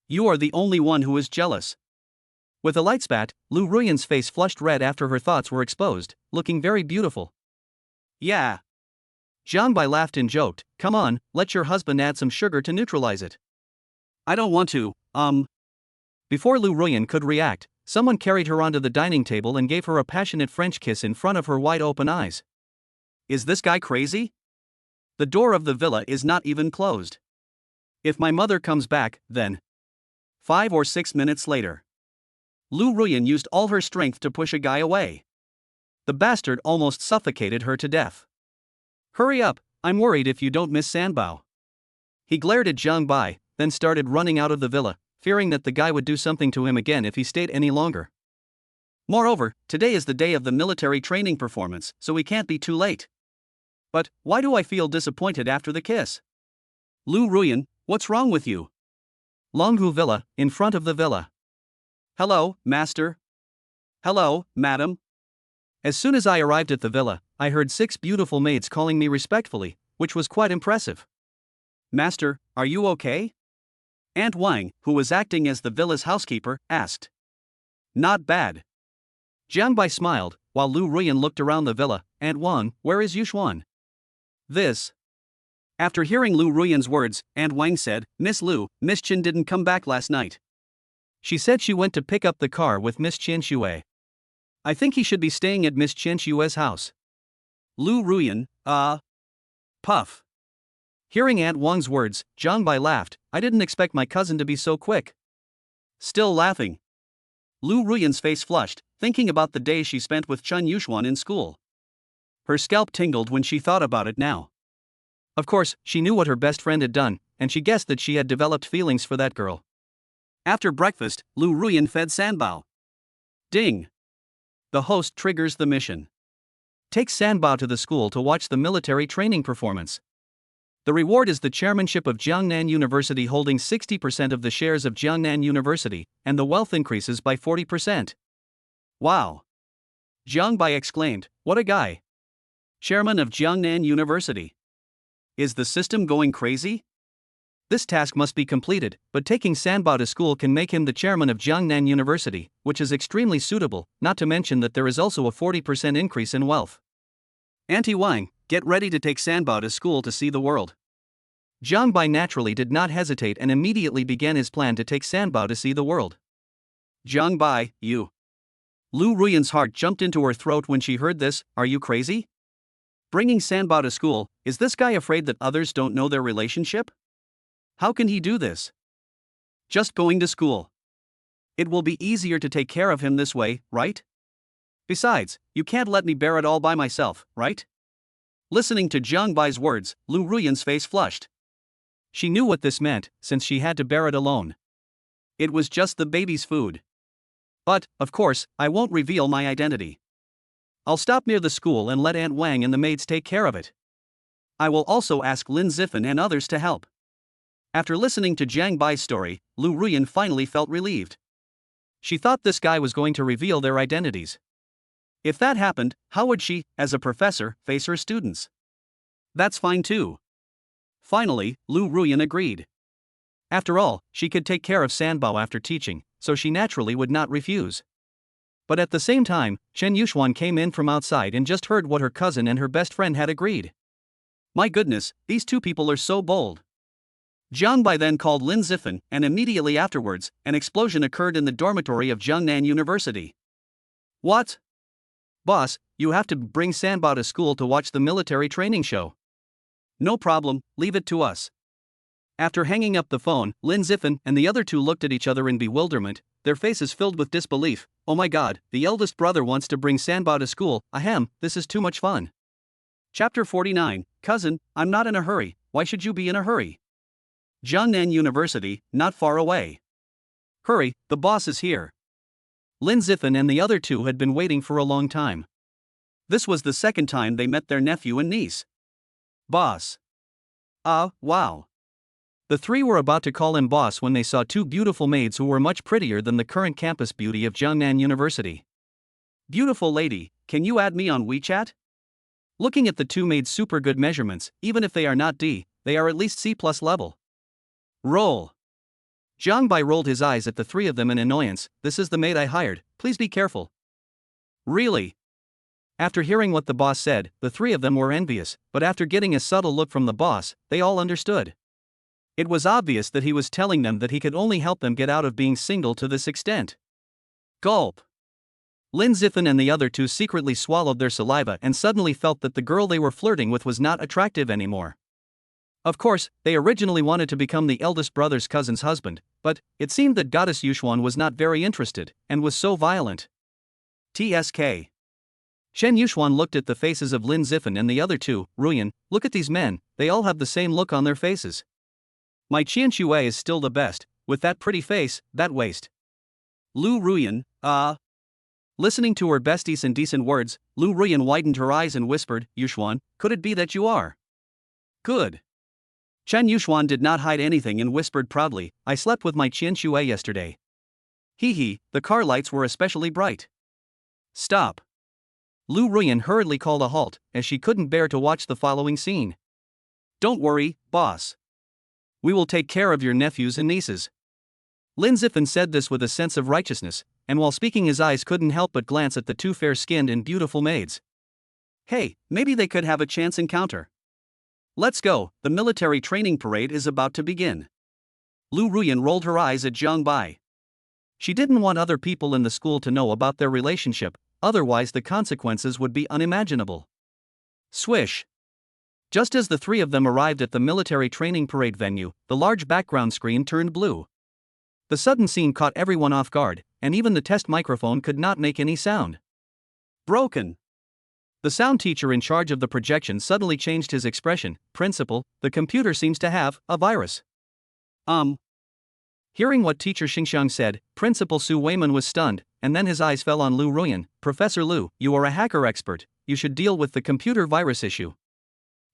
You are the only one who is jealous. With a light spat, Lu Ruyan's face flushed red after her thoughts were exposed, looking very beautiful. Yeah. Jiang Bai laughed and joked, come on, let your husband add some sugar to neutralize it. I don't want to, Before Lu Ruyan could react, someone carried her onto the dining table and gave her a passionate French kiss in front of her wide-open eyes. Is this guy crazy? The door of the villa is not even closed. If my mother comes back, then. 5 or 6 minutes later. Lu Ruyan used all her strength to push a guy away. The bastard almost suffocated her to death. Hurry up, I'm worried if you don't miss Sanbao. He glared at Jiang Bai, then started running out of the villa, fearing that the guy would do something to him again if he stayed any longer. Moreover, today is the day of the military training performance, so we can't be too late. But, why do I feel disappointed after the kiss? Lu Ruyan, what's wrong with you? Longhu Villa, in front of the villa. Hello, master. Hello, madam. As soon as I arrived at the villa, I heard 6 beautiful maids calling me respectfully, which was quite impressive. Master, are you okay? Aunt Wang, who was acting as the villa's housekeeper, asked. Not bad. Jiang Bai smiled, while Lu Ruyan looked around the villa. Aunt Wang, where is Yuxuan? This. After hearing Lu Ruyan's words, Aunt Wang said, Miss Lu, Miss Chen didn't come back last night. She said she went to pick up the car with Miss Chen Xue. I think he should be staying at Miss Chen Xue's house. Lu Ruyan, puff. Hearing Aunt Wang's words, Jiang Bai laughed. I didn't expect my cousin to be so quick. Still laughing. Lu Ruyan's face flushed, thinking about the days she spent with Chen Yuxuan in school. Her scalp tingled when she thought about it now. Of course, she knew what her best friend had done, and she guessed that she had developed feelings for that girl. After breakfast, Lu Ruyan fed Sanbao. Ding! The host triggers the mission. Takes Sanbao to the school to watch the military training performance. The reward is the chairmanship of Jiangnan University, holding 60% of the shares of Jiangnan University, and the wealth increases by 40%. Wow! Jiang Bai exclaimed, what a guy! Chairman of Jiangnan University. Is the system going crazy? This task must be completed, but taking Sanbao to school can make him the chairman of Jiangnan University, which is extremely suitable, not to mention that there is also a 40% increase in wealth. Auntie Wang, get ready to take Sanbao to school to see the world. Jiang Bai naturally did not hesitate and immediately began his plan to take Sanbao to see the world. Jiang Bai, you. Lu Ruyan's heart jumped into her throat when she heard this. Are you crazy? Bringing Sanbao to school, is this guy afraid that others don't know their relationship? How can he do this? Just going to school. It will be easier to take care of him this way, right? Besides, you can't let me bear it all by myself, right? Listening to Jiang Bai's words, Lu Ruyan's face flushed. She knew what this meant, since she had to bear it alone. It was just the baby's food. But, of course, I won't reveal my identity. I'll stop near the school and let Aunt Wang and the maids take care of it. I will also ask Lin Zifen and others to help. After listening to Jiang Bai's story, Lu Ruyan finally felt relieved. She thought this guy was going to reveal their identities. If that happened, how would she, as a professor, face her students? That's fine too. Finally, Lu Ruyan agreed. After all, she could take care of Sanbao after teaching, so she naturally would not refuse. But at the same time, Chen Yuxuan came in from outside and just heard what her cousin and her best friend had agreed. My goodness, these two people are so bold. Jiang Bai then called Lin Zifan, and immediately afterwards, an explosion occurred in the dormitory of Jiangnan University. What? Boss, you have to bring Sanbao to school to watch the military training show. No problem, leave it to us. After hanging up the phone, Lin Zifan and the other two looked at each other in bewilderment, their faces filled with disbelief. Oh my god, the eldest brother wants to bring Sanbao to school, ahem, this is too much fun. Chapter 49, Cousin, I'm not in a hurry, why should you be in a hurry? Jiangnan University, not far away. Hurry, the boss is here. Lin Zifan and the other two had been waiting for a long time. This was the second time they met their nephew and niece. Boss. Wow. The three were about to call him boss when they saw two beautiful maids who were much prettier than the current campus beauty of Jiangnan University. Beautiful lady, can you add me on WeChat? Looking at the two maids' super good measurements, even if they are not D, they are at least C+ level. Roll. Jiang Bai rolled his eyes at the three of them in annoyance. This is the maid I hired, please be careful. Really? After hearing what the boss said, the three of them were envious, but after getting a subtle look from the boss, they all understood. It was obvious that he was telling them that he could only help them get out of being single to this extent. Gulp. Lin Zifan and the other two secretly swallowed their saliva and suddenly felt that the girl they were flirting with was not attractive anymore. Of course, they originally wanted to become the eldest brother's cousin's husband, but it seemed that Goddess Yuxuan was not very interested, and was so violent. TSK. Shen Yuxuan looked at the faces of Lin Zifan and the other two. Ruyan, look at these men, they all have the same look on their faces. My Qian Xue is still the best, with that pretty face, that waist. Lu Ruyan, Listening to her bestie's indecent words, Lu Ruyan widened her eyes and whispered, Yuxuan, could it be that you are? Good. Chen Yuxuan did not hide anything and whispered proudly, I slept with my Qian Xue yesterday. Hee, the car lights were especially bright. Stop. Lu Ruyan hurriedly called a halt, as she couldn't bear to watch the following scene. Don't worry, boss. We will take care of your nephews and nieces. Lin Zifan said this with a sense of righteousness, and while speaking his eyes couldn't help but glance at the two fair-skinned and beautiful maids. Hey, maybe they could have a chance encounter. Let's go, the military training parade is about to begin. Lu Ruyan rolled her eyes at Jiang Bai. She didn't want other people in the school to know about their relationship, otherwise the consequences would be unimaginable. Swish. Just as the three of them arrived at the military training parade venue, the large background screen turned blue. The sudden scene caught everyone off guard, and even the test microphone could not make any sound. Broken. The sound teacher in charge of the projection suddenly changed his expression. Principal, the computer seems to have a virus. Hearing what teacher Xingxiang said, Principal Su Weiman was stunned, and then his eyes fell on Lu Ruyan. Professor Lu, you are a hacker expert, you should deal with the computer virus issue.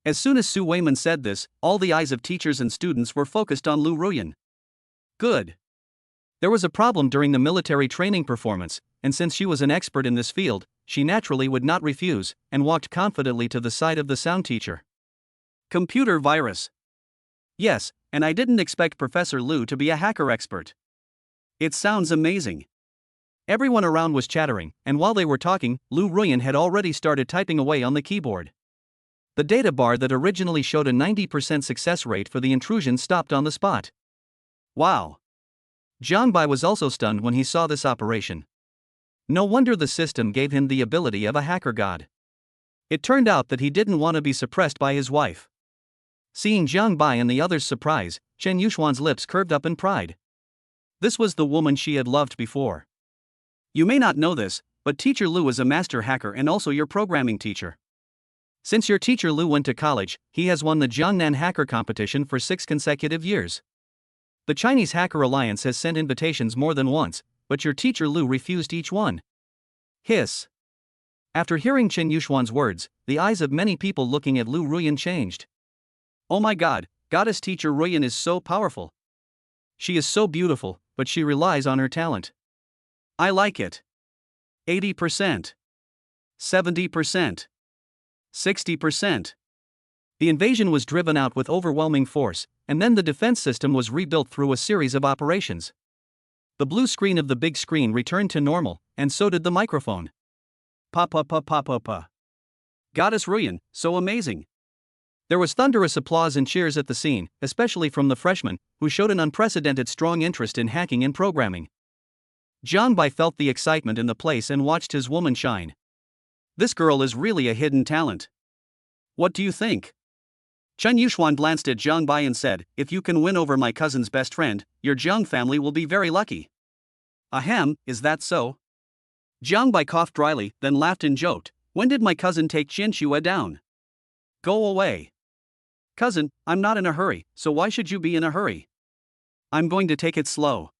As soon as Su Weiman said this, all the eyes of teachers and students were focused on Lu Ruyan. Good. There was a problem during the military training performance, and since she was an expert in this field, she naturally would not refuse, and walked confidently to the side of the sound teacher. Computer virus. Yes, and I didn't expect Professor Lu to be a hacker expert. It sounds amazing. Everyone around was chattering, and while they were talking, Lu Ruyan had already started typing away on the keyboard. The data bar that originally showed a 90% success rate for the intrusion stopped on the spot. Wow. Jiang Bai was also stunned when he saw this operation. No wonder the system gave him the ability of a hacker god. It turned out that he didn't want to be suppressed by his wife. Seeing Jiang Bai and the others' surprise, Chen Yuxuan's lips curved up in pride. This was the woman she had loved before. You may not know this, but Teacher Lu is a master hacker and also your programming teacher. Since your teacher Lu went to college, he has won the Jiangnan Hacker Competition for 6 consecutive years. The Chinese Hacker Alliance has sent invitations more than once, but your teacher Lu refused each one. Hiss. After hearing Chen Yuxuan's words, the eyes of many people looking at Lu Ruyan changed. Oh my god, goddess teacher Ruyan is so powerful. She is so beautiful, but she relies on her talent. I like it. 80%. 70%. 60%. The invasion was driven out with overwhelming force, and then the defense system was rebuilt through a series of operations. The blue screen of the big screen returned to normal, and so did the microphone. Pa. Goddess Ruyan, so amazing. There was thunderous applause and cheers at the scene, especially from the freshmen, who showed an unprecedented strong interest in hacking and programming. Jiang Bai felt the excitement in the place and watched his woman shine. This girl is really a hidden talent. What do you think? Chen Yuxuan glanced at Jiang Bai and said, "If you can win over my cousin's best friend, your Jiang family will be very lucky." Ahem, is that so? Jiang Bai coughed dryly, then laughed and joked, "When did my cousin take Qin Xue down? Go away. Cousin, I'm not in a hurry, so why should you be in a hurry? I'm going to take it slow."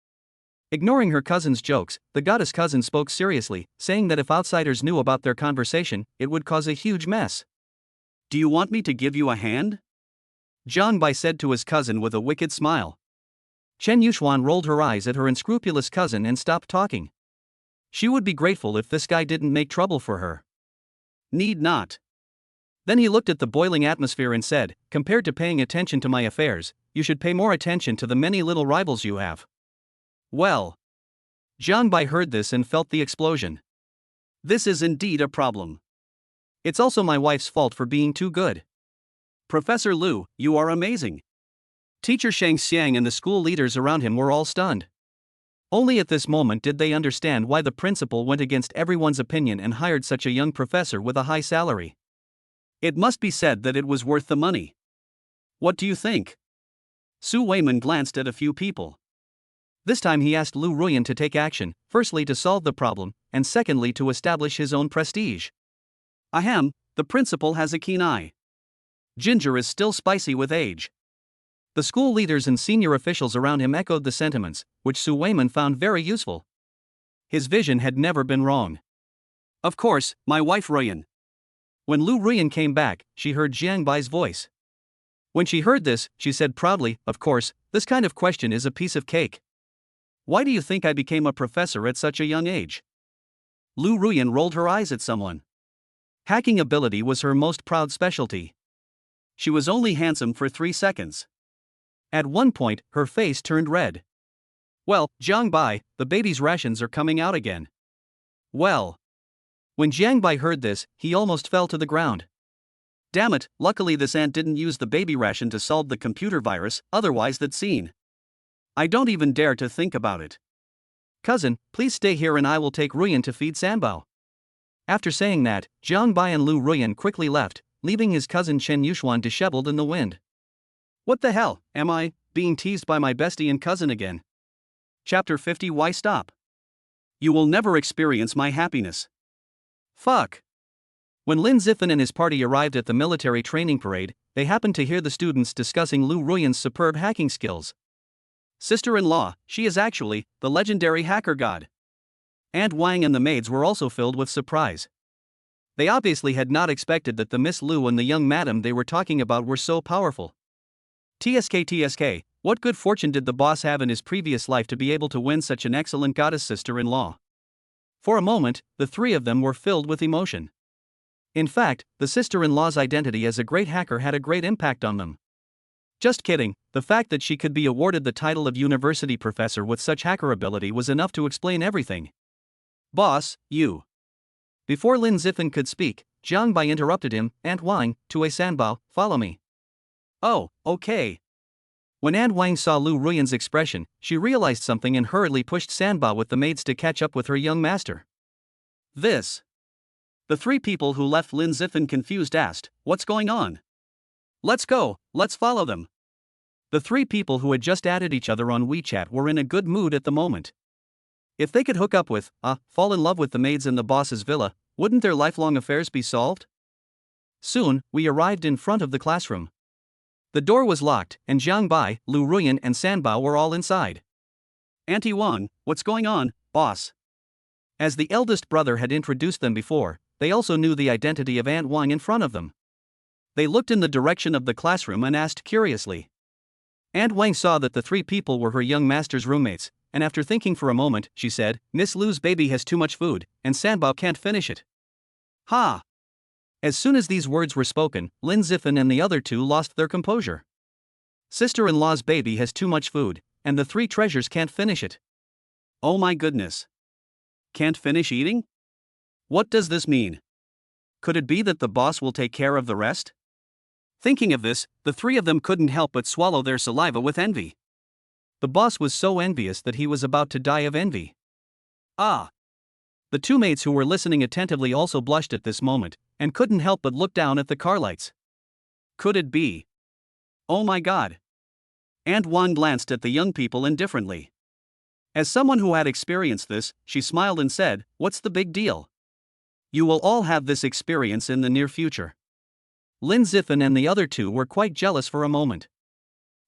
Ignoring her cousin's jokes, the goddess cousin spoke seriously, saying that if outsiders knew about their conversation, it would cause a huge mess. "Do you want me to give you a hand?" Jiang Bai said to his cousin with a wicked smile. Chen Yuxuan rolled her eyes at her unscrupulous cousin and stopped talking. She would be grateful if this guy didn't make trouble for her. Need not. Then he looked at the boiling atmosphere and said, "Compared to paying attention to my affairs, you should pay more attention to the many little rivals you have." Well. Jiang Bai heard this and felt the explosion. This is indeed a problem. It's also my wife's fault for being too good. Professor Lu, you are amazing. Teacher Shang Xiang and the school leaders around him were all stunned. Only at this moment did they understand why the principal went against everyone's opinion and hired such a young professor with a high salary. It must be said that it was worth the money. What do you think? Su Weiman glanced at a few people. This time he asked Lu Ruyan to take action, firstly to solve the problem, and secondly to establish his own prestige. Ahem, the principal has a keen eye. Ginger is still spicy with age. The school leaders and senior officials around him echoed the sentiments, which Su Weiman found very useful. His vision had never been wrong. Of course, my wife Ruyan. When Lu Ruyan came back, she heard Jiang Bai's voice. When she heard this, she said proudly, "Of course, this kind of question is a piece of cake. Why do you think I became a professor at such a young age?" Lu Ruyan rolled her eyes at someone. Hacking ability was her most proud specialty. She was only handsome for 3 seconds. At one point, her face turned red. "Well, Jiang Bai, the baby's rations are coming out again." Well. When Jiang Bai heard this, he almost fell to the ground. Damn it, luckily this ant didn't use the baby ration to solve the computer virus, otherwise that scene. I don't even dare to think about it. Cousin, please stay here and I will take Ruyan to feed Sanbao. After saying that, Jiang Bai and Lu Ruyan quickly left, leaving his cousin Chen Yuxuan disheveled in the wind. What the hell, am I being teased by my bestie and cousin again? Chapter 50. Why stop? You will never experience my happiness. Fuck. When Lin Zifan and his party arrived at the military training parade, they happened to hear the students discussing Lu Ruyan's superb hacking skills. Sister-in-law, she is actually the legendary hacker god. Aunt Wang and the maids were also filled with surprise. They obviously had not expected that the Miss Lu and the young madam they were talking about were so powerful. TSK, what good fortune did the boss have in his previous life to be able to win such an excellent goddess sister-in-law? For a moment, the three of them were filled with emotion. In fact, the sister-in-law's identity as a great hacker had a great impact on them. Just kidding, the fact that she could be awarded the title of university professor with such hacker ability was enough to explain everything. Boss, you. Before Lin Zifan could speak, Jiang Bai interrupted him, Aunt Wang, to a Sanbao, follow me. Oh, okay. When Aunt Wang saw Lu Ruyan's expression, she realized something and hurriedly pushed Sanbao with the maids to catch up with her young master. This. The three people who left Lin Zifan confused asked, what's going on? Let's go, let's follow them. The three people who had just added each other on WeChat were in a good mood at the moment. If they could hook up with, fall in love with the maids in the boss's villa, wouldn't their lifelong affairs be solved? Soon, we arrived in front of the classroom. The door was locked, and Jiang Bai, Lu Ruyan and Sanbao were all inside. Auntie Wang, what's going on, boss? As the eldest brother had introduced them before, they also knew the identity of Aunt Wang in front of them. They looked in the direction of the classroom and asked curiously. Aunt Wang saw that the three people were her young master's roommates, and after thinking for a moment, she said, Miss Lu's baby has too much food, and Sanbao can't finish it. Ha! As soon as these words were spoken, Lin Zifan and the other two lost their composure. Sister-in-law's baby has too much food, and the three treasures can't finish it. Oh my goodness. Can't finish eating? What does this mean? Could it be that the boss will take care of the rest? Thinking of this, the three of them couldn't help but swallow their saliva with envy. The boss was so envious that he was about to die of envy. Ah! The two maids who were listening attentively also blushed at this moment, and couldn't help but look down at the car lights. Could it be? Oh my god! Aunt Wang glanced at the young people indifferently. As someone who had experienced this, she smiled and said, "What's the big deal? You will all have this experience in the near future." Lin Ziffin and the other two were quite jealous for a moment.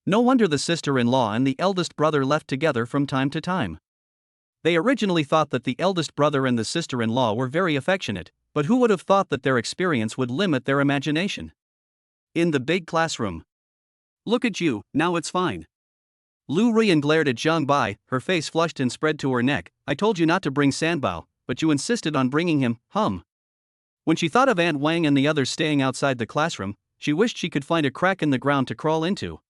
No wonder the sister-in-law and the eldest brother left together from time to time. They originally thought that the eldest brother and the sister-in-law were very affectionate, but who would have thought that their experience would limit their imagination? In the big classroom. "Look at you, now it's fine." Lu Ruyan glared at Zhang Bai, her face flushed and spread to her neck. "I told you not to bring Sanbao, but you insisted on bringing him, When she thought of Aunt Wang and the others staying outside the classroom, she wished she could find a crack in the ground to crawl into.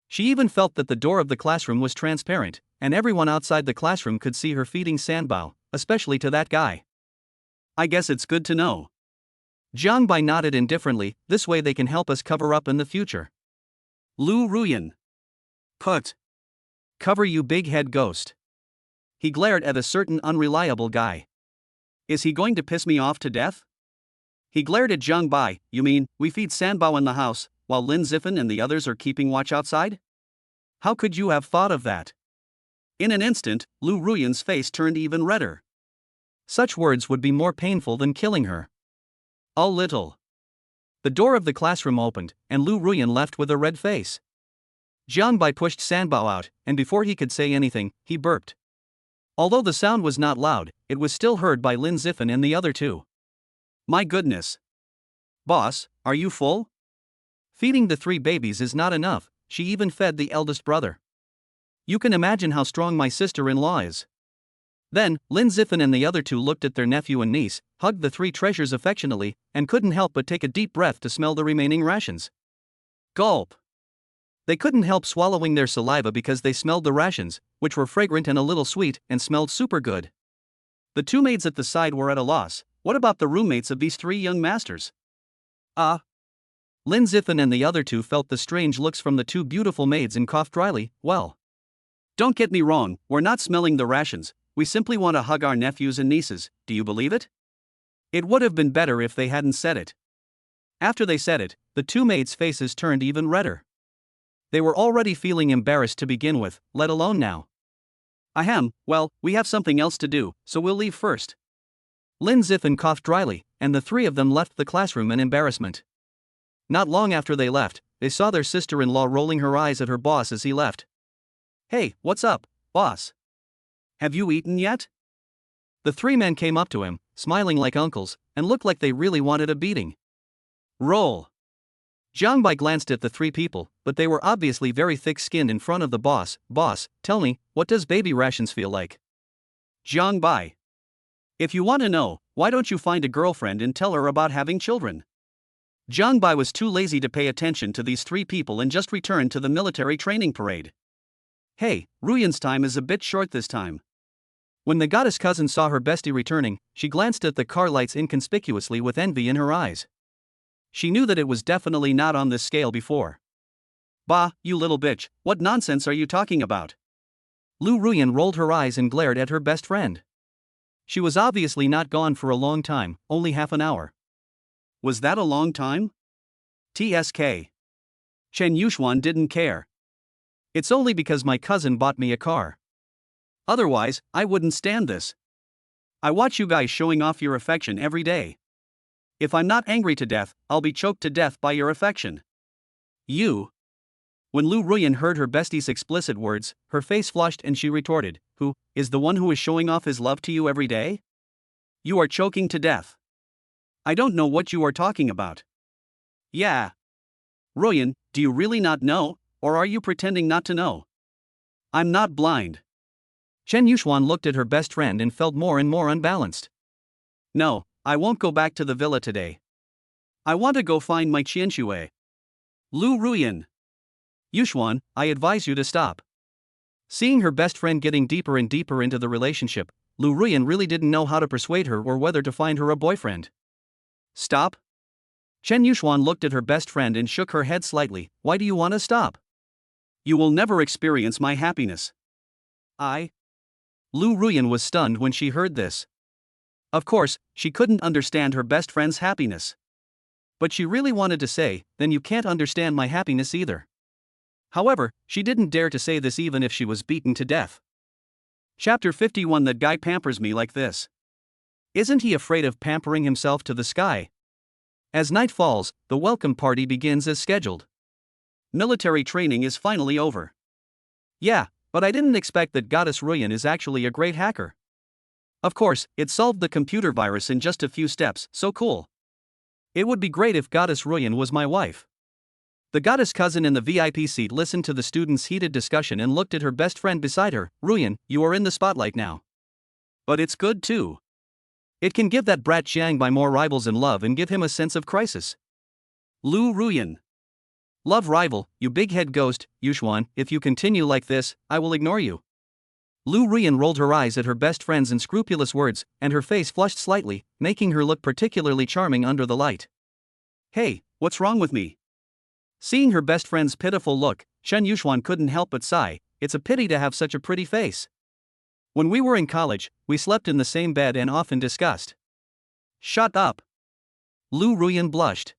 She even felt that the door of the classroom was transparent, and everyone outside the classroom could see her feeding Sanbao, especially to that guy. "I guess it's good to know." Zhang Bai nodded indifferently. "This way they can help us cover up in the future." Lu Ruyan. "Put. Cover, you big head ghost." He glared at a certain unreliable guy. "Is he going to piss me off to death?" He glared at Zhang Bai. "You mean, we feed Sanbao in the house, while Lin Ziffin and the others are keeping watch outside? How could you have thought of that?" In an instant, Lu Ruyan's face turned even redder. Such words would be more painful than killing her. A little. The door of the classroom opened, and Lu Ruyan left with a red face. Zhang Bai pushed Sanbao out, and before he could say anything, he burped. Although the sound was not loud, it was still heard by Lin Ziffin and the other two. "My goodness. Boss, are you full?" Feeding the three babies is not enough, she even fed the eldest brother. "You can imagine how strong my sister-in-law is." Then, Lin Ziffin and the other two looked at their nephew and niece, hugged the three treasures affectionately, and couldn't help but take a deep breath to smell the remaining rations. Gulp! They couldn't help swallowing their saliva because they smelled the rations, which were fragrant and a little sweet, and smelled super good. The two maids at the side were at a loss. What about the roommates of these three young masters? Lin Ziffin and the other two felt the strange looks from the two beautiful maids and coughed dryly. "Well, don't get me wrong, we're not smelling the rations, we simply want to hug our nephews and nieces, do you believe it?" It would have been better if they hadn't said it. After they said it, the two maids' faces turned even redder. They were already feeling embarrassed to begin with, let alone now. "Ahem, well, we have something else to do, so we'll leave first." Lin Ziffin coughed dryly, and the three of them left the classroom in embarrassment. Not long after they left, they saw their sister-in-law rolling her eyes at her boss as he left. "Hey, what's up, boss? Have you eaten yet?" The three men came up to him, smiling like uncles, and looked like they really wanted a beating. Roll. Zhang Bai glanced at the three people, but they were obviously very thick-skinned in front of the boss. "Boss, tell me, what does baby rations feel like?" Zhang Bai. "If you want to know, why don't you find a girlfriend and tell her about having children?" Zhang Bai was too lazy to pay attention to these three people and just returned to the military training parade. "Hey, Ruyan's time is a bit short this time." When the goddess cousin saw her bestie returning, she glanced at the car lights inconspicuously with envy in her eyes. She knew that it was definitely not on this scale before. "Bah, you little bitch, what nonsense are you talking about?" Lu Ruyan rolled her eyes and glared at her best friend. She was obviously not gone for a long time, only half an hour. Was that a long time? TSK. Chen Yuxuan didn't care. "It's only because my cousin bought me a car. Otherwise, I wouldn't stand this. I watch you guys showing off your affection every day. If I'm not angry to death, I'll be choked to death by your affection." "You?" When Lu Ruyan heard her bestie's explicit words, her face flushed and she retorted, "Who is the one who is showing off his love to you every day? You are choking to death. I don't know what you are talking about." "Yeah. Ruyan, do you really not know, or are you pretending not to know?" "I'm not blind." Chen Yuxuan looked at her best friend and felt more and more unbalanced. "No, I won't go back to the villa today. I want to go find my Qianxue." "Lu Ruyan. Yuxuan, I advise you to stop." Seeing her best friend getting deeper and deeper into the relationship, Lu Ruyan really didn't know how to persuade her or whether to find her a boyfriend. "Stop?" Chen Yuxuan looked at her best friend and shook her head slightly. Why do you want to stop? You will never experience my happiness. Lu Ruyan was stunned when she heard this. Of course, she couldn't understand her best friend's happiness. But she really wanted to say, then you can't understand my happiness either. However, she didn't dare to say this even if she was beaten to death. Chapter 51. That guy pampers me like this. Isn't he afraid of pampering himself to the sky? As night falls, the welcome party begins as scheduled. Military training is finally over. Yeah, but I didn't expect that Goddess Ruyan is actually a great hacker. Of course, it solved the computer virus in just a few steps, so cool. It would be great if Goddess Ruyan was my wife. The goddess cousin in the VIP seat listened to the students' heated discussion and looked at her best friend beside her. Ruyan, you are in the spotlight now. But it's good too. It can give that brat Jiang Bai more rivals in love and give him a sense of crisis. Lu Ruyan. Love rival, you big head ghost, Yuxuan, if you continue like this, I will ignore you. Lu Ruyan rolled her eyes at her best friend's unscrupulous words, and her face flushed slightly, making her look particularly charming under the light. Hey, what's wrong with me? Seeing her best friend's pitiful look, Chen Yuxuan couldn't help but sigh. It's a pity to have such a pretty face. When we were in college, we slept in the same bed and often discussed. Shut up. Lu Ruyan blushed.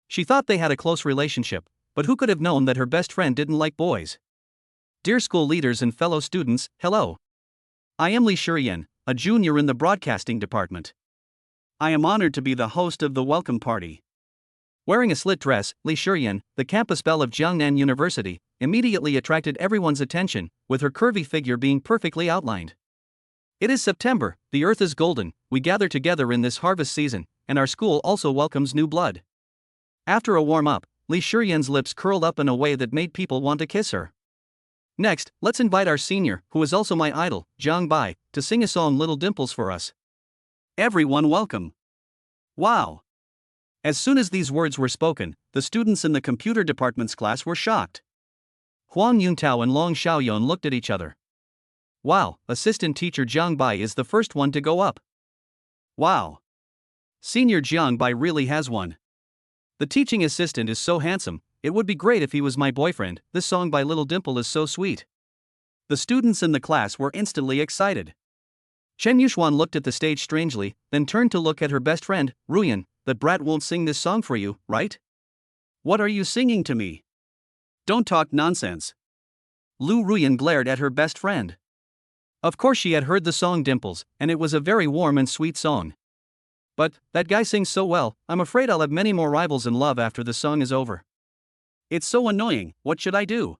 She thought they had a close relationship, but who could have known that her best friend didn't like boys? Dear school leaders and fellow students, hello. I am Li Shiyan, a junior in the broadcasting department. I am honored to be the host of the welcome party. Wearing a slit dress, Li Shiyan, the campus belle of Jiangnan University, immediately attracted everyone's attention, with her curvy figure being perfectly outlined. It is September, the earth is golden, we gather together in this harvest season, and our school also welcomes new blood. After a warm-up, Li Shiyan's lips curled up in a way that made people want to kiss her. Next, let's invite our senior, who is also my idol, Jiang Bai, to sing a song Little Dimples for us. Everyone welcome. Wow. As soon as these words were spoken, the students in the computer department's class were shocked. Huang Yuntao and Long Xiaoyun looked at each other. Wow, assistant teacher Jiang Bai is the first one to go up. Wow. Senior Jiang Bai really has one. The teaching assistant is so handsome, it would be great if he was my boyfriend. This song by Little Dimple is so sweet. The students in the class were instantly excited. Chen Yuxuan looked at the stage strangely, then turned to look at her best friend, Ruyan. That brat won't sing this song for you, right? What are you singing to me? Don't talk nonsense. Lu Ruyan glared at her best friend. Of course she had heard the song Dimples, and it was a very warm and sweet song. But, that guy sings so well, I'm afraid I'll have many more rivals in love after the song is over. It's so annoying, what should I do?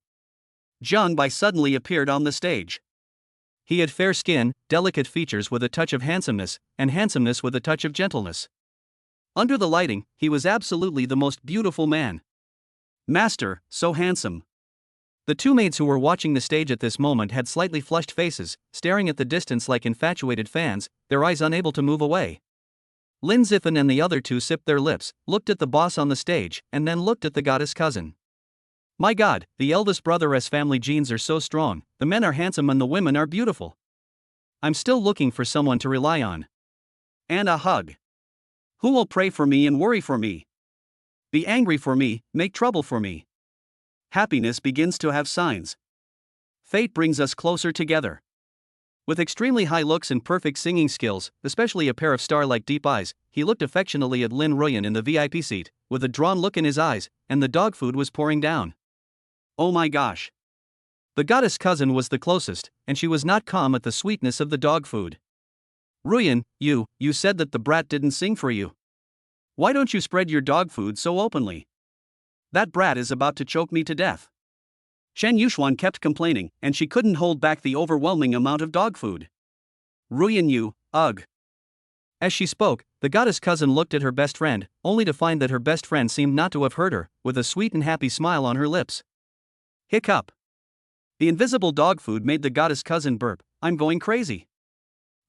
Jiang Bai suddenly appeared on the stage. He had fair skin, delicate features with a touch of handsomeness, and handsomeness with a touch of gentleness. Under the lighting, he was absolutely the most beautiful man. Master, so handsome. The two maids who were watching the stage at this moment had slightly flushed faces, staring at the distance like infatuated fans, their eyes unable to move away. Lin Zifan and the other two sipped their lips, looked at the boss on the stage, and then looked at the goddess cousin. My god, the eldest brother's family genes are so strong, the men are handsome and the women are beautiful. I'm still looking for someone to rely on. And a hug. Who will pray for me and worry for me? Be angry for me, make trouble for me. Happiness begins to have signs. Fate brings us closer together. With extremely high looks and perfect singing skills, especially a pair of star-like deep eyes, he looked affectionately at Lin Ruyan in the VIP seat, with a drawn look in his eyes, and the dog food was pouring down. Oh my gosh. The goddess cousin was the closest, and she was not calm at the sweetness of the dog food. Ruyan, you said that the brat didn't sing for you. Why don't you spread your dog food so openly? That brat is about to choke me to death. Chen Yuxuan kept complaining, and she couldn't hold back the overwhelming amount of dog food. Ruyan, ugh. As she spoke, the goddess cousin looked at her best friend, only to find that her best friend seemed not to have heard her, with a sweet and happy smile on her lips. Hiccup. The invisible dog food made the goddess cousin burp. I'm going crazy.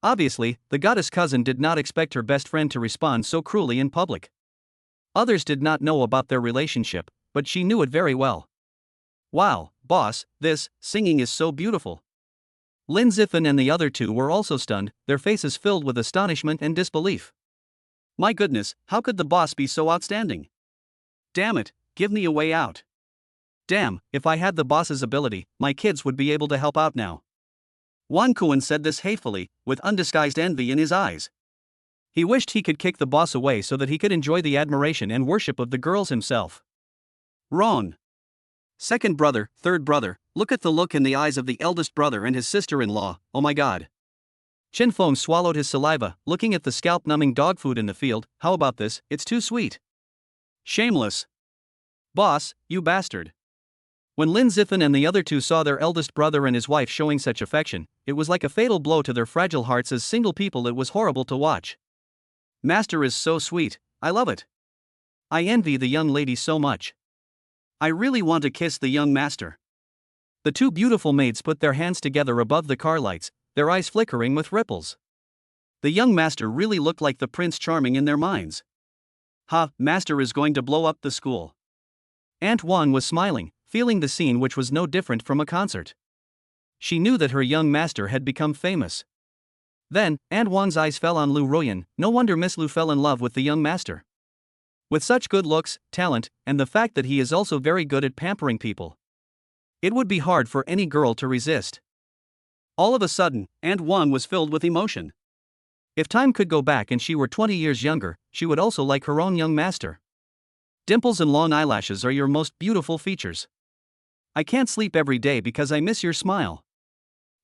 Obviously, the goddess cousin did not expect her best friend to respond so cruelly in public. Others did not know about their relationship, but she knew it very well. Wow, boss, this singing is so beautiful. Lin Zifan and the other two were also stunned, their faces filled with astonishment and disbelief. My goodness, how could the boss be so outstanding? Damn it, give me a way out. Damn, if I had the boss's ability, my kids would be able to help out now. Wan Kuan said this hatefully, with undisguised envy in his eyes. He wished he could kick the boss away so that he could enjoy the admiration and worship of the girls himself. Wrong. Second brother, third brother, look at the look in the eyes of the eldest brother and his sister-in-law, oh my god. Chen Feng swallowed his saliva, looking at the scalp-numbing dog food in the field. How about this? It's too sweet. Shameless. Boss, you bastard. When Lin Zifan and the other two saw their eldest brother and his wife showing such affection, it was like a fatal blow to their fragile hearts. As single people, it was horrible to watch. Master is so sweet, I love it. I envy the young lady so much. I really want to kiss the young master. The two beautiful maids put their hands together above the car lights, their eyes flickering with ripples. The young master really looked like the Prince Charming in their minds. Ha, master is going to blow up the school. Aunt Wan was smiling, feeling the scene, which was no different from a concert. She knew that her young master had become famous. Then, Aunt Wan's eyes fell on Lu Ruyan. No wonder Miss Lu fell in love with the young master. With such good looks, talent, and the fact that he is also very good at pampering people, it would be hard for any girl to resist. All of a sudden, Aunt Wan was filled with emotion. If time could go back and she were 20 years younger, she would also like her own young master. Dimples and long eyelashes are your most beautiful features. I can't sleep every day because I miss your smile.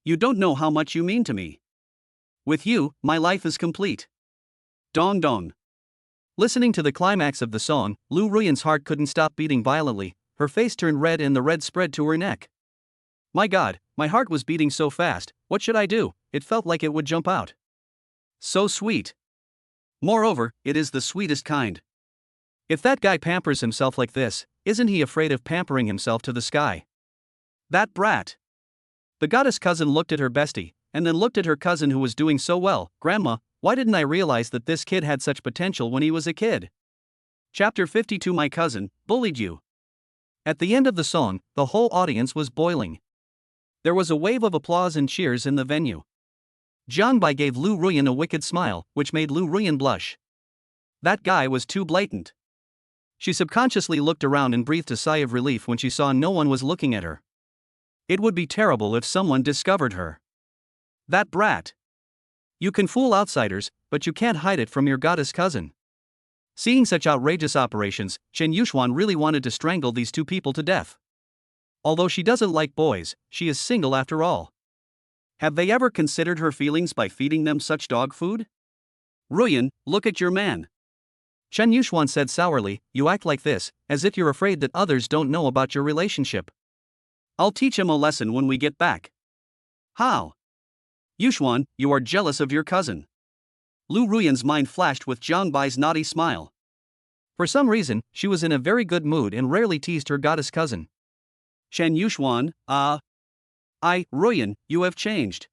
You don't know how much you mean to me. With you, my life is complete. Dong dong. Listening to the climax of the song, Lu Ruyan's heart couldn't stop beating violently. Her face turned red and the red spread to her neck. My god, my heart was beating so fast. What should I do? It felt like it would jump out. So sweet. Moreover, it is the sweetest kind. If that guy pampers himself like this, isn't he afraid of pampering himself to the sky? That brat. The goddess cousin looked at her bestie, and then looked at her cousin who was doing so well. Grandma, why didn't I realize that this kid had such potential when he was a kid? Chapter 52. My cousin bullied you. At the end of the song, the whole audience was boiling. There was a wave of applause and cheers in the venue. Jiang Bai gave Lu Ruyan a wicked smile, which made Lu Ruyan blush. That guy was too blatant. She subconsciously looked around and breathed a sigh of relief when she saw no one was looking at her. It would be terrible if someone discovered her. That brat. You can fool outsiders, but you can't hide it from your goddess cousin. Seeing such outrageous operations, Chen Yuxuan really wanted to strangle these two people to death. Although she doesn't like boys, she is single after all. Have they ever considered her feelings by feeding them such dog food? Ruyan, look at your man. Chen Yuxuan said sourly, you act like this, as if you're afraid that others don't know about your relationship. I'll teach him a lesson when we get back. How? Yuxuan, you are jealous of your cousin. Lu Ruyan's mind flashed with Jiang Bai's naughty smile. For some reason, she was in a very good mood and rarely teased her goddess cousin. Chen Yuxuan, Ruyan, you have changed.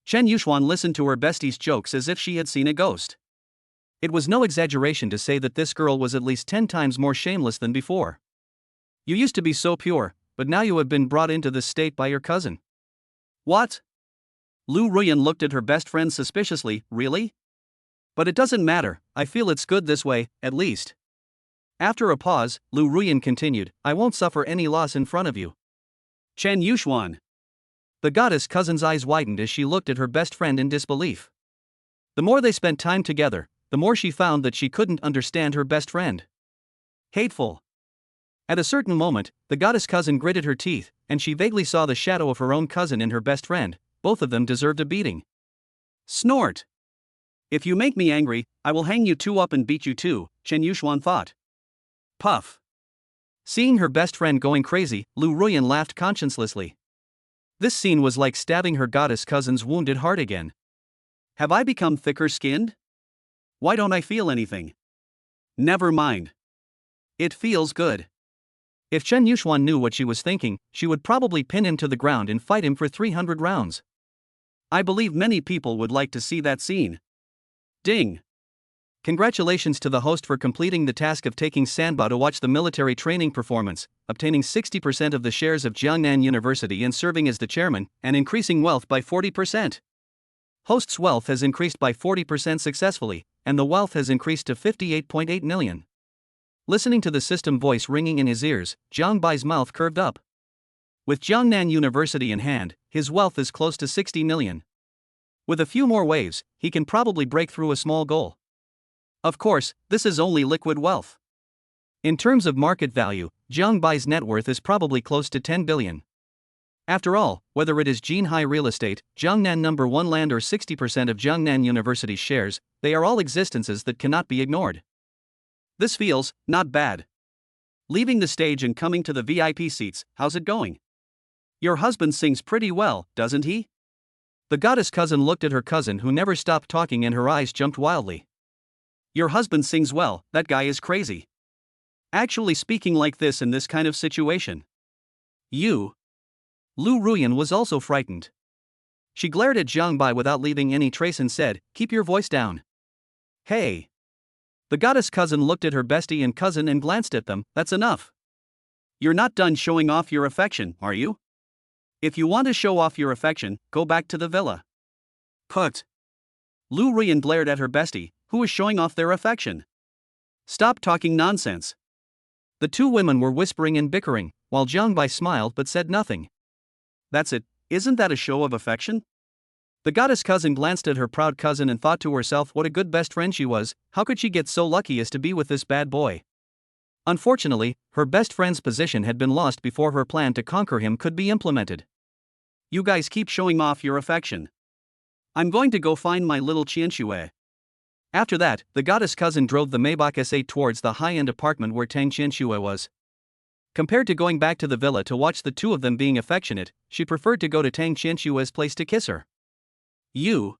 Chen Yuxuan listened to her bestie's jokes as if she had seen a ghost. It was no exaggeration to say that this girl was at least 10 times more shameless than before. You used to be so pure, but now you have been brought into this state by your cousin. What? Lu Ruyan looked at her best friend suspiciously. Really? But it doesn't matter, I feel it's good this way, at least. After a pause, Lu Ruyan continued, I won't suffer any loss in front of you. Chen Yuxuan. The goddess cousin's eyes widened as she looked at her best friend in disbelief. The more they spent time together, the more she found that she couldn't understand her best friend. Hateful. At a certain moment, the goddess cousin gritted her teeth, and she vaguely saw the shadow of her own cousin in her best friend. Both of them deserved a beating. Snort. If you make me angry, I will hang you two up and beat you too, Chen Yuxuan thought. Puff. Seeing her best friend going crazy, Lu Ruyan laughed consciencelessly. This scene was like stabbing her goddess cousin's wounded heart again. Have I become thicker-skinned? Why don't I feel anything? Never mind. It feels good. If Chen Yuxuan knew what she was thinking, she would probably pin him to the ground and fight him for 300 rounds. I believe many people would like to see that scene. Ding. Congratulations to the host for completing the task of taking Sanba to watch the military training performance, obtaining 60% of the shares of Jiangnan University and serving as the chairman, and increasing wealth by 40%. Host's wealth has increased by 40% successfully, and the wealth has increased to 58.8 million. Listening to the system voice ringing in his ears, Jiang Bai's mouth curved up. With Jiangnan University in hand, his wealth is close to 60 million. With a few more waves, he can probably break through a small goal. Of course, this is only liquid wealth. In terms of market value, Jiang Bai's net worth is probably close to 10 billion. After all, whether it is Jinhai Real Estate, Jiangnan No. 1 Land or 60% of Jiangnan University's shares, they are all existences that cannot be ignored. This feels not bad. Leaving the stage and coming to the VIP seats, how's it going? Your husband sings pretty well, doesn't he? The goddess cousin looked at her cousin who never stopped talking and her eyes jumped wildly. Your husband sings well, that guy is crazy. Actually speaking like this in this kind of situation. You? Lu Ruyan was also frightened. She glared at Jiang Bai without leaving any trace and said, "Keep your voice down." Hey. The goddess cousin looked at her bestie and cousin and glanced at them. That's enough. You're not done showing off your affection, are you? If you want to show off your affection, go back to the villa. Put. Lu Ruyan glared at her bestie, who was showing off their affection. Stop talking nonsense. The two women were whispering and bickering, while Jiang Bai smiled but said nothing. That's it, isn't that a show of affection? The goddess cousin glanced at her proud cousin and thought to herself what a good best friend she was. How could she get so lucky as to be with this bad boy? Unfortunately, her best friend's position had been lost before her plan to conquer him could be implemented. You guys keep showing off your affection. I'm going to go find my little Qianxue. After that, the goddess cousin drove the Maybach S8 towards the high-end apartment where Tang Qianxue was. Compared to going back to the villa to watch the two of them being affectionate, she preferred to go to Tang Qianxue's place to kiss her. You?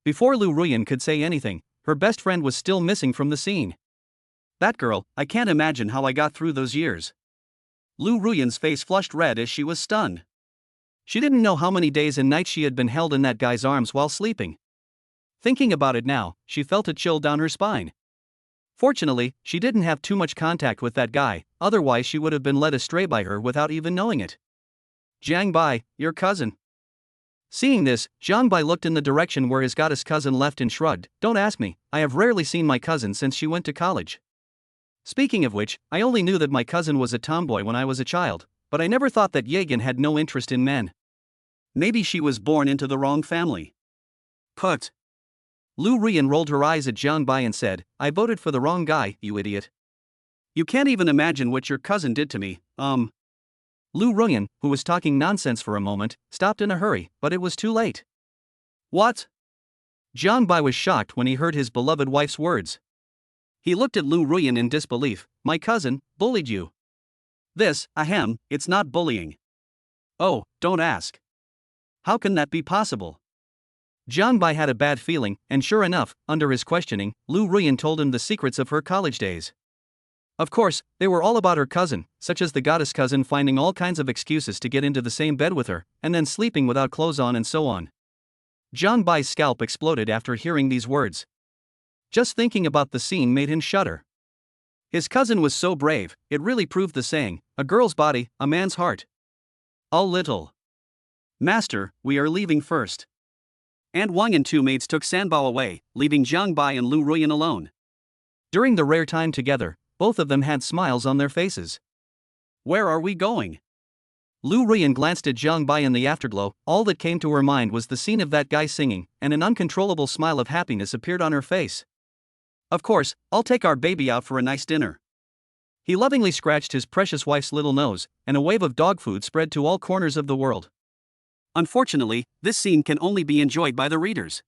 Before Lu Ruyan could say anything, her best friend was still missing from the scene. That girl, I can't imagine how I got through those years. Lu Ruyan's face flushed red as she was stunned. She didn't know how many days and nights she had been held in that guy's arms while sleeping. Thinking about it now, she felt a chill down her spine. Fortunately, she didn't have too much contact with that guy, otherwise she would have been led astray by her without even knowing it. Jiang Bai, your cousin. Seeing this, Jiang Bai looked in the direction where his goddess cousin left and shrugged. Don't ask me, I have rarely seen my cousin since she went to college. Speaking of which, I only knew that my cousin was a tomboy when I was a child, but I never thought that Yegan had no interest in men. Maybe she was born into the wrong family. Put. Lu Ruyan rolled her eyes at Jiang Bai and said, I voted for the wrong guy, you idiot. You can't even imagine what your cousin did to me, Lu Ruyan, who was talking nonsense for a moment, stopped in a hurry, but it was too late. What? Jiang Bai was shocked when he heard his beloved wife's words. He looked at Lu Ruyan in disbelief. My cousin bullied you. This, it's not bullying. Oh, don't ask. How can that be possible? Jiang Bai had a bad feeling, and sure enough, under his questioning, Lu Ruyan told him the secrets of her college days. Of course, they were all about her cousin, such as the goddess cousin finding all kinds of excuses to get into the same bed with her, and then sleeping without clothes on and so on. Jiang Bai's scalp exploded after hearing these words. Just thinking about the scene made him shudder. His cousin was so brave, it really proved the saying, a girl's body, a man's heart. All little. Master, we are leaving first. And Wang and two maids took Sanbao away, leaving Jiang Bai and Lu Ruyan alone. During the rare time together, both of them had smiles on their faces. Where are we going? Lu Ruyan glanced at Jiang Bai in the afterglow. All that came to her mind was the scene of that guy singing, and an uncontrollable smile of happiness appeared on her face. Of course, I'll take our baby out for a nice dinner. He lovingly scratched his precious wife's little nose, and a wave of dog food spread to all corners of the world. Unfortunately, this scene can only be enjoyed by the readers.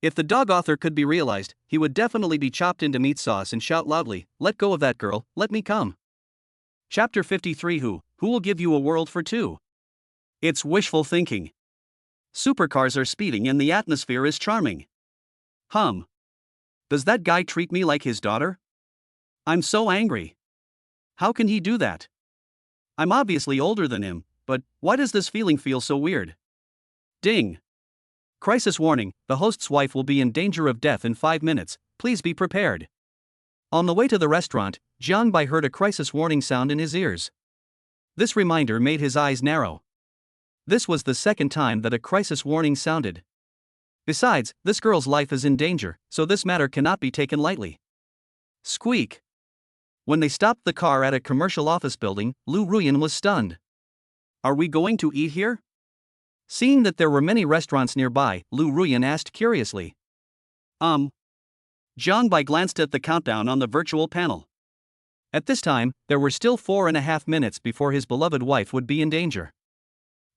If the dog author could be realized, he would definitely be chopped into meat sauce and shout loudly, let go of that girl, let me come. Chapter 53 Who will give you a world for two? It's wishful thinking. Supercars are speeding and the atmosphere is charming. Does that guy treat me like his daughter? I'm so angry. How can he do that? I'm obviously older than him, but why does this feeling feel so weird? Ding. Crisis warning, the host's wife will be in danger of death in 5 minutes, please be prepared. On the way to the restaurant, Jiang Bai heard a crisis warning sound in his ears. This reminder made his eyes narrow. This was the second time that a crisis warning sounded. Besides, this girl's life is in danger, so this matter cannot be taken lightly. Squeak. When they stopped the car at a commercial office building, Lu Ruyan was stunned. Are we going to eat here? Seeing that there were many restaurants nearby, Lu Ruyan asked curiously. Zhang Bai glanced at the countdown on the virtual panel. At this time, there were still 4.5 minutes before his beloved wife would be in danger.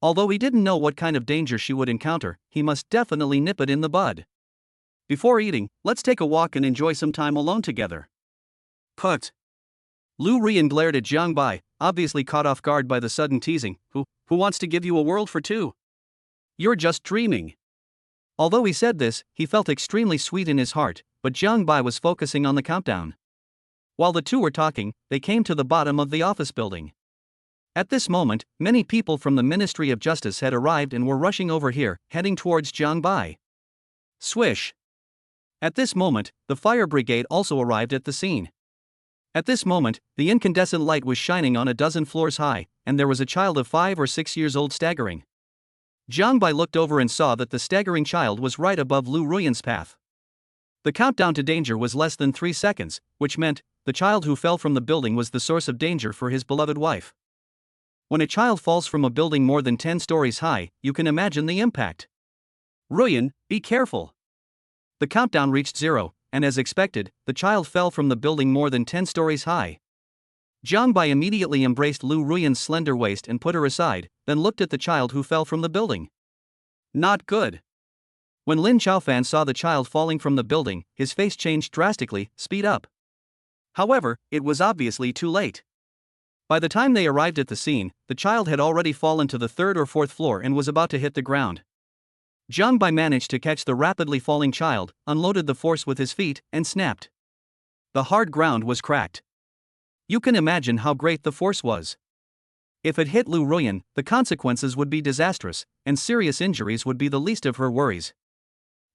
Although he didn't know what kind of danger she would encounter, he must definitely nip it in the bud. Before eating, let's take a walk and enjoy some time alone together. Put. Lu Ruyan glared at Zhang Bai, obviously caught off guard by the sudden teasing. Who wants to give you a world for two? You're just dreaming. Although he said this, he felt extremely sweet in his heart, but Zhang Bai was focusing on the countdown. While the two were talking, they came to the bottom of the office building. At this moment, many people from the Ministry of Justice had arrived and were rushing over here, heading towards Zhang Bai. Swish. At this moment, the fire brigade also arrived at the scene. At this moment, the incandescent light was shining on a dozen floors high, and there was a child of 5 or 6 years old staggering. Zhang Bai looked over and saw that the staggering child was right above Lu Ruyan's path. The countdown to danger was less than 3 seconds, which meant the child who fell from the building was the source of danger for his beloved wife. When a child falls from a building more than 10 stories high, you can imagine the impact. Ruyan, be careful. The countdown reached 0, and as expected, the child fell from the building more than 10 stories high. Zhang Bai immediately embraced Lu Ruyan's slender waist and put her aside, then looked at the child who fell from the building. Not good. When Lin Chaofan saw the child falling from the building, his face changed drastically. Speed up. However, it was obviously too late. By the time they arrived at the scene, the child had already fallen to the 3rd or 4th floor and was about to hit the ground. Zhang Bai managed to catch the rapidly falling child, unloaded the force with his feet, and snapped. The hard ground was cracked. You can imagine how great the force was. If it hit Lu Ruyan, the consequences would be disastrous, and serious injuries would be the least of her worries.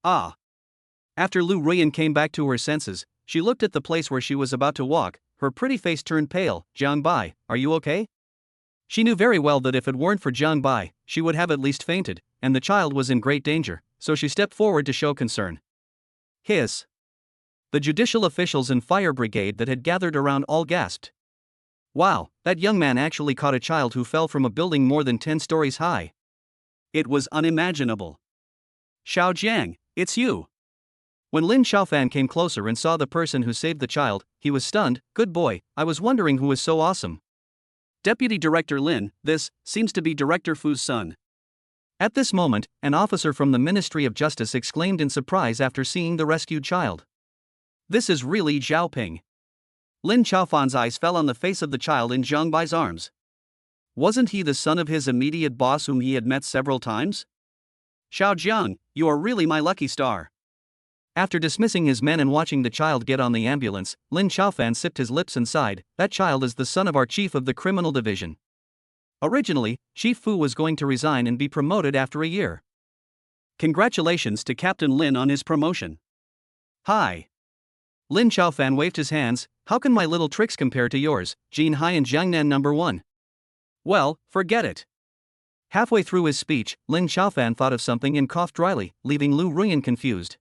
After Lu Ruyan came back to her senses, she looked at the place where she was about to walk. Her pretty face turned pale. Zhang Bai, are you okay? She knew very well that if it weren't for Zhang Bai, she would have at least fainted, and the child was in great danger, so she stepped forward to show concern. Hiss. The judicial officials and fire brigade that had gathered around all gasped. Wow, that young man actually caught a child who fell from a building more than 10 stories high. It was unimaginable. Xiao Jiang, it's you. When Lin Chaofan came closer and saw the person who saved the child, he was stunned. Good boy, I was wondering who was so awesome. Deputy Director Lin, this seems to be Director Fu's son. At this moment, an officer from the Ministry of Justice exclaimed in surprise after seeing the rescued child. This is really Zhao Ping. Lin Chaofan's eyes fell on the face of the child in Zhang Bai's arms. Wasn't he the son of his immediate boss whom he had met several times? Xiao Jiang, you are really my lucky star. After dismissing his men and watching the child get on the ambulance, Lin Chaofan sipped his lips and sighed. That child is the son of our chief of the criminal division. Originally, Chief Fu was going to resign and be promoted after a year. Congratulations to Captain Lin on his promotion. Hi. Lin Chaofan waved his hands. How can my little tricks compare to yours, Jin Hai and Jiangnan number 1? Well, forget it. Halfway through his speech, Lin Chaofan thought of something and coughed dryly, leaving Lu Ruyan confused.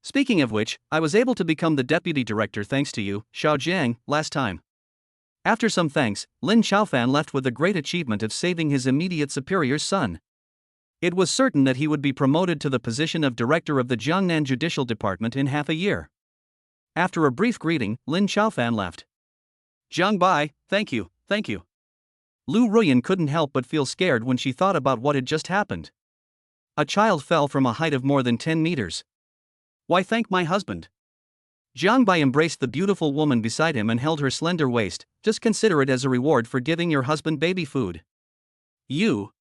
Speaking of which, I was able to become the deputy director thanks to you, Xiao Jiang, last time. After some thanks, Lin Chaofan left with the great achievement of saving his immediate superior's son. It was certain that he would be promoted to the position of director of the Jiangnan Judicial Department in half a year. After a brief greeting, Lin Chaofan left. Zhang Bai, thank you. Lu Ruyan couldn't help but feel scared when she thought about what had just happened. A child fell from a height of more than 10 meters. Why thank my husband? Zhang Bai embraced the beautiful woman beside him and held her slender waist. Just consider it as a reward for giving your husband baby food. You.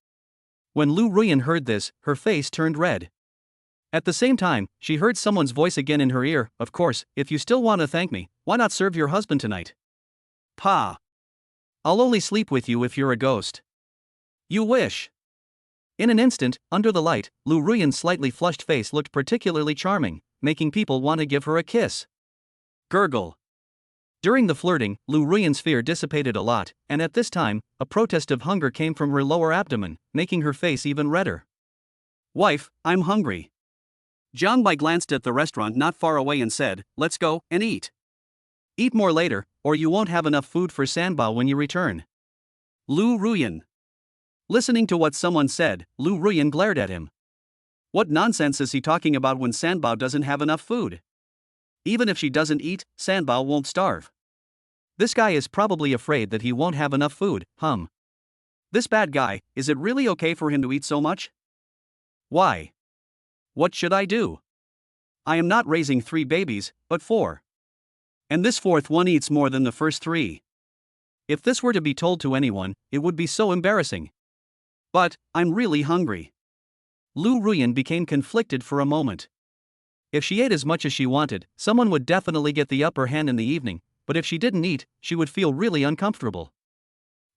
When Lu Ruyan heard this, her face turned red. At the same time, she heard someone's voice again in her ear. Of course, if you still want to thank me, why not serve your husband tonight? Pa. I'll only sleep with you if you're a ghost. You wish. In an instant, under the light, Lu Ruyan's slightly flushed face looked particularly charming, making people want to give her a kiss. Gurgle. During the flirting, Lu Ruyan's fear dissipated a lot, and at this time, a protest of hunger came from her lower abdomen, making her face even redder. Wife, I'm hungry. Jiang Bai glanced at the restaurant not far away and said, "Let's go and eat. Eat more later, or you won't have enough food for Sanbao when you return." Lu Ruyan. Listening to what someone said, Lu Ruyan glared at him. What nonsense is he talking about when Sanbao doesn't have enough food? Even if she doesn't eat, Sanbao won't starve. This guy is probably afraid that he won't have enough food. This bad guy, is it really okay for him to eat so much? Why? What should I do? I am not raising 3 babies, but 4. And this 4th one eats more than the first 3. If this were to be told to anyone, it would be so embarrassing. But, I'm really hungry. Lu Ruyan became conflicted for a moment. If she ate as much as she wanted, someone would definitely get the upper hand in the evening, but if she didn't eat, she would feel really uncomfortable.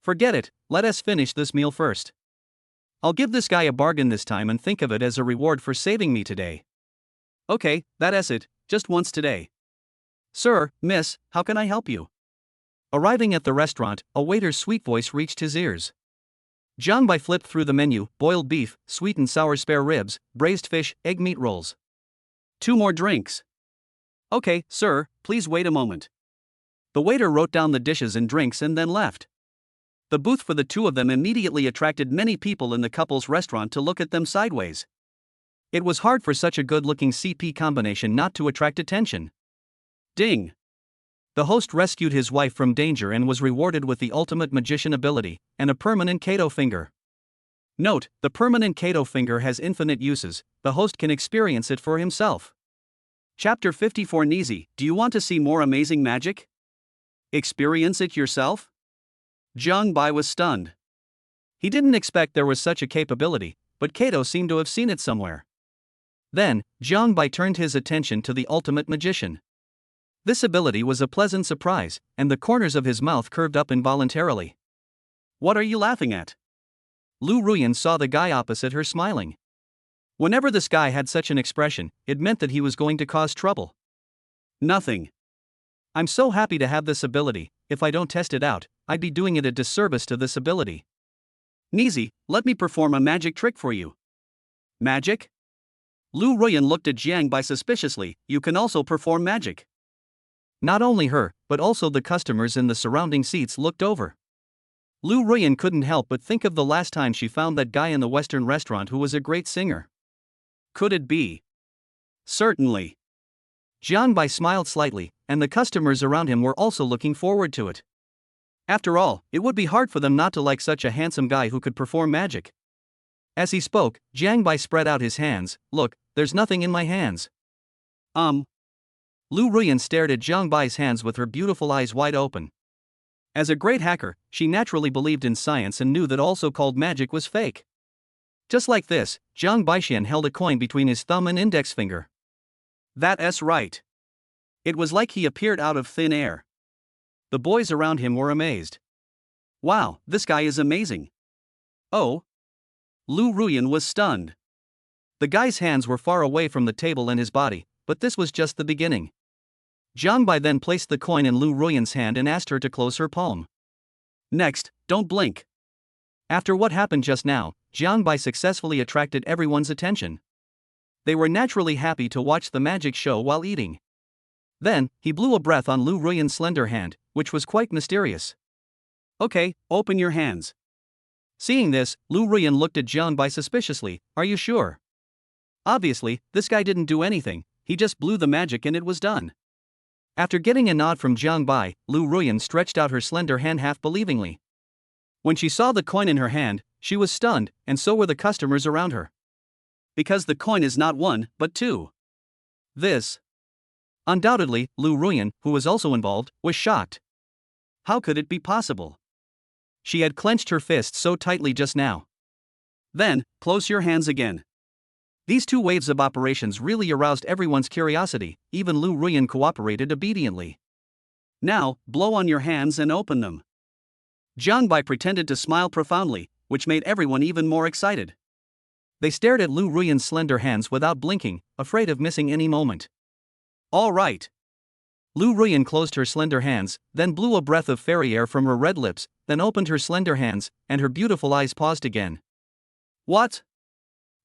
Forget it, let us finish this meal first. I'll give this guy a bargain this time and think of it as a reward for saving me today. Okay, that's it, just once today. Sir, miss, how can I help you? Arriving at the restaurant, a waiter's sweet voice reached his ears. Jiang Bai flipped through the menu: boiled beef, sweet and sour spare ribs, braised fish, egg meat rolls. 2 more drinks. Okay, sir, please wait a moment. The waiter wrote down the dishes and drinks and then left. The booth for the 2 of them immediately attracted many people in the couple's restaurant to look at them sideways. It was hard for such a good-looking CP combination not to attract attention. Ding! The host rescued his wife from danger and was rewarded with the ultimate magician ability, and a permanent Kato finger. Note, the permanent Kato finger has infinite uses, the host can experience it for himself. Chapter 54 Nizi, do you want to see more amazing magic? Experience it yourself? Jiang Bai was stunned. He didn't expect there was such a capability, but Kato seemed to have seen it somewhere. Then, Jiang Bai turned his attention to the ultimate magician. This ability was a pleasant surprise, and the corners of his mouth curved up involuntarily. What are you laughing at? Lu Ruyan saw the guy opposite her smiling. Whenever this guy had such an expression, it meant that he was going to cause trouble. Nothing. I'm so happy to have this ability. If I don't test it out, I'd be doing it a disservice to this ability. Nizi, let me perform a magic trick for you. Magic? Lu Ruyan looked at Jiang Bai suspiciously. You can also perform magic. Not only her, but also the customers in the surrounding seats looked over. Lu Ruyan couldn't help but think of the last time she found that guy in the Western restaurant who was a great singer. Could it be? Certainly. Jiang Bai smiled slightly, and the customers around him were also looking forward to it. After all, it would be hard for them not to like such a handsome guy who could perform magic. As he spoke, Jiang Bai spread out his hands. Look, there's nothing in my hands. Lu Ruyan stared at Jiang Bai's hands with her beautiful eyes wide open. As a great hacker, she naturally believed in science and knew that all so-called magic was fake. Just like this, Jiang Baixian held a coin between his thumb and index finger. That's right. It was like he appeared out of thin air. The boys around him were amazed. Wow, this guy is amazing. Oh. Lu Ruyan was stunned. The guy's hands were far away from the table and his body, but this was just the beginning. Jiang Bai then placed the coin in Lu Ruyan's hand and asked her to close her palm. Next, don't blink. After what happened just now, Jiang Bai successfully attracted everyone's attention. They were naturally happy to watch the magic show while eating. Then, he blew a breath on Lu Ruyan's slender hand, which was quite mysterious. Okay, open your hands. Seeing this, Lu Ruyan looked at Jiang Bai suspiciously. Are you sure? Obviously, this guy didn't do anything, he just blew the magic and it was done. After getting a nod from Jiang Bai, Lu Ruyan stretched out her slender hand half-believingly. When she saw the coin in her hand, she was stunned, and so were the customers around her. Because the coin is not 1, but 2. This. Undoubtedly, Lu Ruyan, who was also involved, was shocked. How could it be possible? She had clenched her fist so tightly just now. Then, close your hands again. These 2 waves of operations really aroused everyone's curiosity, even Lu Ruyan cooperated obediently. Now, blow on your hands and open them. Jiang Bai pretended to smile profoundly, which made everyone even more excited. They stared at Lu Ruyan's slender hands without blinking, afraid of missing any moment. All right. Lu Ruyan closed her slender hands, then blew a breath of fairy air from her red lips, then opened her slender hands, and her beautiful eyes paused again. What?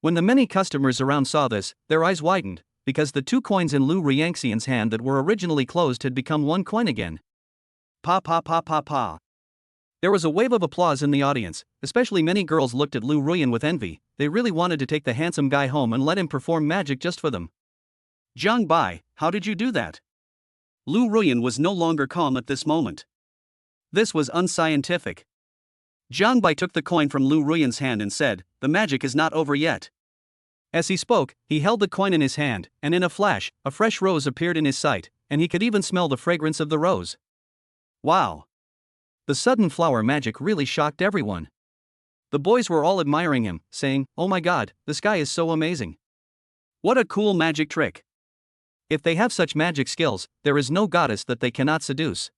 When the many customers around saw this, their eyes widened, because the 2 coins in Lu Ruiyanxian's hand that were originally closed had become 1 coin again. Pa pa pa pa pa. There was a wave of applause in the audience, especially many girls looked at Lu Ruiyan with envy. They really wanted to take the handsome guy home and let him perform magic just for them. Jiang Bai, how did you do that? Lu Ruiyan was no longer calm at this moment. This was unscientific. Jiang Bai took the coin from Lu Ruiyan's hand and said, "The magic is not over yet." As he spoke, he held the coin in his hand, and in a flash, a fresh rose appeared in his sight, and he could even smell the fragrance of the rose. Wow! The sudden flower magic really shocked everyone. The boys were all admiring him, saying, "Oh my god, this guy is so amazing. What a cool magic trick. If they have such magic skills, there is no goddess that they cannot seduce.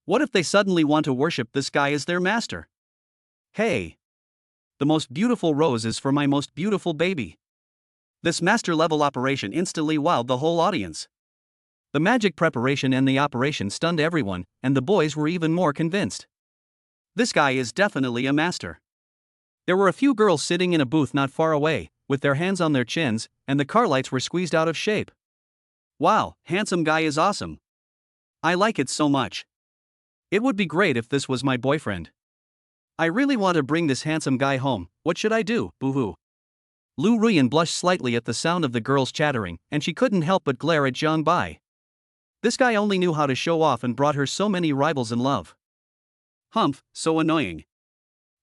What if they suddenly want to worship this guy as their master? Hey! The most beautiful rose is for my most beautiful baby." This master-level operation instantly wowed the whole audience. The magic preparation and the operation stunned everyone, and the boys were even more convinced. This guy is definitely a master. There were a few girls sitting in a booth not far away, with their hands on their chins, and the car lights were squeezed out of shape. Wow, handsome guy is awesome. I like it so much. It would be great if this was my boyfriend. I really want to bring this handsome guy home. What should I do? Boo-hoo. Lu Ruiyan blushed slightly at the sound of the girls chattering, and she couldn't help but glare at Jiang Bai. This guy only knew how to show off and brought her so many rivals in love. Humph, so annoying.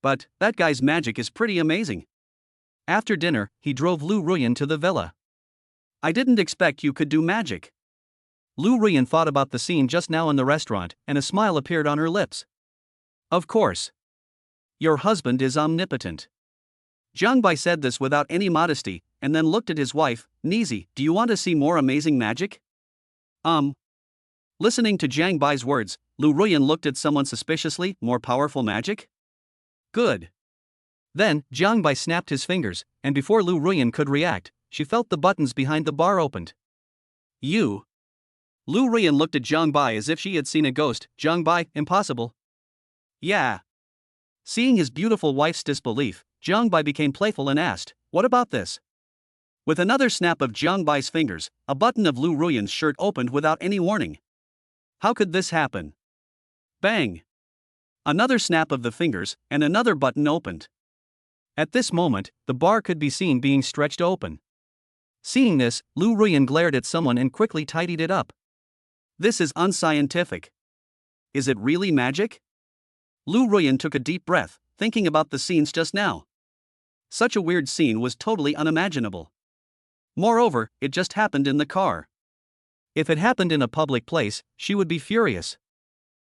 But that guy's magic is pretty amazing. After dinner, he drove Lu Ruiyan to the villa. I didn't expect you could do magic. Lu Ruiyan thought about the scene just now in the restaurant, and a smile appeared on her lips. Of course. Your husband is omnipotent. Jiang Bai said this without any modesty, and then looked at his wife. Nizi, do you want to see more amazing magic? Listening to Jiang Bai's words, Lu Ruiyan looked at someone suspiciously. More powerful magic? Good. Then, Jiang Bai snapped his fingers, and before Lu Ruiyan could react, she felt the buttons behind the bar opened. You? Lu Ruiyan looked at Jiang Bai as if she had seen a ghost. Jiang Bai, impossible. Yeah. Seeing his beautiful wife's disbelief, Jiang Bai became playful and asked, "What about this?" With another snap of Jiang Bai's fingers, a button of Lu Ruiyan's shirt opened without any warning. How could this happen? Bang! Another snap of the fingers, and another button opened. At this moment, the bar could be seen being stretched open. Seeing this, Lu Ruiyan glared at someone and quickly tidied it up. This is unscientific. Is it really magic? Lu Ruiyan took a deep breath, thinking about the scenes just now. Such a weird scene was totally unimaginable. Moreover, it just happened in the car. If it happened in a public place, she would be furious.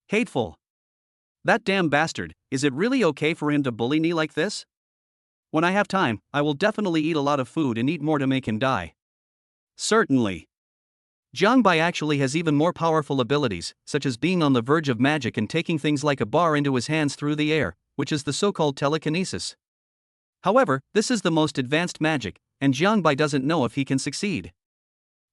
Hateful. That damn bastard, is it really okay for him to bully me like this? When I have time, I will definitely eat a lot of food and eat more to make him die. Certainly. Jiang Bai actually has even more powerful abilities, such as being on the verge of magic and taking things like a bar into his hands through the air, which is the so-called telekinesis. However, this is the most advanced magic, and Jiang Bai doesn't know if he can succeed.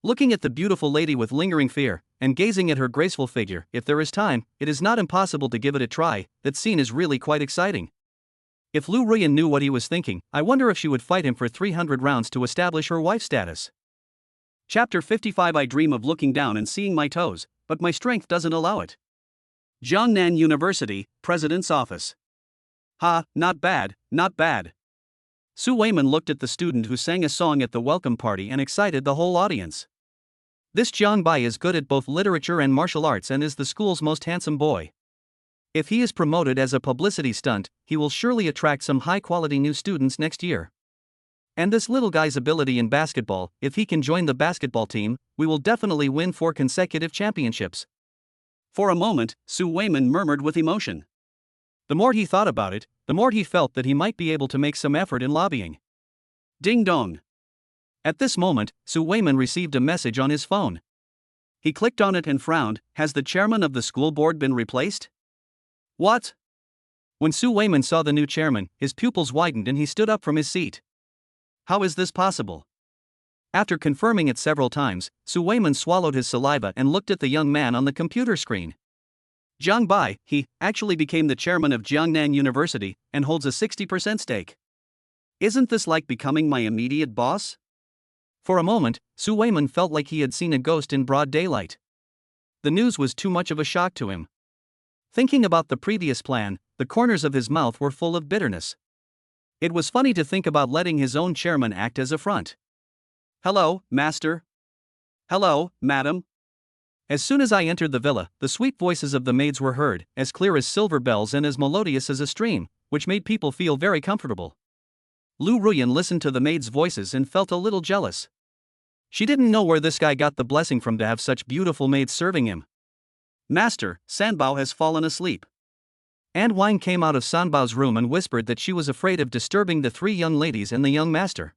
Looking at the beautiful lady with lingering fear, and gazing at her graceful figure, if there is time, it is not impossible to give it a try. That scene is really quite exciting. If Lu Ruiyan knew what he was thinking, I wonder if she would fight him for 300 rounds to establish her wife status. Chapter 55. I dream of looking down and seeing my toes, but my strength doesn't allow it. Jiangnan University, President's Office. Ha, not bad, not bad. Su Weiman looked at the student who sang a song at the welcome party and excited the whole audience. This Jiang Bai is good at both literature and martial arts and is the school's most handsome boy. If he is promoted as a publicity stunt, he will surely attract some high-quality new students next year. And this little guy's ability in basketball, if he can join the basketball team, we will definitely win 4 consecutive championships. For a moment, Su Weiman murmured with emotion. The more he thought about it, the more he felt that he might be able to make some effort in lobbying. Ding dong. At this moment, Su Weiman received a message on his phone. He clicked on it and frowned. Has the chairman of the school board been replaced? What? When Su Weiman saw the new chairman, his pupils widened and he stood up from his seat. How is this possible? After confirming it several times, Su Weiman swallowed his saliva and looked at the young man on the computer screen. Jiang Bai, he actually became the chairman of Jiangnan University and holds a 60% stake. Isn't this like becoming my immediate boss? For a moment, Su Weiman felt like he had seen a ghost in broad daylight. The news was too much of a shock to him. Thinking about the previous plan, the corners of his mouth were full of bitterness. It was funny to think about letting his own chairman act as a front. Hello, master. Hello, madam. As soon as I entered the villa, the sweet voices of the maids were heard, as clear as silver bells and as melodious as a stream, which made people feel very comfortable. Lu Ruyan listened to the maids' voices and felt a little jealous. She didn't know where this guy got the blessing from to have such beautiful maids serving him. Master, Sanbao has fallen asleep. And Wine came out of Sanbao's room and whispered that she was afraid of disturbing the three young ladies and the young master.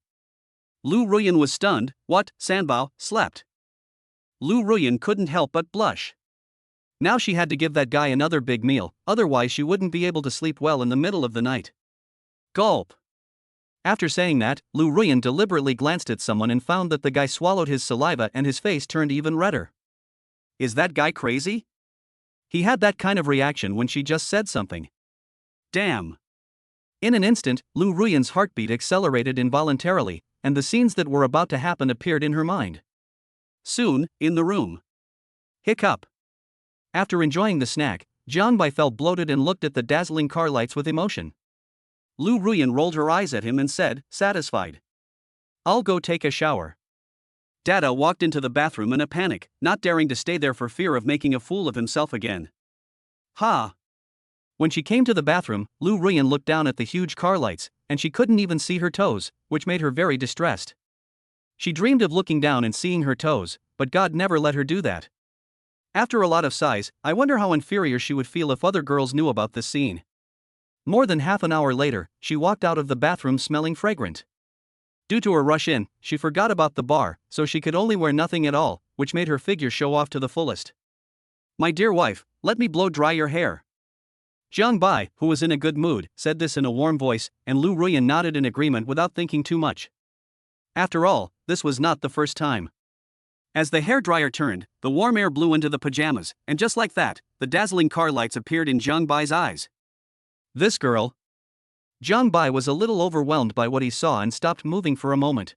Lu Ruyan was stunned. What, Sanbao, slept? Lu Ruyan couldn't help but blush. Now she had to give that guy another big meal, otherwise she wouldn't be able to sleep well in the middle of the night. Gulp. After saying that, Lu Ruyan deliberately glanced at someone and found that the guy swallowed his saliva and his face turned even redder. Is that guy crazy? He had that kind of reaction when she just said something. Damn. In an instant, Lu Ruyan's heartbeat accelerated involuntarily, and the scenes that were about to happen appeared in her mind. Soon, in the room. Hiccup. After enjoying the snack, Jiang Bai felt bloated and looked at the dazzling car lights with emotion. Lu Ruyan rolled her eyes at him and said, satisfied. I'll go take a shower. Dada walked into the bathroom in a panic, not daring to stay there for fear of making a fool of himself again. Ha! When she came to the bathroom, Lu Ruyan looked down at the huge car lights, and she couldn't even see her toes, which made her very distressed. She dreamed of looking down and seeing her toes, but God never let her do that. After a lot of sighs, I wonder how inferior she would feel if other girls knew about this scene. More than half an hour later, she walked out of the bathroom smelling fragrant. Due to her rush in, she forgot about the bar, so she could only wear nothing at all, which made her figure show off to the fullest. My dear wife, let me blow dry your hair. Jiang Bai, who was in a good mood, said this in a warm voice, and Lu Ruyan nodded in agreement without thinking too much. After all, this was not the first time. As the hairdryer turned, the warm air blew into the pajamas, and just like that, the dazzling car lights appeared in Jiang Bai's eyes. This girl. Jiang Bai was a little overwhelmed by what he saw and stopped moving for a moment.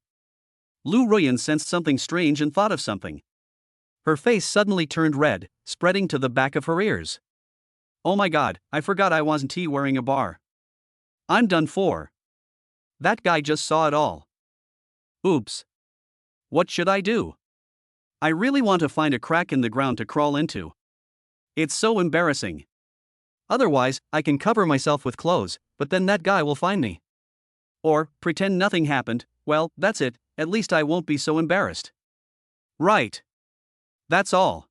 Lu Ruyan sensed something strange and thought of something. Her face suddenly turned red, spreading to the back of her ears. Oh my god, I forgot I wasn't wearing a bar. I'm done for. That guy just saw it all. Oops. What should I do? I really want to find a crack in the ground to crawl into. It's so embarrassing. Otherwise, I can cover myself with clothes, but then that guy will find me. Or, pretend nothing happened. Well, that's it, at least I won't be so embarrassed. Right. That's all.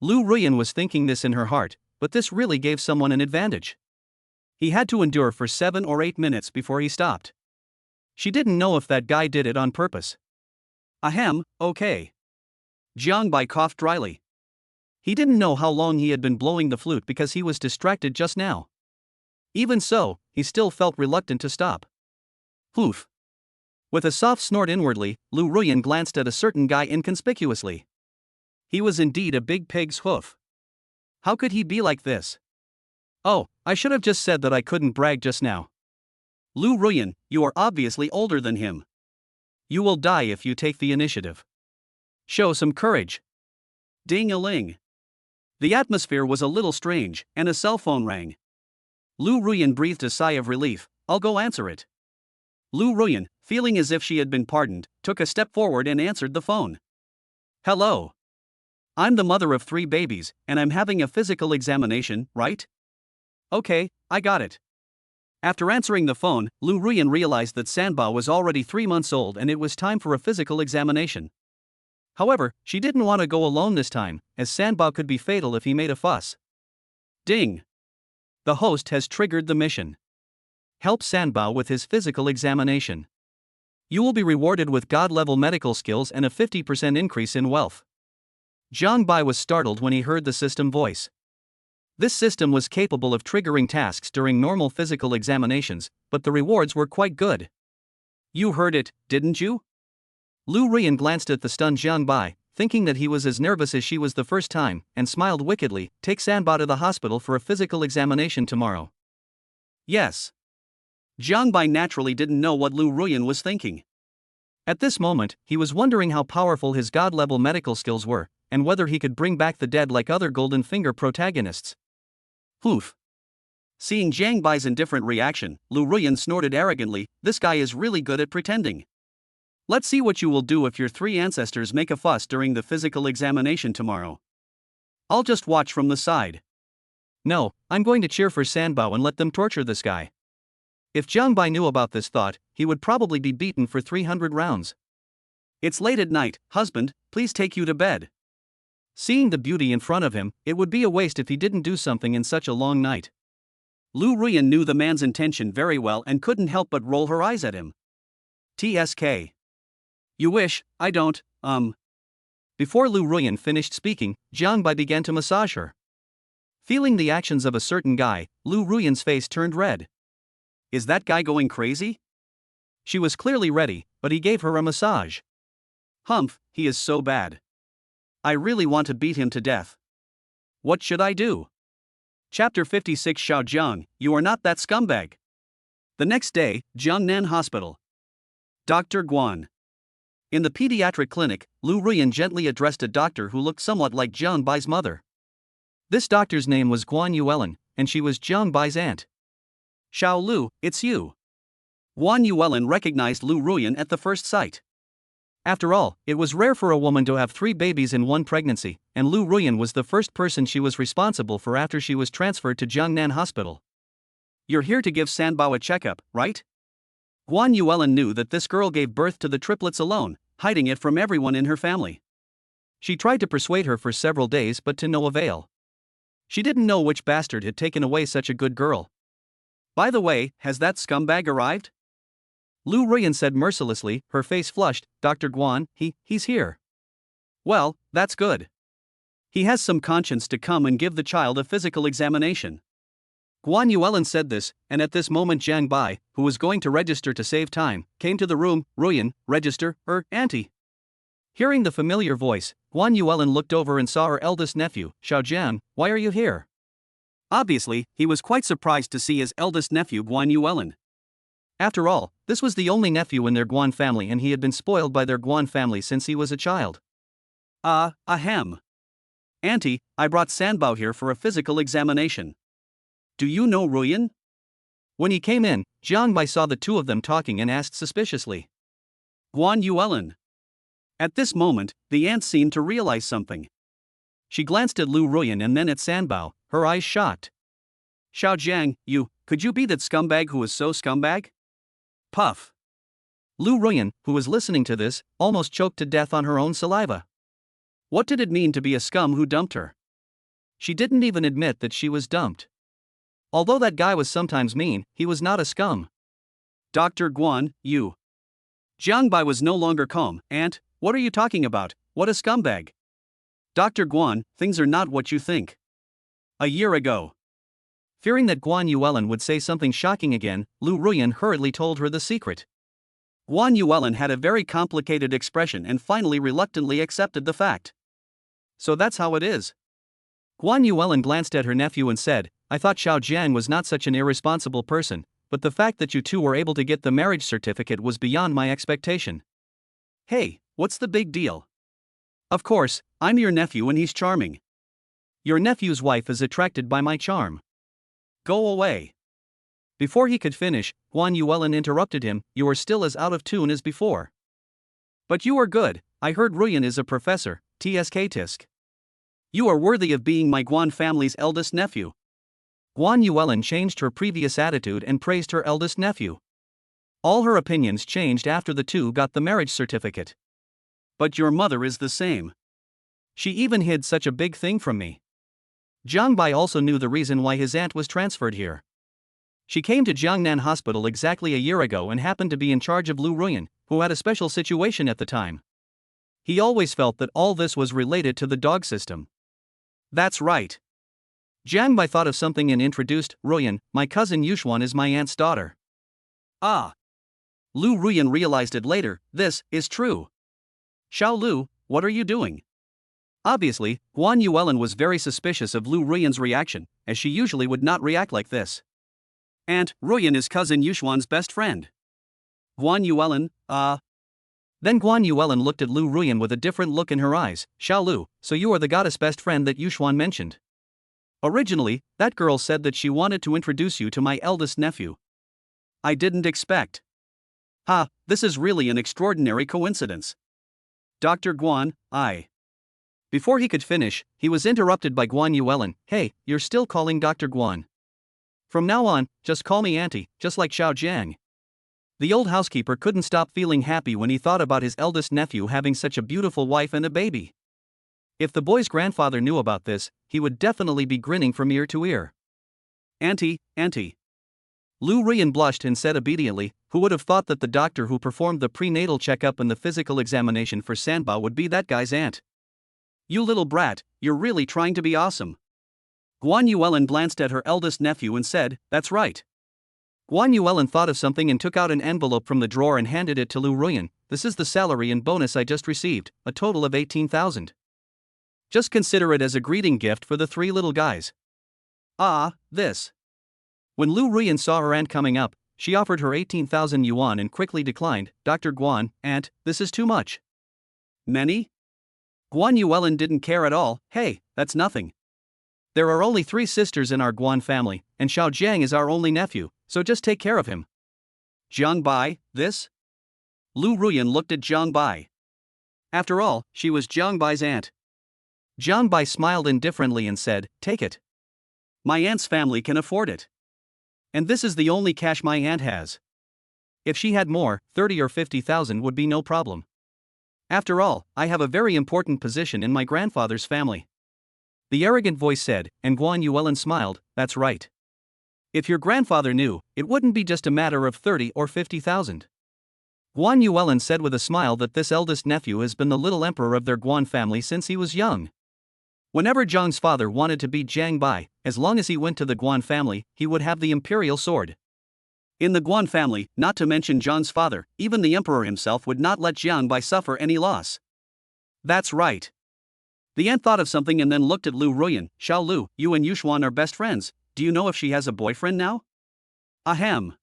Lu Ruyan was thinking this in her heart, but this really gave someone an advantage. He had to endure for 7 or 8 minutes before he stopped. She didn't know if that guy did it on purpose. Ahem, okay. Jiang Bai coughed dryly. He didn't know how long he had been blowing the flute because he was distracted just now. Even so, he still felt reluctant to stop. Poof. With a soft snort inwardly, Lu Ruyan glanced at a certain guy inconspicuously. He was indeed a big pig's hoof. How could he be like this? Oh, I should have just said that I couldn't brag just now. Lu Ruyan, you are obviously older than him. You will die if you take the initiative. Show some courage. Ding-a-ling. The atmosphere was a little strange, and a cell phone rang. Lu Ruyan breathed a sigh of relief. I'll go answer it. Lu Ruyan, feeling as if she had been pardoned, took a step forward and answered the phone. Hello. I'm the mother of 3 babies, and I'm having a physical examination, right? Okay, I got it. After answering the phone, Lu Ruyan realized that Sanbao was already 3 months old and it was time for a physical examination. However, she didn't want to go alone this time, as Sanbao could be fatal if he made a fuss. Ding! The host has triggered the mission. Help Sanbao with his physical examination. You will be rewarded with god-level medical skills and a 50% increase in wealth. Jiang Bai was startled when he heard the system voice. This system was capable of triggering tasks during normal physical examinations, but the rewards were quite good. You heard it, didn't you? Lu Ruyan glanced at the stunned Jiang Bai, thinking that he was as nervous as she was the first time, and smiled wickedly. Take Sanbao to the hospital for a physical examination tomorrow. Yes. Jiang Bai naturally didn't know what Lu Ruyan was thinking. At this moment, he was wondering how powerful his god-level medical skills were, and whether he could bring back the dead like other Golden Finger protagonists. Poof. Seeing Jiang Bai's indifferent reaction, Lu Ruyan snorted arrogantly, "This guy is really good at pretending. Let's see what you will do if your three ancestors make a fuss during the physical examination tomorrow. I'll just watch from the side." No, I'm going to cheer for Sanbao and let them torture this guy. If Jiang Bai knew about this thought, he would probably be beaten for 300 rounds. "It's late at night, husband, please take you to bed." Seeing the beauty in front of him, it would be a waste if he didn't do something in such a long night. Lu Ruyan knew the man's intention very well and couldn't help but roll her eyes at him. "TSK. You wish, I don't, Before Lu Ruyan finished speaking, Jiang Bai began to massage her. Feeling the actions of a certain guy, Lu Ruyan's face turned red. Is that guy going crazy? She was clearly ready, but he gave her a massage. Humph, he is so bad. I really want to beat him to death. What should I do? Chapter 56 Xiaojiang, you are not that scumbag. The next day, Jiangnan Hospital. Dr. Guan. In the pediatric clinic, Lu Ruyan gently addressed a doctor who looked somewhat like Jiang Bai's mother. This doctor's name was Guan Yuelin, and she was Jiang Bai's aunt. "Xiao Lu, it's you." Guan Yuelin recognized Lu Ruyan at the first sight. After all, it was rare for a woman to have 3 babies in one pregnancy, and Lu Ruyan was the first person she was responsible for after she was transferred to Jiangnan Hospital. "You're here to give Sanbao a checkup, right?" Guan Yuelin knew that this girl gave birth to the triplets alone, hiding it from everyone in her family. She tried to persuade her for several days but to no avail. She didn't know which bastard had taken away such a good girl. "By the way, has that scumbag arrived?" Lu Ruyan said mercilessly, her face flushed. "Dr. Guan, he's here." "Well, that's good. He has some conscience to come and give the child a physical examination." Guan Yuelin said this, and at this moment Jiang Bai, who was going to register to save time, came to the room. "Ruyan, register, auntie." Hearing the familiar voice, Guan Yuelin looked over and saw her eldest nephew. "Xiaojiang, why are you here?" Obviously, he was quite surprised to see his eldest nephew Guan Yuelin. After all, this was the only nephew in their Guan family and he had been spoiled by their Guan family since he was a child. Ahem. Auntie, I brought Sanbao here for a physical examination. Do you know Ruyan?" When he came in, Jiang Bai saw the two of them talking and asked suspiciously. "Guan Yuelin." At this moment, the aunt seemed to realize something. She glanced at Lu Ruyan and then at Sanbao, her eyes shocked. "Xiaojiang, could you be that scumbag who is so scumbag?" Puff. Lu Ruyan, who was listening to this, almost choked to death on her own saliva. What did it mean to be a scum who dumped her? She didn't even admit that she was dumped. Although that guy was sometimes mean, he was not a scum. "Dr. Guan, you." Jiang Bai was no longer calm. "Aunt, what are you talking about? What a scumbag." "Dr. Guan, things are not what you think. A year ago." Fearing that Guan Yuelin would say something shocking again, Lu Ruyan hurriedly told her the secret. Guan Yuelin had a very complicated expression and finally reluctantly accepted the fact. "So that's how it is." Guan Yuelin glanced at her nephew and said, "I thought Xiaojiang was not such an irresponsible person, but the fact that you two were able to get the marriage certificate was beyond my expectation." "Hey, what's the big deal? Of course, I'm your nephew and he's charming. Your nephew's wife is attracted by my charm. Go away." Before he could finish, Guan Yuelin interrupted him. "You are still as out of tune as before." "But you are good. I heard Ruyan is a professor, TSK Tisk. You are worthy of being my Guan family's eldest nephew." Guan Yuelin changed her previous attitude and praised her eldest nephew. All her opinions changed after the two got the marriage certificate. "But your mother is the same. She even hid such a big thing from me." Jiang Bai also knew the reason why his aunt was transferred here. She came to Jiangnan Hospital exactly a year ago and happened to be in charge of Lu Ruyan, who had a special situation at the time. He always felt that all this was related to the dog system. "That's right." Jiang Bai thought of something and introduced, "Ruyan, my cousin Yuxuan is my aunt's daughter." Ah. Lu Ruyan realized it later. This is true. "Xiao Lu, what are you doing?" Obviously, Guan Yuelin was very suspicious of Lu Ruyan's reaction, as she usually would not react like this. Aunt Ruyan is cousin Yuxuan's best friend. Guan Yuelin, Then Guan Yuelin looked at Lu Ruyan with a different look in her eyes. Xiao Lu, so you are the goddess best friend that Yuxuan mentioned. Originally, that girl said that she wanted to introduce you to my eldest nephew. I didn't expect. This is really an extraordinary coincidence. Dr. Guan, Before he could finish, he was interrupted by Guan Yuelin. Hey, you're still calling Dr. Guan. From now on, just call me Auntie, just like Xiao Jiang. The old housekeeper couldn't stop feeling happy when he thought about his eldest nephew having such a beautiful wife and a baby. If the boy's grandfather knew about this, he would definitely be grinning from ear to ear. Auntie. Lu Ruyan blushed and said obediently, who would have thought that the doctor who performed the prenatal checkup and the physical examination for Sanbao would be that guy's aunt? You little brat, you're really trying to be awesome. Guan Yuelin glanced at her eldest nephew and said, that's right. Guan Yuelin thought of something and took out an envelope from the drawer and handed it to Lu Ruyan. This is the salary and bonus I just received, a total of 18,000. Just consider it as a greeting gift for the three little guys. This. When Lu Ruyan saw her aunt coming up, she offered her 18,000 yuan and quickly declined. Dr. Guan, aunt, this is too much. Many? Guan Yuelin didn't care at all. Hey, that's nothing. There are only 3 sisters in our Guan family, and Xiao Jiang is our only nephew, so just take care of him. Jiang Bai, this? Lu Ruyan looked at Jiang Bai. After all, she was Jiang Bai's aunt. Jiang Bai smiled indifferently and said, take it. My aunt's family can afford it. And this is the only cash my aunt has. If she had more, 30 or 50,000 would be no problem. After all, I have a very important position in my grandfather's family. The arrogant voice said, and Guan Yuelin smiled, that's right. If your grandfather knew, it wouldn't be just a matter of 30 or 50,000. Guan Yuelin said with a smile that this eldest nephew has been the little emperor of their Guan family since he was young. Whenever Zhang's father wanted to beat Jiang Bai, as long as he went to the Guan family, he would have the imperial sword. In the Guan family, not to mention Zhang's father, even the emperor himself would not let Jiang Bai suffer any loss. That's right. The aunt thought of something and then looked at Lu Ruyan. Xiao Lu, you and Yuxuan are best friends. Do you know if she has a boyfriend now? Ahem.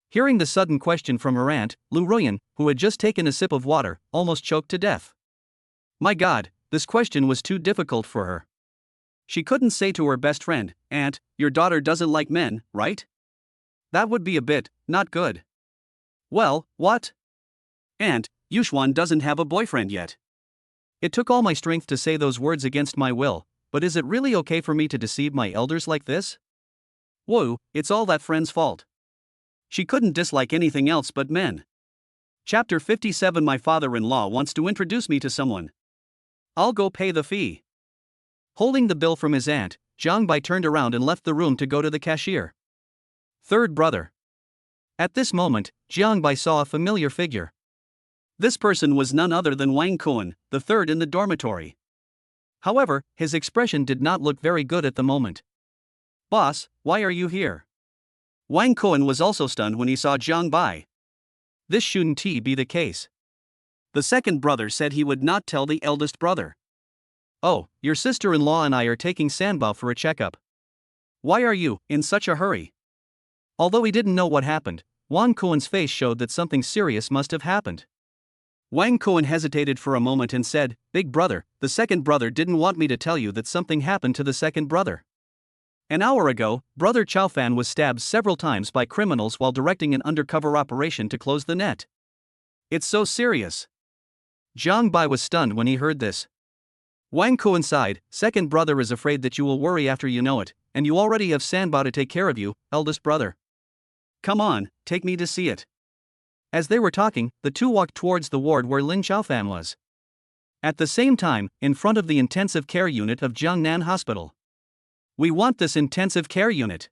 Hearing the sudden question from her aunt, Lu Ruyan, who had just taken a sip of water, almost choked to death. My God, this question was too difficult for her. She couldn't say to her best friend, Aunt, your daughter doesn't like men, right? That would be a bit not good. Well, what? Aunt, Yuxuan doesn't have a boyfriend yet. It took all my strength to say those words against my will, but is it really okay for me to deceive my elders like this? Whoa, it's all that friend's fault. She couldn't dislike anything else but men. Chapter 57. My father-in-law wants to introduce me to someone. I'll go pay the fee. Holding the bill from his aunt, Jiang Bai turned around and left the room to go to the cashier. Third brother. At this moment, Jiang Bai saw a familiar figure. This person was none other than Wang Kuan, the third in the dormitory. However, his expression did not look very good at the moment. Boss, why are you here? Wang Kuan was also stunned when he saw Jiang Bai. This shouldn't be the case. The second brother said he would not tell the eldest brother. Oh, your sister-in-law and I are taking Sanbao for a checkup. Why are you in such a hurry? Although he didn't know what happened, Wang Kuan's face showed that something serious must have happened. Wang Kuan hesitated for a moment and said, Big brother, the second brother didn't want me to tell you that something happened to the second brother. An hour ago, Brother Chaofan was stabbed several times by criminals while directing an undercover operation to close the net. It's so serious. Jiang Bai was stunned when he heard this. Wang Kuan sighed, second brother is afraid that you will worry after you know it, and you already have Sanbao to take care of you, eldest brother. Come on, take me to see it. As they were talking, the two walked towards the ward where Lin Chaofan was. At the same time, in front of the intensive care unit of Jiangnan Hospital. We want this intensive care unit.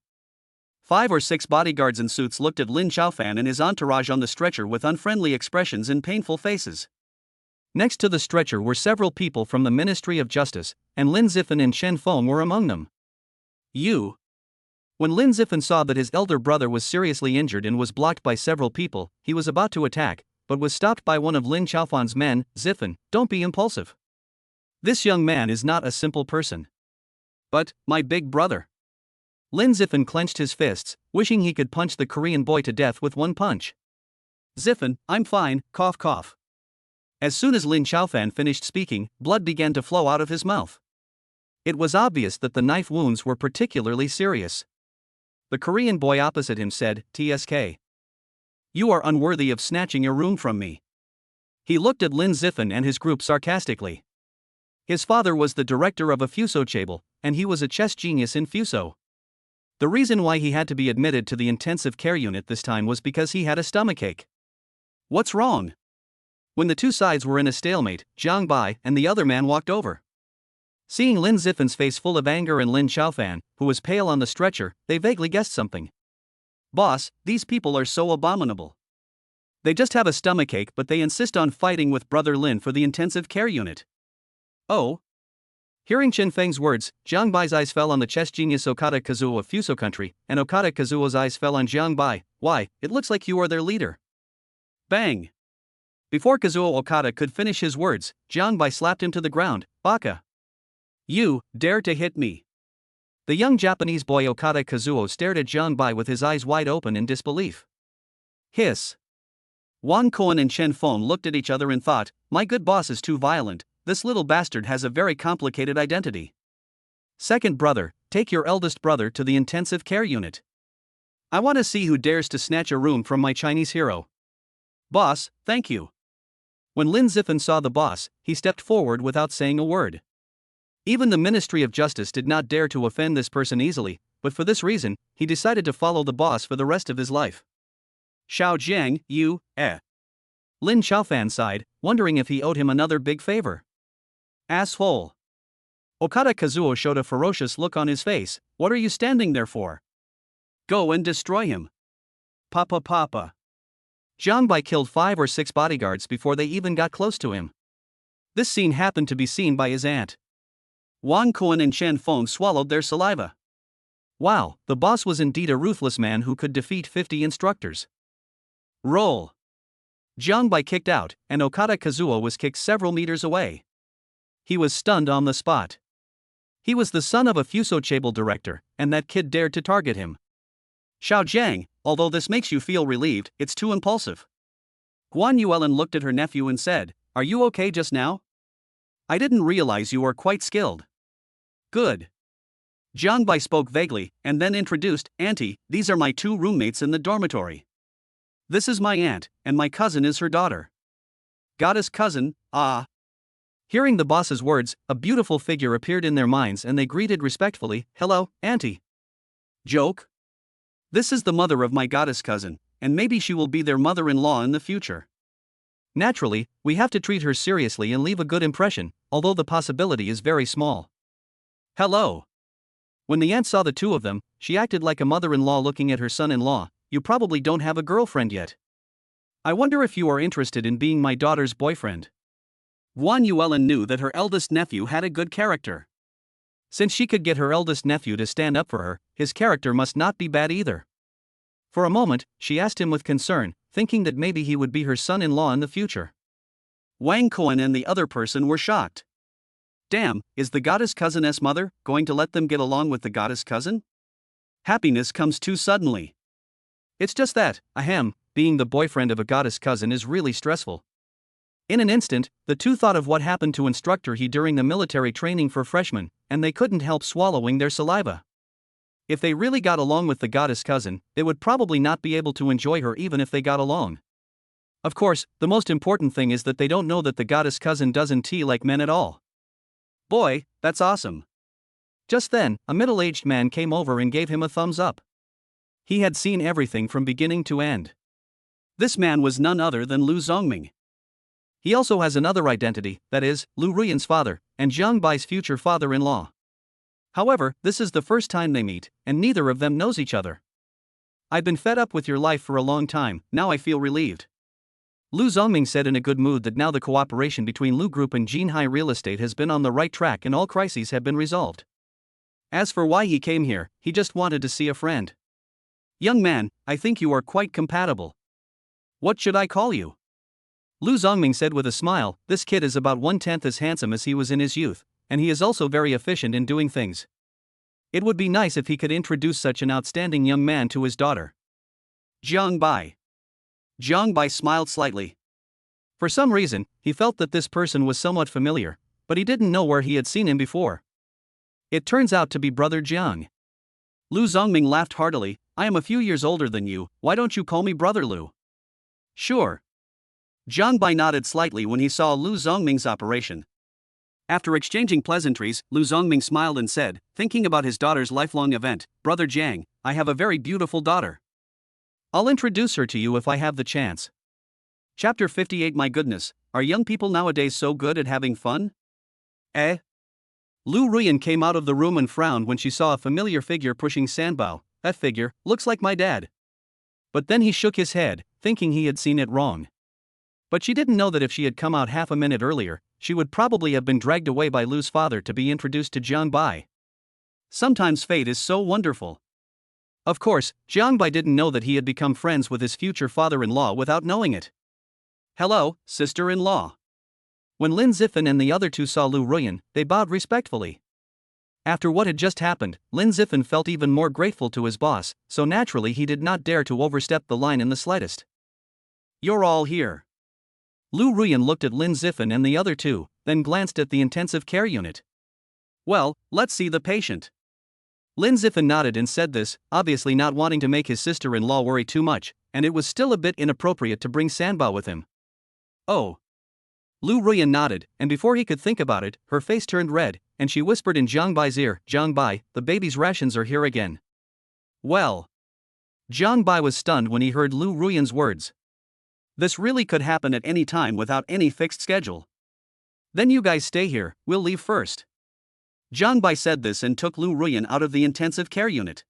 5 or 6 bodyguards in suits looked at Lin Chaofan and his entourage on the stretcher with unfriendly expressions and painful faces. Next to the stretcher were several people from the Ministry of Justice, and Lin Zifan and Shen Feng were among them. You. When Lin Zifan saw that his elder brother was seriously injured and was blocked by several people, he was about to attack, but was stopped by one of Lin Chaofan's men. Zifan, don't be impulsive. This young man is not a simple person. But, my big brother. Lin Ziffan clenched his fists, wishing he could punch the Korean boy to death with one punch. Ziffan, I'm fine, cough cough. As soon as Lin Xiaofan finished speaking, blood began to flow out of his mouth. It was obvious that the knife wounds were particularly serious. The Korean boy opposite him said, "TSK. You are unworthy of snatching a room from me." He looked at Lin Ziffan and his group sarcastically. His father was the director of a Fuso Chable, and he was a chess genius in Fuso. The reason why he had to be admitted to the intensive care unit this time was because he had a stomachache. What's wrong? When the two sides were in a stalemate, Jiang Bai and the other man walked over. Seeing Lin Ziffan's face full of anger and Lin Xiaofan, who was pale on the stretcher, they vaguely guessed something. "Boss, these people are so abominable. They just have a stomachache but they insist on fighting with Brother Lin for the intensive care unit." Oh? Hearing Chen Feng's words, Jiang Bai's eyes fell on the chess genius Okada Kazuo of Fuso Country, and Okada Kazuo's eyes fell on Jiang Bai. "Why, it looks like you are their leader." Bang! Before Kazuo Okada could finish his words, Jiang Bai slapped him to the ground. "Baka! You dare to hit me?" The young Japanese boy Okada Kazuo stared at Jiang Bai with his eyes wide open in disbelief. Hiss! Wang Koan and Chen Feng looked at each other and thought, "My good boss is too violent, this little bastard has a very complicated identity." "Second brother, take your eldest brother to the intensive care unit. I want to see who dares to snatch a room from my Chinese hero." "Boss, thank you." When Lin Ziffan saw the boss, he stepped forward without saying a word. Even the Ministry of Justice did not dare to offend this person easily, but for this reason, he decided to follow the boss for the rest of his life. "Xiao Jiang, you, Lin Xiaofan sighed, wondering if he owed him another big favor. "Asshole." Okada Kazuo showed a ferocious look on his face. "What are you standing there for? Go and destroy him." Papa. Jiang Bai killed 5 or 6 bodyguards before they even got close to him. This scene happened to be seen by his aunt. Wang Kuan and Chen Feng swallowed their saliva. Wow, the boss was indeed a ruthless man who could defeat 50 instructors. Roll. Jiang Bai kicked out, and Okada Kazuo was kicked several meters away. He was stunned on the spot. He was the son of a Fuso Chable director, and that kid dared to target him. "Xiao Jiang, although this makes you feel relieved, it's too impulsive." Guan Yuelin looked at her nephew and said, "Are you okay just now? I didn't realize you are quite skilled." "Good." Jiang Bai spoke vaguely, and then introduced, "Auntie, these are my 2 roommates in the dormitory. This is my aunt, and my cousin is her daughter." "Goddess cousin, ah." Hearing the boss's words, a beautiful figure appeared in their minds and they greeted respectfully, "Hello, auntie." Joke? This is the mother of my goddess cousin, and maybe she will be their mother-in-law in the future. Naturally, we have to treat her seriously and leave a good impression, although the possibility is very small. "Hello." When the aunt saw the two of them, she acted like a mother-in-law looking at her son-in-law. "You probably don't have a girlfriend yet. I wonder if you are interested in being my daughter's boyfriend." Guan Yuelin knew that her eldest nephew had a good character. Since she could get her eldest nephew to stand up for her, his character must not be bad either. For a moment, she asked him with concern, thinking that maybe he would be her son-in-law in the future. Wang Koan and the other person were shocked. Damn, is the goddess cousin's mother going to let them get along with the goddess cousin? Happiness comes too suddenly. It's just that, being the boyfriend of a goddess cousin is really stressful. In an instant, the two thought of what happened to Instructor He during the military training for freshmen, and they couldn't help swallowing their saliva. If they really got along with the goddess cousin, they would probably not be able to enjoy her even if they got along. Of course, the most important thing is that they don't know that the goddess cousin doesn't like men at all. Boy, that's awesome. Just then, a middle-aged man came over and gave him a thumbs up. He had seen everything from beginning to end. This man was none other than Lu Zongming. He also has another identity, that is, Lu Ruyan's father, and Jiang Bai's future father-in-law. However, this is the first time they meet, and neither of them knows each other. "I've been fed up with your life for a long time, now I feel relieved." Lu Zongming said in a good mood that now the cooperation between Lu Group and Jinhai Real Estate has been on the right track and all crises have been resolved. As for why he came here, he just wanted to see a friend. "Young man, I think you are quite compatible. What should I call you?" Lu Zongming said with a smile, "This kid is about 1/10 as handsome as he was in his youth, and he is also very efficient in doing things." It would be nice if he could introduce such an outstanding young man to his daughter. Jiang Bai. Jiang Bai smiled slightly. For some reason, he felt that this person was somewhat familiar, but he didn't know where he had seen him before. It turns out to be Brother Jiang. Lu Zongming laughed heartily. I am a few years older than you, why don't you call me Brother Lu? Sure. Jiang Bai nodded slightly when he saw Lu Zongming's operation. After exchanging pleasantries, Lu Zongming smiled and said, thinking about his daughter's lifelong event, Brother Jiang, I have a very beautiful daughter. I'll introduce her to you if I have the chance. Chapter 58. My goodness, are young people nowadays so good at having fun? Eh? Lu Ruyan came out of the room and frowned when she saw a familiar figure pushing Sanbao. That figure looks like my dad. But then he shook his head, thinking he had seen it wrong. But she didn't know that if she had come out half a minute earlier, she would probably have been dragged away by Lu's father to be introduced to Jiang Bai. Sometimes fate is so wonderful. Of course, Jiang Bai didn't know that he had become friends with his future father-in-law without knowing it. Hello, sister-in-law. When Lin Zifan and the other two saw Lu Ruyan, they bowed respectfully. After what had just happened, Lin Zifan felt even more grateful to his boss, so naturally he did not dare to overstep the line in the slightest. You're all here. Lu Ruyan looked at Lin Zifan and the other two, then glanced at the intensive care unit. Well, let's see the patient. Lin Zifan nodded and said this, obviously not wanting to make his sister-in-law worry too much, and it was still a bit inappropriate to bring Sanbao with him. Oh. Lu Ruyan nodded, and before he could think about it, her face turned red, and she whispered in Jiang Bai's ear, Jiang Bai, the baby's rations are here again. Well. Jiang Bai was stunned when he heard Lu Ruyan's words. This really could happen at any time without any fixed schedule. Then you guys stay here, we'll leave first. Jiang Bai said this and took Lu Ruyan out of the intensive care unit.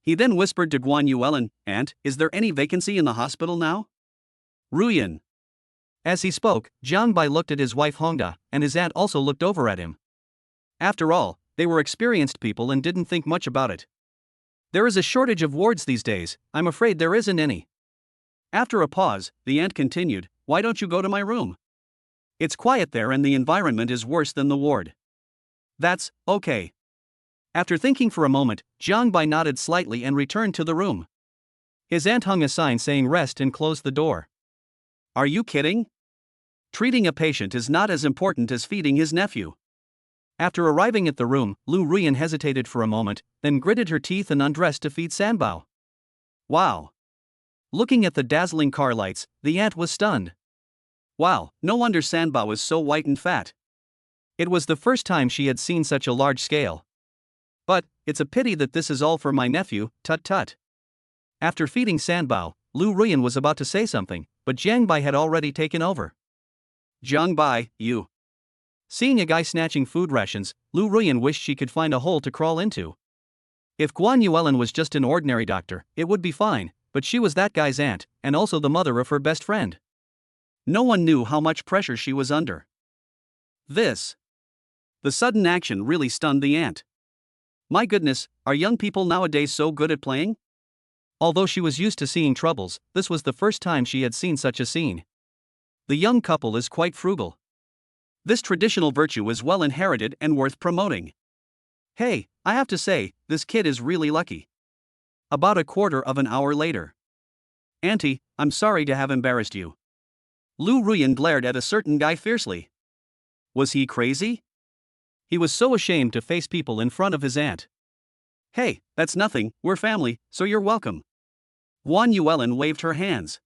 He then whispered to Guan Yuelin, Aunt, is there any vacancy in the hospital now? Ruyan. As he spoke, Jiang Bai looked at his wife Hongda, and his aunt also looked over at him. After all, they were experienced people and didn't think much about it. There is a shortage of wards these days, I'm afraid there isn't any. After a pause, the aunt continued, why don't you go to my room? It's quiet there and the environment is worse than the ward. That's okay. After thinking for a moment, Jiang Bai nodded slightly and returned to the room. His aunt hung a sign saying rest and closed the door. Are you kidding? Treating a patient is not as important as feeding his nephew. After arriving at the room, Lu Ruyan hesitated for a moment, then gritted her teeth and undressed to feed Sanbao. Wow. Looking at the dazzling car lights, the aunt was stunned. Wow, no wonder Sanbao was so white and fat. It was the first time she had seen such a large scale. But, it's a pity that this is all for my nephew, tut-tut. After feeding Sanbao, Lu Ruyan was about to say something, but Jiang Bai had already taken over. Jiang Bai, you. Seeing a guy snatching food rations, Lu Ruyan wished she could find a hole to crawl into. If Guan Yuelin was just an ordinary doctor, it would be fine, but she was that guy's aunt, and also the mother of her best friend. No one knew how much pressure she was under. The sudden action really stunned the aunt. My goodness, are young people nowadays so good at playing? Although she was used to seeing troubles, this was the first time she had seen such a scene. The young couple is quite frugal. This traditional virtue is well inherited and worth promoting. Hey, I have to say, this kid is really lucky. About a quarter of an hour later. Auntie, I'm sorry to have embarrassed you. Lu Ruyan glared at a certain guy fiercely. Was he crazy? He was so ashamed to face people in front of his aunt. Hey, that's nothing, we're family, so you're welcome. Guan Yuelin waved her hands.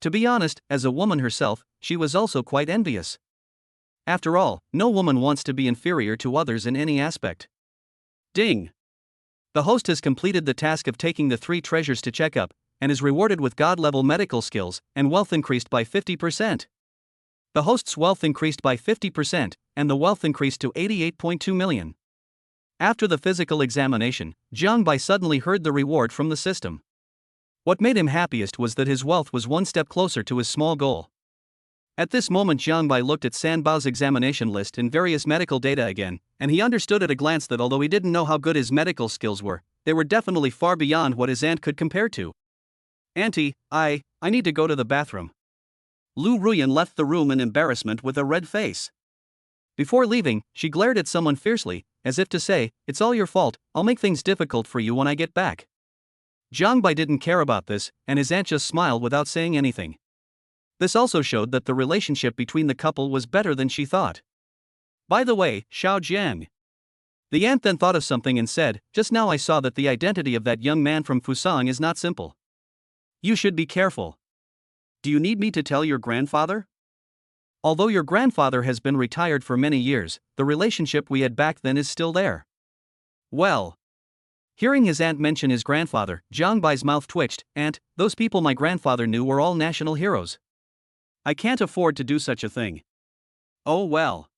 To be honest, as a woman herself, she was also quite envious. After all, no woman wants to be inferior to others in any aspect. Ding! The host has completed the task of taking the 3 treasures to checkup, and is rewarded with god-level medical skills, and wealth increased by 50%. The host's wealth increased by 50%, and the wealth increased to 88.2 million. After the physical examination, Jiang Bai suddenly heard the reward from the system. What made him happiest was that his wealth was one step closer to his small goal. At this moment Jiang Bai looked at Sanbao's examination list and various medical data again, and he understood at a glance that although he didn't know how good his medical skills were, they were definitely far beyond what his aunt could compare to. Auntie, I need to go to the bathroom. Lu Ruyan left the room in embarrassment with a red face. Before leaving, she glared at someone fiercely, as if to say, "It's all your fault, I'll make things difficult for you when I get back." Jiang Bai didn't care about this, and his aunt just smiled without saying anything. This also showed that the relationship between the couple was better than she thought. "By the way, Xiao Jiang." The aunt then thought of something and said, "Just now I saw that the identity of that young man from Fusang is not simple. You should be careful. Do you need me to tell your grandfather? Although your grandfather has been retired for many years, the relationship we had back then is still there." Well. Hearing his aunt mention his grandfather, Jiang Bai's mouth twitched. "Aunt, those people my grandfather knew were all national heroes. I can't afford to do such a thing." "Oh well."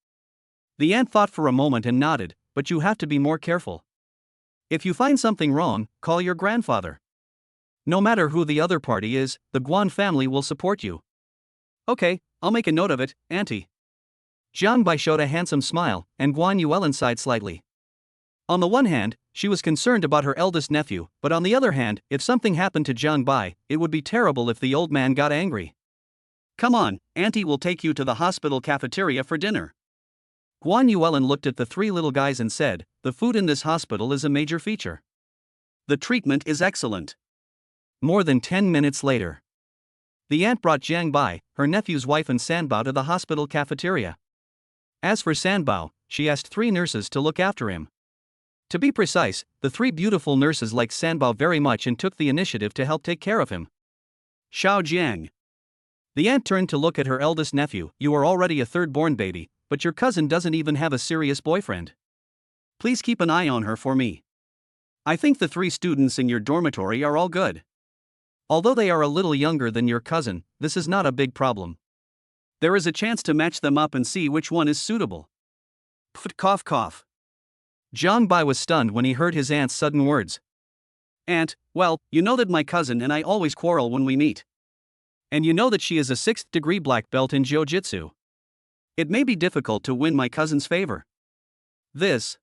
The aunt thought for a moment and nodded, "But you have to be more careful. If you find something wrong, call your grandfather. No matter who the other party is, the Guan family will support you." "Okay, I'll make a note of it, Auntie." Jiang Bai showed a handsome smile, and Guan Yuelin sighed slightly. On the one hand, she was concerned about her eldest nephew, but on the other hand, if something happened to Jiang Bai, it would be terrible if the old man got angry. "Come on, Auntie will take you to the hospital cafeteria for dinner." Guan Yuelin looked at the three little guys and said, "The food in this hospital is a major feature. The treatment is excellent." More than 10 minutes later, the aunt brought Jiang Bai, her nephew's wife, and Sanbao to the hospital cafeteria. As for Sanbao, she asked 3 nurses to look after him. To be precise, the 3 beautiful nurses liked Sanbao very much and took the initiative to help take care of him. "Xiao Jiang." The aunt turned to look at her eldest nephew. "You are already a third-born baby, but your cousin doesn't even have a serious boyfriend. Please keep an eye on her for me. I think the 3 students in your dormitory are all good. Although they are a little younger than your cousin, this is not a big problem. There is a chance to match them up and see which one is suitable." Cough cough. Jiang Bai was stunned when he heard his aunt's sudden words. "Aunt, well, you know that my cousin and I always quarrel when we meet. And you know that she is a 6th-degree black belt in jiu-jitsu. It may be difficult to win my cousin's favor." This.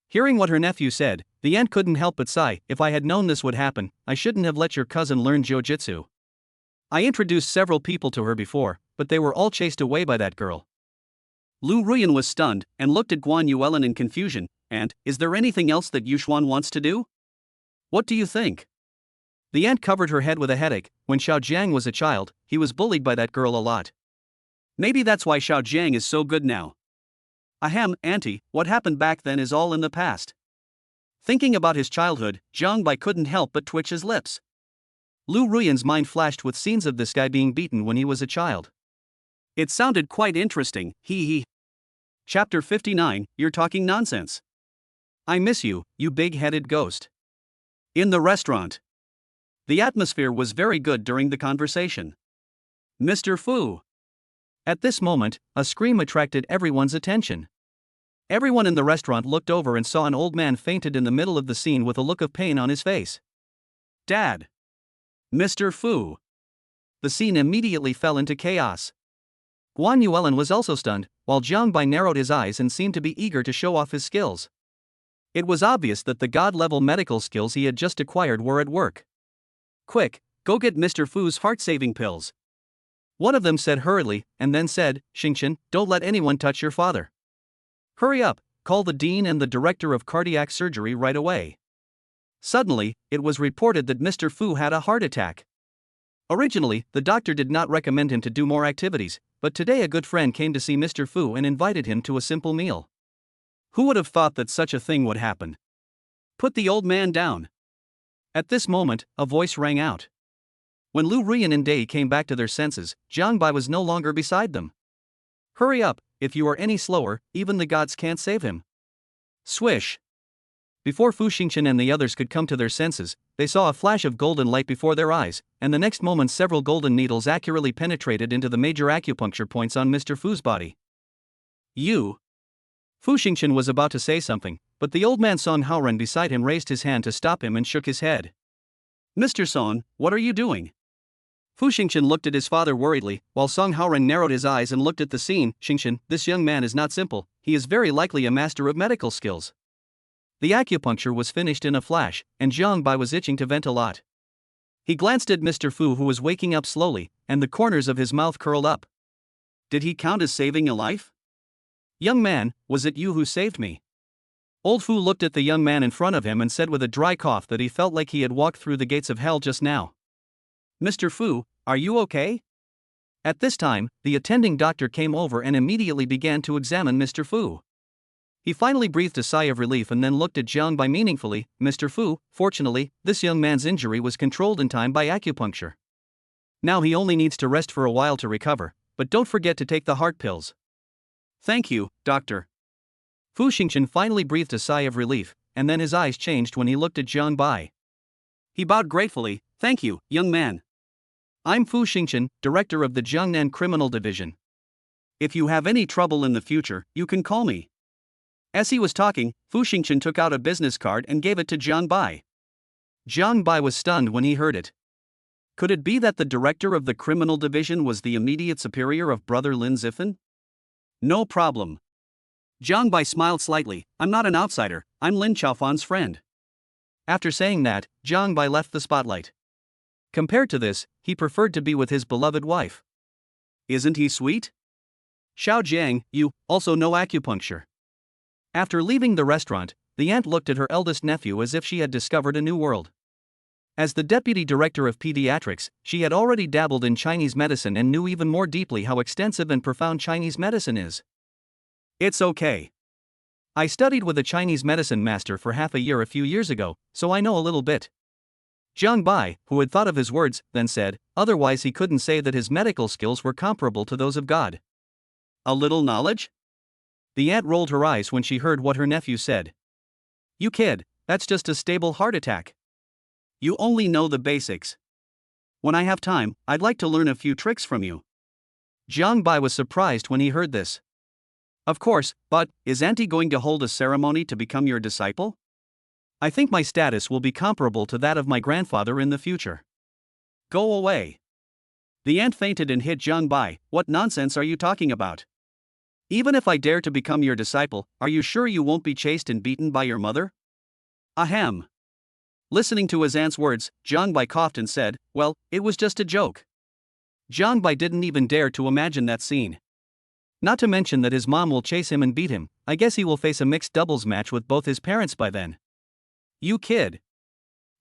Hearing what her nephew said, the aunt couldn't help but sigh. "If I had known this would happen, I shouldn't have let your cousin learn jiu-jitsu. I introduced several people to her before, but they were all chased away by that girl." Lu Ruyan was stunned and looked at Guan Yuelin in confusion. "Aunt, is there anything else that Yuxuan wants to do? What do you think?" The aunt covered her head with a headache. "When Xiao Jiang was a child, he was bullied by that girl a lot. Maybe that's why Xiao Jiang is so good now." "Ahem, Auntie, what happened back then is all in the past." Thinking about his childhood, Jiang Bai couldn't help but twitch his lips. Lu Ruyan's mind flashed with scenes of this guy being beaten when he was a child. It sounded quite interesting, hee. Chapter 59, You're Talking Nonsense. I miss you, you big-headed ghost. In the restaurant. The atmosphere was very good during the conversation. Mr. Fu. At this moment, a scream attracted everyone's attention. Everyone in the restaurant looked over and saw an old man fainted in the middle of the scene with a look of pain on his face. "Dad! Mr. Fu!" The scene immediately fell into chaos. Guan Yuelin was also stunned, while Jiang Bai narrowed his eyes and seemed to be eager to show off his skills. It was obvious that the god-level medical skills he had just acquired were at work. "Quick, go get Mr. Fu's heart-saving pills," one of them said hurriedly, and then said, "Xingqian, don't let anyone touch your father. Hurry up, call the dean and the director of cardiac surgery right away." Suddenly, it was reported that Mr. Fu had a heart attack. Originally, the doctor did not recommend him to do more activities, but today a good friend came to see Mr. Fu and invited him to a simple meal. Who would have thought that such a thing would happen? Put the old man down. At this moment, a voice rang out. When Lu Ruyan and Dai came back to their senses, Jiang Bai was no longer beside them. "Hurry up, if you are any slower, even the gods can't save him." Swish. Before Fu Xingqian and the others could come to their senses, they saw a flash of golden light before their eyes, and the next moment several golden needles accurately penetrated into the major acupuncture points on Mr. Fu's body. "You." Fu Xingqian was about to say something, but the old man Song Haoren beside him raised his hand to stop him and shook his head. "Mr. Song, what are you doing?" Fu Xingqian looked at his father worriedly, while Song Haoren narrowed his eyes and looked at the scene. "Xingqian, this young man is not simple, he is very likely a master of medical skills." The acupuncture was finished in a flash, and Jiang Bai was itching to vent a lot. He glanced at Mr. Fu, who was waking up slowly, and the corners of his mouth curled up. "Did he count as saving a life? Young man, was it you who saved me?" Old Fu looked at the young man in front of him and said with a dry cough that he felt like he had walked through the gates of hell just now. Mr. Fu, are you okay? At this time, the attending doctor came over and immediately began to examine Mr. Fu. He finally breathed a sigh of relief and then looked at Jiang Bai meaningfully. Mr. Fu, fortunately, this young man's injury was controlled in time by acupuncture. Now he only needs to rest for a while to recover, but don't forget to take the heart pills. Thank you, doctor. Fu Xingchen finally breathed a sigh of relief, and then his eyes changed when he looked at Jiang Bai. He bowed gratefully. Thank you, young man. I'm Fu Xingchen, director of the Jiangnan Criminal Division. If you have any trouble in the future, you can call me. As he was talking, Fu Xingchen took out a business card and gave it to Jiang Bai. Jiang Bai was stunned when he heard it. Could it be that the director of the criminal division was the immediate superior of brother Lin Zifen? No problem. Jiang Bai smiled slightly. I'm not an outsider, I'm Lin Chaofan's friend. After saying that, Jiang Bai left the spotlight. Compared to this, he preferred to be with his beloved wife. Isn't he sweet? Xiao Jiang, you also know acupuncture. After leaving the restaurant, the aunt looked at her eldest nephew as if she had discovered a new world. As the deputy director of pediatrics, she had already dabbled in Chinese medicine and knew even more deeply how extensive and profound Chinese medicine is. It's okay. I studied with a Chinese medicine master for half a year a few years ago, so I know a little bit. Jiang Bai, who had thought of his words, then said, otherwise he couldn't say that his medical skills were comparable to those of God. A little knowledge? The aunt rolled her eyes when she heard what her nephew said. You kid, that's just a stable heart attack. You only know the basics. When I have time, I'd like to learn a few tricks from you. Jiang Bai was surprised when he heard this. Of course, but, is Auntie going to hold a ceremony to become your disciple? I think my status will be comparable to that of my grandfather in the future. Go away. The aunt fainted and hit Jiang Bai. What nonsense are you talking about? Even if I dare to become your disciple, are you sure you won't be chased and beaten by your mother? Ahem. Listening to his aunt's words, Jiang Bai coughed and said, well, it was just a joke. Jiang Bai didn't even dare to imagine that scene. Not to mention that his mom will chase him and beat him. I guess he will face a mixed doubles match with both his parents by then. You kid.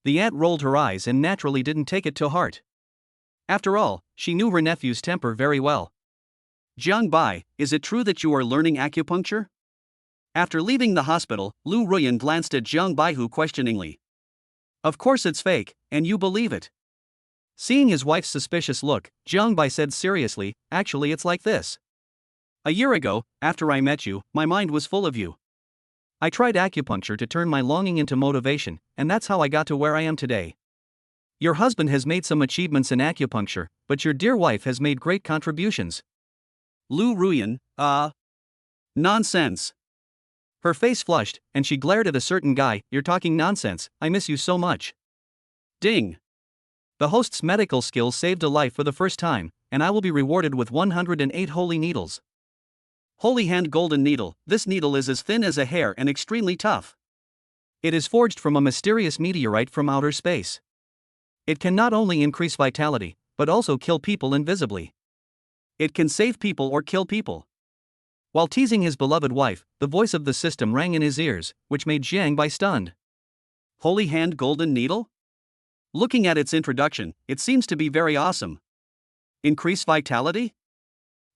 The aunt rolled her eyes and naturally didn't take it to heart. After all, she knew her nephew's temper very well. Jiang Bai, is it true that you are learning acupuncture? After leaving the hospital, Lu Ruyan glanced at Jiang Baihu questioningly. Of course it's fake, and you believe it. Seeing his wife's suspicious look, Jiang Bai said seriously, actually it's like this. A year ago, after I met you, my mind was full of you. I tried acupuncture to turn my longing into motivation, and that's how I got to where I am today. Your husband has made some achievements in acupuncture, but your dear wife has made great contributions. Lu Ruyan, nonsense. Her face flushed, and she glared at a certain guy. You're talking nonsense, I miss you so much. Ding. The host's medical skills saved a life for the first time, and I will be rewarded with 108 holy needles. Holy Hand Golden Needle, this needle is as thin as a hair and extremely tough. It is forged from a mysterious meteorite from outer space. It can not only increase vitality, but also kill people invisibly. It can save people or kill people. While teasing his beloved wife, the voice of the system rang in his ears, which made Jiang Bai stunned. Holy Hand Golden Needle? Looking at its introduction, it seems to be very awesome. Increase vitality?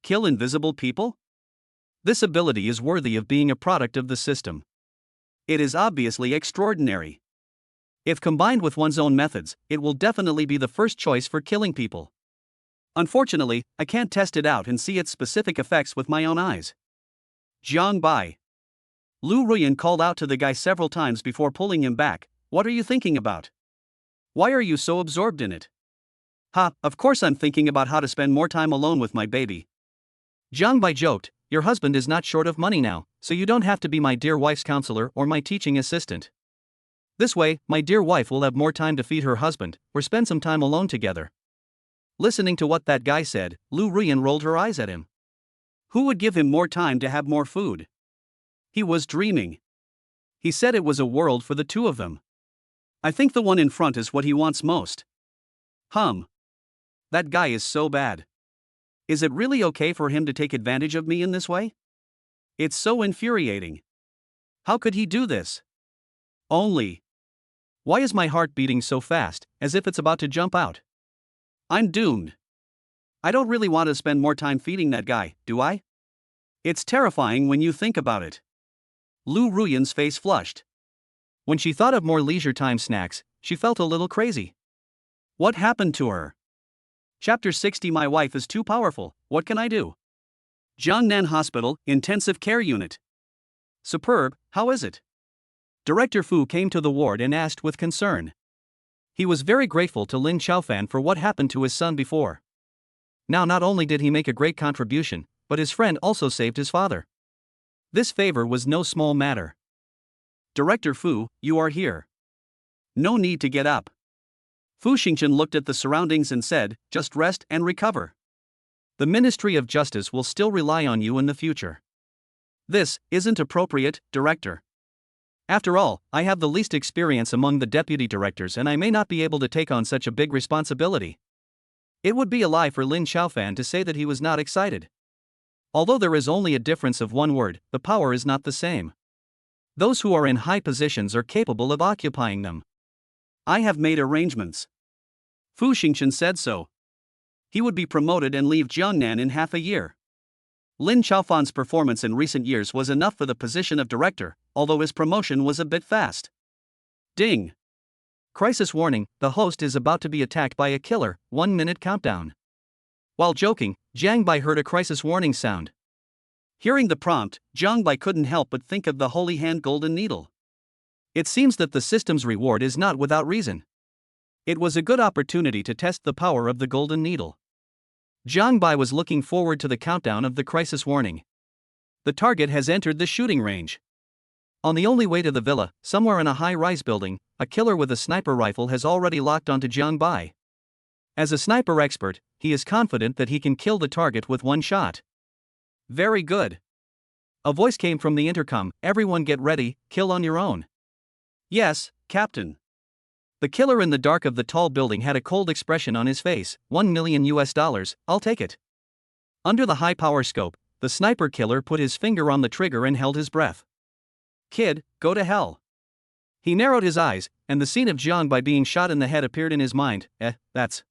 Kill invisible people? This ability is worthy of being a product of the system. It is obviously extraordinary. If combined with one's own methods, it will definitely be the first choice for killing people. Unfortunately, I can't test it out and see its specific effects with my own eyes. Jiang Bai. Lu Ruyan called out to the guy several times before pulling him back. What are you thinking about? Why are you so absorbed in it? Of course I'm thinking about how to spend more time alone with my baby. Jiang Bai joked, your husband is not short of money now, so you don't have to be my dear wife's counselor or my teaching assistant. This way, my dear wife will have more time to feed her husband, or spend some time alone together. Listening to what that guy said, Lu Ruyan rolled her eyes at him. Who would give him more time to have more food? He was dreaming. He said it was a world for the two of them. I think the one in front is what he wants most. That guy is so bad. Is it really okay for him to take advantage of me in this way? It's so infuriating. How could he do this? Only. Why is my heart beating so fast, as if it's about to jump out? I'm doomed. I don't really want to spend more time feeding that guy, do I? It's terrifying when you think about it. Lu Ruyan's face flushed. When she thought of more leisure time snacks, she felt a little crazy. What happened to her? Chapter 60. My wife is too powerful, what can I do? Jiangnan Hospital, Intensive Care Unit. Superb, how is it? Director Fu came to the ward and asked with concern. He was very grateful to Lin Xiaofan for what happened to his son before. Now not only did he make a great contribution, but his friend also saved his father. This favor was no small matter. Director Fu, you are here. No need to get up. Fu Xingchen looked at the surroundings and said, just rest and recover. The Ministry of Justice will still rely on you in the future. This isn't appropriate, Director. After all, I have the least experience among the deputy directors and I may not be able to take on such a big responsibility. It would be a lie for Lin Xiaofan to say that he was not excited. Although there is only a difference of one word, the power is not the same. Those who are in high positions are capable of occupying them. I have made arrangements. Fu Xingchen said so. He would be promoted and leave Jiangnan in half a year. Lin Xiaofan's performance in recent years was enough for the position of director, although his promotion was a bit fast. Ding! Crisis warning, the host is about to be attacked by a killer, 1 minute countdown. While joking, Jiang Bai heard a crisis warning sound. Hearing the prompt, Jiang Bai couldn't help but think of the Holy Hand Golden Needle. It seems that the system's reward is not without reason. It was a good opportunity to test the power of the Golden Needle. Jiang Bai was looking forward to the countdown of the crisis warning. The target has entered the shooting range. On the only way to the villa, somewhere in a high-rise building, a killer with a sniper rifle has already locked onto Jiang Bai. As a sniper expert, he is confident that he can kill the target with one shot. Very good. A voice came from the intercom, everyone get ready, kill on your own. Yes, Captain. The killer in the dark of the tall building had a cold expression on his face. $1 million, I'll take it. Under the high-power scope, the sniper killer put his finger on the trigger and held his breath. Kid, go to hell. He narrowed his eyes, and the scene of Jiang Bai being shot in the head appeared in his mind. That's.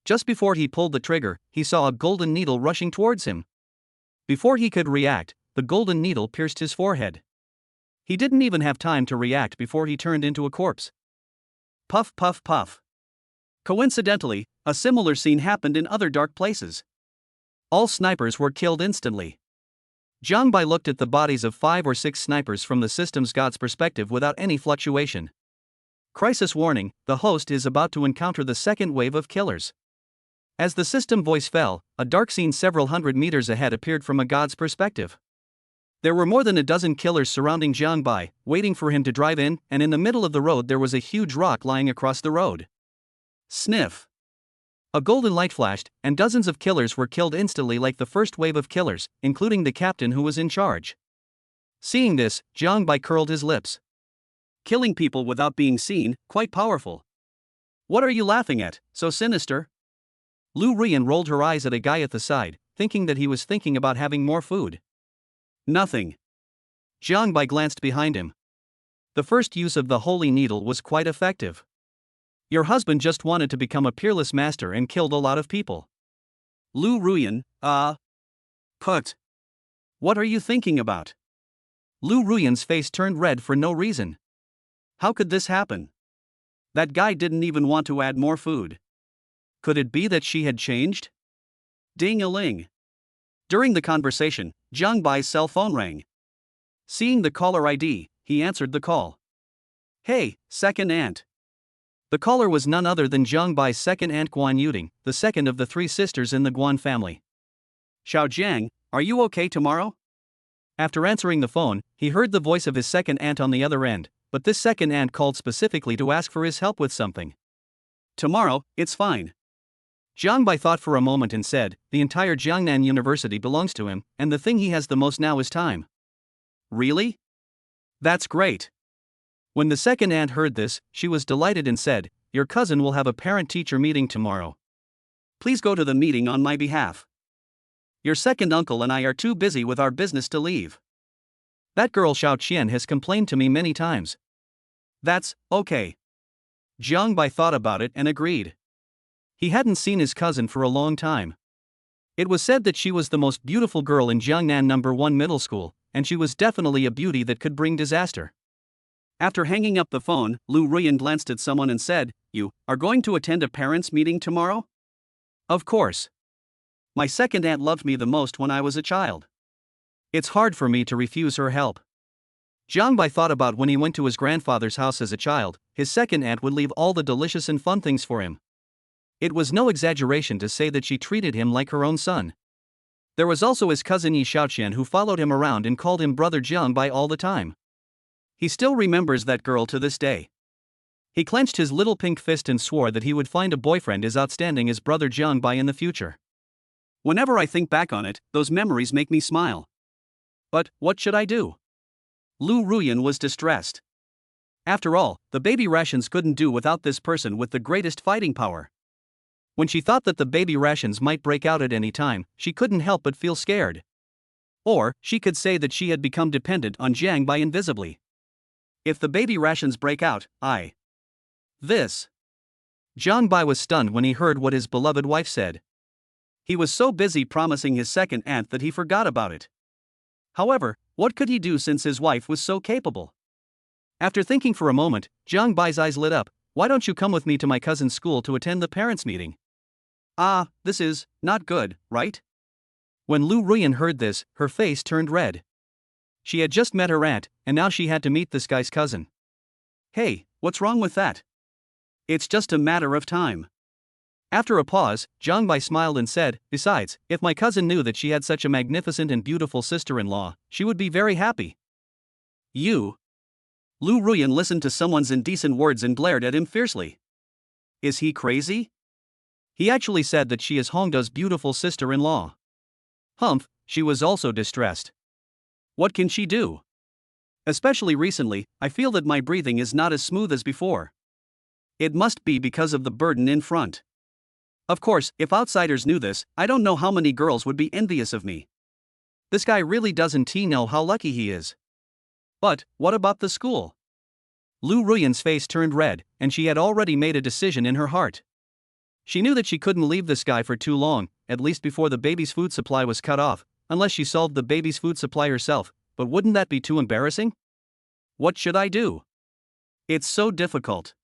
Just before he pulled the trigger, he saw a golden needle rushing towards him. Before he could react, the golden needle pierced his forehead. He didn't even have time to react before he turned into a corpse. Puff puff puff. Coincidentally, a similar scene happened in other dark places. All snipers were killed instantly. Jiang Bai looked at the bodies of 5 or 6 snipers from the system's god's perspective without any fluctuation. Crisis warning, the host is about to encounter the second wave of killers. As the system voice fell, a dark scene several hundred meters ahead appeared from a god's perspective. There were more than a dozen killers surrounding Jiang Bai, waiting for him to drive in, and in the middle of the road there was a huge rock lying across the road. Sniff. A golden light flashed, and dozens of killers were killed instantly like the first wave of killers, including the captain who was in charge. Seeing this, Jiang Bai curled his lips. Killing people without being seen, quite powerful. What are you laughing at, so sinister? Lu Ruyan rolled her eyes at a guy at the side, thinking that he was thinking about having more food. Nothing. Jiang Bai glanced behind him. The first use of the holy needle was quite effective. Your husband just wanted to become a peerless master and killed a lot of people. Lu Ruyan, Put. What are you thinking about? Lu Ruyan's face turned red for no reason. How could this happen? That guy didn't even want to add more food. Could it be that she had changed? Ding-a-ling. During the conversation, Jiang Bai's cell phone rang. Seeing the caller ID, he answered the call. Hey, second aunt. The caller was none other than Jiang Bai's second aunt Guan Yuding, the second of the 3 sisters in the Guan family. Xiao Jiang, are you okay tomorrow? After answering the phone, he heard the voice of his second aunt on the other end, but this second aunt called specifically to ask for his help with something. Tomorrow, it's fine. Jiang Bai thought for a moment and said, the entire Jiangnan University belongs to him, and the thing he has the most now is time. Really? That's great. When the second aunt heard this, she was delighted and said, your cousin will have a parent-teacher meeting tomorrow. Please go to the meeting on my behalf. Your second uncle and I are too busy with our business to leave. That girl Xiao Qian has complained to me many times. That's okay. Jiang Bai thought about it and agreed. He hadn't seen his cousin for a long time. It was said that she was the most beautiful girl in Jiangnan No. 1 middle school, and she was definitely a beauty that could bring disaster. After hanging up the phone, Lu Ruyan glanced at someone and said, "You are going to attend a parents' meeting tomorrow?" "Of course. My second aunt loved me the most when I was a child. It's hard for me to refuse her help." Jiang Bai thought about when he went to his grandfather's house as a child. His second aunt would leave all the delicious and fun things for him. It was no exaggeration to say that she treated him like her own son. There was also his cousin Yi Xiaoqian, who followed him around and called him brother Jiang Bai all the time. He still remembers that girl to this day. He clenched his little pink fist and swore that he would find a boyfriend as outstanding as brother Jiang Bai in the future. Whenever I think back on it, those memories make me smile. But what should I do? Lu Ruyan was distressed. After all, the baby rations couldn't do without this person with the greatest fighting power. When she thought that the baby rations might break out at any time, she couldn't help but feel scared. Or, she could say that she had become dependent on Jiang Bai invisibly. If the baby rations break out, This. Jiang Bai was stunned when he heard what his beloved wife said. He was so busy promising his second aunt that he forgot about it. However, what could he do since his wife was so capable? After thinking for a moment, Jiang Bai's eyes lit up. "Why don't you come with me to my cousin's school to attend the parents' meeting?" This is not good, right? When Lu Ruyan heard this, her face turned red. She had just met her aunt, and now she had to meet this guy's cousin. "Hey, what's wrong with that? It's just a matter of time." After a pause, Jiang Bai smiled and said, "Besides, if my cousin knew that she had such a magnificent and beautiful sister-in-law, she would be very happy." "You?" Lu Ruyan listened to someone's indecent words and glared at him fiercely. Is he crazy? He actually said that she is Hongda's beautiful sister-in-law. Humph, she was also distressed. What can she do? Especially recently, I feel that my breathing is not as smooth as before. It must be because of the burden in front. Of course, if outsiders knew this, I don't know how many girls would be envious of me. This guy really doesn't know how lucky he is. But, what about the school? Lu Ruyan's face turned red, and she had already made a decision in her heart. She knew that she couldn't leave this guy for too long, at least before the baby's food supply was cut off, unless she solved the baby's food supply herself, but wouldn't that be too embarrassing? What should I do? It's so difficult.